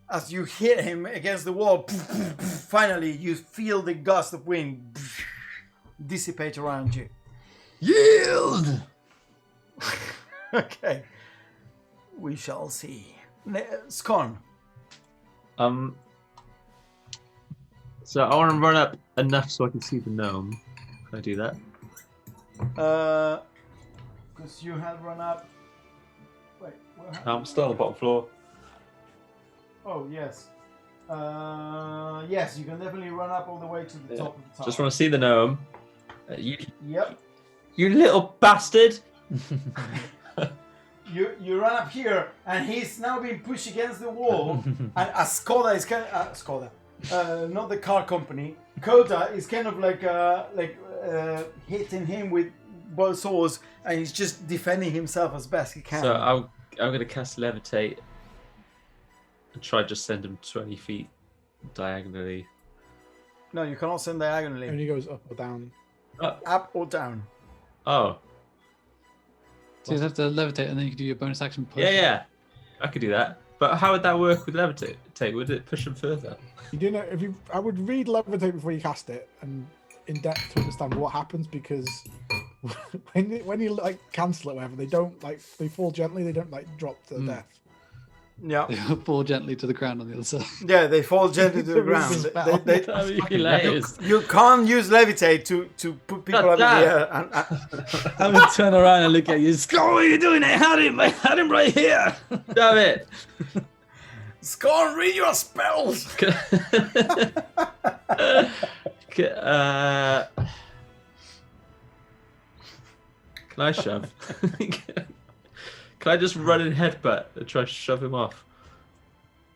As you hit him against the wall, finally you feel the gust of wind dissipate around you. Yield! Okay. We shall see. Scon. So I want to run up enough so I can see the gnome. Can I do that? Because you had run up. Wait, what happened? I'm still on the bottom floor. Oh, yes. Yes, you can definitely run up all the way to the top of the tower. Just want to see the gnome. Yep. You little bastard! You run up here, and he's now being pushed against the wall. And Skoda is kind of Skoda, not the car company. Kota is kind of hitting him with both swords, and he's just defending himself as best he can. So I'm going to cast Levitate and try just send him 20 feet diagonally. No, you cannot send diagonally. It only goes up or down. Up or down. Oh. So you have to levitate, and then you can do your bonus action push. Yeah. I could do that. But how would that work with Levitate? Would it push him further? You do know I would read Levitate before you cast it and in depth to understand what happens, because when you cancel it or whatever, they don't they fall gently, they don't drop to death. Yeah. They fall gently to the ground on the other side. Yeah, they fall gently to the ground. You can't use levitate to put people up in the air. I would turn around and look at you. Skull, what are you doing? I had him right here. Damn it. Skull, read your spells. Can I shove? Can I just run and headbutt and try to shove him off?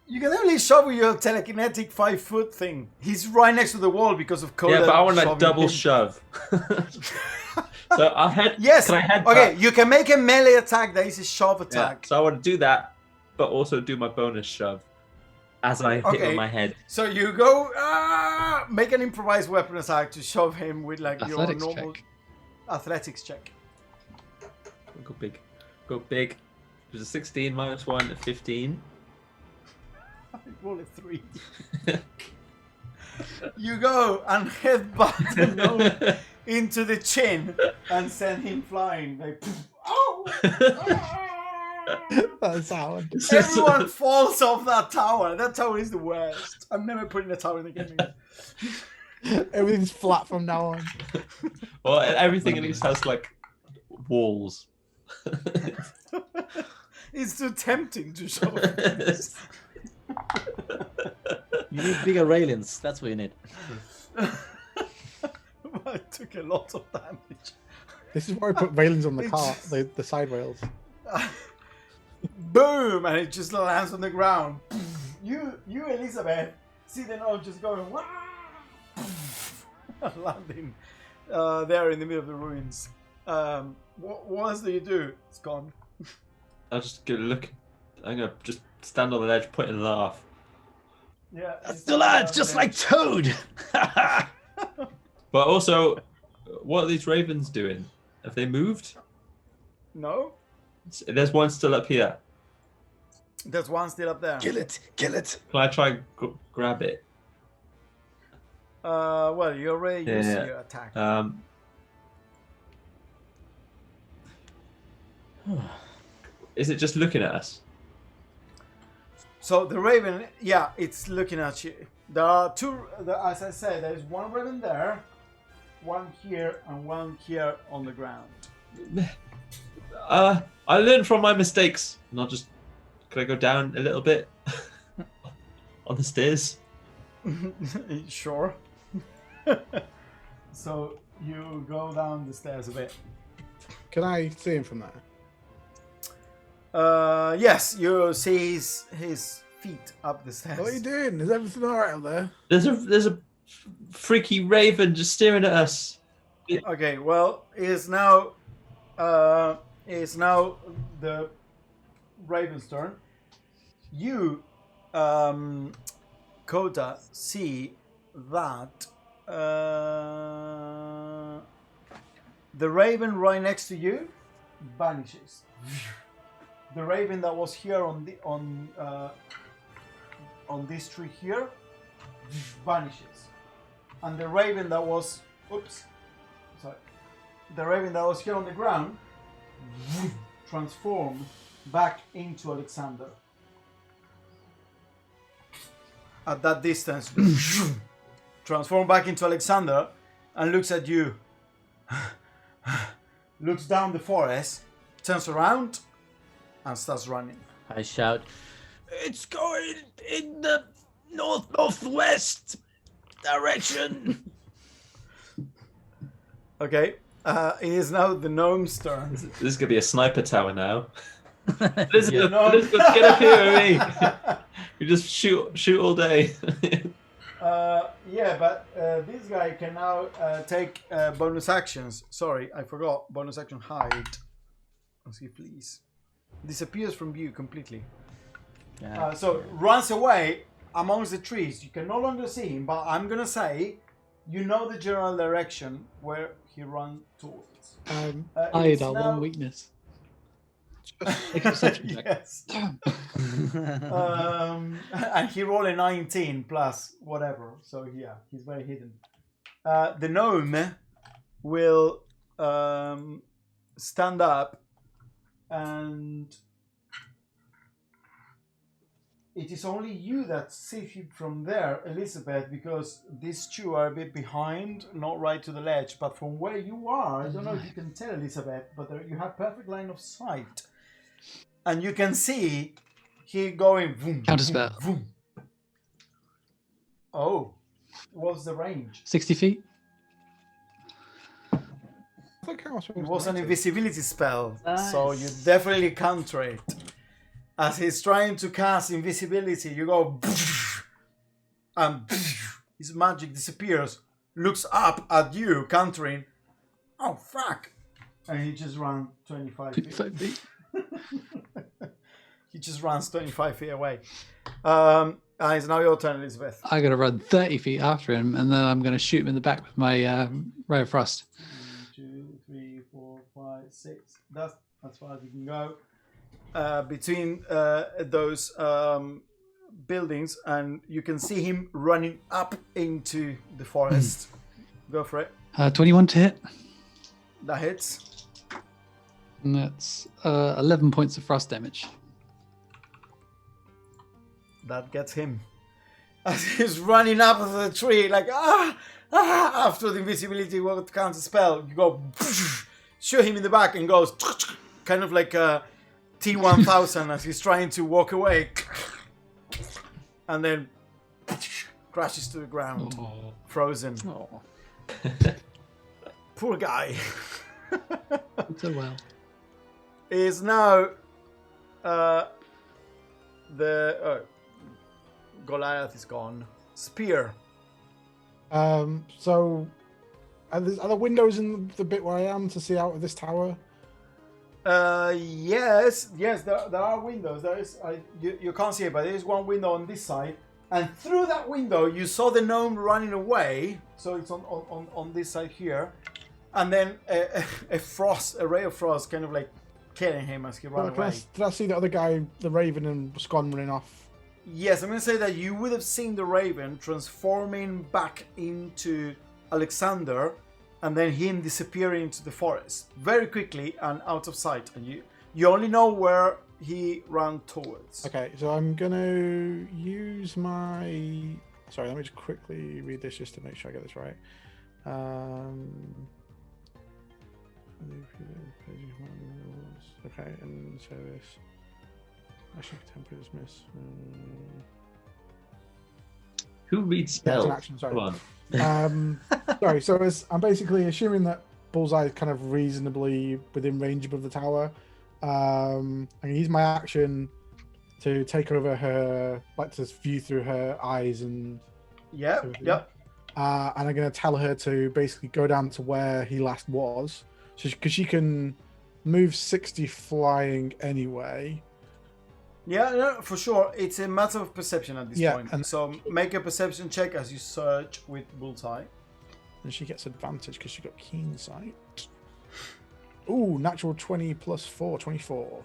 You can only shove with your telekinetic 5-foot thing. He's right next to the wall because of Coda. Yeah, but I want to double shove. So I'll head. Yes. Can I headbutt? Okay, you can make a melee attack that is a shove attack. Yeah, so I want to do that, but also do my bonus shove as I hit on my head. So you go make an improvised weapon attack to shove him with your normal athletics check. Go big. Go big. There's a 16 minus 1, a 15. I roll a 3. You go and headbutt the gnome into the chin and send him flying. That's how everyone falls off that tower. That tower is the worst. I'm never putting a tower in the game again. Everything's flat from now on. Well, everything at least has like walls. It's too tempting to show this. You need bigger railings. That's what you need. I took a lot of damage. This is why I put railings on the car, the side rails. Boom! And it just lands on the ground. You, Elizabeth, see the gnome just going, wah! Landing there in the middle of the ruins. What else do you do? It's gone. I'll just go look. I'm gonna just stand on the ledge, point and laugh. Yeah, That's the lads, just like Toad. But also, what are these ravens doing? Have they moved? No, There's one still up here. there's one still up there. Kill it! Kill it! Can I try and grab it? Well, you already used Yeah. your attack. Is it just looking at us? So the raven, yeah, it's looking at you. There are two, as I said, there's one raven there, one here, and one here on the ground. I learned from my mistakes. Not just. Could I go down a little bit on the stairs? Sure. So you go down the stairs a bit. Can I see him from there? Yes, you see his feet up the stairs. What are you doing? Is everything alright up there? There's a freaky raven just staring at us. Okay, well, it's now the raven's turn. You, Kota, see that the raven right next to you vanishes. The raven that was here on this tree here vanishes, and the raven that was the raven that was here on the ground transformed back into Alexander. At that distance, transformed back into Alexander and looks at you. Looks down the forest, turns around, and starts running. I shout, "It's going in the northwest direction." Okay, it is now the gnome's turn. This is gonna be a sniper tower now. Elizabeth, No. Elizabeth, get up here with me. We just shoot all day. Yeah, but this guy can now take bonus actions. Sorry, I forgot. Bonus action hide. Let's see, please. Disappears from view completely. Yeah. So runs away amongst the trees. You can no longer see him, but I'm gonna say you know the general direction where he ran towards. Hide it's our now- one weakness. Make a perception check. Yes. And he rolled a 19 plus whatever. So yeah, he's very hidden. The gnome will stand up, and it is only you that see him from there, Elizabeth, because these two are a bit behind, not right to the ledge. But from where you are, I don't know if you can tell, Elizabeth, but you have perfect line of sight. And you can see he going boom, Counterspell. boom, boom. Oh, what's the range? 60 feet? It was an invisibility spell, Nice. so you definitely counter it. As he's trying to cast invisibility, you go and his magic disappears, looks up at you, countering. Oh, fuck. And he just ran 25 feet. 55 feet. He just runs 25 feet away. And it's now your turn, Elizabeth. I gotta run 30 feet after him, and then I'm gonna shoot him in the back with my ray of frost. 1, 2, 3, 4, 5, 6. That's as far as you can go. Between those buildings, and you can see him running up into the forest. Go for it. 21 to hit, That hits. and that's 11 points of frost damage. That gets him. As he's running up the tree, like, After the invisibility what counts a spell, you go shoot him in the back and goes kind of like a T-1000 as he's trying to walk away, and then crashes to the ground, frozen. Oh. Poor guy. So well. Is now the Goliath is gone. Spear. So are there windows in the bit where I am to see out of this tower? Yes, there are windows. There is you can't see it, but there is one window on this side, and through that window you saw the gnome running away. So it's on this side here, and then a ray of frost, kind of like killing him as he ran away. Did I see the other guy, the Raven, and Scon running off? Yes, I'm going to say that you would have seen the Raven transforming back into Alexander, and then him disappearing into the forest very quickly and out of sight. And you only know where he ran towards. Okay, so I'm going to use my... Sorry, let me just quickly read this just to make sure I get this right. Okay, and so this... Actually, temporary dismiss. Who reads That's spells? an action, sorry. Come on. Sorry, so I'm basically assuming that Bullseye is kind of reasonably within range above the tower. I can use my action to take over her, like to view through her eyes and... Yep. And I'm going to tell her to basically go down to where he last was. Because she can move 60 flying anyway. Yeah, no, for sure. It's a matter of perception at this point. And so make a perception check as you search with Bullseye. And she gets advantage because she got keen sight. Ooh, natural 20 plus 4, 24.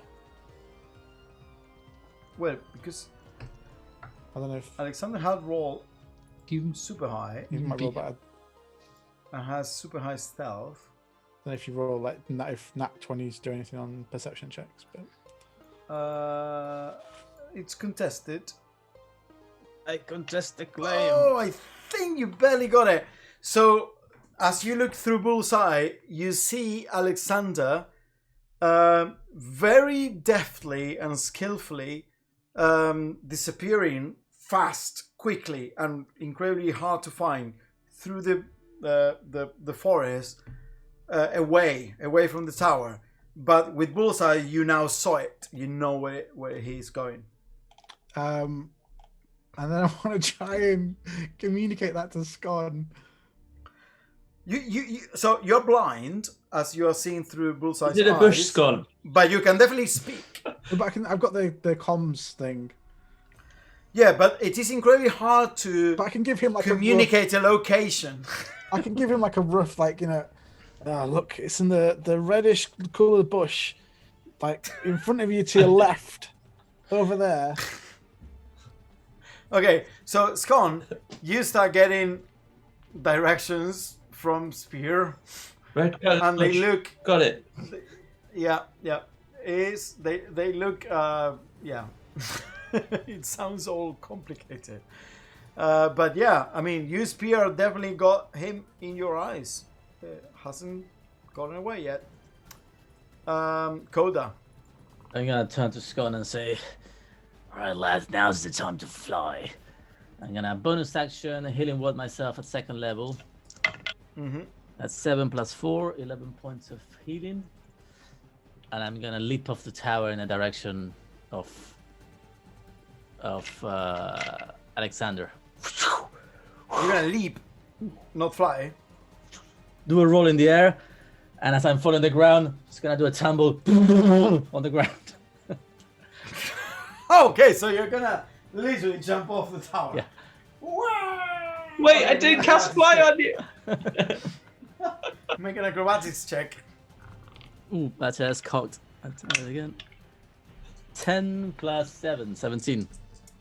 Well, because I don't know if Alexander had rolled super high you might roll bad. and has super high stealth. I don't know if you roll like if nat 20s do anything on perception checks, but it's contested. I contest the claim. Oh, I think you barely got it. So, as you look through Bullseye, you see Alexander very deftly and skillfully disappearing fast, quickly, and incredibly hard to find through the forest, away from the tower. But with Bullseye, you now saw it. You know where he's going. and then I want to try and communicate that to Scon. So you're blind as you are seeing through Bullseye's Is it a eyes, bush, Scon? but you can definitely speak. But I've got the comms thing. Yeah, but it is incredibly hard to But I can give him like communicate a location. I can give him like a rough, like, look, it's in the reddish colour bush, like in front of you to your left, over there. Okay, so Scon, you start getting directions from Spear, Red and they look. Got it. Yeah. They look. Yeah. It sounds all complicated. But yeah, I mean, you Spear definitely got him in your eyes. Hasn't gotten away yet. Coda. I'm gonna turn to Scott and say, "Alright, lads, now's the time to fly." I'm gonna bonus action healing word myself at second level. Mm-hmm. That's 7 plus 4, 11 points of healing. And I'm gonna leap off the tower in the direction of Alexander. You're gonna leap, not fly. Do a roll in the air, and as I'm falling the ground, just gonna do a tumble on the ground. Okay, so you're gonna literally jump off the tower. Yeah. Wait, I didn't cast fly on you. Make an acrobatics check. Ooh, that's cocked. Let's try it again. 10 plus 7, 17.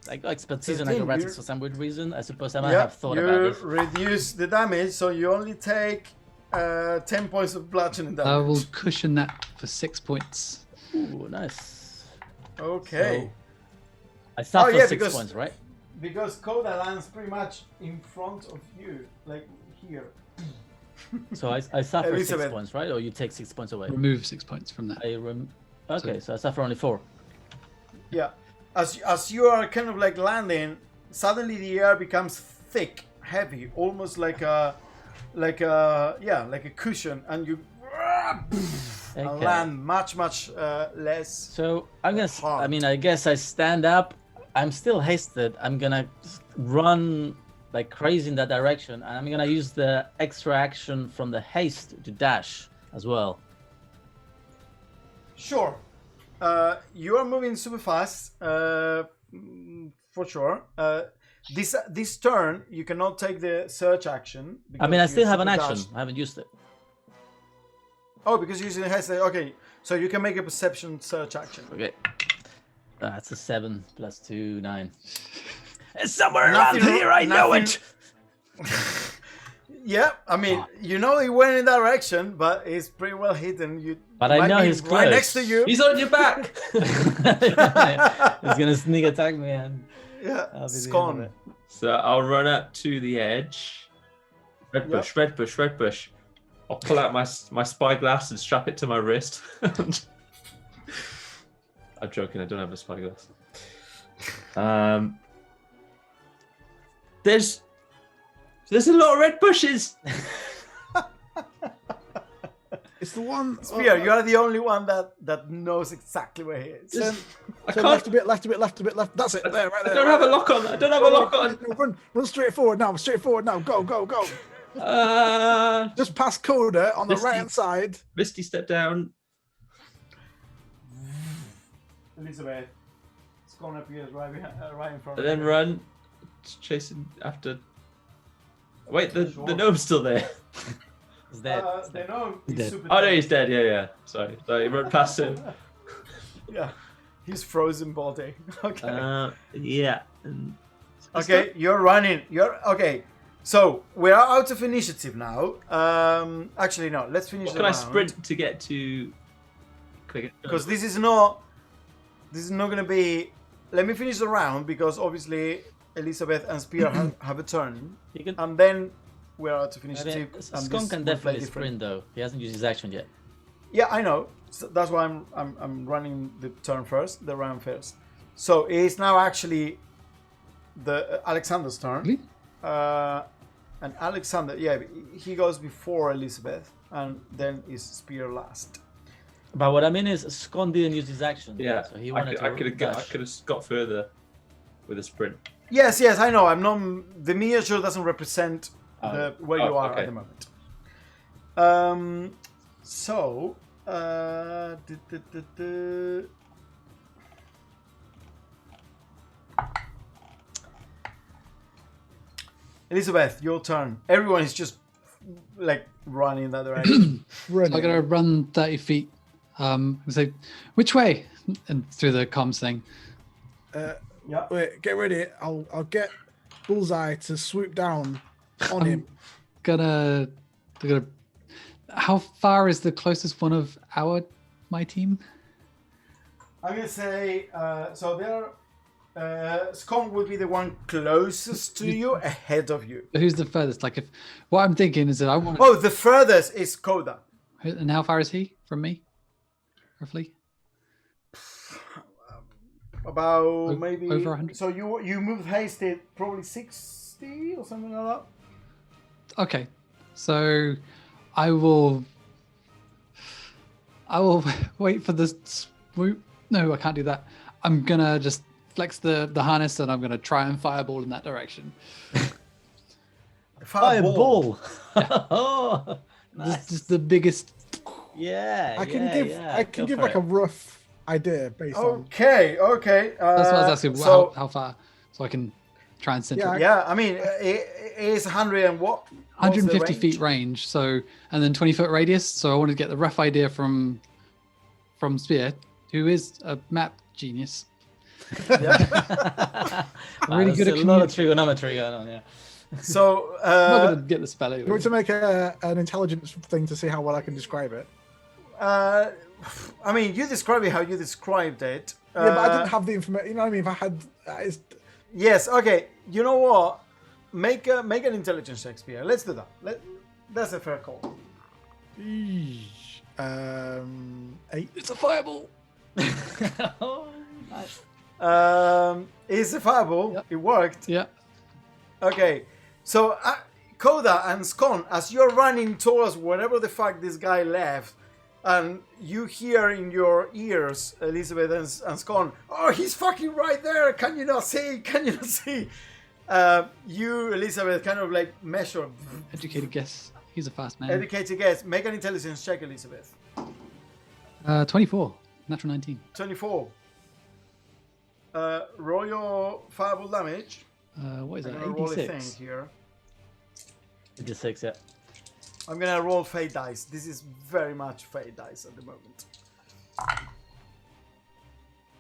I got expertise in 17, acrobatics for some weird reason. I suppose I might have thought you about this. reduce the damage, so you only take 10 points of bludgeoning damage. I will cushion that for 6 points. Ooh, nice. Okay. So, I start for 6 because- points, right? Because Coda lands pretty much in front of you. Like, here. So I suffer 6 Elizabeth. points, right? Or you take 6 points away? Remove 6 points from that. Okay, so I suffer only 4. Yeah. As you are kind of like landing, suddenly the air becomes thick, heavy, almost like a cushion, and you and land much less. So I'm gonna. hard. I mean, I guess I stand up. I'm still hasted. I'm gonna run like crazy in that direction, and I'm gonna use the extra action from the haste to dash as well. Sure. You are moving super fast, for sure. This turn, you cannot take the search action. I mean, I because still you're have an super action. dashed. I haven't used it. Oh, because you're using the haste. Okay, so you can make a perception search action. Okay. That's a 7 plus 2, 9. It's somewhere Nothing- around here. I know nothing- it. Yeah, I mean, you know he went in that direction, but it's pretty well hidden. But I might know be he's right close. next to you. He's on your back. He's gonna sneak attack me, and Yeah, I'll be the end of Scone. it. So I'll run up to the edge. Red bush, red bush, red bush. I'll pull out my spyglass and strap it to my wrist. I'm joking. I don't have a spyglass. There's a lot of red bushes. It's the one. Spear, you are the only one that knows exactly where he is. I So can't. left a bit, left a bit, left a bit, left. That's it. There, right I there. don't have a lock on. I don't have a lock on. No, run straight forward now. Straight forward now. Go, go, go. Just past Coda on the Misty. right hand side. Misty, step down. Elizabeth, Scone appears right in front And of then you. run. Chasing after. Wait, the gnome's still there. He's dead. The gnome is Dead. super Oh no, dead. he's dead. Yeah. Sorry, run past him. Yeah, his frozen body. Okay. Yeah. And Okay, you're running. Okay. So we are out of initiative now. Actually, no. Let's finish What the can I round. sprint to get to? Because this is not going to be. Let me finish the round because obviously Elizabeth and Spear have a turn, You can. and then we are out of I initiative. mean, and Scone this can will play definitely different. sprint though. He hasn't used his action yet. Yeah, I know. So that's why I'm running the turn first, the round first. So it is now actually the Alexander's turn. Really? And Alexander, yeah, he goes before Elizabeth, and then is Spear last. But what I mean is, Scone didn't use his action. Yeah, So he I wanted could to have dash. got further with a sprint. Yes, I know. I'm not. The miniature doesn't represent where you are okay. at the moment. So. Elizabeth, your turn. Everyone is just like running in that direction. So I gotta run 30 feet. And say, which way? And through the comms thing. Yeah. Wait, get ready. I'll get Bullseye to swoop down on him. Gonna. How far is the closest one of my team? I'm gonna say so. There, Scone would be the one closest to you, ahead of you. Who's the furthest? Like, if what I'm thinking is that I want. Oh, the furthest is Coda. And how far is he from me? Roughly. About maybe over 100? So you move hasted probably 60 or something like that. Okay, so I will wait for the swoop. No, I can't do that. I'm gonna just flex the harness and I'm gonna try and fireball in that direction. Fireball! Oh, nice. Just the biggest. Yeah, I can yeah, give go for like it. a rough idea based on. Okay. That's what I was asking. So how far, so I can try and center. Yeah, it. yeah, I mean it is 100 and what? What's the 150 range? feet range. So and then 20-foot radius. So I wanted to get the rough idea from Spear, who is a map genius. Wow, really there's good at a lot of trigonometry going on. Yeah. So I'm not gonna get the spell You want anyway. to make an intelligence thing to see how well I can describe it? I mean, you describe it how you described it. Yeah, but I didn't have the information. You know what I mean? If I had, it's, Yes. Okay. You know what? make an intelligence check, Spear. Let's do that. That's a fair call. 8. It's a fireball. Oh, nice. It's a fireball. Yep. It worked. Yeah. Okay, so Koda and Scone, as you're running towards whatever the fuck this guy left, and you hear in your ears, Elizabeth and Scone, oh, he's fucking right there. Can you not see? Can you not see? You, Elizabeth, kind of like measure. Educated guess. He's a fast man. Educated guess. Make an intelligence check, Elizabeth. 24. Natural 19. 24. Roll your fireball damage. What is I'm that? gonna roll a thing 86. here. 86, yeah. I'm gonna roll fate dice. This is very much fate dice at the moment.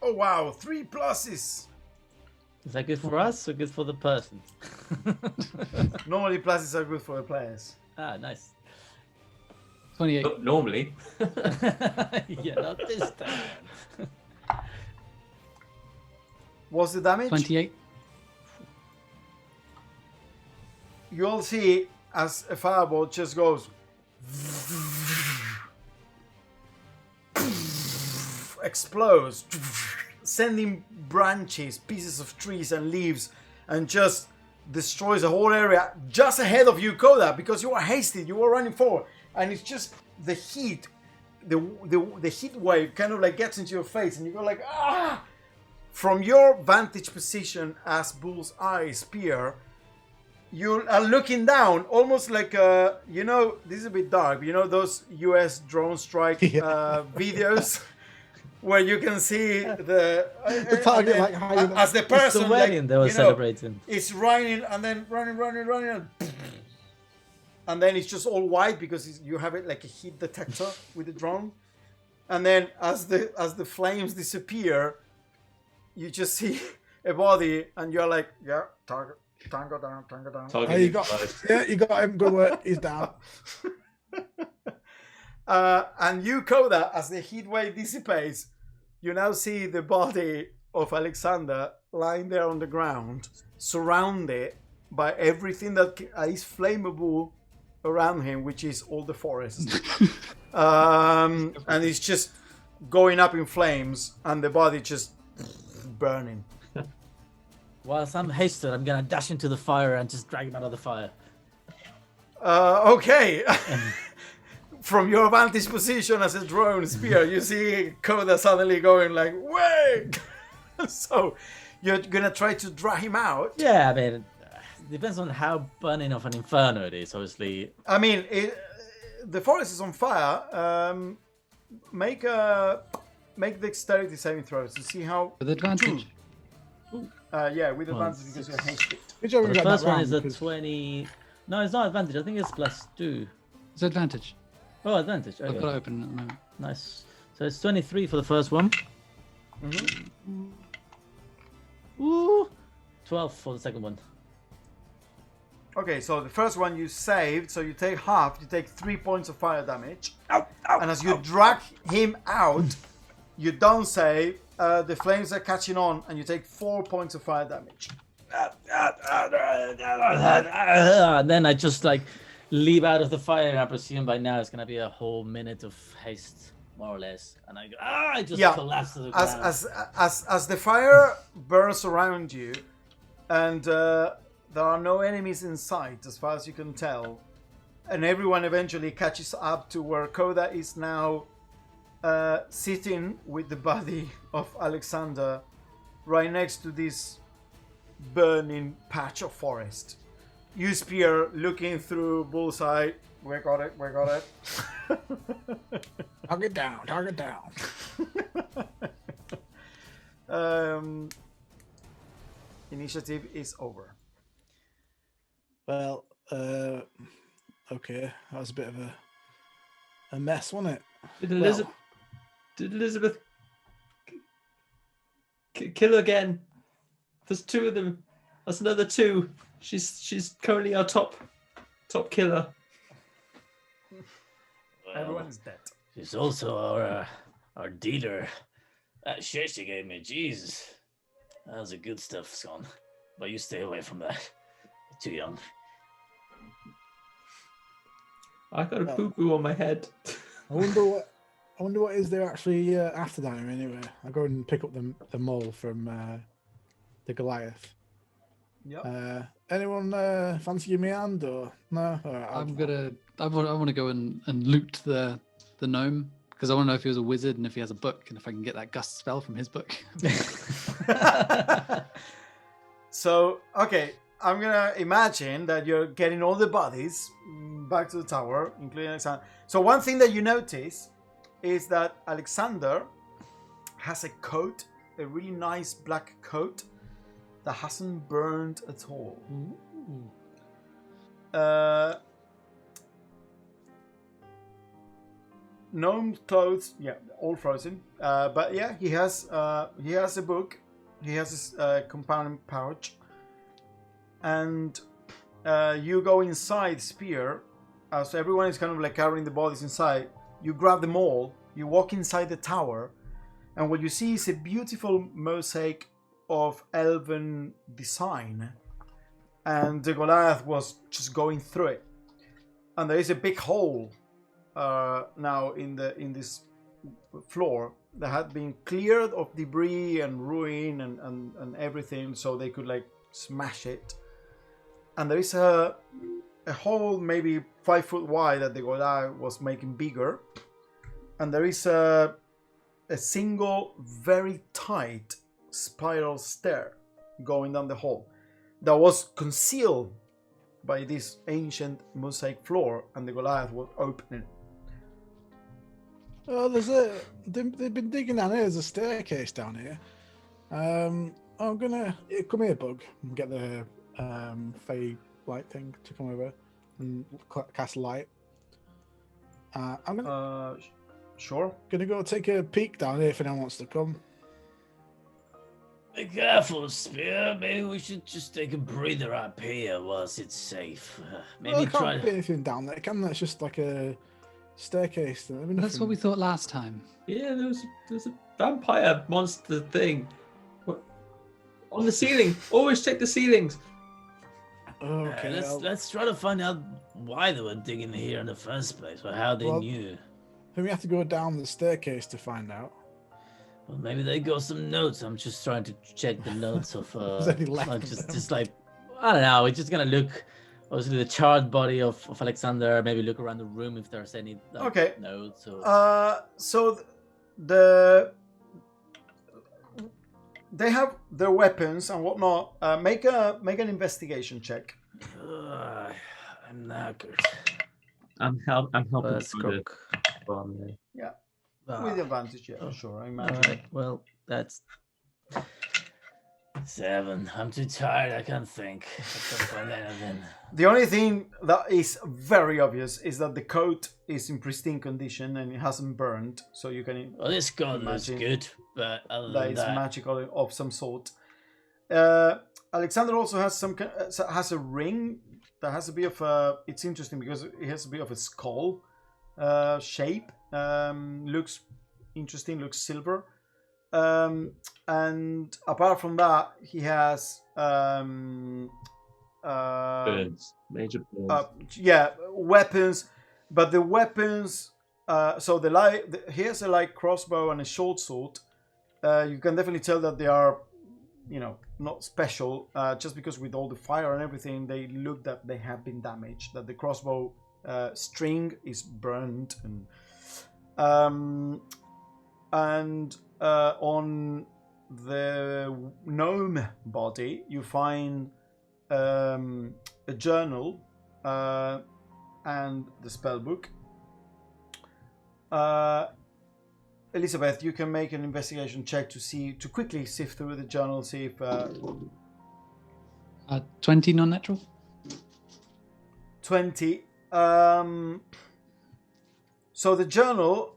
Oh wow, 3 pluses. Is that good for us or good for the person? Normally pluses are good for the players. Ah, nice. 28. Normally. Yeah, not this time. What's the damage? 28. You'll see as a fireball just goes explodes, sending branches, pieces of trees and leaves, and just destroys the whole area just ahead of you, Koda, because you were hasty, you were running forward, and it's just the heat, the heat wave kind of like gets into your face, and you go like, ah! From your vantage position as Bull's Eye Spear, you are looking down, almost like you know, this is a bit dark. You know those U.S. drone strike videos where you can see the target then, like higher as the person It's the wedding they were you know, celebrating. it's running and then running, and then it's just all white because you have it like a heat detector with the drone, and then as the flames disappear, you just see a body, and you're like, yeah, target. Tango down. Target Oh, you got him. Good work. He's down. And you, Koda, as the heat wave dissipates, you now see the body of Alexander lying there on the ground, surrounded by everything that is flammable around him, which is all the forest. And it's just going up in flames, and the body just burning. Whilst I'm hasted, I'm gonna dash into the fire and just drag him out of the fire. Okay. From your vantage position as a drone spear, you see Koda suddenly going like, wait! So you're gonna try to drag him out? Yeah, I mean, it depends on how burning of an inferno it is, obviously. I mean, the forest is on fire. Make dexterity saving throws to see how... With advantage. Yeah, with advantage because you're hasted. Good job we The got first that one round, is a because 20. No, it's not advantage. I think it's +2. It's advantage. Oh, advantage. I've Okay. got it open at the moment. Nice. So it's 23 for the first one. Ooh. 12 for the second one. Okay, so the first one you saved, so you take half, you take 3 points of fire damage. And as you drag him out, you don't save, the flames are catching on, and you take 4 points of fire damage. And then I just like leap out of the fire, and I presume by now it's gonna be a whole minute of haste, more or less. And I go, I just collapse to the ground. As the fire burns around you, and there are no enemies in sight as far as you can tell, and everyone eventually catches up to where Koda is now sitting with the body of Alexander right next to this burning patch of forest. You Spear looking through Bullseye. We got it. Target down. Initiative is over. Well, okay, that was a bit of a mess, wasn't it? Did Elizabeth kill again? There's 2 of them. That's another 2. She's currently our top killer. Everyone's dead. She's also our dealer. That shit she gave me, Jesus. That was the good stuff, son. But you stay away from that. too young. I got a poo-poo on my head. I wonder what is there actually after down here anyway. I'll go and pick up the mole from the Goliath. Yep. Anyone fancy giving me a hand or no? Right, I want to go and loot the gnome because I want to know if he was a wizard and if he has a book and if I can get that gust spell from his book. So, okay, I'm gonna imagine that you're getting all the bodies back to the tower, including Alexander. So one thing that you notice is that Alexander has a coat, a really nice black coat that hasn't burned at all. Gnome clothes, yeah, all frozen. But yeah, he has a book. He has his companion pouch, and you go inside Spear. So everyone is kind of like carrying the bodies inside. You grab them all. You walk inside the tower, and what you see is a beautiful mosaic of elven design. And the Goliath was just going through it, and there is a big hole now in this floor that had been cleared of debris and ruin and everything, so they could like smash it. And there is a hole maybe 5 foot wide that the Goliath was making bigger, and there is a single very tight spiral stair going down the hall that was concealed by this ancient mosaic floor, and the Goliath was opening. Oh, they've been digging down here. There's a staircase down here. I'm gonna come here, Bug, and get the Fey light thing to come over and cast light. I'm gonna sure. Gonna go take a peek down here if anyone wants to come. Be careful, Spear. Maybe we should just take a breather up here whilst it's safe. Maybe There can't be anything down there, can there? It's just like a staircase. That's what we thought last time. Yeah, there was a vampire monster thing. What? On the ceiling. Always check the ceilings. Okay. Let's try to find out why they were digging here in the first place, or how they knew. Then we have to go down the staircase to find out. Well, maybe they got some notes. I'm just trying to check the notes of just like, I don't know. We're just gonna look, obviously, the charred body of Alexander. Maybe look around the room if there's any notes. Or... So they have their weapons and whatnot. Make an investigation check. I'm knackered. I'm helping. Yeah. With advantage, yeah, for sure. I imagine. All right. Well, that's 7. I'm too tired. I can't think. I can't find anything. The only thing that is very obvious is that the coat is in pristine condition and it hasn't burned, so you can. Well, this gun is good, but other that than is that, magical of some sort. Alexander also has a ring that has a bit of a. It's interesting because it has a bit of a skull shape. Looks interesting, looks silver, and apart from that he has burns, major burns. Weapons, but the weapons so he has a light crossbow and a short sword. You can definitely tell that they are, not special, just because with all the fire and everything they look that they have been damaged, that the crossbow string is burned, and on the gnome body you find a journal and the spell book. Elizabeth, you can make an investigation check to quickly sift through the journal, see if 20 non-natural. 20. So the journal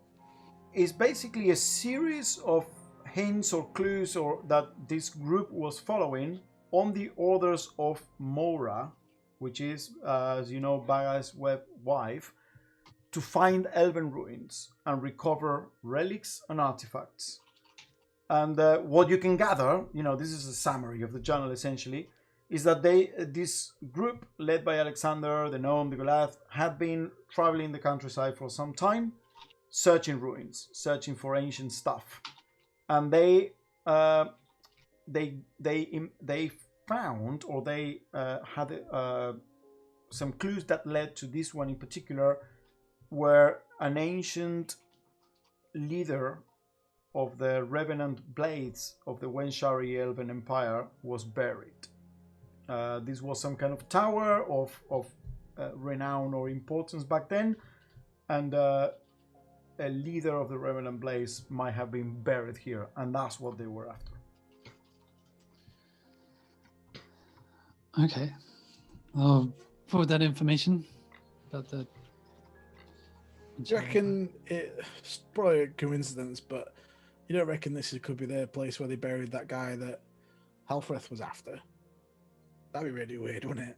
is basically a series of hints or clues that this group was following on the orders of Mora, which is, as you know, Baga's wife, to find elven ruins and recover relics and artifacts. And what you can gather, this is a summary of the journal essentially, is that this group led by Alexander, the gnome, the Goliath, had been traveling the countryside for some time, searching ruins, searching for ancient stuff, and they found, or they had some clues that led to this one in particular, where an ancient leader of the revenant blades of the Wenshari Elven Empire was buried. This was some kind of tower of renown or importance back then, and a leader of the Revenant Blades might have been buried here, and that's what they were after. Okay. I'll forward that information about the... Do you reckon it's probably a coincidence, but you don't reckon this could be the place where they buried that guy that Halfrith was after? That'd be really weird, wouldn't it?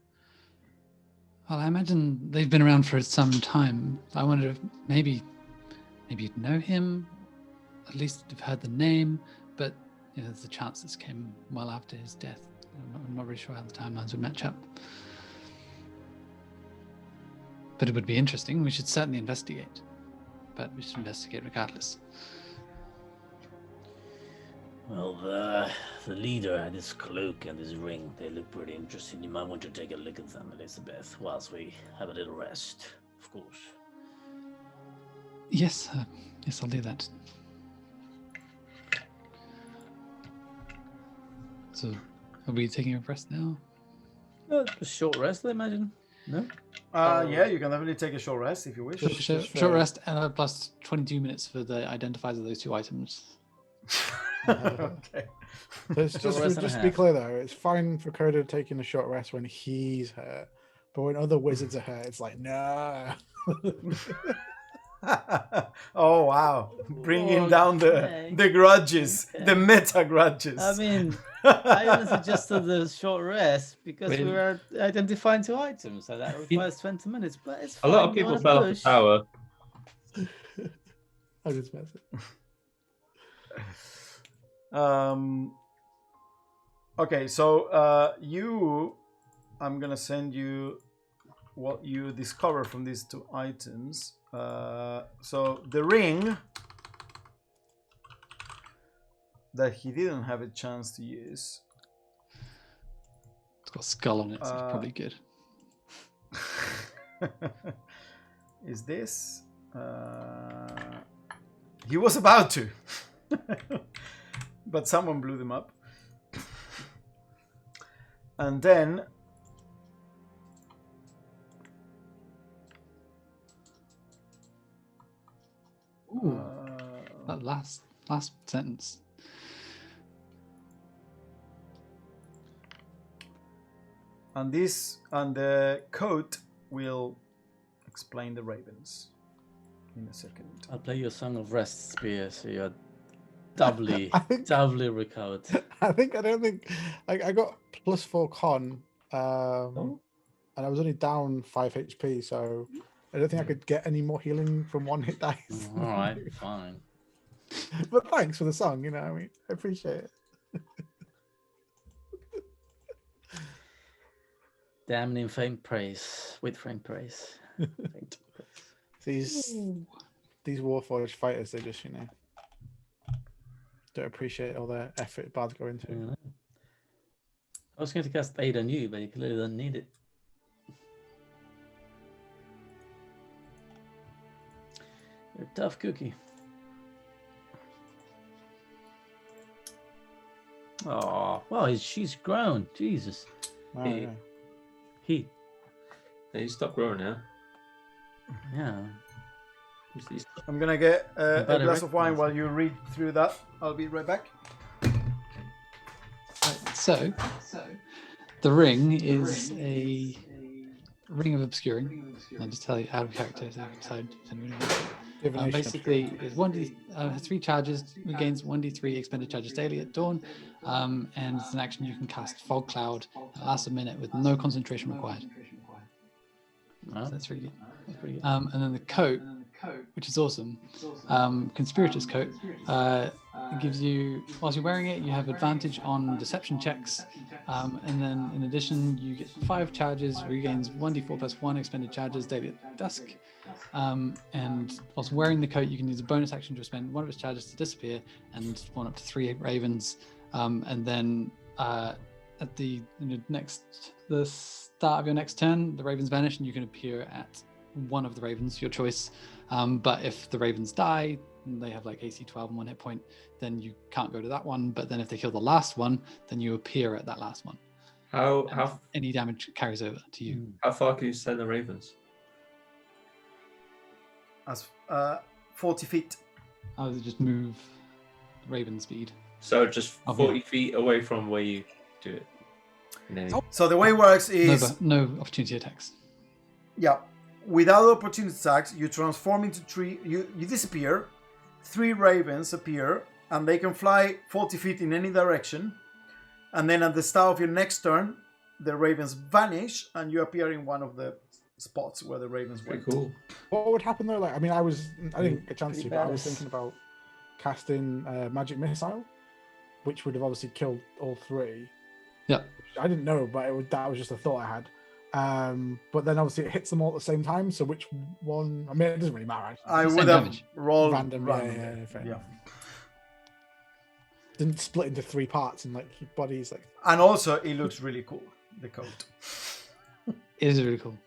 Well, I imagine they've been around for some time. I wonder if maybe you'd know him, at least you've heard the name, but there's a chance this came well after his death. I'm not really sure how the timelines would match up. But it would be interesting. We should certainly investigate. But we should investigate regardless. Well, the leader had his cloak and his ring. They look pretty interesting. You might want to take a look at them, Elizabeth, whilst we have a little rest, of course. Yes, yes, I'll do that. So, are we taking a rest now? A short rest, I imagine. No? Yeah, you can definitely take a short rest if you wish. Short rest and plus 22 minutes for the identifiers of those two items. Okay. Just to be clear though, it's fine for Coda taking a short rest when he's hurt, but when other wizards are hurt, it's like, no. Oh wow, bringing down the grudges, the meta grudges. I mean, I only suggested the short rest because we were identifying two items, so that requires 20 minutes. But it's fine. A lot of people fell off the tower. I just messed it. Okay, so I'm gonna send you what you discover from these two items. So the ring that he didn't have a chance to use. It's got a skull on it, so it's probably good. Is this? He was about to. But someone blew them up. And then that last sentence. And the coat will explain the ravens in a second. I'll play you a song of rest, Spear, so you're doubly recovered. I don't think I got +4 con, and I was only down 5 HP, so I don't think I could get any more healing from one hit dice. All right, fine. But thanks for the song, I mean, I appreciate it. Damning faint praise, with faint praise. These Warforged fighters, they just, don't appreciate all the effort bards go into. Yeah. I was going to cast aid on you, but you clearly don't need it. You're a tough cookie. Oh, wow, she's grown. Jesus. Oh, yeah. He. Yeah, you stop growing now. Yeah. I'm gonna get a glass of wine while you read through that. I'll be right back. So the ring is a ring of obscuring. I'll just tell you out of character. Basically, it's 1d has 3 charges, regains 1d3 expended charges daily at dawn, and it's an action you can cast Fog Cloud that lasts a minute with no concentration required. Oh. So that's really good. And then the coat, which is awesome, Conspirator's Coat, it gives you, whilst you're wearing it, you have advantage on deception checks. And then in addition, you get 5 charges, regains 1d4 plus 1 expended charges daily at dusk. And whilst wearing the coat, you can use a bonus action to spend 1 of its charges to disappear and spawn up to 3 ravens. And then at the start of your next turn, the ravens vanish and you can appear at one of the ravens, your choice. But if the ravens die, and they have like AC 12 and 1 hit point, then you can't go to that one. But then if they kill the last one, then you appear at that last one. How any damage carries over to you. How far can you send the ravens? As 40 feet. I would just move raven speed. So just 40 feet away from where you do it. So the way it works is no opportunity attacks. Yeah, without opportunity attacks, you transform into 3. You disappear. 3 ravens appear, and they can fly 40 feet in any direction. And then at the start of your next turn, the ravens vanish, and you appear in one of the spots where the ravens went. Cool. What would happen though? Like, I mean, I didn't get a chance to, but I was thinking about casting magic missile, which would have obviously killed all 3. Yeah. I didn't know, but that was just a thought I had. But then obviously it hits them all at the same time. So which one? I mean, it doesn't really matter. I would have rolled random. Yeah. Didn't split into 3 parts and like your body's like. And also, it looks really cool. The coat. It is really cool.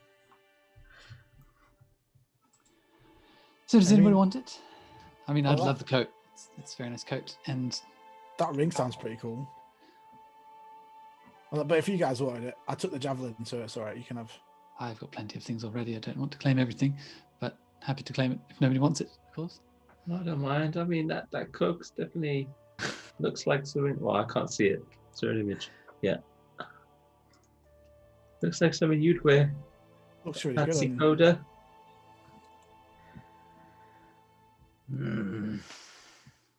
So does anybody want it? I mean, I'd love the coat. It's a very nice coat, and that ring sounds pretty cool. Well, but if you guys wanted it, I took the javelin, so it's all right. You can have. I've got plenty of things already. I don't want to claim everything, but happy to claim it if nobody wants it, of course. I don't mind. I mean, that cloak's definitely looks like something. Well, I can't see it. It's an image. Yeah. Looks like something you'd wear. Looks really Fancy good. Coda.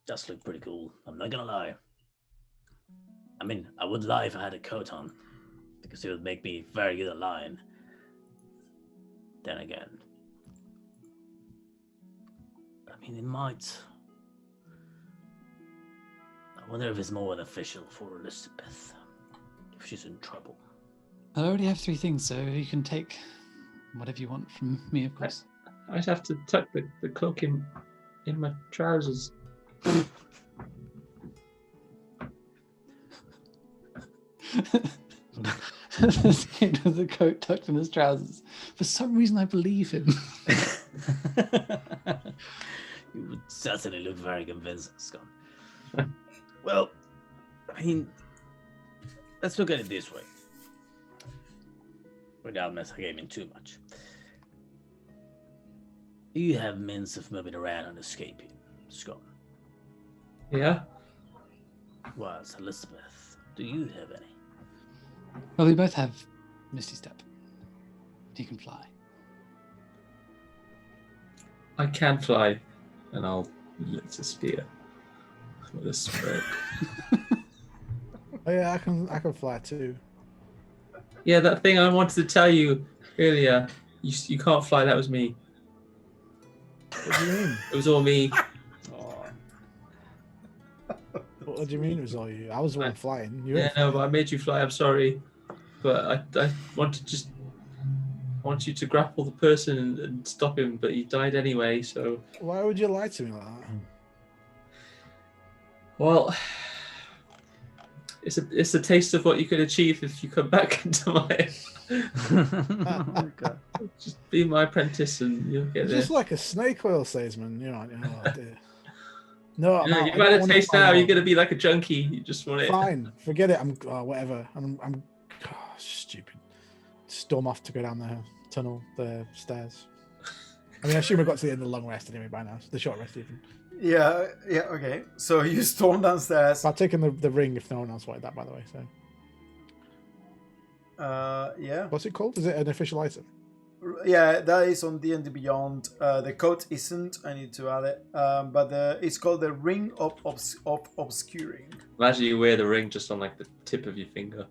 Does look pretty cool. I'm not gonna lie. I mean, I would lie if I had a coat on, because it would make me very good at lying. Then again, I mean, it might. I wonder if it's more beneficial for Elizabeth if she's in trouble. I already have 3 things, so you can take whatever you want from me, of course. I'd have to tuck the cloak in my trousers. The kid with the coat tucked in his trousers. For some reason, I believe him. You would certainly look very convincing, Scott. Well, I mean, let's look at it this way, without metagaming too much. Do you have means of moving around and escaping, Scott? Yeah. Well, Elizabeth, do you have any? Well, we both have Misty Step. You can fly. I can fly, and I'll lift a spear with a stroke. Oh yeah, I can fly too. Yeah, that thing I wanted to tell you earlier. You can't fly. That was me. What do you mean? It was all me. What do you mean it was all you? I was the one flying. No, but I made you fly. I'm sorry, but I want you to grapple the person and stop him, but he died anyway. So why would you lie to me like that? Well, it's a taste of what you could achieve if you come back into my. Just be my apprentice and you'll get there. Just like a snake oil salesman, you know. Oh, dear. No, you've had a taste now. You're gonna be like a junkie. You just want it. Fine, forget it. I'm whatever. I'm stupid. Storm off to go down the stairs. I mean, I assume I got to the end of the long rest anyway by now. The short rest even. Yeah, okay. So you storm downstairs. I've taken the ring if no one else wanted that, by the way. So. Yeah. What's it called? Is it an official item? Yeah, that is on D&D Beyond. The coat isn't. I need to add it. But it's called the Ring of Obscuring. Imagine you wear the ring just on like the tip of your finger.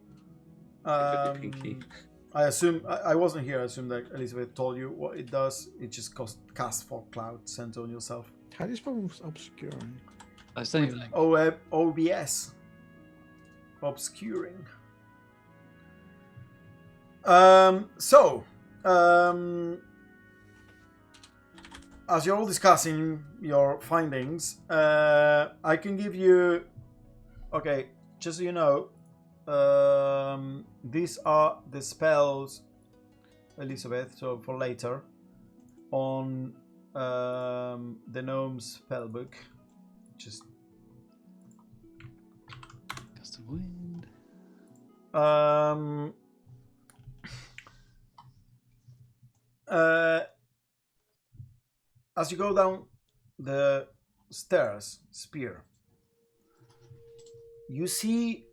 Your pinky. I assume I wasn't here. I assume that Elizabeth told you what it does. It just casts fog cloud sent on yourself. How do you spell obscuring? I was saying like OBS. Obscuring. As you're all discussing your findings, I can give you. Okay, just so you know, these are the spells, Elizabeth. So for later, on the gnome's spellbook, just gust of wind. As you go down the stairs, Spear, you see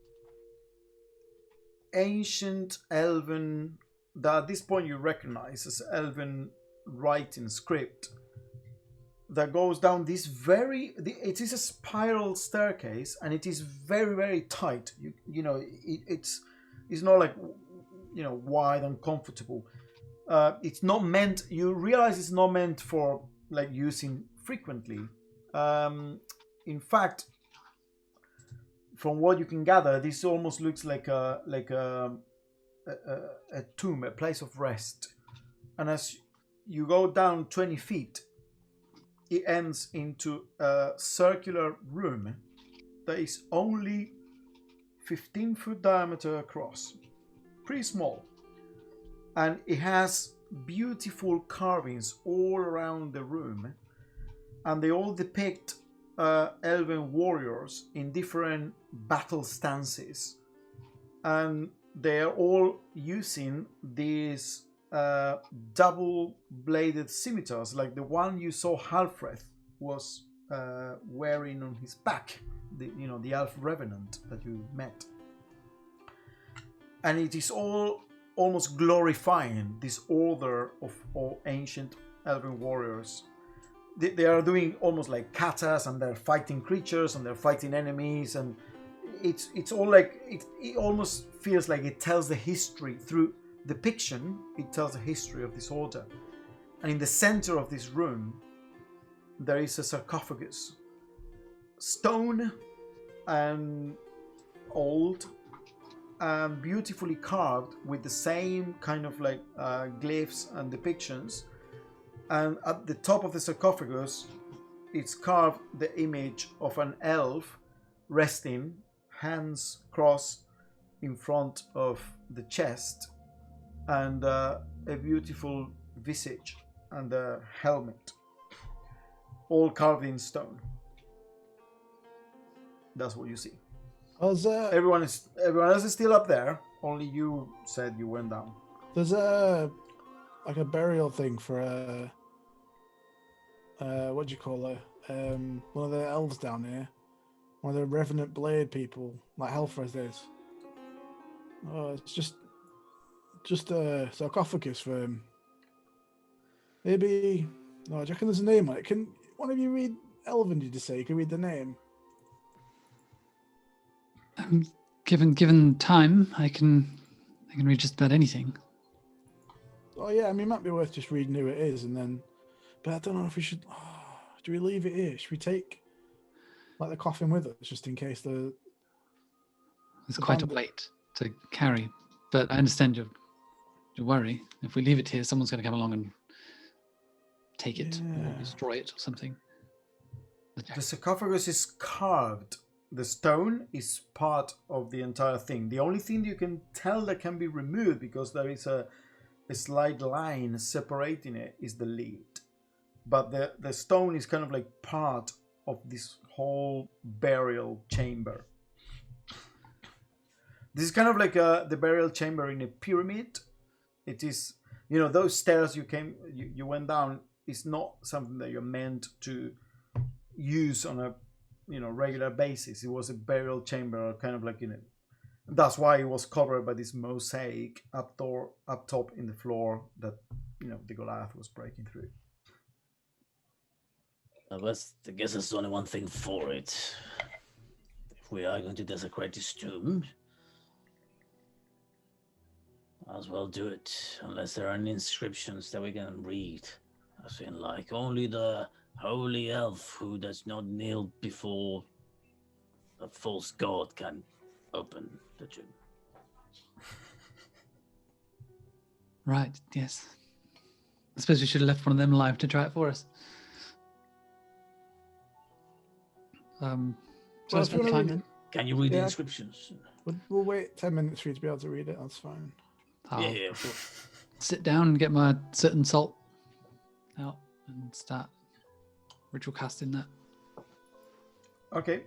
ancient elven, that at this point you recognize as elven writing script that goes down this it is a spiral staircase, and it is very, very tight. It's not like, wide and comfortable. It's not meant, you realize it's not meant for like using frequently. In fact, from what you can gather, this almost looks like a tomb, a place of rest. And as you go down 20 feet, it ends into a circular room that is only 15-foot diameter across. Pretty small. And it has beautiful carvings all around the room. And they all depict elven warriors in different battle stances. And they are all using these double-bladed scimitars, like the one you saw Halfreth was wearing on his back, the elf revenant that you met. And it is all almost glorifying this order of all ancient elven warriors. They are doing almost like katas, and they're fighting creatures, and they're fighting enemies, and it's all like it almost feels like it tells the history through depiction. It tells the history of this order. And in the center of this room there is a sarcophagus, stone and old, and beautifully carved with the same kind of like glyphs and depictions. And at the top of the sarcophagus, it's carved the image of an elf resting, hands crossed in front of the chest, and a beautiful visage and a helmet, all carved in stone. That's what you see. Everyone else is still up there. Only you said you went down. There's a burial thing for what do you call her? One of the elves down here. One of the Revenant Blade people, like Helfreth is. Oh, it's just a sarcophagus for him. Maybe. No, do you reckon there's a name on it? Can one of you read Elven? Did you say you can read the name? Given time, I can read just about anything. Oh yeah, I mean, it might be worth just reading who it is, and then. But I don't know if we should. Oh, do we leave it here? Should we take like the coffin with us, just in case It's quite a weight to carry, but I understand your worry. If we leave it here, someone's going to come along and take it or destroy it or something. The sarcophagus is carved. The stone is part of the entire thing. The only thing you can tell that can be removed, because there is a slight line separating it, is the lid. But the stone is kind of like part of this whole burial chamber. This is kind of like the burial chamber in a pyramid. It is, those stairs you went down is not something that you're meant to use on a regular basis. It was a burial chamber, kind of like that's why it was covered by this mosaic up top in the floor that the Goliath was breaking through. I guess there's only one thing for it. If we are going to desecrate this tomb, might as well do it, unless there are any inscriptions that we can read. I feel like only the holy elf who does not kneel before a false god can open the tomb. Right, yes. I suppose we should have left one of them alive to try it for us. So I spent time then. Can you read the inscriptions? We'll wait 10 minutes for you to be able to read it. That's fine. Yeah, of course. Sit down and get my soot and salt out and start ritual casting that. Okay.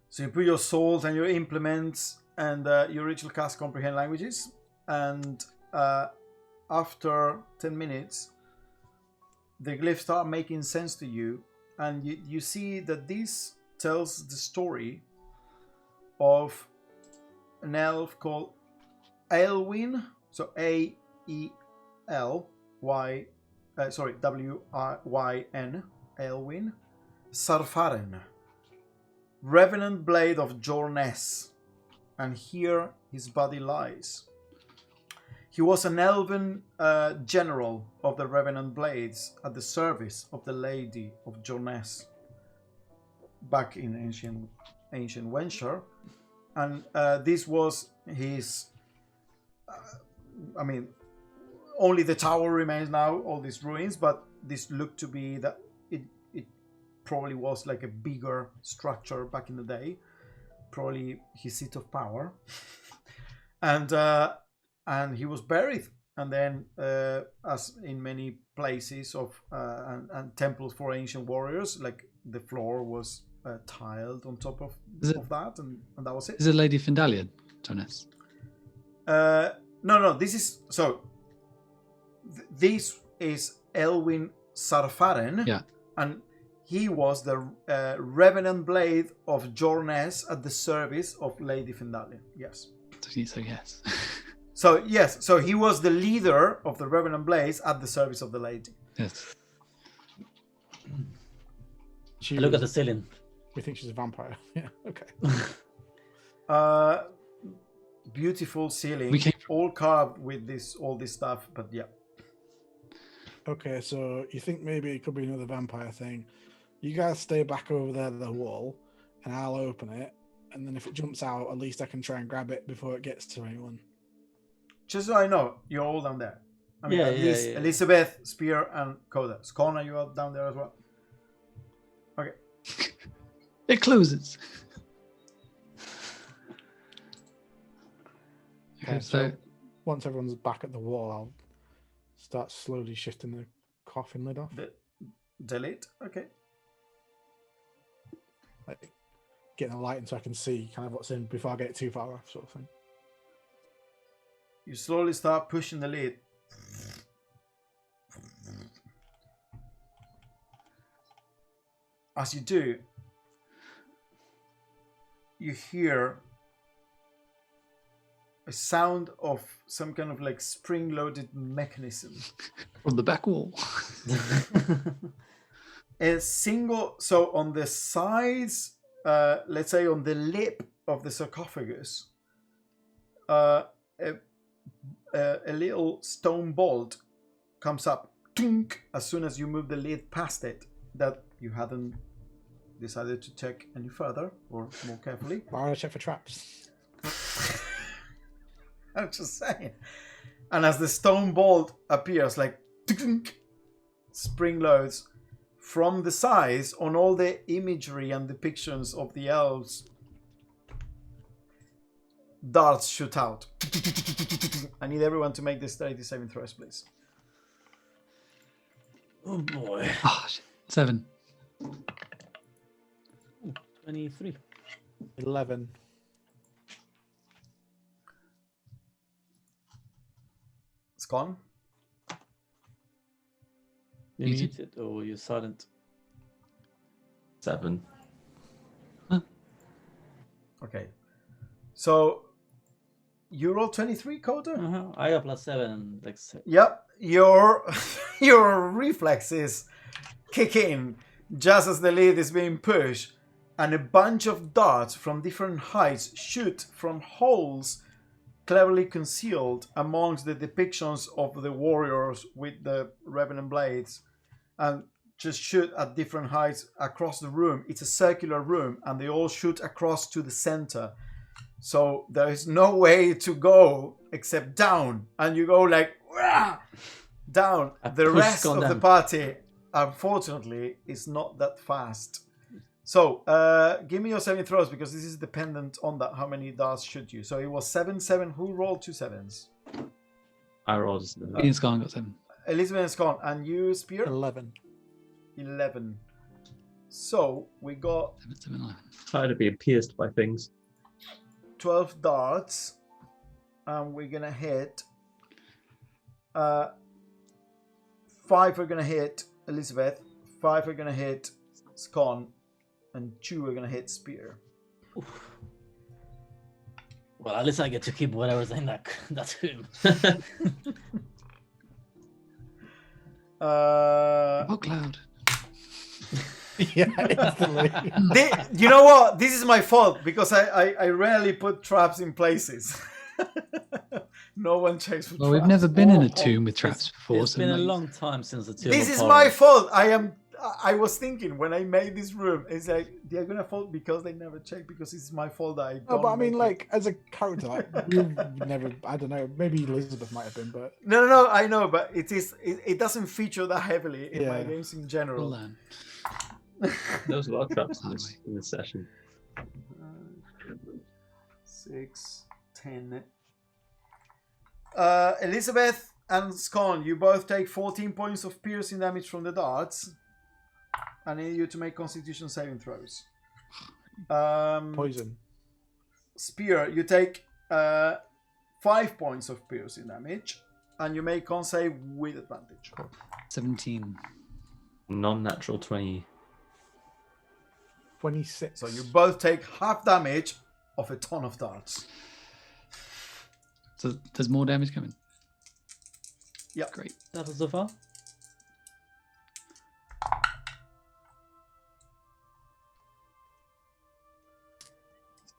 So you put your salt and your implements and your ritual cast comprehend languages, and after 10 minutes, the glyphs start making sense to you, and you see that this tells the story of an elf called Aelwyn, so W-Y-N, Aelwyn Sarfaren, Revenant Blade of Jornes, and here his body lies. He was an elven general of the Revenant Blades at the service of the Lady of Jornes back in ancient Wensher, and this was his. Only the tower remains now, all these ruins, but this looked to be that it probably was like a bigger structure back in the day, probably his seat of power, and he was buried. And then, as in many places of and temples for ancient warriors, like the floor was tiled on top of that, and that was it. Is it Lady Findalian, Jonas? No. This is so. This is Aelwyn Sarfaren. Yeah. And he was the Revenant Blade of Jornes at the service of Lady Findalian. Yes. So yes. So yes. So he was the leader of the Revenant Blades at the service of the lady. Yes. Look at the ceiling. We think she's a vampire. Yeah. Okay. Beautiful ceiling, all carved with all this stuff. But yeah. Okay, so you think maybe it could be another vampire thing. You guys stay back over there at the wall, and I'll open it. And then if it jumps out, at least I can try and grab it before it gets to anyone. Just so I know, you're all down there. At least Elizabeth, Spear, and Coda. Scona, you are down there as well? Okay. It closes. Okay, so once everyone's back at the wall, I'll start slowly shifting the coffin lid off. Delete? Okay. Like getting a light in so I can see kind of what's in before I get too far off, sort of thing. You slowly start pushing the lid. As you do, you hear a sound of some kind of like spring-loaded mechanism from the back wall. So on the sides, let's say on the lip of the sarcophagus, a little stone bolt comes up as soon as you move the lid past it, that you hadn't decided to check any further or more carefully. Why would I check for traps? I'm just saying. And as the stone bolt appears, like spring loads from the sides on all the imagery and depictions of the elves, darts shoot out. I need everyone to make this 37 throws, please. Oh boy. Oh, shit. 7. 23. 11. It's gone. You're muted or you're silent. 7. Huh. Okay. So you roll 23, Coda? I got +7. Like, yep. Your reflexes kick in just as the lid is being pushed, and a bunch of darts from different heights shoot from holes cleverly concealed amongst the depictions of the warriors with the Revenant blades. And just shoot at different heights across the room. It's a circular room, and they all shoot across to the center. So there is no way to go except down, and you go like down. The rest of the party, unfortunately, is not that fast. So give me your saving throws, because this is dependent on that. How many darts shoot you? So it was 7. Who rolled 2 7s? I rolled. Ian Scarn got 7. Elizabeth and Scott, and you, Spear? 11. 11. So we got 7, 11. Tired of being pierced by things. 12 darts, and we're gonna hit 5 are gonna hit Elizabeth, 5 are gonna hit Scon, and 2 are gonna hit Spear. Oof. Well, at least I get to keep whatever's in that tomb. Oh, Cloud. Yeah, instantly. You know what? This is my fault, because I rarely put traps in places. No one checks for traps. Well, we've never been in a tomb with traps before. It's been a long time since the tomb. This is my fault. I was thinking when I made this room, it's like they're gonna fall because they never check, because it's my fault that I don't. No, but I mean, like, as a character, like, you've never. I don't know. Maybe Elizabeth might have been, but No, I know, but it doesn't feature that heavily in my Yeah. games in general. We'll learn. There was a lot of traps in this session. 6, 10. Elizabeth and Scone, you both take 14 points of piercing damage from the darts. I need you to make Constitution saving throws. poison. Spear, you take 5 points of piercing damage, and you make con save with advantage. 17. Non-natural 20. 26. So you both take half damage of a ton of darts. So there's more damage coming. Yeah. Great. That was so far.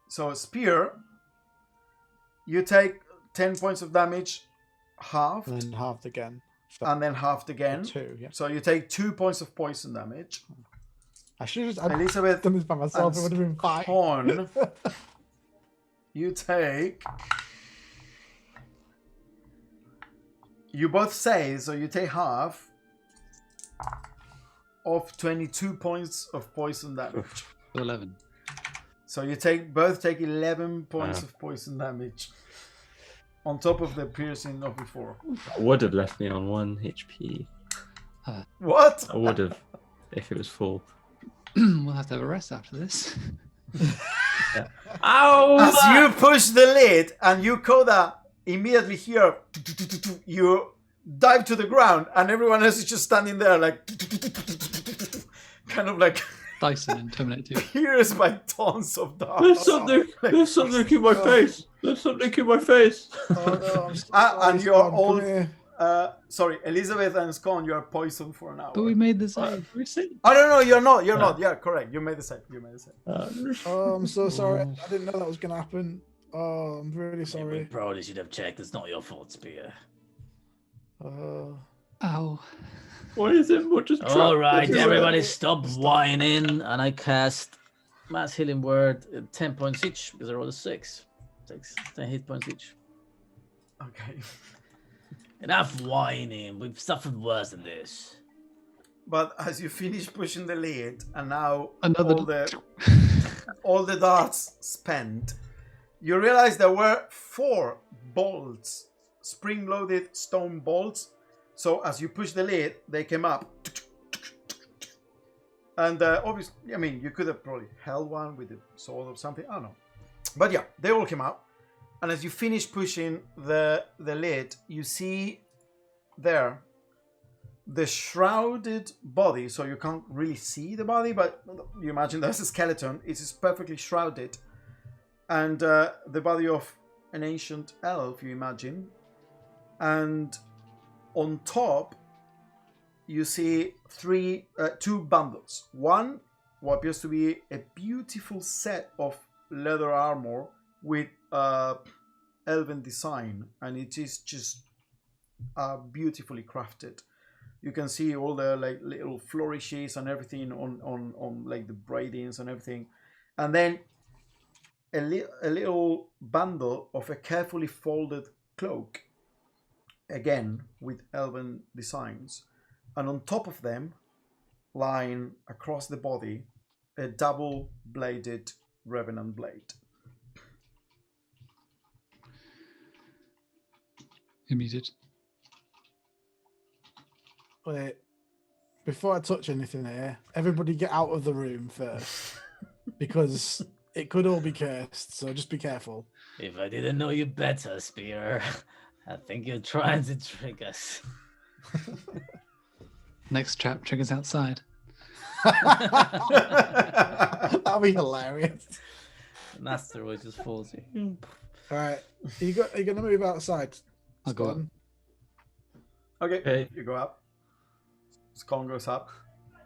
So Spear, you take 10 points of damage, half, And then halved again. and then halved again. 2, yeah. So you take 2 points of poison damage. I should have just Elizabeth done this by myself. It and would have been 5. Horn, you take. You both say, so you take half of 22 points of poison damage. 11. So you both take 11 points of poison damage on top of the piercing of before. Would have left me on 1 HP. What? I would have, if it was full. We'll have to have a rest after this. Ow! As you push the lid and you Koda immediately hear, you dive to the ground, and everyone else is just standing there like kind of like Dyson in Terminator 2. pierced by tons of darts. There's something in my face. There's something in my face. Oh, no, I'm so And sorry, you're Scott, all come here. sorry, Elizabeth and Scone, you are poisoned for an hour. But we made the save. Oh no, you're not. You're not. Yeah, correct. You made the save. Oh, I'm so sorry. I didn't know that was going to happen. Oh, I'm really We sorry. probably should have checked. It's not your fault, Spear. Ow. Why is it more just All right, everybody stop whining, and I cast Mass Healing Word at 10 points each, because I rolled a 6. Takes 10 hit points each. Okay. Enough whining. We've suffered worse than this. But as you finish pushing the lid, and now Another- all the darts spent, you realize there were 4 bolts, spring-loaded stone bolts. So as you push the lid, they came up. And obviously, I mean, you could have probably held one with a sword or something. I don't know. But yeah, they all came out. And as you finish pushing the lid, you see there the shrouded body. So you can't really see the body, but you imagine there's a skeleton. It is perfectly shrouded. And the body of an ancient elf, you imagine. And on top, you see 2 bundles. One, what appears to be a beautiful set of leather armor with elven design, and it is just beautifully crafted. You can see all the like little flourishes and everything on like the braidings and everything, and then a little bundle of a carefully folded cloak, again with elven designs, and on top of them, lying across the body, a double-bladed revenant blade. Immediate. Wait, before I touch anything here, everybody get out of the room first, because it could all be cursed. So just be careful. If I didn't know you better, Spear, I think you're trying to trick us. Next trap triggers outside. That'll be hilarious. An asteroid just falls in. All right, are you gonna move outside? I'll go up. Scotland? Okay, you go up. Scone goes up.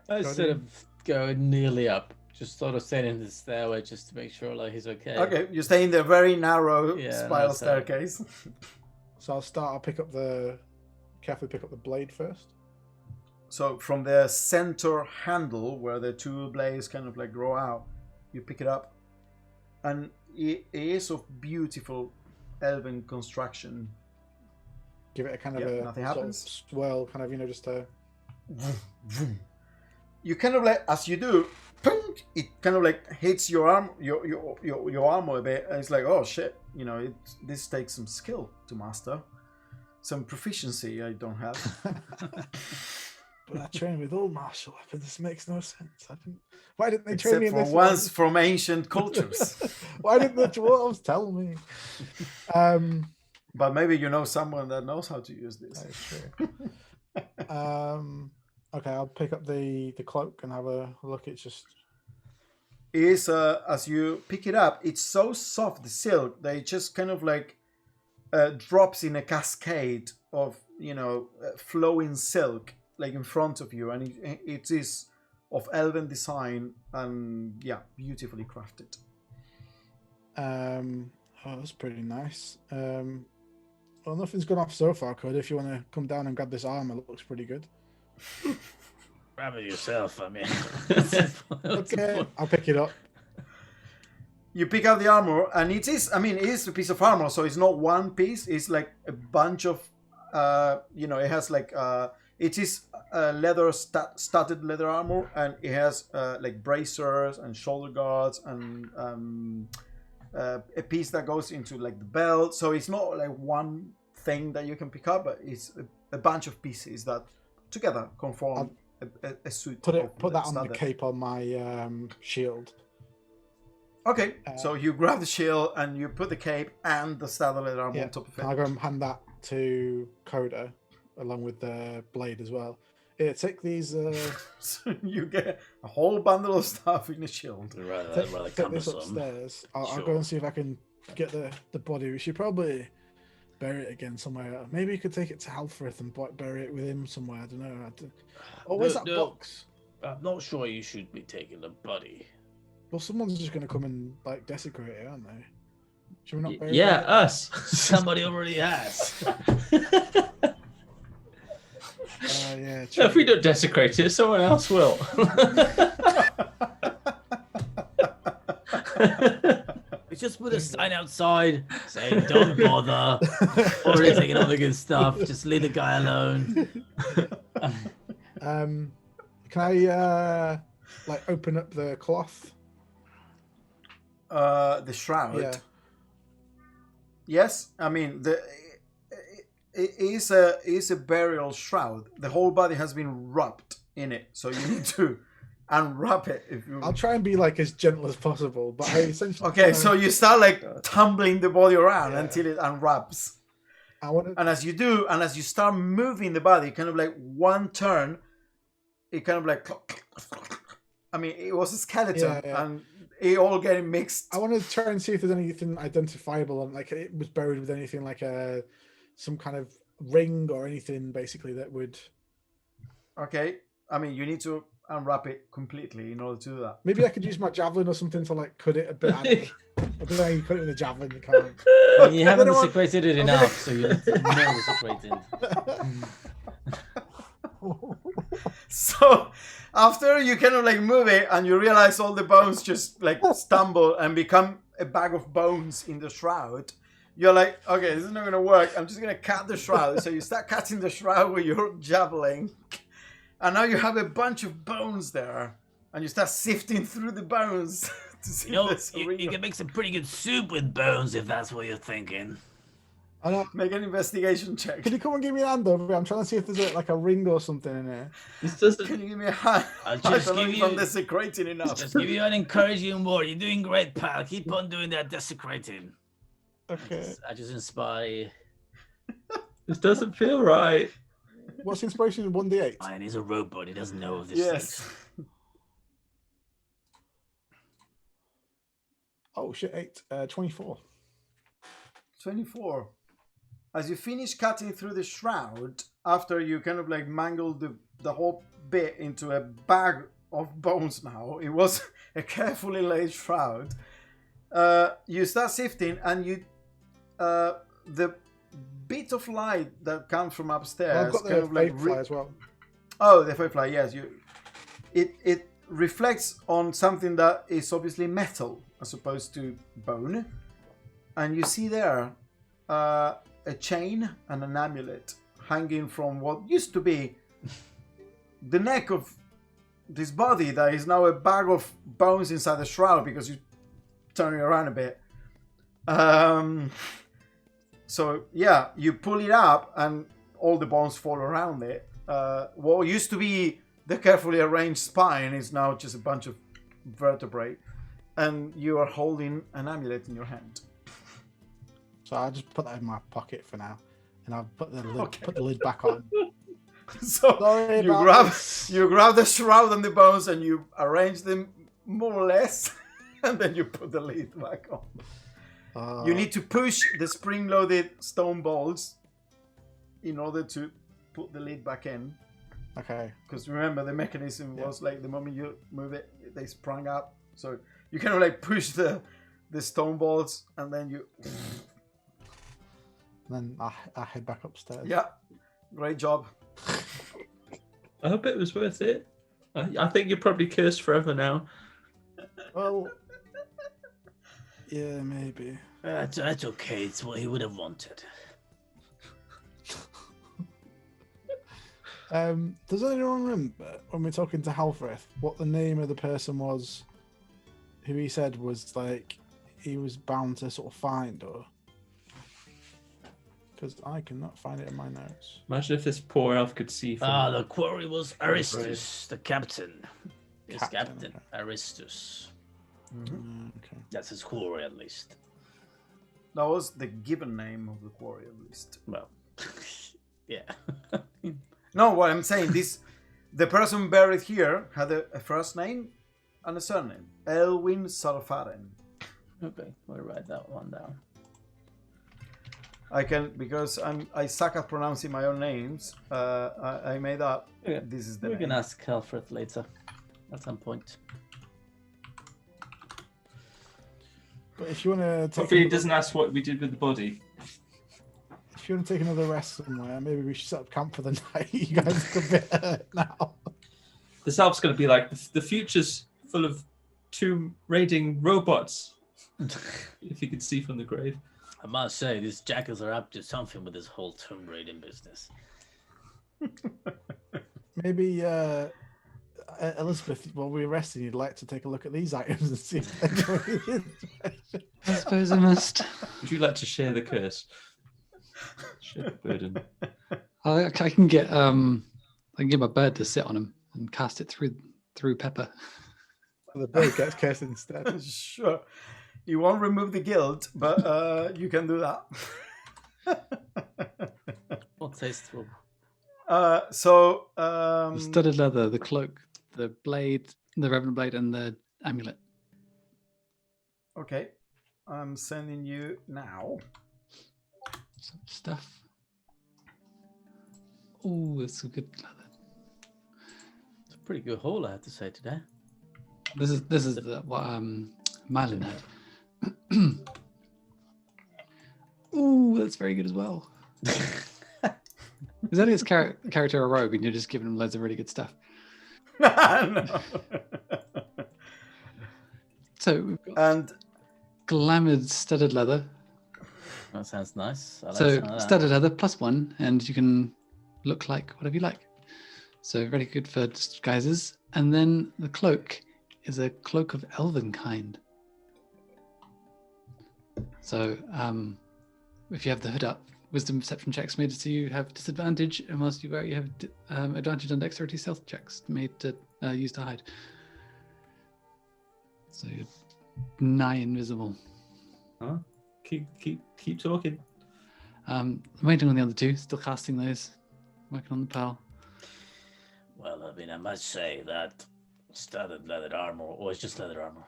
Instead of going nearly up, just sort of staying in the stairway just to make sure like he's okay. Okay, you stay in the very narrow spiral staircase. So I'll carefully pick up the blade first. So from the center handle where the two blades kind of like grow out, you pick it up, and it is of beautiful elven construction. Give it a kind of Yeah, a nothing sort of happens. swirl, kind of just a. You kind of like, as you do, it kind of like hits your arm, your armor a bit, and it's like, oh shit, this takes some skill to master, some proficiency I don't have. But I train with all martial weapons. This makes no sense. Why didn't they Except train me in for this once from ancient cultures. Why didn't the dwarves tell me? But maybe you know someone that knows how to use this. That is true. Okay, I'll pick up the cloak and have a look. It's just is as you pick it up, it's so soft, the silk, that it just kind of like drops in a cascade of flowing silk like in front of you, and it is of elven design and beautifully crafted. Oh, that's pretty nice. Well, nothing's gone off so far, Cud. If you want to come down and grab this armor, it looks pretty good. Grab it yourself, I mean. Okay, I'll pick it up. You pick up the armor, and it is a piece of armor, so it's not one piece. It's like a bunch of, it has like, it is leather studded leather armor, and it has like bracers and shoulder guards and a piece that goes into like the belt. So it's not like one thing that you can pick up, but it's a bunch of pieces that together conform a suit. Put that on the cape on my shield. Okay, so you grab the shield and you put the cape and the studded leather armor on top of it. I'll go and hand that to Coda along with the blade as well. Here, take these. So you get a whole bundle of stuff in the shield. Rather take this upstairs. I'll go and see if I can get the body. We should probably bury it again somewhere. Maybe you could take it to Halfrith and bury it with him somewhere. I don't know. Where's that box? I'm not sure you should be taking the body. Well, someone's just going to come and like desecrate it, aren't they? Should we not bury Yeah, it? us. Somebody already has. Yeah. So if we don't desecrate it, someone else will. We just put a sign outside saying "Don't bother." Already taking all the good stuff. Just leave the guy alone. Can I like open up the cloth? The shroud. Yeah. Yes, I mean it is a burial shroud. The whole body has been wrapped in it, so you need to unwrap it. If you... I'll try and be like as gentle as possible, but I essentially. Okay, so you start like tumbling the body around until it unwraps. And as you do, and as you start moving the body, kind of like one turn, it kind of like. I mean, it was a skeleton, and it all getting mixed. I want to try and see if there's anything identifiable, and like it was buried with anything like some kind of ring or anything, basically that would. Okay, I mean, you need to unwrap it completely in order to do that. Maybe I could use my javelin or something to like cut it a bit. I don't know how you cut it with a javelin. You can't. Well, you haven't desecrated it enough, so you need to more desecrated. So after you kind of like move it and you realize all the bones just like stumble and become a bag of bones in the shroud, you're like, okay, this is not going to work. I'm just going to cut the shroud. So you start cutting the shroud with your javelin. And now you have a bunch of bones there. And you start sifting through the bones to see You know, if there's a you ring. can make some pretty good soup with bones if that's what you're thinking. I know. Make an investigation check. Can you come and give me a hand over here? I'm trying to see if there's like a ring or something in here. This doesn't. Can you give me a hand? I'll I just don't know give if I'm you- desecrating enough. Just give you an encouraging word. You're doing great, pal. Keep on doing that desecrating. Okay. I just inspire you. This doesn't feel right. What's inspiration in 1d8? Fine, he's a robot. He doesn't know of this. Yes. Oh shit, 8. 24. 24. As you finish cutting through the shroud, after you kind of like mangled the whole bit into a bag of bones now, it was a carefully laid shroud, you start sifting and you, the bit of light that comes from upstairs Well, I've got kind the of like fly as well. Oh, the fly, yes. It reflects on something that is obviously metal as opposed to bone, and you see there a chain and an amulet hanging from what used to be the neck of this body that is now a bag of bones inside the shroud because you turn it around a bit. So yeah, you pull it up and all the bones fall around it. What used to be the carefully arranged spine is now just a bunch of vertebrae, and you are holding an amulet in your hand. So I'll just put that in my pocket for now, and I'll put the lid, Okay. put the lid back on. So Sorry you about grab this. you grab the shroud and the bones and you arrange them more or less, and then you put the lid back on. You need to push the spring-loaded stone balls in order to put the lid back in. Okay. Because remember, the mechanism was like the moment you move it, they sprung up. So you kind of like push the stone balls, and then you. And then I head back upstairs. Yeah, great job. I hope it was worth it. I think you're probably cursed forever now. Well, yeah, maybe. That's okay. It's what he would have wanted. Does anyone remember when we were talking to Halfrith what the name of the person was who he said was like he was bound to sort of find, or because I cannot find it in my notes. Imagine if this poor elf could see from. The quarry was Aristus, the captain. His Captain, captain, Aristus. Okay. That's his quarry, at least. That was the given name of the quarry, at least. Well, yeah. No, what I'm saying, the person buried here had a first name and a surname. Elwin Sarfaren. Okay, we'll write that one down. I can, because I suck at pronouncing my own names. I made up. Yeah. This is the We name. can ask Alfred later, at some point. But if you want to take, Hopefully, he doesn't ask what we did with the body. if you want to take another rest somewhere, maybe we should set up camp for the night. You guys look a bit hurt now. This elf's going to be like the future's full of tomb raiding robots. If you could see from the grave. I must say, these jackals are up to something with this whole tomb raiding business. Maybe Elizabeth, while we're resting, you'd like to take a look at these items and see if they're going in. I suppose I must. Would you like to share the curse? Share the burden. I can get my bird to sit on him and cast it through Pepper. The bird gets cursed instead. Sure. You won't remove the guilt, but you can do that. What tasteful. The studded leather, the cloak, the blade, the revenant blade, and the amulet. Okay. I'm sending you now. Some stuff. Oh, it's a good leather. It's a pretty good haul, I have to say, today. This is what Mylan had. Ooh, that's very good as well. There's only this character a rogue, and you're just giving him loads of really good stuff. No. So we've got And glamoured studded leather. That sounds nice. I like So some of that. studded leather +1, and you can look like whatever you like. So very good for disguises. And then the cloak is a cloak of elven kind. So if you have the hood up, wisdom perception checks made so you have disadvantage, and whilst you wear it, you have advantage on dexterity stealth checks made to use to hide. So you're nigh invisible. Huh? Keep talking. I'm waiting on the other two, still casting those, working on the pearl. Well, I mean, I must say that studded leather armor, or it's just leather armor.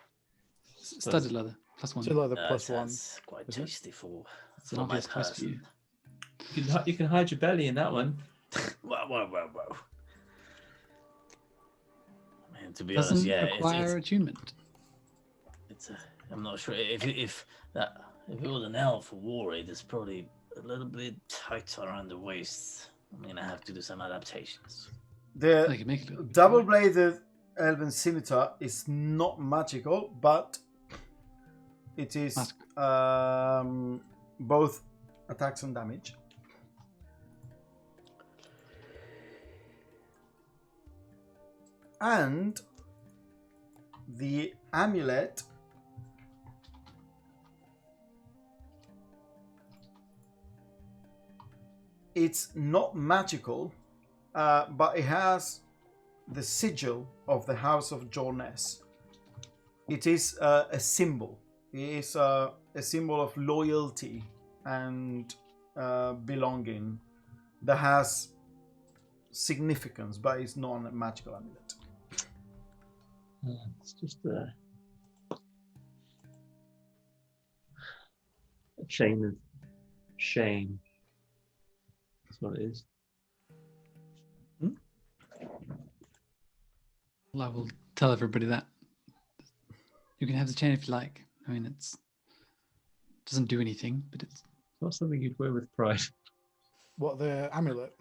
Studded leather +1. Still leather That +1. sounds quite Is it? tasty for It's an my obvious choice for you. person. You can hide your belly in that one. Whoa. I mean, to be Doesn't honest, yeah, require attunement. I'm not sure if it was an elf or warrior, it's probably a little bit tight around the waist. I'm gonna have to do some adaptations. I the can make it a little bit double-bladed elven scimitar is not magical, but it is both attacks and damage. And the amulet it's not magical, but it has the sigil of the House of Jornes. It is a symbol. It is a symbol of loyalty and belonging that has significance, but it's not a magical amulet. It's just a chain of shame. That's what it is. Well, I will tell everybody that. You can have the chain if you like. I mean, it doesn't do anything, but it's Not something you'd wear with pride. What, the amulet?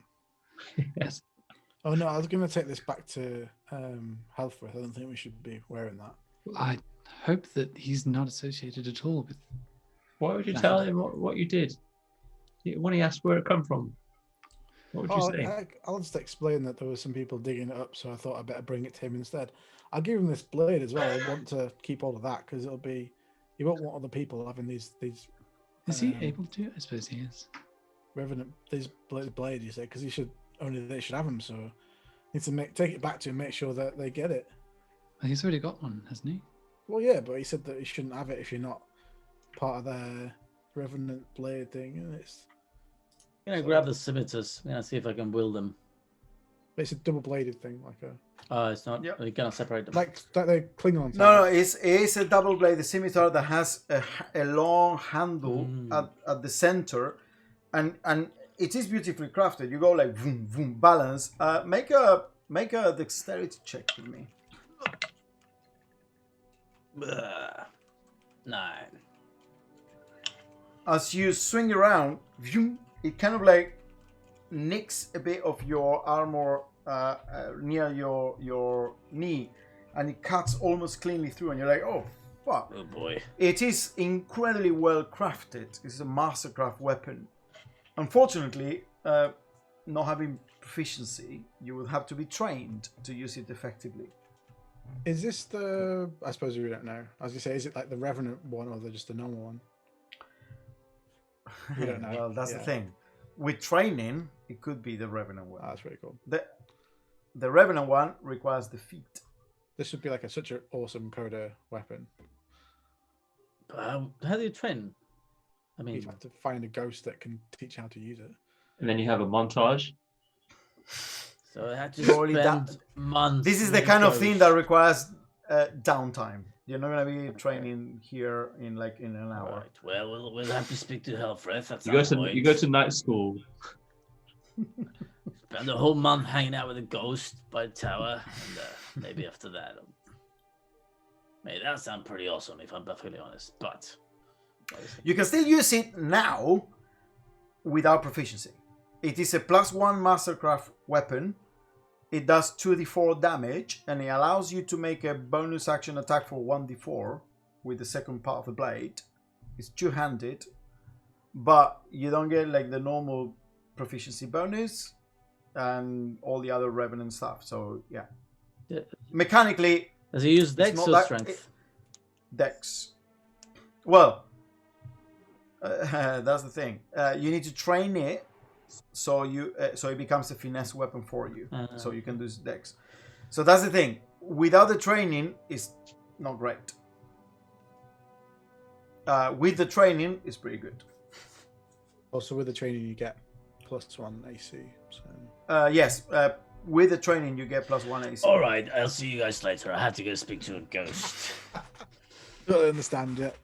yes. Oh no, I was going to take this back to Halfworth. I don't think we should be wearing that. I hope that he's not associated at all with. Why would you tell him what you did? When he asked where it come from, what would you say? I'll just explain that there were some people digging it up, so I thought I'd better bring it to him instead. I'll give him this blade as well. I want to keep all of that because it'll be. You won't want other people having these. Is he able to? I suppose he is. Revenant, these blade, you say, because they should have them. So need to take it back to him, make sure that they get it. Well, he's already got one, hasn't he? Well, yeah, but he said that he shouldn't have it if you're not part of their Revenant blade thing, and it's. I'm gonna grab the scimitars. I'm gonna see if I can wield them. It's a double-bladed thing, like a. Oh, it's not. Yep. Are you gonna separate them? Like they cling on. No, it's a double-bladed scimitar that has a long handle at the center, and it is beautifully crafted. You go like boom, boom, balance. Make a dexterity check with me. 9. As you swing around, it kind of like nicks a bit of your armor near your knee, and it cuts almost cleanly through, and you're like, oh fuck. Oh boy. It is incredibly well crafted. It's a mastercraft weapon. Unfortunately, not having proficiency, you will have to be trained to use it effectively. Is this the? I suppose we don't know. I was gonna say, is it like the Revenant one or just the normal one? We don't know. Well, that's Yeah. the thing. With training, it could be the Revenant one. Oh, that's really cool. The Revenant one requires the feet. This would be like such an awesome coder weapon. How do you train? I mean, You'd have to find a ghost that can teach how to use it. And then you have a montage. so I had to Probably spend months. This is the with kind of those. thing that requires downtime. You're not gonna be training here in an hour. Right. Well, we'll have to speak to Helfreth at You some go point. to you go to night school. Spend a whole month hanging out with a ghost by the tower, and maybe after that. Mate, that sounds pretty awesome if I'm perfectly honest. But You can still use it now without proficiency. It is a +1 Mastercraft weapon. It does 2d4 damage, and it allows you to make a bonus action attack for 1d4 with the second part of the blade. It's two-handed, but you don't get like the normal proficiency bonus and all the other revenant stuff. So yeah. Mechanically, does he use Dex or Strength? Dex. Well, that's the thing. You need to train it so it becomes a finesse weapon for you. So you can do Dex. So that's the thing. Without the training, it's not great. With the training, it's pretty good. Also, with the training, you get +1 AC. So. Yes. With the training, you get +1 AC. All right, I'll see you guys later. I have to go speak to a ghost. Don't understand yet.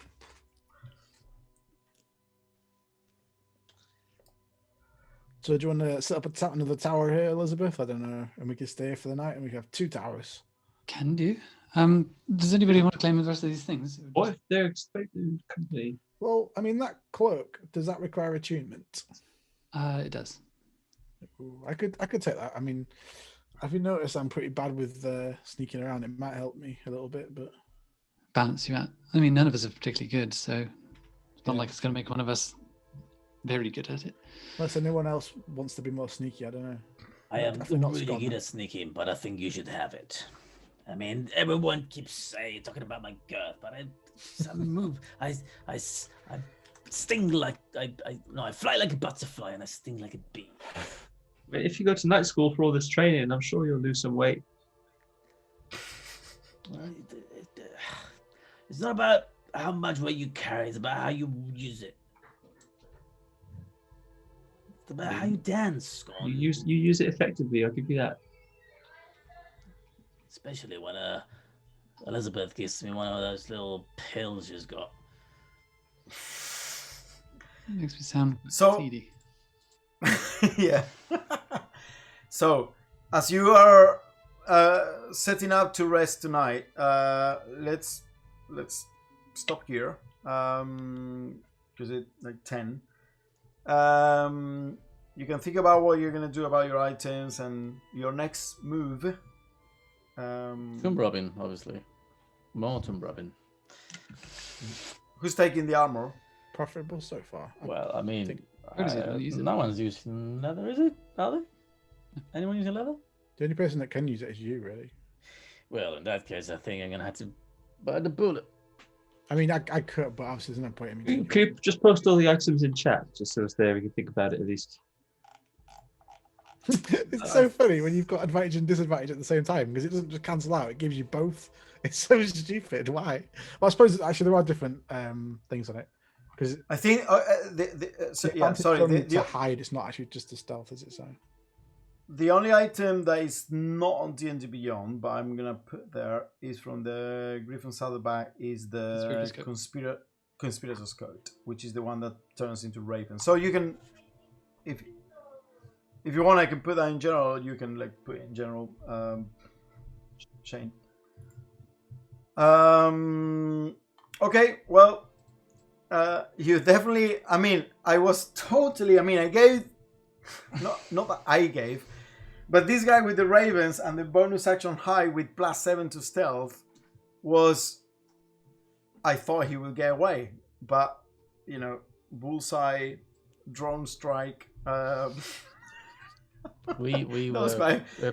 So do you want to set up another tower here, Elizabeth? I don't know. And we can stay here for the night and we can have 2 towers. Can do. Does anybody want to claim the rest of these things? What if they're expecting company? Well, I mean, that cloak, does that require attunement? It does. Ooh, I could take that. I mean, have you noticed I'm pretty bad with sneaking around? It might help me a little bit, but... Balance you out. I mean, none of us are particularly good, so it's not like it's going to make one of us very good at it. Unless anyone else wants to be more sneaky, I don't know. I am really good at sneaking, but I think you should have it. I mean, everyone keeps talking about my girth, but I move. I sting like I fly like a butterfly and I sting like a bee. If you go to night school for all this training, I'm sure you'll lose some weight. It's not about how much weight you carry, it's about how you use it. It's about how you dance, Scott. You use it effectively, I'll give you that. Especially when Elizabeth gives me one of those little pills she's got. Makes me sound seedy. Yeah. So, as you are setting up to rest tonight, let's stop here because it's like 10. You can think about what you're gonna do about your items and your next move. Tomb robbing, obviously. More tomb robbing. Who's taking the armor? Profitable so far. Well, I mean, it? No one's using leather, is it? Are they? Anyone using leather? The only person that can use it is you, really. Well, in that case, I think I'm gonna have to buy the bullet. I mean, I could, but obviously there's no point in me. Could you just post all the items in chat, just so it's there, we can think about it at least. It's so funny when you've got advantage and disadvantage at the same time, because it doesn't just cancel out, it gives you both. It's so stupid. Why? Well, I suppose actually there are different things on it. Because I think to hide, it's not actually just a stealth, is it? So the only item that is not on D&D Beyond, but I'm gonna put there, is from the Griffin Saddleback, is the Conspirator's Coat, which is the one that turns into Raven. So you can, if you want, I can put that in general. You can like put it in general, Shane. Okay, well, you definitely. I mean, I was totally. I mean, I gave, not that I gave, but this guy with the ravens and the bonus action high with +7 to stealth was. I thought he would get away, but you know, bullseye, drone strike. That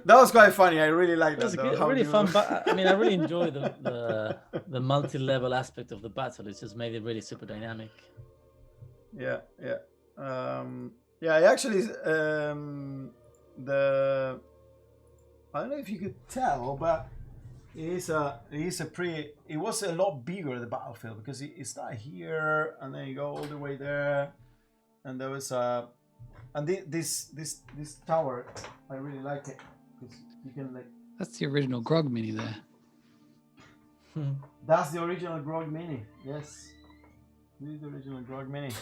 was quite funny. I really liked that. It was really fun, but I mean, I really enjoy the multi-level aspect of the battle. It's just made it really super dynamic. Yeah. Actually, I don't know if you could tell, but it was a lot bigger, the battlefield, because it started here and then you go all the way there, and there was and this tower, I really like it because you can like. That's the original Grog Mini there. That's the original Grog Mini. Yes, this is the original Grog Mini.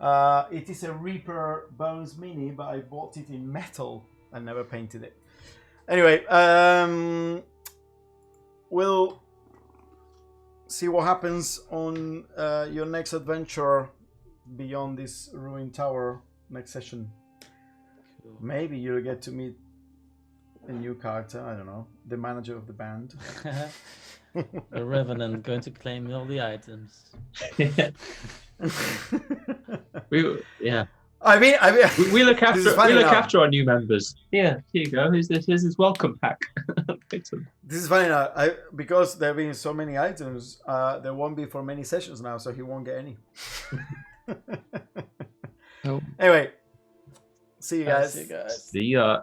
It is a Reaper Bones Mini, but I bought it in metal and never painted it. Anyway, we'll see what happens on your next adventure beyond this ruined tower next session. Maybe you'll get to meet a new character. I don't know, the manager of the band. A revenant going to claim all the items. Yeah. I mean, we look after after our new members. Yeah, here you go. Here's this welcome pack. This is funny now. Because there have been so many items, there won't be for many sessions now, so he won't get any. Nope. Anyway, see you guys. See you guys. See ya.